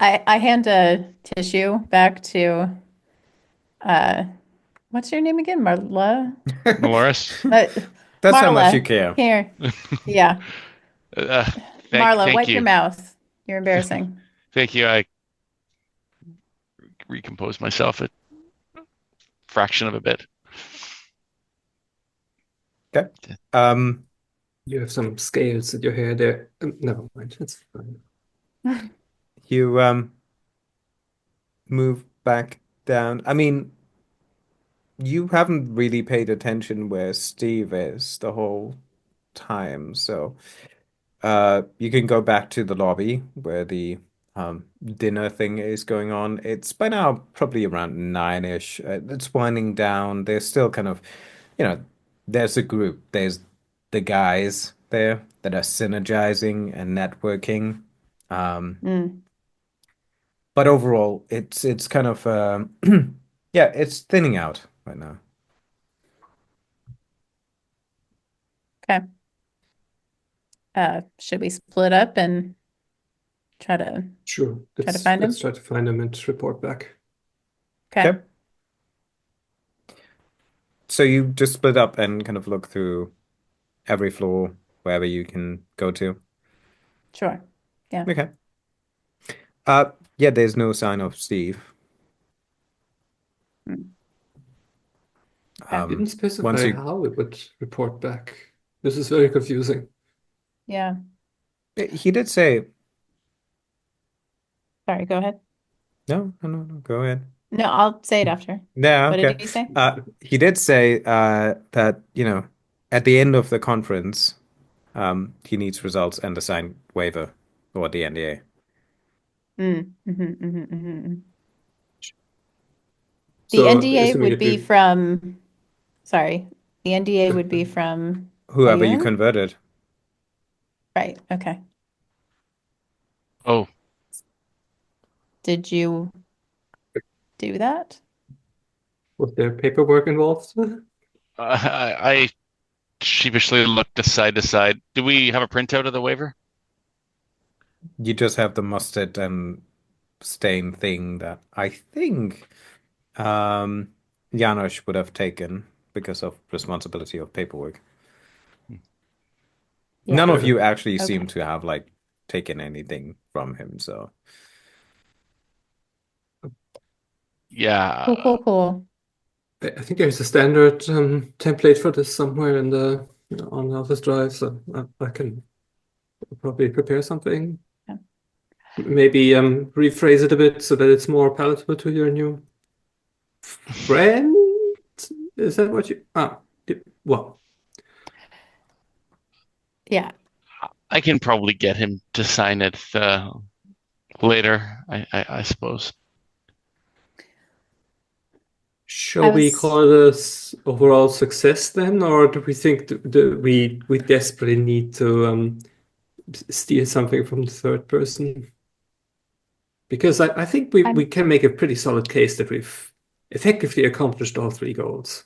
Speaker 4: I hand a tissue back to uh what's your name again? Marla?
Speaker 3: Dolores.
Speaker 4: Uh,
Speaker 1: That's how much you
Speaker 4: Marla,
Speaker 1: care.
Speaker 4: here. Yeah.
Speaker 3: Uh,
Speaker 4: Marla,
Speaker 3: thank
Speaker 4: wipe your
Speaker 3: you,
Speaker 4: mouth. You're embarrassing.
Speaker 3: thank you. I recomposed myself a fraction of a bit.
Speaker 1: Okay. Um,
Speaker 2: You have some scales in your hair there. Never mind, it's fine.
Speaker 1: you move back down. I mean, you haven't really paid attention where Steve is the whole time, so you can go back to the lobby where the dinner thing is going on. It's by now probably around 9-ish. It's winding down. There's still kind of, you know, there's a group. There's the guys there that are synergizing and networking. Um,
Speaker 4: Mm,
Speaker 1: but overall, it's kind of yeah, it's thinning out right now.
Speaker 4: okay. Should we split up and try to
Speaker 2: Sure.
Speaker 4: find
Speaker 2: Let's
Speaker 4: him?
Speaker 2: try to find him and report back.
Speaker 4: Okay,
Speaker 1: Okay. So you just split up and kind of look through every floor wherever you can go to.
Speaker 4: sure. Yeah.
Speaker 1: Okay. Uh, yeah, there's no sign of Steve.
Speaker 4: Mm, okay.
Speaker 2: Didn't
Speaker 1: Once
Speaker 2: specify
Speaker 1: you,
Speaker 2: how it would report back. This is very confusing.
Speaker 4: Yeah.
Speaker 1: he did say,
Speaker 4: Sorry, go ahead.
Speaker 1: no, go ahead.
Speaker 4: No, I'll say it after.
Speaker 1: Yeah,
Speaker 4: What did
Speaker 1: okay.
Speaker 4: he say?
Speaker 1: He did say that, at the end of the conference, he needs results and a signed waiver or the NDA.
Speaker 4: The
Speaker 2: So
Speaker 4: NDA
Speaker 2: assuming
Speaker 4: would
Speaker 2: that
Speaker 4: be
Speaker 2: we
Speaker 4: from, sorry, the NDA would be from
Speaker 1: Whoever you
Speaker 4: Oyun?
Speaker 1: converted.
Speaker 4: Right. Okay.
Speaker 3: Oh,
Speaker 4: Did you do that?
Speaker 2: was there paperwork involved?
Speaker 3: I sheepishly looked side to side. Do we have a printout of the waiver?
Speaker 1: You just have the mustard and stain thing that I think Janos would have taken because of responsibility of paperwork.
Speaker 4: Yeah.
Speaker 1: None of
Speaker 2: Sure.
Speaker 1: you actually seem
Speaker 4: Okay.
Speaker 1: to have like taken anything from him, so
Speaker 4: Cool,
Speaker 3: Yeah.
Speaker 4: cool, cool.
Speaker 2: I think there's a standard template for this somewhere in the on the office drive, so I can probably prepare something.
Speaker 4: Yeah.
Speaker 2: Maybe rephrase it a bit so that it's more palatable to your new friend. Is that what you? Well,
Speaker 4: Yeah.
Speaker 3: I can probably get him to sign it later, I suppose.
Speaker 2: Shall we call this overall success then, or do we think we desperately need to steal something from the third person? Because I think we can make a pretty solid case that we've effectively accomplished all three goals.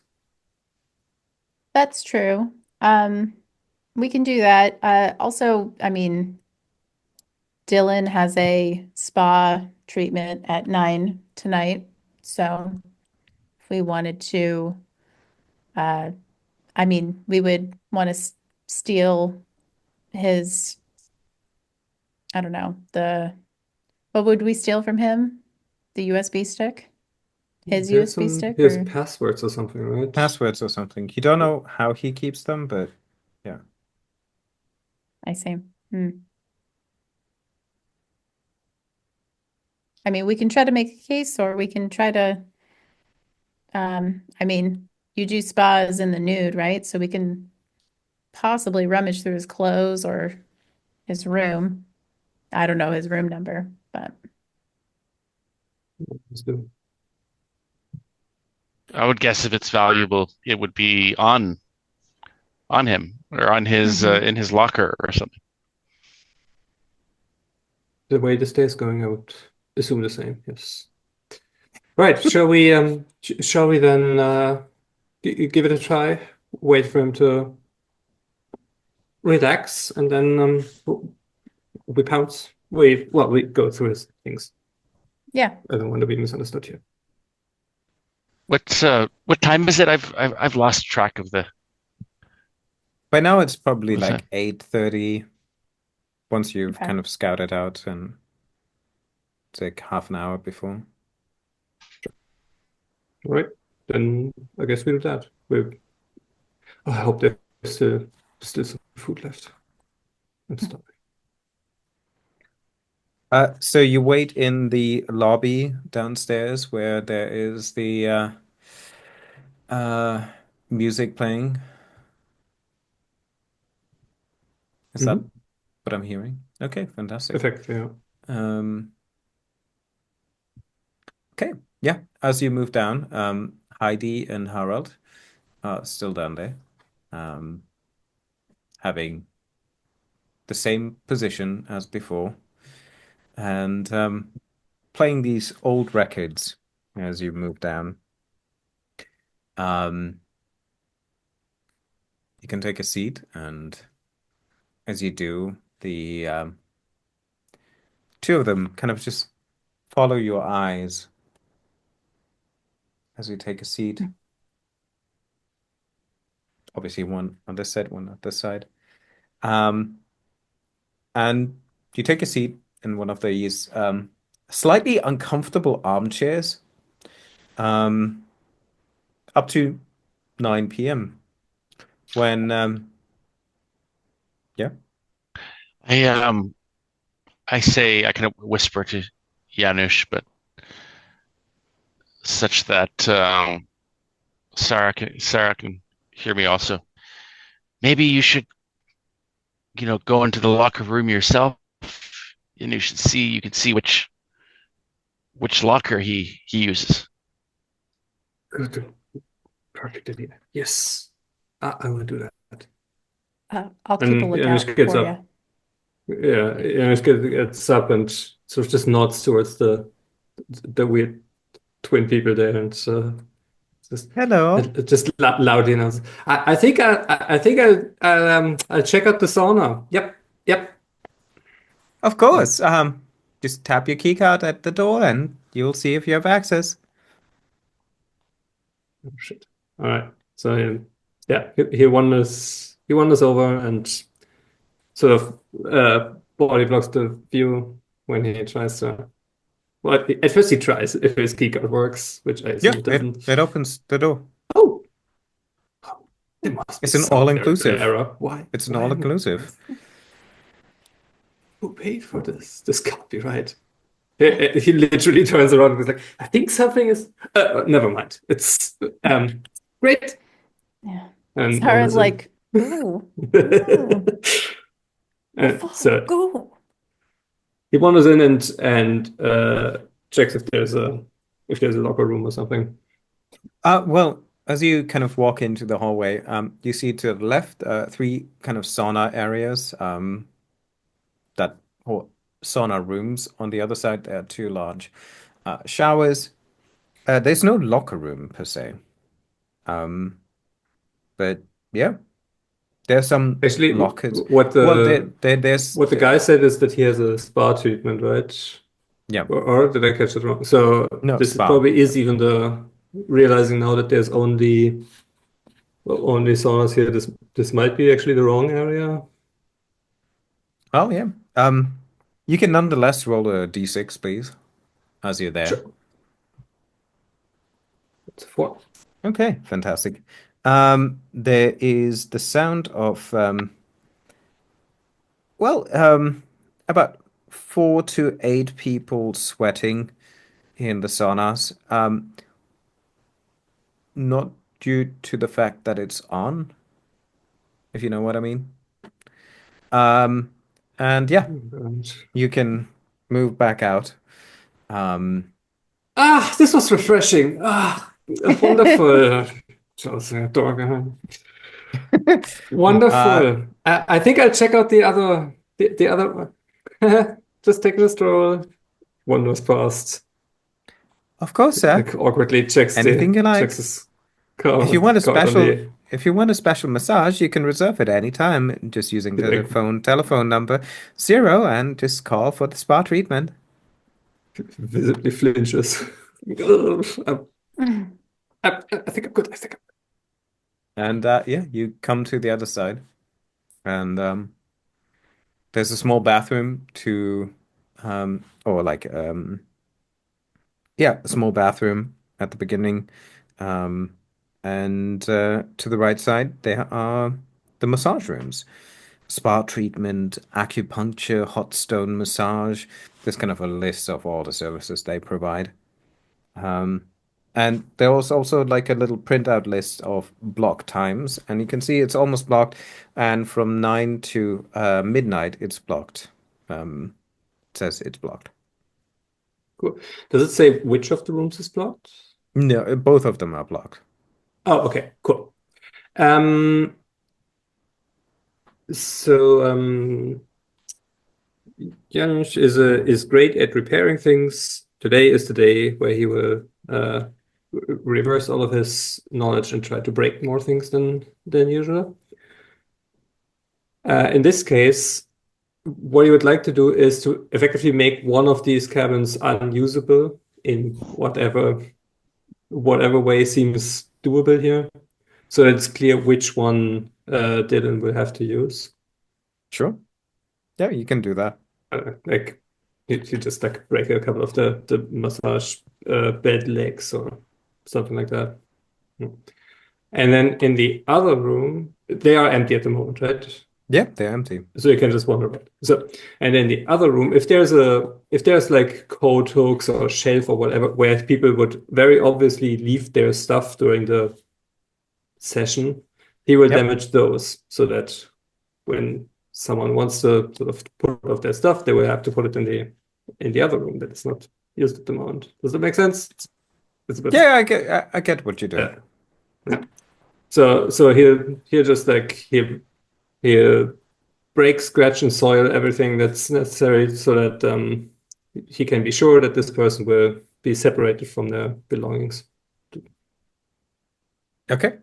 Speaker 4: That's true. We can do that. Also, I mean, Dylan has a spa treatment at 9 tonight, so if we wanted to, I mean, we would want to steal his, I don't know, what would we steal from him? The USB stick? His USB stick?
Speaker 2: His passwords or something, right?
Speaker 1: Passwords or something. You don't know how he keeps them, but yeah.
Speaker 4: I see. I mean, we can try to make a case, or we can try to, I mean, you do spas in the nude, right? So we can possibly rummage through his clothes or his room. I don't know his room number, but
Speaker 2: Let's do it.
Speaker 3: I would guess if it's valuable, it would be on him or on his in his locker or something.
Speaker 2: The way this day is going, I would assume the same. Yes. Right. Shall we then give it a try? Wait for him to relax, and then we pounce. We go through his things.
Speaker 4: yeah.
Speaker 2: I don't want to be misunderstood here.
Speaker 3: What time is it? I've lost track of the.
Speaker 1: By now it's probably
Speaker 3: What's
Speaker 1: like 8:30 once you've
Speaker 4: Okay.
Speaker 1: kind of scouted out, and it's like half an hour before.
Speaker 2: All right. Then I guess we do that. I hope there's still some food left. I'm starving.
Speaker 1: So you wait in the lobby downstairs where there is the music playing. Is that what I'm hearing? Okay, fantastic.
Speaker 2: Effect, yeah.
Speaker 1: Okay, yeah. As you move down, Heidi and Harald are still down there, having the same position as before, and playing these old records as you move down. You can take a seat, and as you do, the two of them kind of just follow your eyes as you take a seat. Obviously, one on this side, one on this side. And you take a seat in one of these slightly uncomfortable armchairs up to 9 p.m. when yeah.
Speaker 3: I say I kind of whisper to Janusz, but such that Sarah can hear me also. Maybe you should, go into the locker room yourself, and you can see which locker he uses.
Speaker 2: Good. Perfect idea. Yes. I will do that.
Speaker 4: I'll keep a
Speaker 2: And
Speaker 4: lookout
Speaker 2: Janusz gets
Speaker 4: for
Speaker 2: up. Yeah, Janusz gets up and sort of just nods towards the weird twin people there, and just
Speaker 1: Hello.
Speaker 2: loudly announce. I think I'll check out the sauna. Yep.
Speaker 1: Of course. Just tap your key card at the door and you'll see if you have access.
Speaker 2: Oh, shit. All right. So yeah, he wanders over and sort of body blocks the view when he tries to. Well, at first he tries if his keycard works, which I assume
Speaker 1: Yeah,
Speaker 2: it doesn't.
Speaker 1: it opens the door.
Speaker 2: Oh, there must be
Speaker 1: It's an
Speaker 2: some
Speaker 1: all-inclusive.
Speaker 2: error. Why?
Speaker 1: It's an
Speaker 2: Why am I-
Speaker 1: all-inclusive.
Speaker 2: Who paid for this? This can't be right. He literally turns around and is like, I think something is. Never mind. It's great.
Speaker 4: Yeah.
Speaker 2: And
Speaker 4: Sarah's
Speaker 2: wanders in.
Speaker 4: like, ooh,
Speaker 2: So
Speaker 4: go.
Speaker 2: he wanders in and checks if there's a locker room or something.
Speaker 1: Well, as you kind of walk into the hallway, you see to the left, three kind of sauna areas, that or sauna rooms. On the other side, there are two large showers. There's no locker room per se. Um, but yeah, there's some
Speaker 2: Actually,
Speaker 1: lockers.
Speaker 2: what
Speaker 1: Well,
Speaker 2: the
Speaker 1: there's
Speaker 2: what the guy said is that he has a spa treatment, right?
Speaker 1: yeah,
Speaker 2: Or did I catch it wrong? So
Speaker 1: no
Speaker 2: this
Speaker 1: spa.
Speaker 2: probably is even the realizing now that there's only saunas here. This might be actually the wrong area.
Speaker 1: Oh yeah. You can nonetheless roll a d6, please, as you're there.
Speaker 2: Sure. It's a 4.
Speaker 1: Okay, fantastic. There is the sound of well, about 4 to 8 people sweating in the saunas. Not due to the fact that it's on, if you know what I mean. Um, and yeah,
Speaker 2: And
Speaker 1: you can move back out. Um,
Speaker 2: this was refreshing. Wonderful. Chelsea, dog.
Speaker 1: uh,
Speaker 2: Wonderful. I think I'll check out the other one. Just taking a stroll. One was passed.
Speaker 1: of course, sir.
Speaker 2: Like awkwardly
Speaker 1: Anything you like.
Speaker 2: checks his
Speaker 1: If you want a
Speaker 2: card on
Speaker 1: special,
Speaker 2: the
Speaker 1: if you want a special massage, you can reserve it any time, just using the
Speaker 2: like
Speaker 1: telephone number 0 and just call for the spa treatment.
Speaker 2: visibly flinches. I think I'm good. I think
Speaker 1: And yeah, you come to the other side, and there's a small bathroom or like yeah, a small bathroom at the beginning, um, and to the right side there are the massage rooms, spa treatment, acupuncture, hot stone massage. There's kind of a list of all the services they provide. Um, and there was also like a little printout list of block times, and you can see it's almost blocked, and from 9 to midnight it's blocked. It says it's blocked.
Speaker 2: cool. Does it say which of the rooms is blocked?
Speaker 1: No, both of them are blocked.
Speaker 2: Oh, okay, cool. Um, so Janusz is great at repairing things. Today is the day where he will reverse all of his knowledge and try to break more things than usual. In this case, what you would like to do is to effectively make one of these cabins unusable in whatever way seems doable here. So it's clear which one Dylan will have to use.
Speaker 1: Sure. Yeah, you can do that.
Speaker 2: Like you just like break a couple of the massage bed legs or something like that. Hmm. And then in the other room, they are empty at the moment, right?
Speaker 1: Yeah, they're empty.
Speaker 2: So you can just wander around. So, and in the other room, if there's like coat hooks or shelf or whatever, where people would very obviously leave their stuff during the session, he will
Speaker 1: Yep.
Speaker 2: damage those so that when someone wants to sort of put off their stuff, they will have to put it in the other room that is not used at the moment. Does that make sense? It's a bit,
Speaker 1: Yeah, I get what you're doing.
Speaker 2: yeah. So he'll just like he'll break, scratch, and soil everything that's necessary so that he can be sure that this person will be separated from their belongings.
Speaker 1: Okay.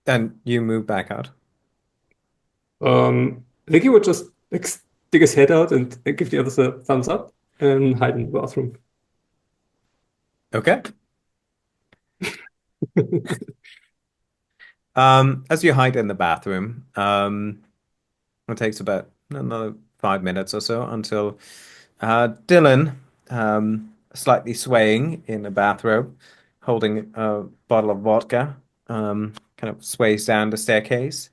Speaker 1: And you move back out.
Speaker 2: I think he would just like stick his head out and give the others a thumbs up and hide in the bathroom.
Speaker 1: Okay. As you hide in the bathroom, it takes about another 5 minutes or so until Dylan, slightly swaying in a bathrobe, holding a bottle of vodka, kind of sways down the staircase.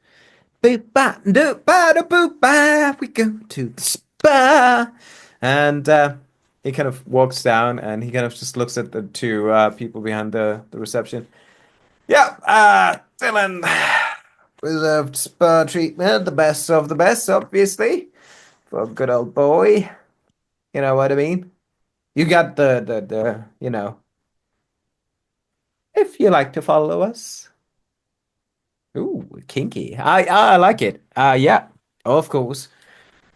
Speaker 1: Boop ba doop ba da boop ba, we go to the spa, and he kind of walks down and he kind of just looks at the two people behind the reception. Yeah, Dylan, reserved spa treatment, the best of the best, obviously, for a good old boy. You know what I mean? You got the if you like to follow us. Ooh, kinky. I like it. Yeah, of course.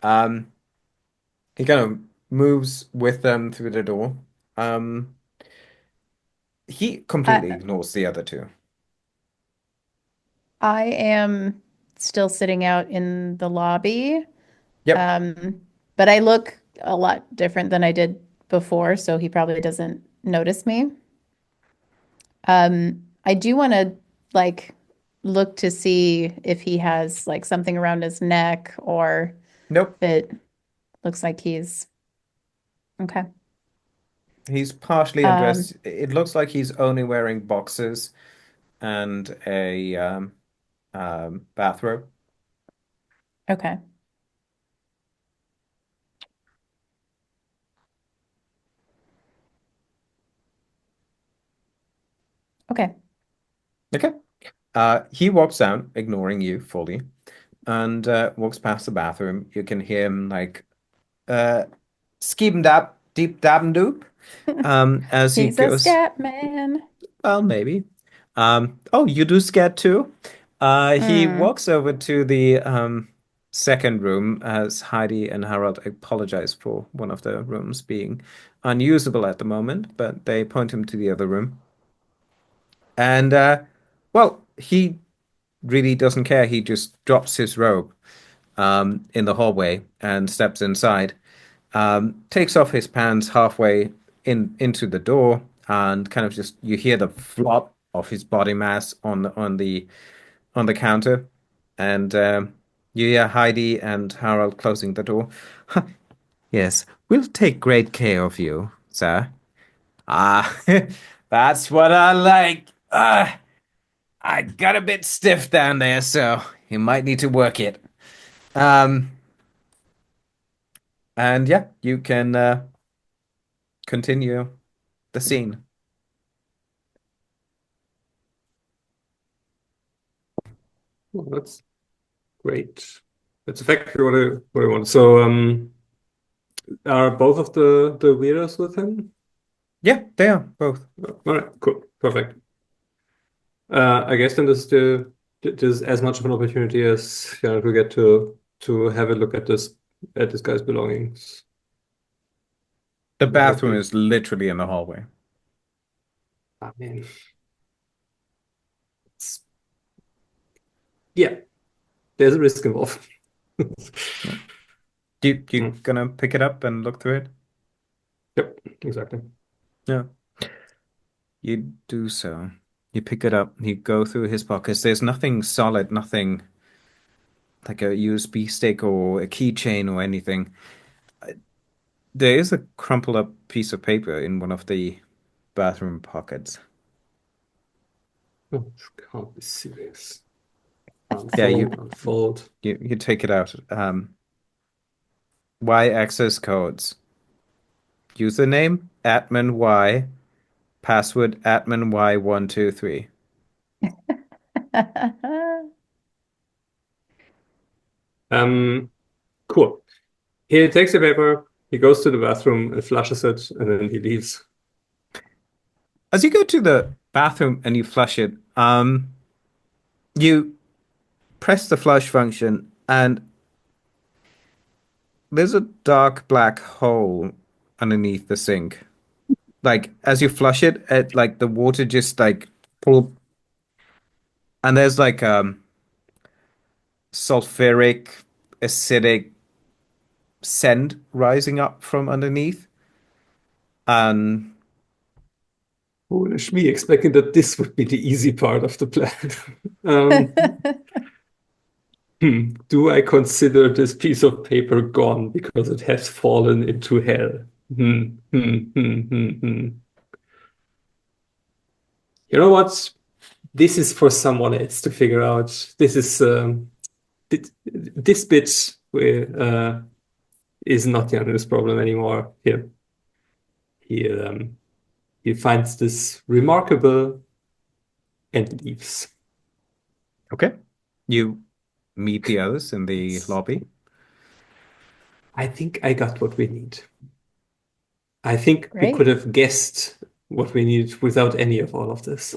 Speaker 1: Um, he kind of moves with them through the door. Um, he completely
Speaker 4: I,
Speaker 1: ignores the other two.
Speaker 4: I am still sitting out in the lobby,
Speaker 1: Yep.
Speaker 4: um, but I look a lot different than I did before, so he probably doesn't notice me. I do want to like look to see if he has like something around his neck or
Speaker 1: Nope.
Speaker 4: if it looks like he's okay.
Speaker 1: He's partially
Speaker 4: Um,
Speaker 1: undressed. It looks like he's only wearing boxers and a bathrobe.
Speaker 4: okay. Okay.
Speaker 1: Okay. He walks out, ignoring you fully, and walks past the bathroom. You can hear him like uh skeeb and dab, deep dab and doop. As he
Speaker 4: He's a
Speaker 1: goes,
Speaker 4: scat man.
Speaker 1: well, maybe. Oh, you do scared too? He
Speaker 4: Mm,
Speaker 1: walks over to the second room as Heidi and Harold apologize for one of the rooms being unusable at the moment, but they point him to the other room. And well, he really doesn't care. He just drops his robe in the hallway and steps inside. Takes off his pants halfway into the door, and kind of just you hear the flop of his body mass on the counter, and you hear Heidi and Harold closing the door. Yes, we'll take great care of you, sir. Ah, that's what I like. I got a bit stiff down there, so you might need to work it. Um, and yeah, you can continue the scene.
Speaker 2: Well, that's great. That's exactly what I want. So, are both of the weirdos with him?
Speaker 1: Yeah, they are both.
Speaker 2: All right, cool, perfect. I guess then this is as much of an opportunity as to get to have a look at this guy's belongings.
Speaker 1: The
Speaker 2: Might
Speaker 1: bathroom
Speaker 2: be.
Speaker 1: is literally in the hallway.
Speaker 2: I mean, it's, yeah, there's a risk involved.
Speaker 1: Yeah. You
Speaker 2: Mm,
Speaker 1: gonna pick it up and look through it?
Speaker 2: Yep, exactly.
Speaker 1: Yeah. You do so. You pick it up, you go through his pockets. There's nothing solid, nothing like a USB stick or a keychain or anything. There is a crumpled up piece of paper in one of the bathroom pockets.
Speaker 2: Oh, this can't be serious.
Speaker 1: Yeah,
Speaker 2: Unfold, unfold.
Speaker 1: you take it out. Y access codes. Username admin Y. Password admin Y123.
Speaker 2: Um, cool. He takes the paper, he goes to the bathroom and flushes it, and then he leaves.
Speaker 1: As you go to the bathroom and you flush it, you press the flush function and there's a dark black hole underneath the sink. Like as you flush it like the water just like pull and there's like sulfuric acidic scent rising up from underneath. And
Speaker 2: Foolish me, expecting that this would be the easy part of the plan. Um, do I consider this piece of paper gone because it has fallen into hell? Hmm, hmm, hmm, hmm, hmm. You know what? This is for someone else to figure out. This bit is not Janus' problem anymore. Here, he finds this remarkable and leaves.
Speaker 1: okay, you meet the others in the
Speaker 2: It's,
Speaker 1: lobby.
Speaker 2: I think I got what we need. I think we could
Speaker 4: Great.
Speaker 2: have guessed what we need without any of all of this.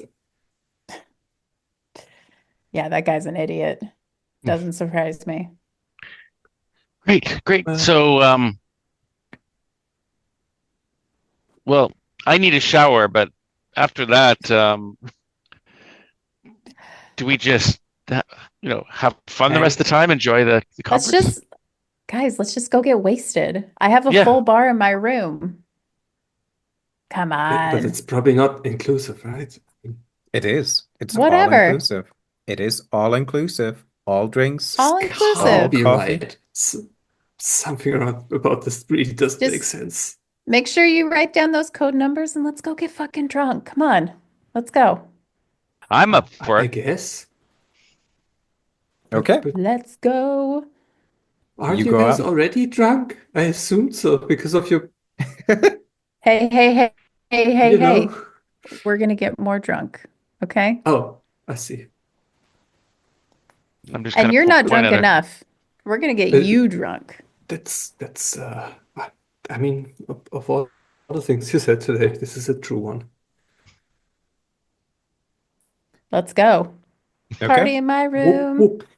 Speaker 4: Yeah, that guy's an idiot. Doesn't surprise me.
Speaker 3: Great.
Speaker 2: Well,
Speaker 3: So, well, I need a shower, but after that, do we just, have fun the rest of the time, enjoy the
Speaker 4: Let's
Speaker 3: conference?
Speaker 4: let's just go get wasted. I have a
Speaker 3: Yeah,
Speaker 4: full bar in my room. Come
Speaker 2: but it's
Speaker 4: on.
Speaker 2: probably not inclusive, right?
Speaker 1: It is. It's all
Speaker 4: Whatever.
Speaker 1: inclusive. It is all inclusive. All drinks,
Speaker 2: This
Speaker 4: All
Speaker 1: all
Speaker 2: can't
Speaker 4: inclusive.
Speaker 2: be
Speaker 1: coffee.
Speaker 2: right. Something about this really doesn't make
Speaker 4: Just
Speaker 2: sense.
Speaker 4: make sure you write down those code numbers and let's go get fucking drunk. Come on. Let's go.
Speaker 3: I'm up for
Speaker 2: I
Speaker 3: it.
Speaker 2: guess.
Speaker 1: Okay.
Speaker 2: But
Speaker 4: Let's go.
Speaker 2: aren't
Speaker 1: You
Speaker 2: you
Speaker 1: go
Speaker 2: guys
Speaker 1: out.
Speaker 2: already drunk? I assume so because of your,
Speaker 4: Hey, hey, hey, hey, hey,
Speaker 2: you
Speaker 4: hey.
Speaker 2: know.
Speaker 4: We're gonna get more drunk. Okay?
Speaker 2: Oh, I see.
Speaker 3: I'm just
Speaker 4: And
Speaker 3: kind
Speaker 4: you're
Speaker 3: of
Speaker 4: not
Speaker 3: point
Speaker 4: drunk
Speaker 3: at it.
Speaker 4: enough. We're gonna get
Speaker 2: Uh,
Speaker 4: you drunk.
Speaker 2: that's I mean, of all the things you said today, this is a true one.
Speaker 4: Let's go.
Speaker 1: Okay.
Speaker 4: Party in my
Speaker 2: Whoop,
Speaker 4: room.
Speaker 2: whoop.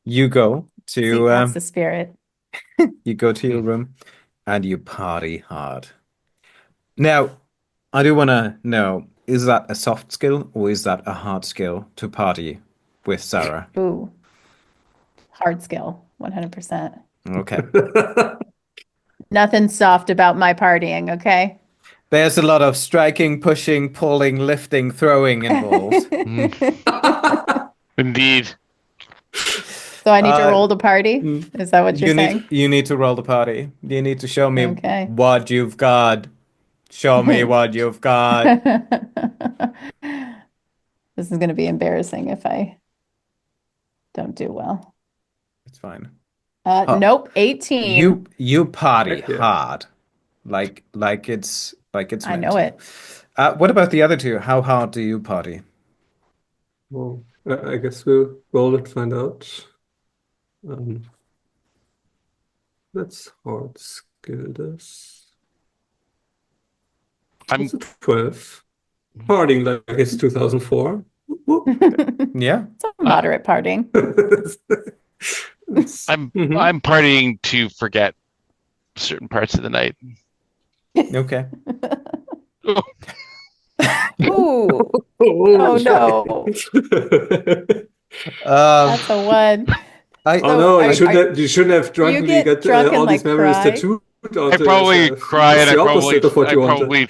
Speaker 1: You go
Speaker 4: See,
Speaker 1: to
Speaker 4: that's the spirit.
Speaker 1: your room and you party hard. Now, I do want to know, is that a soft skill or is that a hard skill to party with Sarah?
Speaker 4: Ooh, hard skill, 100%.
Speaker 1: Okay.
Speaker 4: Nothing soft about my partying, okay?
Speaker 1: There's a lot of striking, pushing, pulling, lifting, throwing involved.
Speaker 3: Mm, indeed.
Speaker 4: So I need to
Speaker 1: Uh,
Speaker 4: roll the party?
Speaker 1: mm,
Speaker 4: Is that what you're saying?
Speaker 1: you need to roll the party. You need to show me
Speaker 4: Okay.
Speaker 1: what you've got. Show me what you've got.
Speaker 4: This is going to be embarrassing if I don't do well.
Speaker 1: It's fine.
Speaker 4: Nope, 18.
Speaker 1: You party
Speaker 2: Heck yeah.
Speaker 1: hard. Like it's
Speaker 4: I
Speaker 1: meant
Speaker 4: know
Speaker 1: to.
Speaker 4: it.
Speaker 1: What about the other two? How hard do you party?
Speaker 2: Well, I guess we'll roll and find out. Um, that's hard skill this.
Speaker 3: I'm
Speaker 2: It's a 12. Partying like it's 2004. Whoop.
Speaker 1: Yeah.
Speaker 4: It's a moderate partying.
Speaker 2: Mhm.
Speaker 3: I'm partying to forget certain parts of the night.
Speaker 1: Okay.
Speaker 3: Oh,
Speaker 4: Ooh,
Speaker 2: Oh,
Speaker 4: oh no.
Speaker 1: Um,
Speaker 4: That's a one.
Speaker 1: I
Speaker 2: oh
Speaker 4: So
Speaker 2: no,
Speaker 4: are, are
Speaker 2: you shouldn't have
Speaker 4: do you
Speaker 2: drunkenly
Speaker 4: get
Speaker 2: got
Speaker 4: drunk and
Speaker 2: all these
Speaker 4: like
Speaker 2: memories
Speaker 4: cry?
Speaker 2: tattooed
Speaker 3: I
Speaker 2: onto
Speaker 3: probably
Speaker 2: yourself.
Speaker 3: cry
Speaker 2: That's
Speaker 3: and
Speaker 2: the opposite of what
Speaker 3: I
Speaker 2: you wanted.
Speaker 3: probably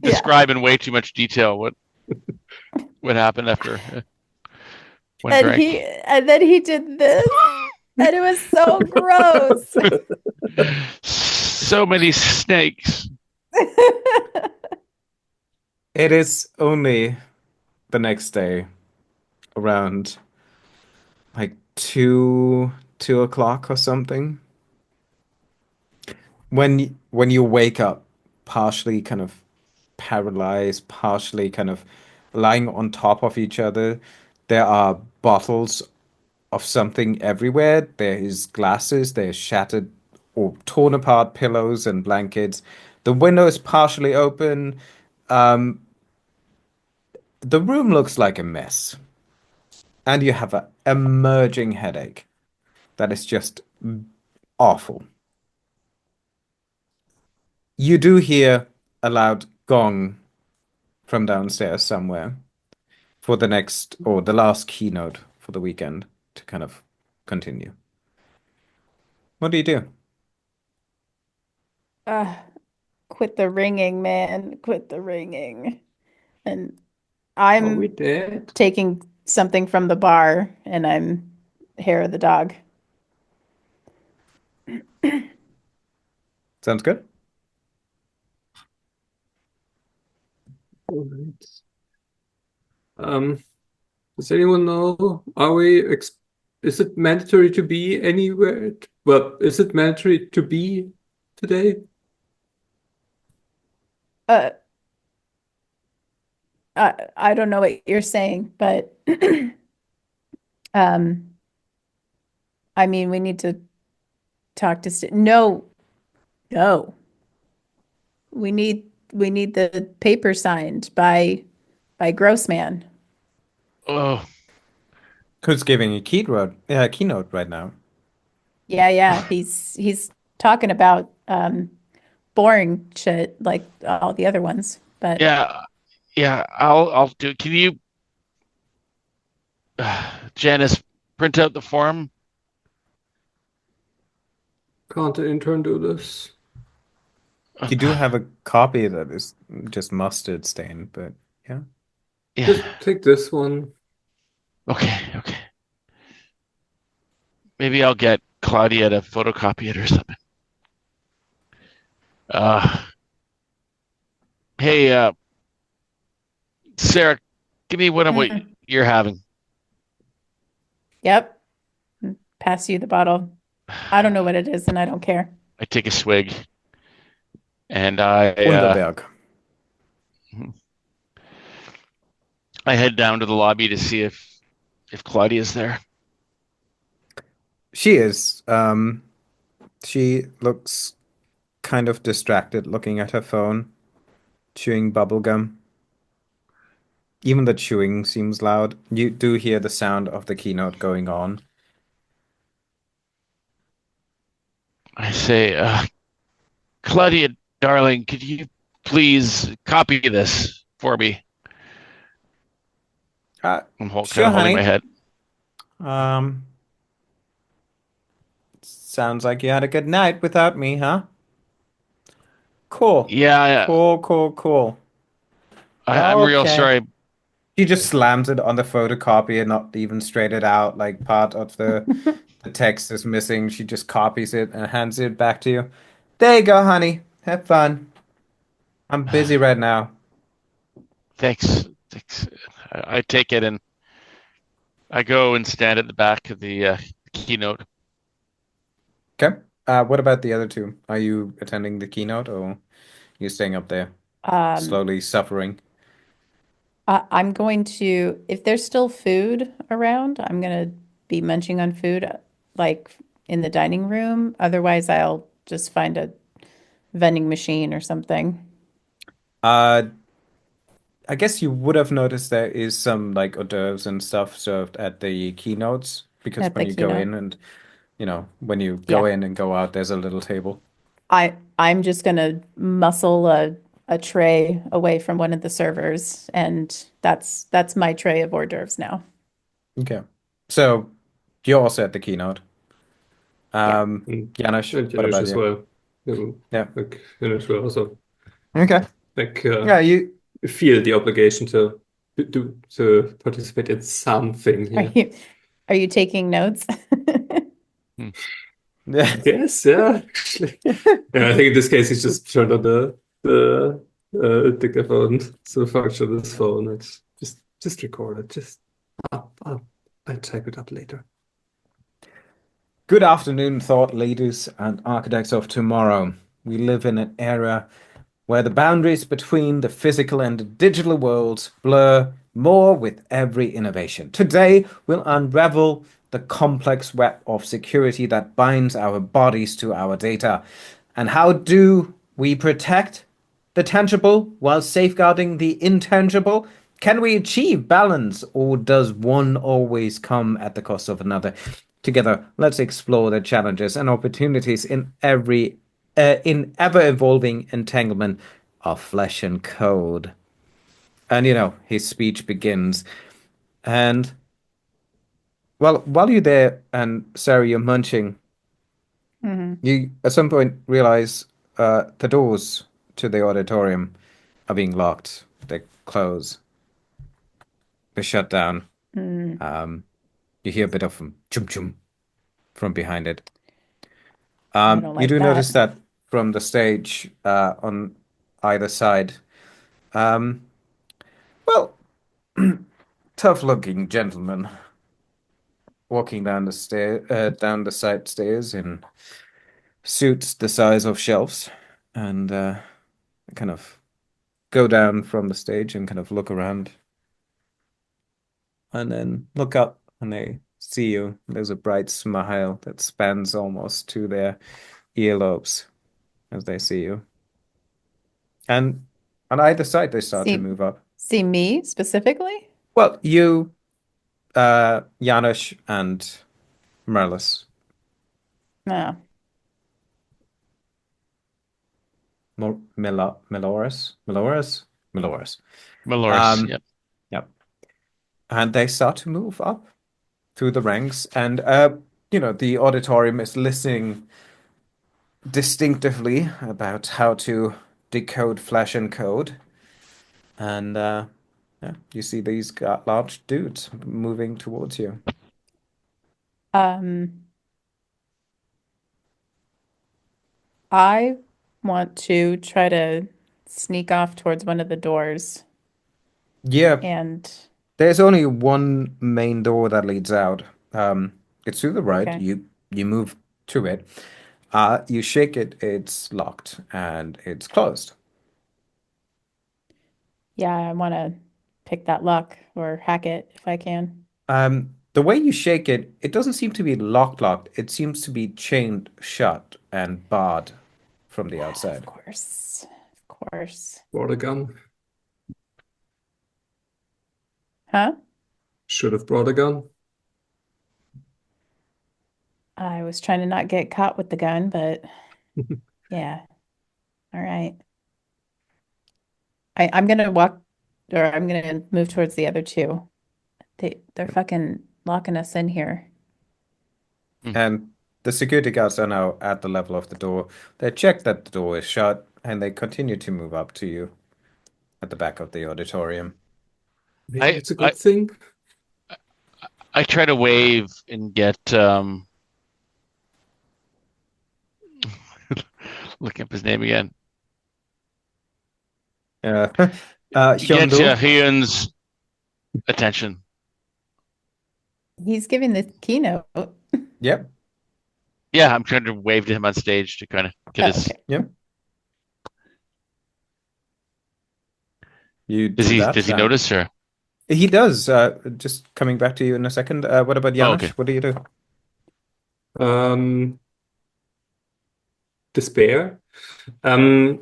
Speaker 4: Yeah.
Speaker 3: describe in way too much detail what happened after one
Speaker 4: And
Speaker 3: drink.
Speaker 4: then he did this, and it was so gross.
Speaker 3: So many snakes.
Speaker 1: it is only the next day around like two o'clock or something. When you wake up, partially kind of paralyzed, partially kind of lying on top of each other, there are bottles of something everywhere. There is glasses, there's shattered or torn apart pillows and blankets. The window is partially open. Um, the room looks like a mess, and you have a emerging headache that is just awful. You do hear a loud gong from downstairs somewhere for the next or the last keynote for the weekend to kind of continue. What do you do?
Speaker 4: Uh, quit the ringing, man. Quit the ringing. And
Speaker 2: Are we
Speaker 4: I'm
Speaker 2: dead?
Speaker 4: taking something from the bar and I'm hair of the dog.
Speaker 1: Sounds good?
Speaker 2: All right. Um, does anyone know? Is it mandatory to be anywhere? Well, is it mandatory to be today?
Speaker 4: Uh, I don't know what you're saying, but um, I mean, we need to talk to St no, no. We need need the paper signed by Grossman.
Speaker 3: Oh,
Speaker 1: Who's giving a keynote right now?
Speaker 4: Yeah, yeah. He's talking about boring shit like all the other ones. But
Speaker 3: yeah, yeah. I'll do. Can you, Janice, print out the form?
Speaker 2: Can't the intern do this?
Speaker 1: You do have a copy that is just mustard stained, but yeah.
Speaker 2: Just
Speaker 3: Yeah.
Speaker 2: take this one.
Speaker 3: Okay. Okay. Maybe I'll get Claudia to photocopy it or something. Uh, hey, Sarah, give me one of what
Speaker 4: mm,
Speaker 3: you're having.
Speaker 4: yep, pass you the bottle. I don't know what it is, and I don't care.
Speaker 3: I take a swig and
Speaker 1: Wunderberg.
Speaker 3: I head down to the lobby to see if Claudia's there.
Speaker 1: She is. She looks kind of distracted looking at her phone, chewing bubblegum. Even the chewing seems loud. You do hear the sound of the keynote going on.
Speaker 3: I say, Claudia, darling, could you please copy this for me?
Speaker 1: Uh,
Speaker 3: I'm kind
Speaker 1: sure,
Speaker 3: of holding my
Speaker 1: honey.
Speaker 3: head.
Speaker 1: Um, Sounds like you had a good night without me, huh? Cool.
Speaker 3: Yeah,
Speaker 1: Cool.
Speaker 3: I'm real
Speaker 1: Okay.
Speaker 3: sorry.
Speaker 1: She just slams it on the photocopier, not even straight it out, like part of the text is missing. She just copies it and hands it back to you. There you go, honey. Have fun. I'm busy right now.
Speaker 3: Thanks. I take it and I go and stand at the back of the keynote.
Speaker 1: Okay. What about the other two? Are you attending the keynote or you staying up there,
Speaker 4: Um,
Speaker 1: slowly suffering?
Speaker 4: I'm going to, if there's still food around, I'm going to be munching on food like in the dining room. Otherwise, I'll just find a vending machine or something
Speaker 1: Uh, I guess you would have noticed there is some like hors d'oeuvres and stuff served at the keynotes because
Speaker 4: at
Speaker 1: when
Speaker 4: the
Speaker 1: you go
Speaker 4: keynote.
Speaker 1: in and when you go
Speaker 4: Yeah.
Speaker 1: in and go out, there's a little table.
Speaker 4: I'm just gonna muscle a tray away from one of the servers, and that's my tray of hors d'oeuvres now.
Speaker 1: Okay. So you're also at the keynote.
Speaker 4: Yeah.
Speaker 2: And,
Speaker 1: Janusz,
Speaker 2: and
Speaker 1: what
Speaker 2: Janusz
Speaker 1: about
Speaker 2: as
Speaker 1: you?
Speaker 2: well.
Speaker 1: Yeah.
Speaker 2: Like Janusz will also
Speaker 1: Okay.
Speaker 2: like
Speaker 1: Yeah, you
Speaker 2: feel the obligation to participate in something
Speaker 4: Are
Speaker 2: here.
Speaker 4: you taking notes?
Speaker 3: Hmm.
Speaker 2: Yes, yeah, actually. Yeah, I think in this case he's just turned on the dictaphone to function his phone. It's just record it. Just I'll type it up later.
Speaker 1: Good afternoon, thought leaders and architects of tomorrow. We live in an era where the boundaries between the physical and the digital worlds blur more with every innovation. Today, we'll unravel the complex web of security that binds our bodies to our data. And how do we protect the tangible while safeguarding the intangible? Can we achieve balance, or does one always come at the cost of another? Together, let's explore the challenges and opportunities in ever evolving entanglement of flesh and code. And his speech begins. And well, while you're there and Sarah, you're munching,
Speaker 4: hmm
Speaker 1: you at some point realize the doors to the auditorium are being locked. They close. They shut down.
Speaker 4: Mm,
Speaker 1: Um, you hear a bit of chum chum from behind it.
Speaker 4: I don't
Speaker 1: You
Speaker 4: like
Speaker 1: do
Speaker 4: that.
Speaker 1: notice that from the stage on either side. Um, well, tough-looking gentlemen walking down the side stairs in suits the size of shelves, and kind of go down from the stage and kind of look around, and then look up, and they see you. There's a bright smile that spans almost to their earlobes as they see you. And On either side, they start to
Speaker 4: See,
Speaker 1: move up.
Speaker 4: see me specifically?
Speaker 1: Well, you, Janusz, and Merlis.
Speaker 4: No.
Speaker 1: Meloris.
Speaker 3: Malores.
Speaker 1: Um,
Speaker 3: Yep.
Speaker 1: yep. And they start to move up through the ranks, and the auditorium is listening distinctively about how to decode flesh and code. And yeah, you see these large dudes moving towards you.
Speaker 4: Um, I want to try to sneak off towards one of the doors
Speaker 1: Yeah,
Speaker 4: and
Speaker 1: there's only one main door that leads out. It's to the right.
Speaker 4: okay.
Speaker 1: You move to it. You shake it, it's locked and it's closed.
Speaker 4: Yeah, I want to pick that lock or hack it if I can.
Speaker 1: The way you shake it, it doesn't seem to be locked. It seems to be chained shut and barred from the
Speaker 4: Of
Speaker 1: outside.
Speaker 4: course. Of course.
Speaker 2: Brought a gun.
Speaker 4: Huh?
Speaker 2: Should have brought a gun.
Speaker 4: I was trying to not get caught with the gun, but yeah. All right. I'm gonna walk or I'm gonna move towards the other two. They're fucking locking us in here.
Speaker 1: And the security guards are now at the level of the door. They check that the door is shut and they continue to move up to you at the back of the auditorium.
Speaker 2: Maybe
Speaker 3: I
Speaker 2: it's a
Speaker 3: I
Speaker 2: good thing.
Speaker 3: I try to wave and get looking up his name again.
Speaker 1: Uh,
Speaker 3: Get
Speaker 1: Hyondo,
Speaker 3: Hyun's attention.
Speaker 4: He's giving the keynote.
Speaker 1: yep,
Speaker 3: Yeah, I'm trying to wave to him on stage to kind of get
Speaker 4: Oh,
Speaker 3: his.
Speaker 4: okay.
Speaker 1: yep. You do that.
Speaker 3: Does he notice or?
Speaker 1: He does. Just coming back to you in a second. What about
Speaker 3: Oh,
Speaker 1: Janusz?
Speaker 3: okay.
Speaker 1: What do you do?
Speaker 2: Um, Despair. Um,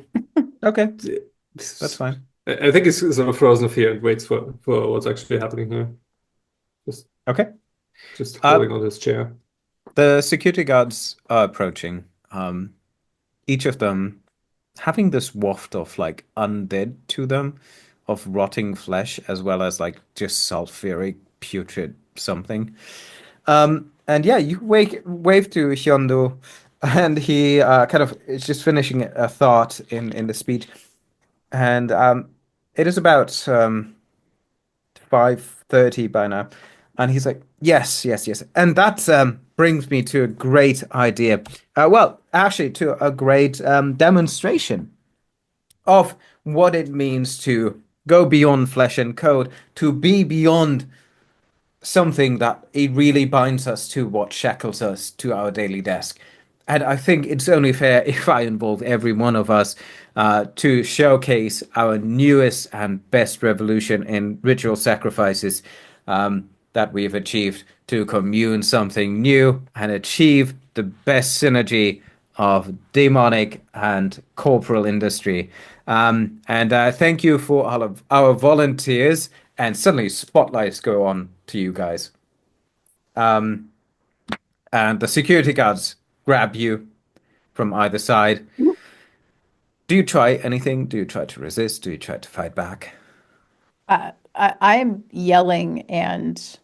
Speaker 1: Okay,
Speaker 2: this
Speaker 1: that's
Speaker 2: is-
Speaker 1: fine.
Speaker 2: I think he's sort of frozen in fear and waits for what's actually happening here. Just
Speaker 1: Okay.
Speaker 2: just
Speaker 1: Uh,
Speaker 2: holding on his chair.
Speaker 1: the security guards are approaching. Each of them having this waft of like undead to them, of rotting flesh, as well as like just sulfuric, putrid something. And yeah, you wave to Hyondo, and he kind of is just finishing a thought in the speech. And it is about 5:30 by now. And he's like, yes. And that brings me to a great idea. Well, actually, to a great demonstration of what it means to go beyond flesh and code, to be beyond something that it really binds us to what shackles us to our daily desk. And I think it's only fair if I involve every one of us to showcase our newest and best revolution in ritual sacrifices that we've achieved to commune something new and achieve the best synergy of demonic and corporal industry. And thank you for all of our volunteers. And suddenly spotlights go on to you guys. And the security guards grab you from either side. Do you try anything? Do you try to resist? Do you try to fight back?
Speaker 4: I'm yelling and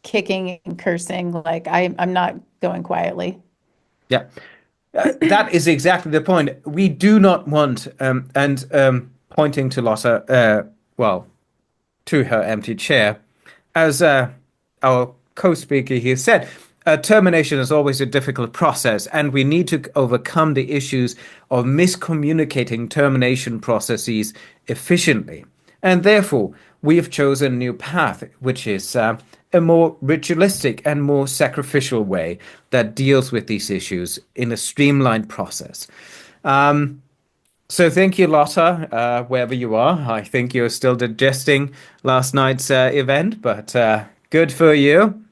Speaker 4: kicking and cursing. Like I'm not going quietly.
Speaker 1: Yeah. That is exactly the point. We do not want, and pointing to Lotta, well, to her empty chair, as our co-speaker here said, termination is always a difficult process, and we need to overcome the issues of miscommunicating termination processes efficiently. And therefore, we have chosen a new path, which is a more ritualistic and more sacrificial way that deals with these issues in a streamlined process. So thank you, Lotta, wherever you are. I think you're still digesting last night's event, but good for you.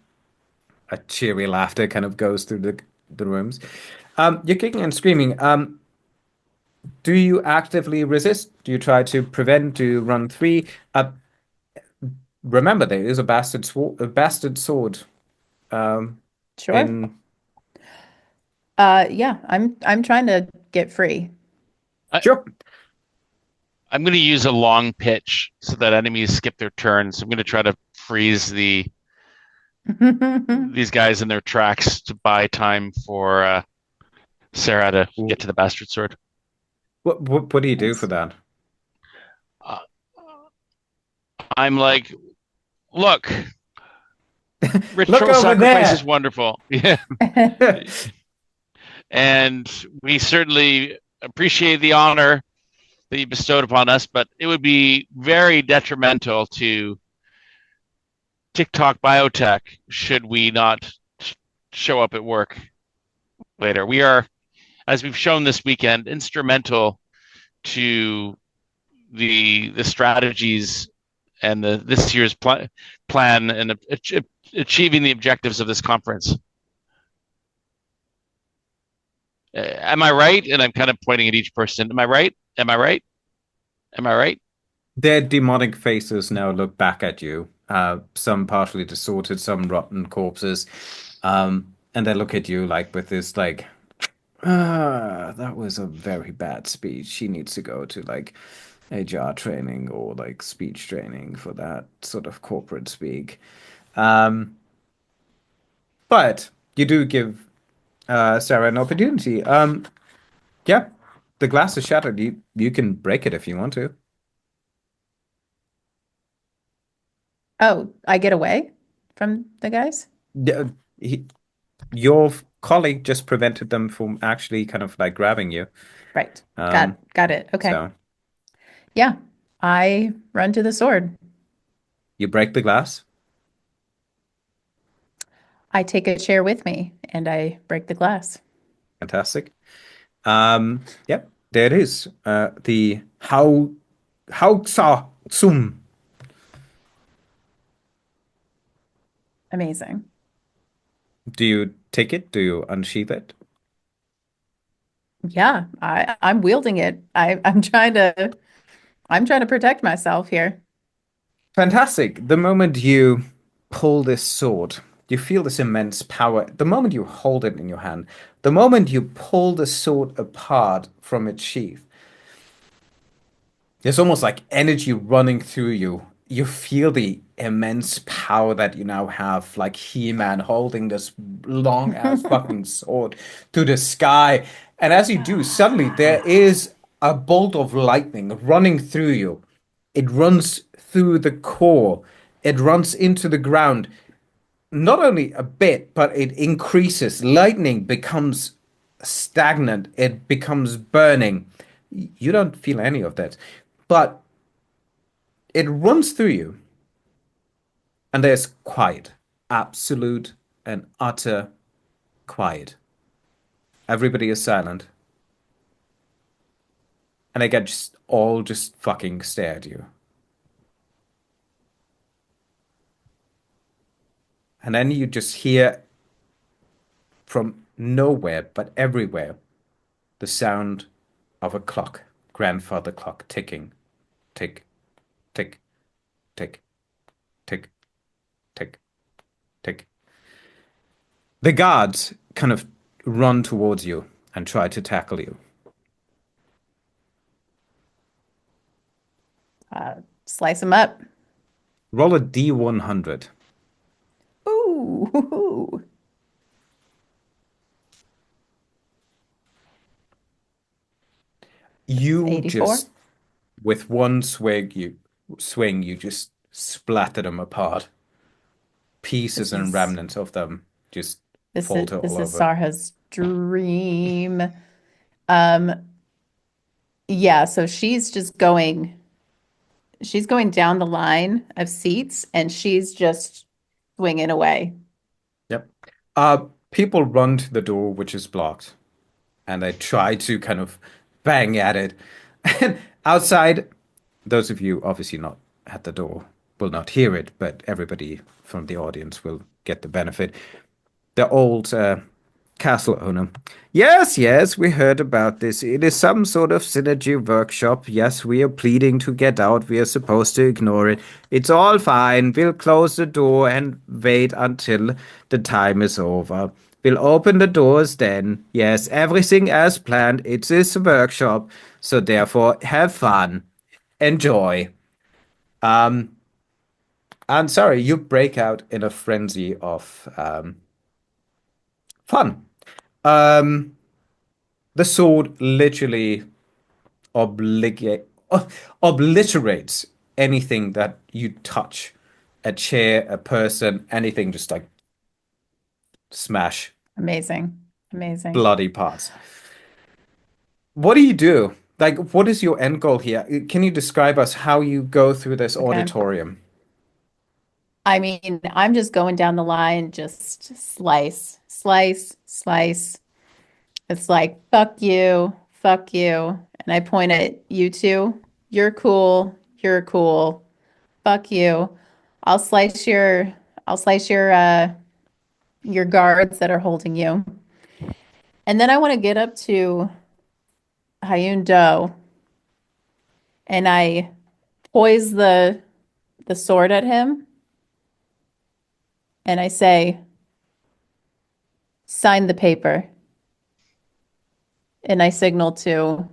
Speaker 1: A cheery laughter kind of goes through the rooms. You're kicking and screaming. Do you actively resist? Do you try to prevent? Do you run free? Remember, there is a bastard sword um,
Speaker 4: Sure.
Speaker 1: in.
Speaker 4: Yeah, I'm trying to get free.
Speaker 1: Sure.
Speaker 3: I'm going to use a long pitch so that enemies skip their turns. I'm going to try to freeze these guys in their tracks to buy time for Sarah to get to the bastard sword.
Speaker 1: What do you do for
Speaker 4: Nice.
Speaker 1: that?
Speaker 3: Uh, I'm like, look,
Speaker 1: Look
Speaker 3: ritual
Speaker 1: over
Speaker 3: sacrifice is
Speaker 1: there.
Speaker 3: wonderful. Yeah. And we certainly appreciate the honor that you bestowed upon us, but it would be very detrimental to TikTok biotech should we not show up at work later. We are, as we've shown this weekend, instrumental to the strategies and this year's plan and achieving the objectives of this conference. Am I right? And I'm kind of pointing at each person. Am I right? Am I right? Am I right?
Speaker 1: Their demonic faces now look back at you. Some partially distorted, some rotten corpses. And they look at you like with this like, that was a very bad speech. She needs to go to like HR training or like speech training for that sort of corporate speak. Um, but you do give Sarah an opportunity. Yeah, the glass is shattered. You can break it if you want to.
Speaker 4: Oh, I get away from the guys?
Speaker 1: Yeah, your colleague just prevented them from actually kind of like grabbing you.
Speaker 4: Right.
Speaker 1: Um,
Speaker 4: Got it. Okay.
Speaker 1: so
Speaker 4: Yeah. I run to the sword.
Speaker 1: you break the glass.
Speaker 4: I take a chair with me and I break the glass.
Speaker 1: Fantastic. Yep, there it is. The how sa sum.
Speaker 4: Amazing.
Speaker 1: Do you take it? Do you unsheath it?
Speaker 4: Yeah, I'm wielding it. I'm trying to protect myself here.
Speaker 1: Fantastic. The moment you pull this sword, you feel this immense power. The moment you hold it in your hand, the moment you pull the sword apart from its sheath, there's almost like energy running through you. You feel the immense power that you now have, like He-Man holding this long ass fucking sword to the sky. And as you do, suddenly there is a bolt of lightning running through you. It runs through the core. It runs into the ground. Not only a bit, but it increases. Lightning becomes stagnant. It becomes burning. You don't feel any of that. But it runs through you, and there's quiet, absolute and utter quiet. Everybody is silent, and they get just all just fucking stare at you. And then you just hear from nowhere but everywhere the sound of a clock, grandfather clock ticking, tick, tick, tick, tick, tick, tick. The guards kind of run towards you and try to tackle you.
Speaker 4: Slice them up.
Speaker 1: Roll a D100.
Speaker 4: Ooh.
Speaker 1: You
Speaker 4: 84.
Speaker 1: just, with one swing, you just splatter them apart. Pieces
Speaker 4: This
Speaker 1: and
Speaker 4: is
Speaker 1: remnants of them just
Speaker 4: this is
Speaker 1: falter
Speaker 4: this
Speaker 1: all
Speaker 4: is
Speaker 1: over.
Speaker 4: Sarha's dream. Um, yeah, so she's going down the line of seats and she's just swinging away.
Speaker 1: Yep. People run to the door, which is blocked, and they try to kind of bang at it. And outside, those of you obviously not at the door will not hear it, but everybody from the audience will get the benefit. The old castle owner. Yes, yes, we heard about this. It is some sort of synergy workshop. Yes, we are pleading to get out. We are supposed to ignore it. It's all fine. We'll close the door and wait until the time is over. We'll open the doors then. Yes, everything as planned. It is a workshop, so therefore have fun. Enjoy. Um, I'm sorry, you break out in a frenzy of fun. Um, the sword literally obligate obliterates anything that you touch. A chair, a person, anything, just like smash
Speaker 4: Amazing. Amazing.
Speaker 1: bloody parts. What do you do? Like, what is your end goal here? Can you describe us how you go through this
Speaker 4: Okay.
Speaker 1: auditorium?
Speaker 4: I mean, I'm just going down the line, just slice, slice, slice. It's like, fuck you, fuck you. And I point at you two. You're cool. Fuck you. I'll slice your I'll slice your guards that are holding you. And then I want to get up to Hyun Do and I poise the sword at him and I say, sign the paper. And I signal to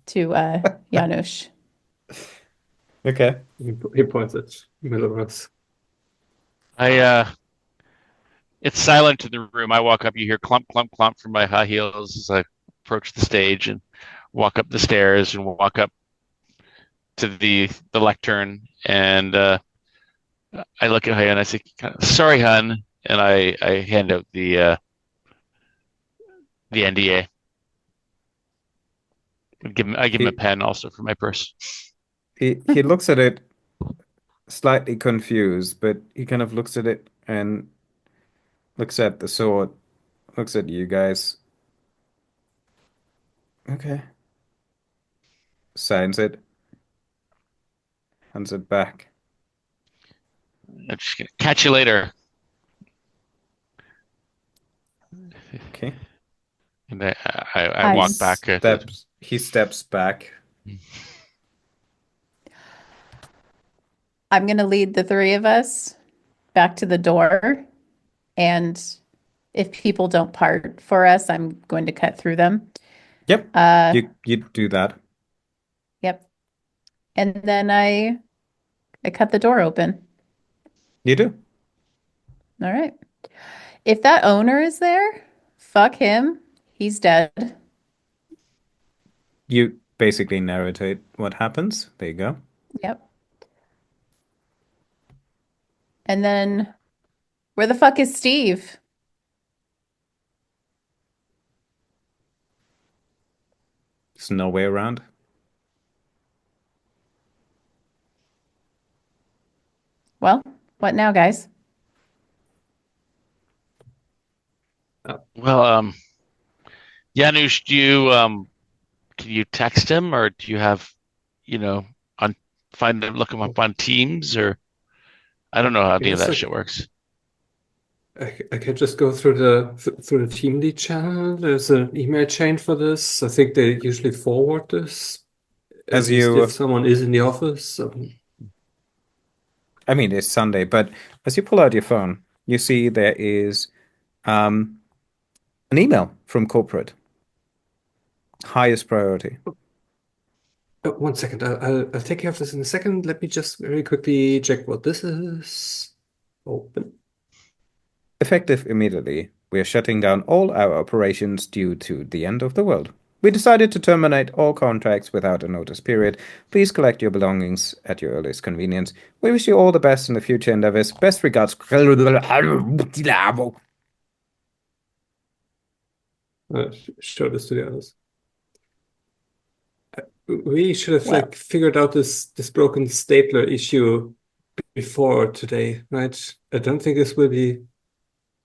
Speaker 4: Janusz.
Speaker 1: Okay.
Speaker 2: He points at Milorus.
Speaker 3: It's silent in the room. I walk up, you hear clump, clump, clump from my high heels as I approach the stage and walk up the stairs and walk up to the lectern. And I look at Hun and I say, "Sorry, Hun," and I hand out the NDA. I give him a
Speaker 1: He
Speaker 3: pen also for my purse.
Speaker 1: he looks at it slightly confused, but he kind of looks at it and looks at the sword, looks at you guys. Okay. Signs it, hands it back.
Speaker 3: I'm just gonna catch you later.
Speaker 1: Okay.
Speaker 3: And I
Speaker 4: I'm
Speaker 3: walk back at it.
Speaker 1: He steps back.
Speaker 4: I'm gonna lead the three of us back to the door, and if people don't part for us, I'm going to cut through them.
Speaker 1: Yep.
Speaker 4: Uh,
Speaker 1: You do that.
Speaker 4: yep. And then I cut the door open.
Speaker 1: You do.
Speaker 4: All right. If that owner is there, fuck him. He's dead.
Speaker 1: You basically narrate what happens. There you go.
Speaker 4: Yep. And then where the fuck is Steve?
Speaker 1: There's no way around.
Speaker 4: Well, what now, guys?
Speaker 3: Well, Janusz, can you text him or do you have, on find him, look him up on Teams or I don't know how any of
Speaker 2: Yes,
Speaker 3: that shit works.
Speaker 2: I can just go through the team lead channel. There's an email chain for this. I think they usually forward this, at
Speaker 1: As
Speaker 2: least
Speaker 1: you,
Speaker 2: if someone is in the office.
Speaker 1: I mean, it's Sunday, but as you pull out your phone, you see there is an email from corporate. Highest priority.
Speaker 2: One second, I'll take care of this in a second. Let me just very quickly check what this is. Open.
Speaker 1: Effective immediately, we are shutting down all our operations due to the end of the world. We decided to terminate all contracts without a notice period. Please collect your belongings at your earliest convenience. We wish you all the best in the future endeavors. Best regards.
Speaker 2: Show this to the others. We should have
Speaker 4: Well,
Speaker 2: figured out this broken stapler issue before today, right? I don't think this will be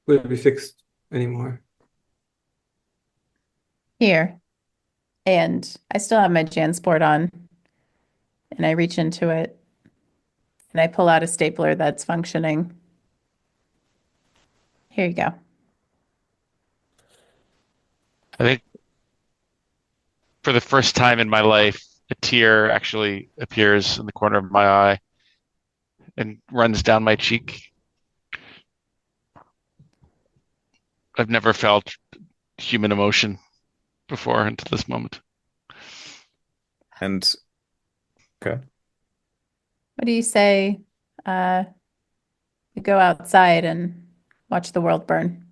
Speaker 2: fixed anymore.
Speaker 4: here. And I still have my JanSport on, and I reach into it and I pull out a stapler that's functioning. Here you go.
Speaker 3: I think for the first time in my life, a tear actually appears in the corner of my eye and runs down my cheek. I've never felt human emotion before until this moment.
Speaker 1: And okay.
Speaker 4: What do you say? We go outside and watch the world burn.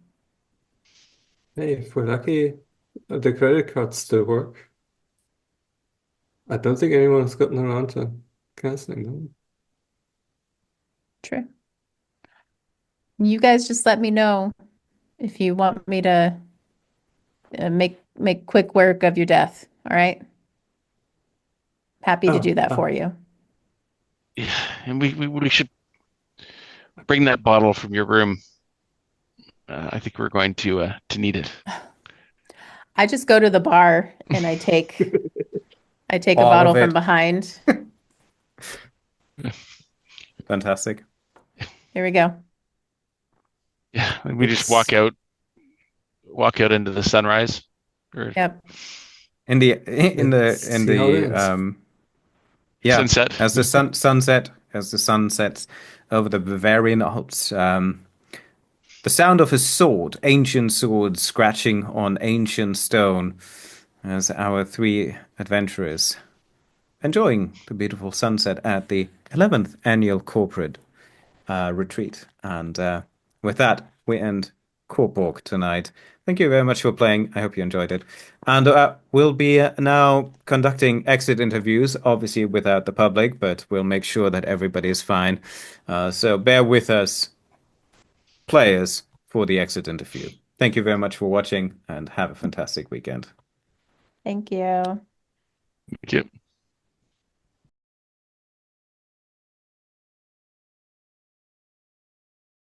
Speaker 2: Hey, if we're lucky, the credit cards still work. I don't think anyone's gotten around to canceling them.
Speaker 4: True. You guys just let me know if you want me to make quick work of your death. All right. Happy to do that for you.
Speaker 3: Yeah, and we should bring that bottle from your room. I think we're going to need it.
Speaker 4: I just go to the bar and I take a
Speaker 1: All
Speaker 4: bottle
Speaker 1: of it.
Speaker 4: from behind.
Speaker 1: Fantastic.
Speaker 4: Here we go.
Speaker 3: Yeah, and we just walk out into the sunrise. Or
Speaker 4: Yep.
Speaker 1: In the
Speaker 2: See how it ends.
Speaker 1: yeah,
Speaker 3: sunset.
Speaker 1: as the sun sets over the Bavarian Alps, the sound of a sword, ancient sword scratching on ancient stone, as our three adventurers enjoying the beautiful sunset at the 11th annual corporate retreat. And with that, we end CorpBorg tonight. Thank you very much for playing. I hope you enjoyed it. And we'll be now conducting exit interviews, obviously without the public, but we'll make sure that everybody is fine. So bear with us, players, for the exit interview. Thank you very much for watching and have a fantastic weekend.
Speaker 4: Thank you.
Speaker 3: Thank you.